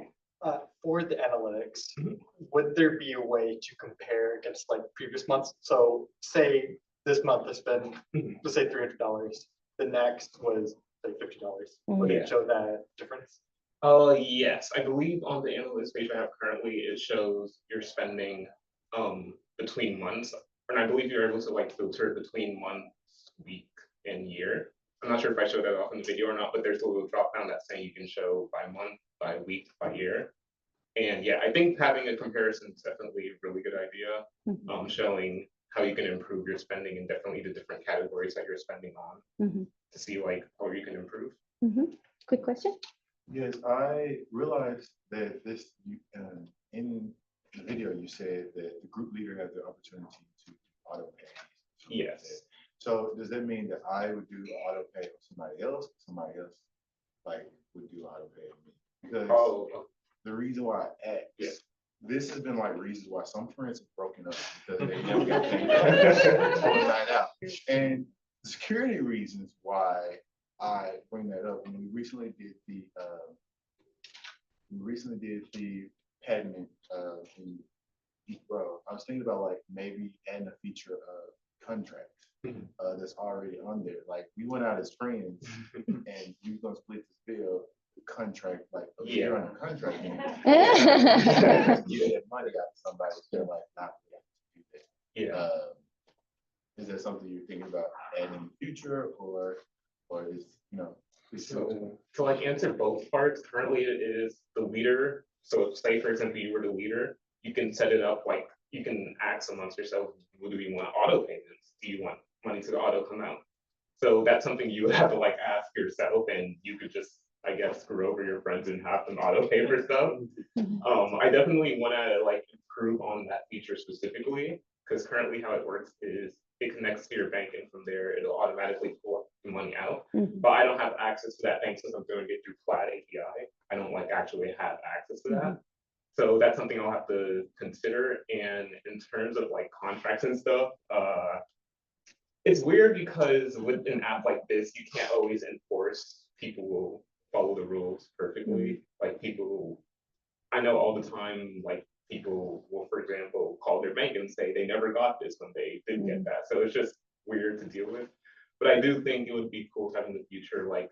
For the analytics, would there be a way to compare against like previous months? So say this month I spent, let's say $300. The next was like $50. Would it show that difference? Yes, I believe on the analytics page I have currently, it shows your spending between months, and I believe you're able to like filter between months, week, and year. I'm not sure if I showed that off in the video or not, but there's a little drop down that's saying you can show by month, by week, by year. And yeah, I think having a comparison is definitely a really good idea, showing how you can improve your spending and definitely the different categories that you're spending on to see like how you can improve. Good question. Yes, I realized that this in the video you said that the group leader has the opportunity to auto pay. Yes. So does that mean that I would do auto pay for somebody else? Somebody else like would do auto pay on me? Because the reason why I asked, this has been like reasons why some friends have broken up because they never got paid for a night out. And the security reasons why I bring that up, when we recently did the patent in Deep Row, I was thinking about like maybe adding a feature of contracts that's already on there. Like we went out as friends and you gonna split this bill, the contract, like you're on a contract. You that money out to somebody, they're like not do that. Is that something you're thinking about adding in the future, or is So to like answer both parts, currently it is the leader. So say for example you were the leader, you can set it up like you can ask amongst yourself, do you want auto payments? Do you want money to auto come out? So that's something you would have to like ask yourself, and you could just, I guess, screw over your friends and have them auto pay for stuff. I definitely want to like improve on that feature specifically, because currently how it works is it connects to your bank, and from there it'll automatically pull the money out. But I don't have access to that bank since I'm doing it through Plaid API. I don't like actually have access to that. So that's something I'll have to consider. And in terms of like contracts and stuff, it's weird because with an app like this, you can't always enforce people will follow the rules perfectly. Like people, I know all the time, like people will, for example, call their bank and say they never got this when they didn't get that. So it's just weird to deal with. But I do think it would be cool to have in the future, like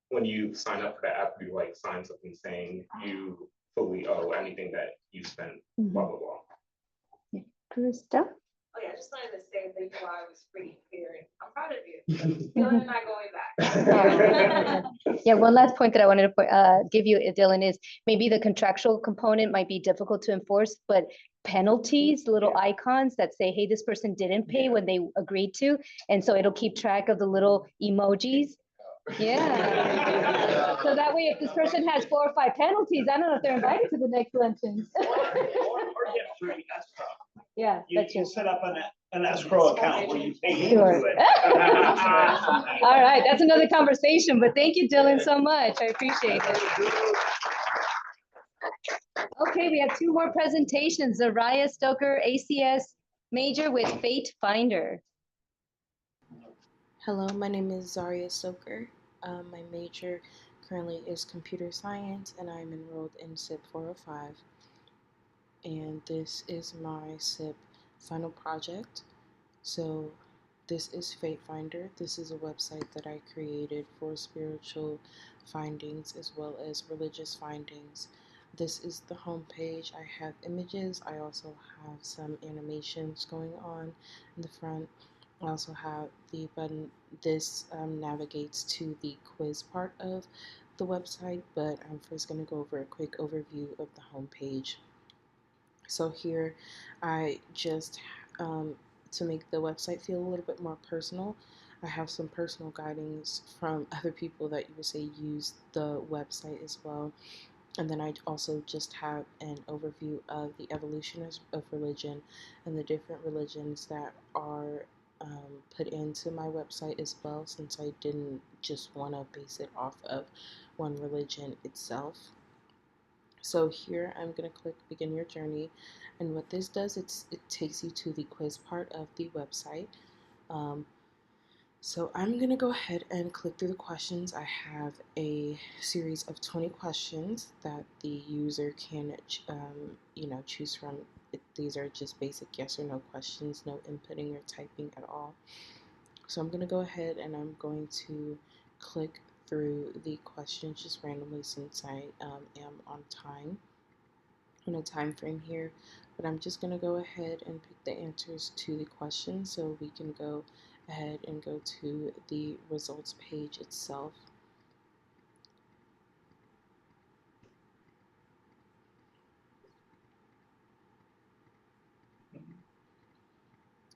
when you sign up for the app, you like sign something saying you fully owe anything that you spent, blah, blah, blah. Krista? Oh yeah, I just wanted to say that you are was pretty clear, and I'm proud of you. Dylan and I going back. Yeah, one last point that I wanted to give you, Dylan, is maybe the contractual component might be difficult to enforce, but penalties, little icons that say, hey, this person didn't pay when they agreed to. And so it'll keep track of the little emojis. Yeah. So that way, if this person has 4 or 5 penalties, I don't know if they're invited to the next luncheons. Or get free escrow. Yeah, You that's can true. set up an escrow account where you pay Sure. into it. All right, that's another conversation, but thank you, Dylan, so much. I appreciate it. Okay, we have 2 more presentations. Zaraya Stoker, ACS major with Fate Finder. Hello, my name is Zaria Stoker. My major currently is computer science, and I'm enrolled in SIP 405. And this is my SIP final project. So this is Fate Finder. This is a website that I created for spiritual findings as well as religious findings. This is the home page. I have images. I also have some animations going on in the front. I also have the button. This navigates to the quiz part of the website, but I'm first going to go over a quick overview of the home page. So here I just, to make the website feel a little bit more personal, I have some personal guidings from other people that you would say use the website as well. And then I also just have an overview of the evolution of religion and the different religions that are put into my website as well, since I didn't just want to base it off of one religion itself. So here I'm going to click begin your journey, and what this does, it takes you to the quiz part of the website. So I'm going to go ahead and click through the questions. I have a series of 20 questions that the user can choose from. These are just basic yes or no questions, no inputting or typing at all. So I'm going to go ahead and I'm going to click through the questions just randomly, since I am on time, on a time frame here, but I'm just going to go ahead and pick the answers to the questions so we can go ahead and go to the results page itself.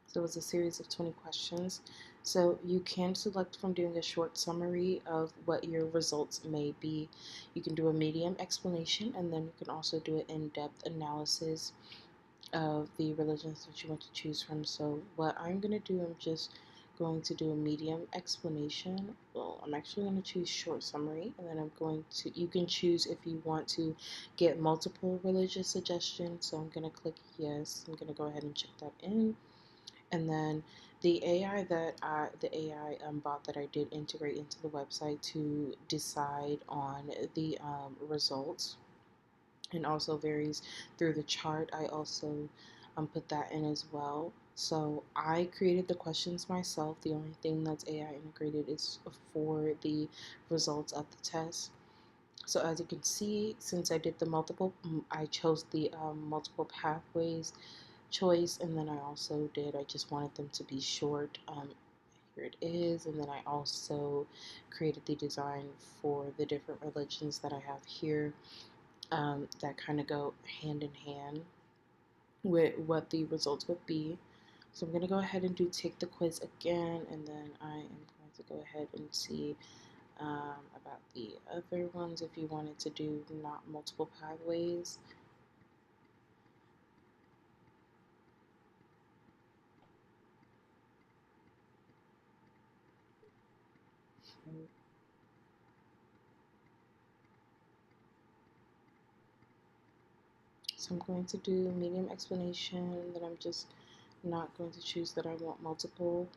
So it's a series of 20 questions. So you can select from doing a short summary of what your results may be. You can do a medium explanation, and then you can also do an in-depth analysis of the religions that you want to choose from. So what I'm going to do, I'm just going to do a medium explanation. Well, I'm actually going to choose short summary, and then I'm going to, you can choose if you want to get multiple religious suggestions. So I'm going to click yes. I'm going to go ahead and check that in. And then the AI bot that I did integrate into the website to decide on the results, and also varies through the chart. I also put that in as well. So I created the questions myself. The only thing that's AI integrated is for the results of the test. So as you can see, since I did the multiple, I chose the multiple pathways choice, and then I just wanted them to be short. Here it is, and then I also created the design for the different religions that I have here, that kind of go hand in hand with what the results would be. So I'm going to go ahead and take the quiz again, and then I am going to go ahead and see about the other ones if you wanted to do not multiple pathways. So I'm going to do medium explanation, that I'm just not going to choose that I want multiple.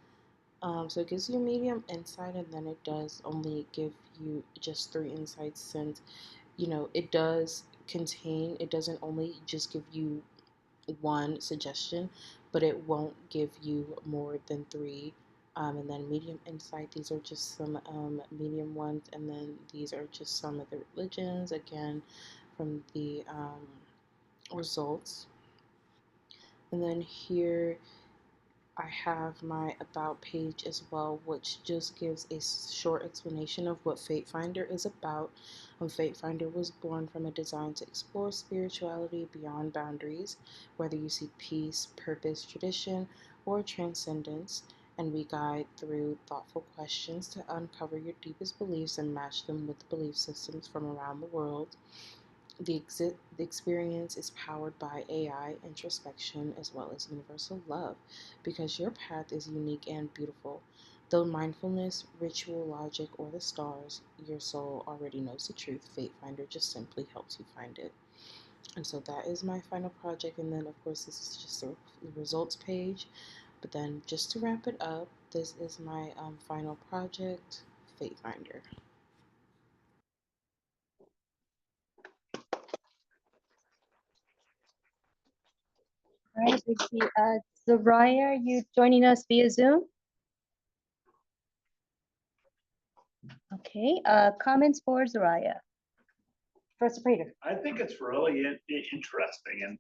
So it gives you a medium insight, and then it does only give you just 3 insights, since it does contain, it doesn't only just give you 1 suggestion, but it won't give you more than 3. And then medium insight, these are just some medium ones, and then these are just some of the religions, again, from the results. And then here I have my about page as well, which just gives a short explanation of what Fate Finder is about. Fate Finder was born from a design to explore spirituality beyond boundaries, whether you seek peace, purpose, tradition, or transcendence, and we guide through thoughtful questions to uncover your deepest beliefs and match them with belief systems from around the world. The experience is powered by AI, introspection, as well as universal love, because your path is unique and beautiful. Though mindfulness, ritual, logic, or the stars, your soul already knows the truth. Fate Finder just simply helps you find it. And so that is my final project. And then, of course, this is just the results page. But then, just to wrap it up, this is my final project, Fate Finder. All right, Vicky. Soraya, are you joining us via Zoom? Okay, comments for Soraya. First reader. I think it's really interesting, and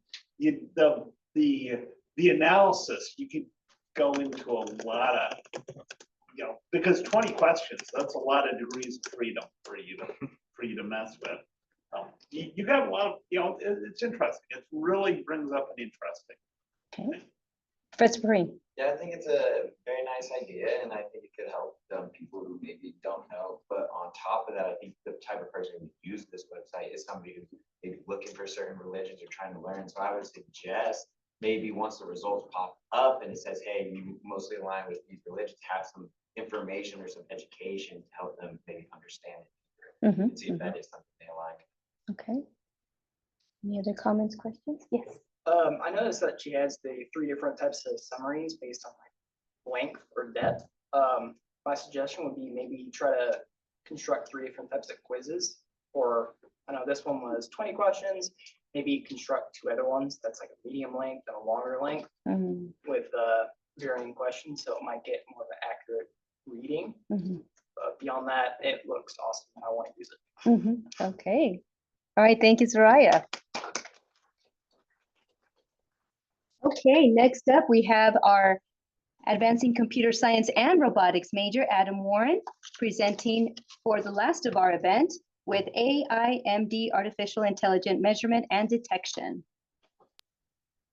the analysis, you could go into a lot of, because 20 questions, that's a lot of degrees of freedom for you to mess with. You got a lot of, it's interesting. It really brings up an interesting. Okay. Professor Perrine. Yeah, I think it's a very nice idea, and I think it could help people who maybe don't know. But on top of that, I think the type of person who uses this website is somebody who's maybe looking for certain religions or trying to learn. So I would suggest maybe once the results pop up and it says, hey, you mostly align with these religions, have some information or some education to help them maybe understand it and see if that is something they like. Okay. Any other comments, questions? Yes. I noticed that she has the 3 different types of summaries based on like length or depth. My suggestion would be maybe try to construct 3 different types of quizzes. Or I know this one was 20 questions. Maybe construct 2 other ones that's like a medium length and a longer length with varying questions, so it might get more of an accurate reading. But beyond that, it looks awesome and I want to use it. Okay. All right. Thank you, Soraya. Okay, next up we have our Advancing Computer Science and Robotics major, Adam Warren, presenting for the last of our event with AIMD, Artificial Intelligent Measurement and Detection.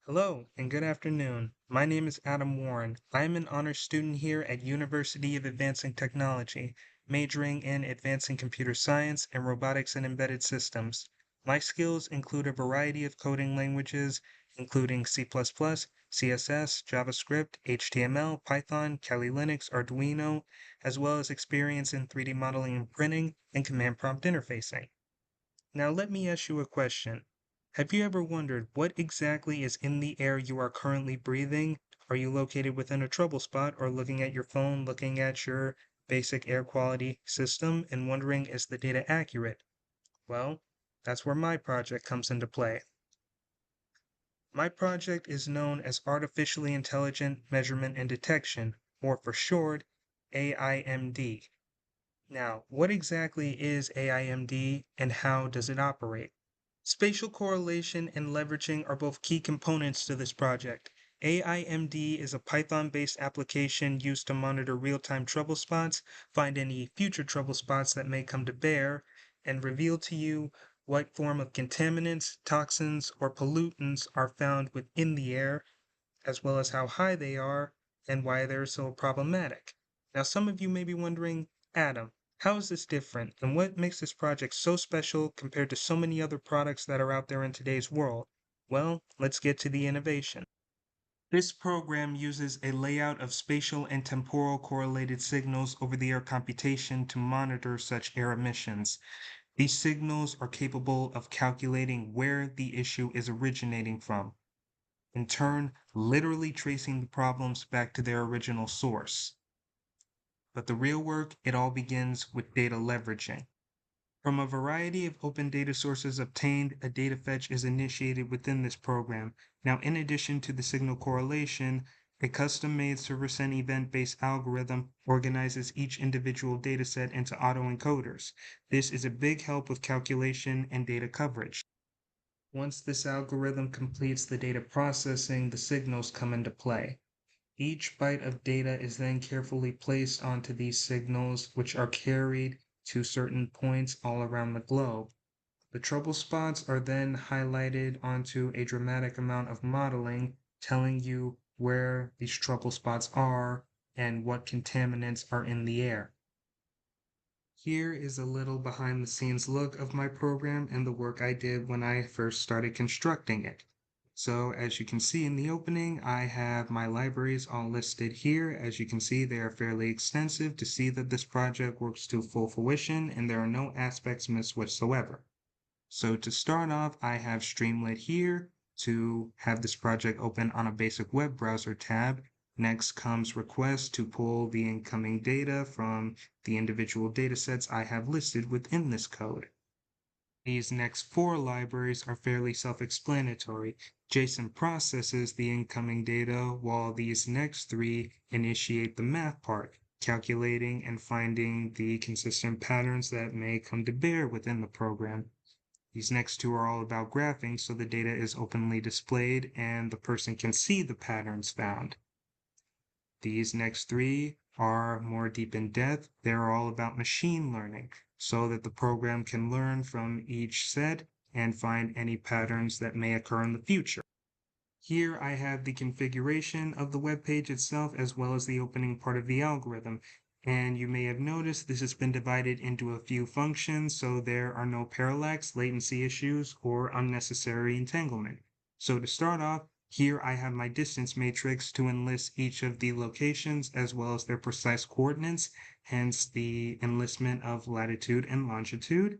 Hello and good afternoon. My name is Adam Warren. I am an honors student here at University of Advancing Technology, majoring in Advancing Computer Science and Robotics and Embedded Systems. My skills include a variety of coding languages, including C++, CSS, JavaScript, HTML, Python, Kali Linux, Arduino, as well as experience in 3D modeling and printing and command prompt interfacing. Now let me ask you a question. Have you ever wondered what exactly is in the air you are currently breathing? Are you located within a trouble spot or looking at your phone, looking at your basic air quality system and wondering, is the data accurate? Well, that's where my project comes into play. My project is known as Artificially Intelligent Measurement and Detection, or for short, AIMD. Now, what exactly is AIMD and how does it operate? Spatial correlation and leveraging are both key components to this project. AIMD is a Python-based application used to monitor real-time trouble spots, find any future trouble spots that may come to bear, and reveal to you what form of contaminants, toxins, or pollutants are found within the air, as well as how high they are and why they're so problematic. Now, some of you may be wondering, Adam, how is this different, and what makes this project so special compared to so many other products that are out there in today's world? Well, let's get to the innovation. This program uses a layout of spatial and temporal correlated signals over the air computation to monitor such air emissions. These signals are capable of calculating where the issue is originating from, in turn, literally tracing the problems back to their original source. But the real work, it all begins with data leveraging. From a variety of open data sources obtained, a data fetch is initiated within this program. Now, in addition to the signal correlation, a custom-made server-sent event-based algorithm organizes each individual dataset into autoencoders. This is a big help with calculation and data coverage. Once this algorithm completes the data processing, the signals come into play. Each byte of data is then carefully placed onto these signals, which are carried to certain points all around the globe. The trouble spots are then highlighted onto a dramatic amount of modeling, telling you where these trouble spots are and what contaminants are in the air. Here is a little behind the scenes look of my program and the work I did when I first started constructing it. So as you can see in the opening, I have my libraries all listed here. As you can see, they are fairly extensive to see that this project works to full fruition and there are no aspects missed whatsoever. So to start off, I have Streamlit here to have this project open on a basic web browser tab. Next comes request to pull the incoming data from the individual datasets I have listed within this code. These next 4 libraries are fairly self-explanatory. JSON processes the incoming data, while these next 3 initiate the math part, calculating and finding the consistent patterns that may come to bear within the program. These next 2 are all about graphing, so the data is openly displayed and the person can see the patterns found. These next 3 are more deep in depth. They're all about machine learning, so that the program can learn from each set and find any patterns that may occur in the future. Here I have the configuration of the web page itself as well as the opening part of the algorithm. And you may have noticed this has been divided into a few functions, so there are no parallax, latency issues, or unnecessary entanglement. So to start off, here I have my distance matrix to enlist each of the locations as well as their precise coordinates, hence the enlistment of latitude and longitude.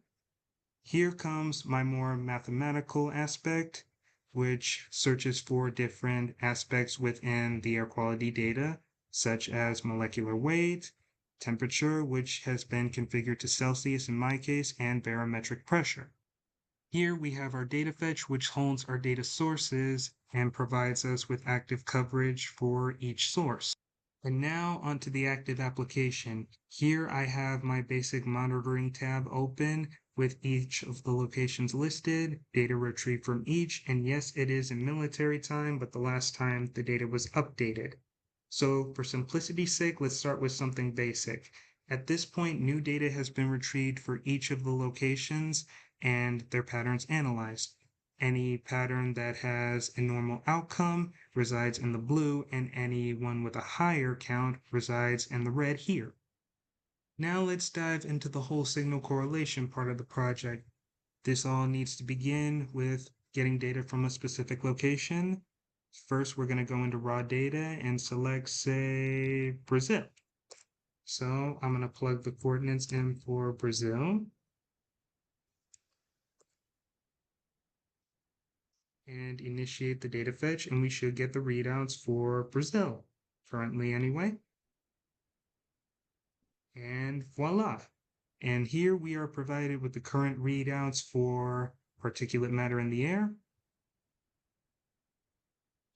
Here comes my more mathematical aspect, which searches for different aspects within the air quality data, such as molecular weight, temperature, which has been configured to Celsius in my case, and barometric pressure. Here we have our data fetch, which holds our data sources and provides us with active coverage for each source. And now onto the active application. Here I have my basic monitoring tab open with each of the locations listed, data retrieved from each, and yes, it is in military time, but the last time the data was updated. So for simplicity's sake, let's start with something basic. At this point, new data has been retrieved for each of the locations and their patterns analyzed. Any pattern that has a normal outcome resides in the blue, and any one with a higher count resides in the red here. Now let's dive into the whole signal correlation part of the project. This all needs to begin with getting data from a specific location. First, we're going to go into raw data and select, say, Brazil. So I'm going to plug the coordinates in for Brazil. And initiate the data fetch, and we should get the readouts for Brazil, currently anyway. And voila. And here we are provided with the current readouts for particulate matter in the air.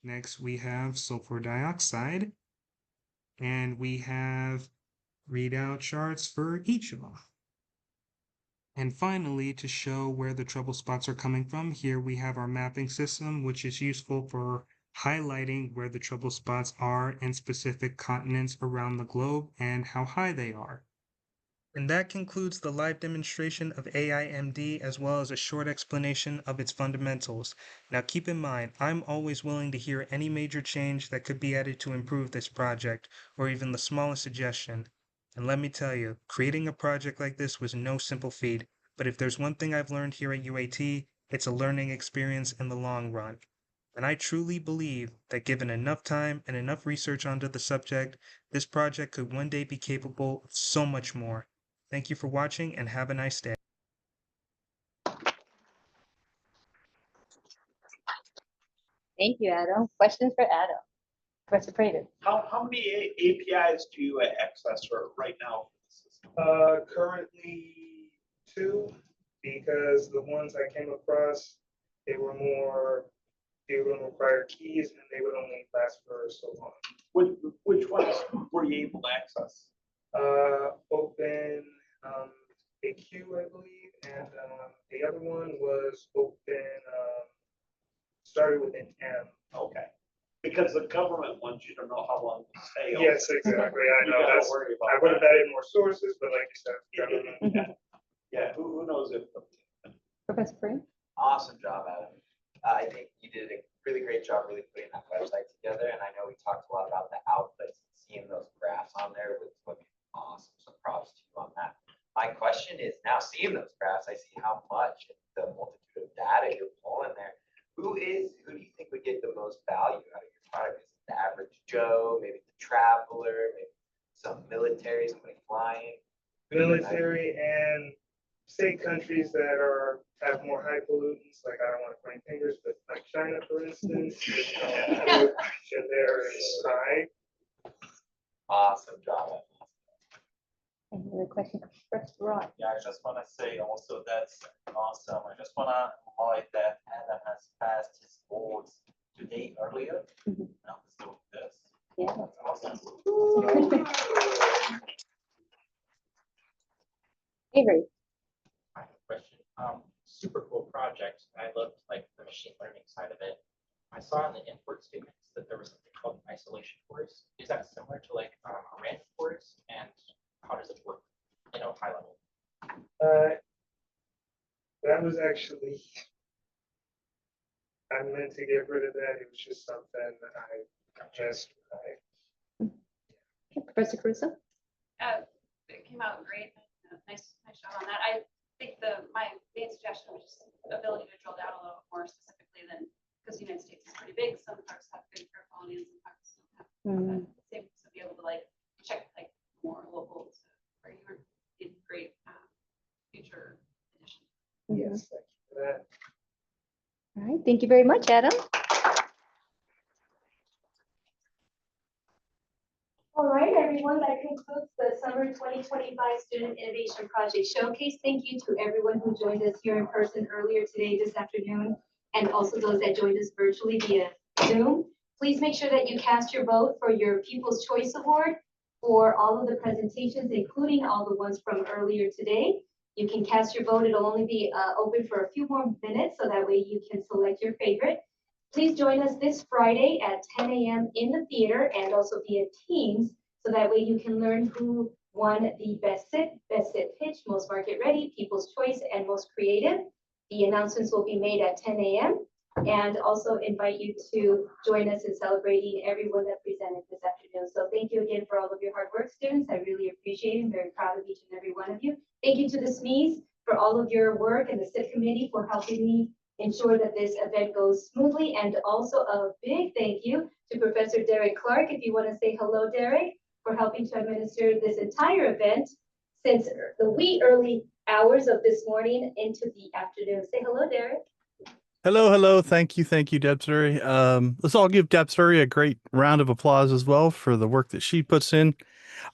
Next, we have sulfur dioxide, and we have readout charts for each of them. And finally, to show where the trouble spots are coming from, here we have our mapping system, which is useful for highlighting where the trouble spots are in specific continents around the globe and how high they are. And that concludes the live demonstration of AIMD as well as a short explanation of its fundamentals. Now keep in mind, I'm always willing to hear any major change that could be added to improve this project, or even the smallest suggestion. And let me tell you, creating a project like this was no simple feat, but if there's one thing I've learned here at UAT, it's a learning experience in the long run. And I truly believe that given enough time and enough research onto the subject, this project could one day be capable of so much more. Thank you for watching and have a nice day. Thank you, Adam. Questions for Adam? Professor Prater. How many APIs do you access for right now? Currently 2, because the ones I came across, they would require keys and they would only last for so long. Which ones were you able to access? Open AQ, I believe, and the other one was open, started with an M. Okay. Because the government ones, you don't know how long they stay. on. Yes, exactly. I You know, gotta that's, worry about I would have that. added more sources, but like you said, government. Yeah, who knows if. Professor Free? Awesome job, Adam. I think you did a really great job really putting that website together, and I know we talked a lot about the outputs, seeing those graphs on there was looking awesome, so props to you on that. My question is, now seeing those graphs, I see how much the multitude of data you're pulling there. Who do you think would get the most value out of your product? Is it the average Joe, maybe the traveler, maybe some military, somebody flying? Military and state countries that have more high pollutants, like I don't want to point fingers, but like China, for instance, pollution there is high. Awesome job. Any other question, Professor Rod? Yeah, I just want to say also that's awesome. I just want to highlight that Adam has passed his boards today earlier. Now, so this. Yeah. That's awesome. Avery? I have a question. Super cool project. I loved like the machine learning side of it. I saw in the import statements that there was something called an isolation course. Is that similar to like a random course? And how does it work, high level? That was actually, I meant to get rid of that. It was just something that I just, Professor Caruso? It came out great. Nice job on that. I think my main suggestion was just the ability to drill down a little more specifically than, because the United States is pretty big, some parts have good air quality and some parts don't have. Same, to be able to like check like more local where you were in great future edition. Yes, thank you for that. All right, thank you very much, Adam. All right, everyone, that concludes the Summer 2025 Student Innovation Project Showcase. Thank you to everyone who joined us here in person earlier today, this afternoon, and also those that joined us virtually via Zoom. Please make sure that you cast your vote for your Pupils' Choice Award for all of the presentations, including all the ones from earlier today. You can cast your vote. It'll only be open for a few more minutes, so that way you can select your favorite. Please join us this Friday at 10 a.m. in the theater and also via Teams, so that way you can learn who won the best sit pitch, most market ready, People's Choice, and most creative. The announcements will be made at 10 a.m. and also invite you to join us in celebrating everyone that presented this afternoon. So thank you again for all of your hard work, students. I really appreciate it. I'm very proud of each and every one of you. Thank you to the SMEs for all of your work and the SIP committee for helping me ensure that this event goes smoothly. And also a big thank you to Professor Derek Clark, if you want to say hello, Derek, for helping to administer this entire event since the wee early hours of this morning into the afternoon. Say hello, Derek. Hello. Thank you, Debsbury. Let's all give Debsbury a great round of applause as well for the work that she puts in.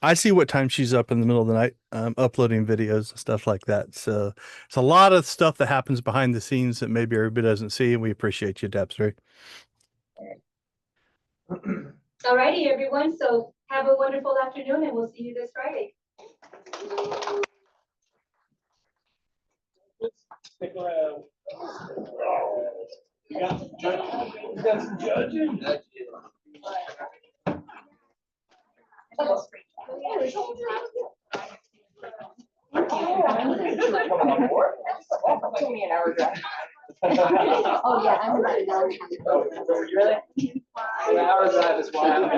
I see what time she's up in the middle of the night, uploading videos and stuff like that. So it's a lot of stuff that happens behind the scenes that maybe everybody doesn't see, and we appreciate you, Debsbury. All righty, everyone. So have a wonderful afternoon, and we'll see you this Friday. Stick around. You got some judging? Took me an hour drive. Oh, yeah, I'm about to go. Really? An hour drive is wild.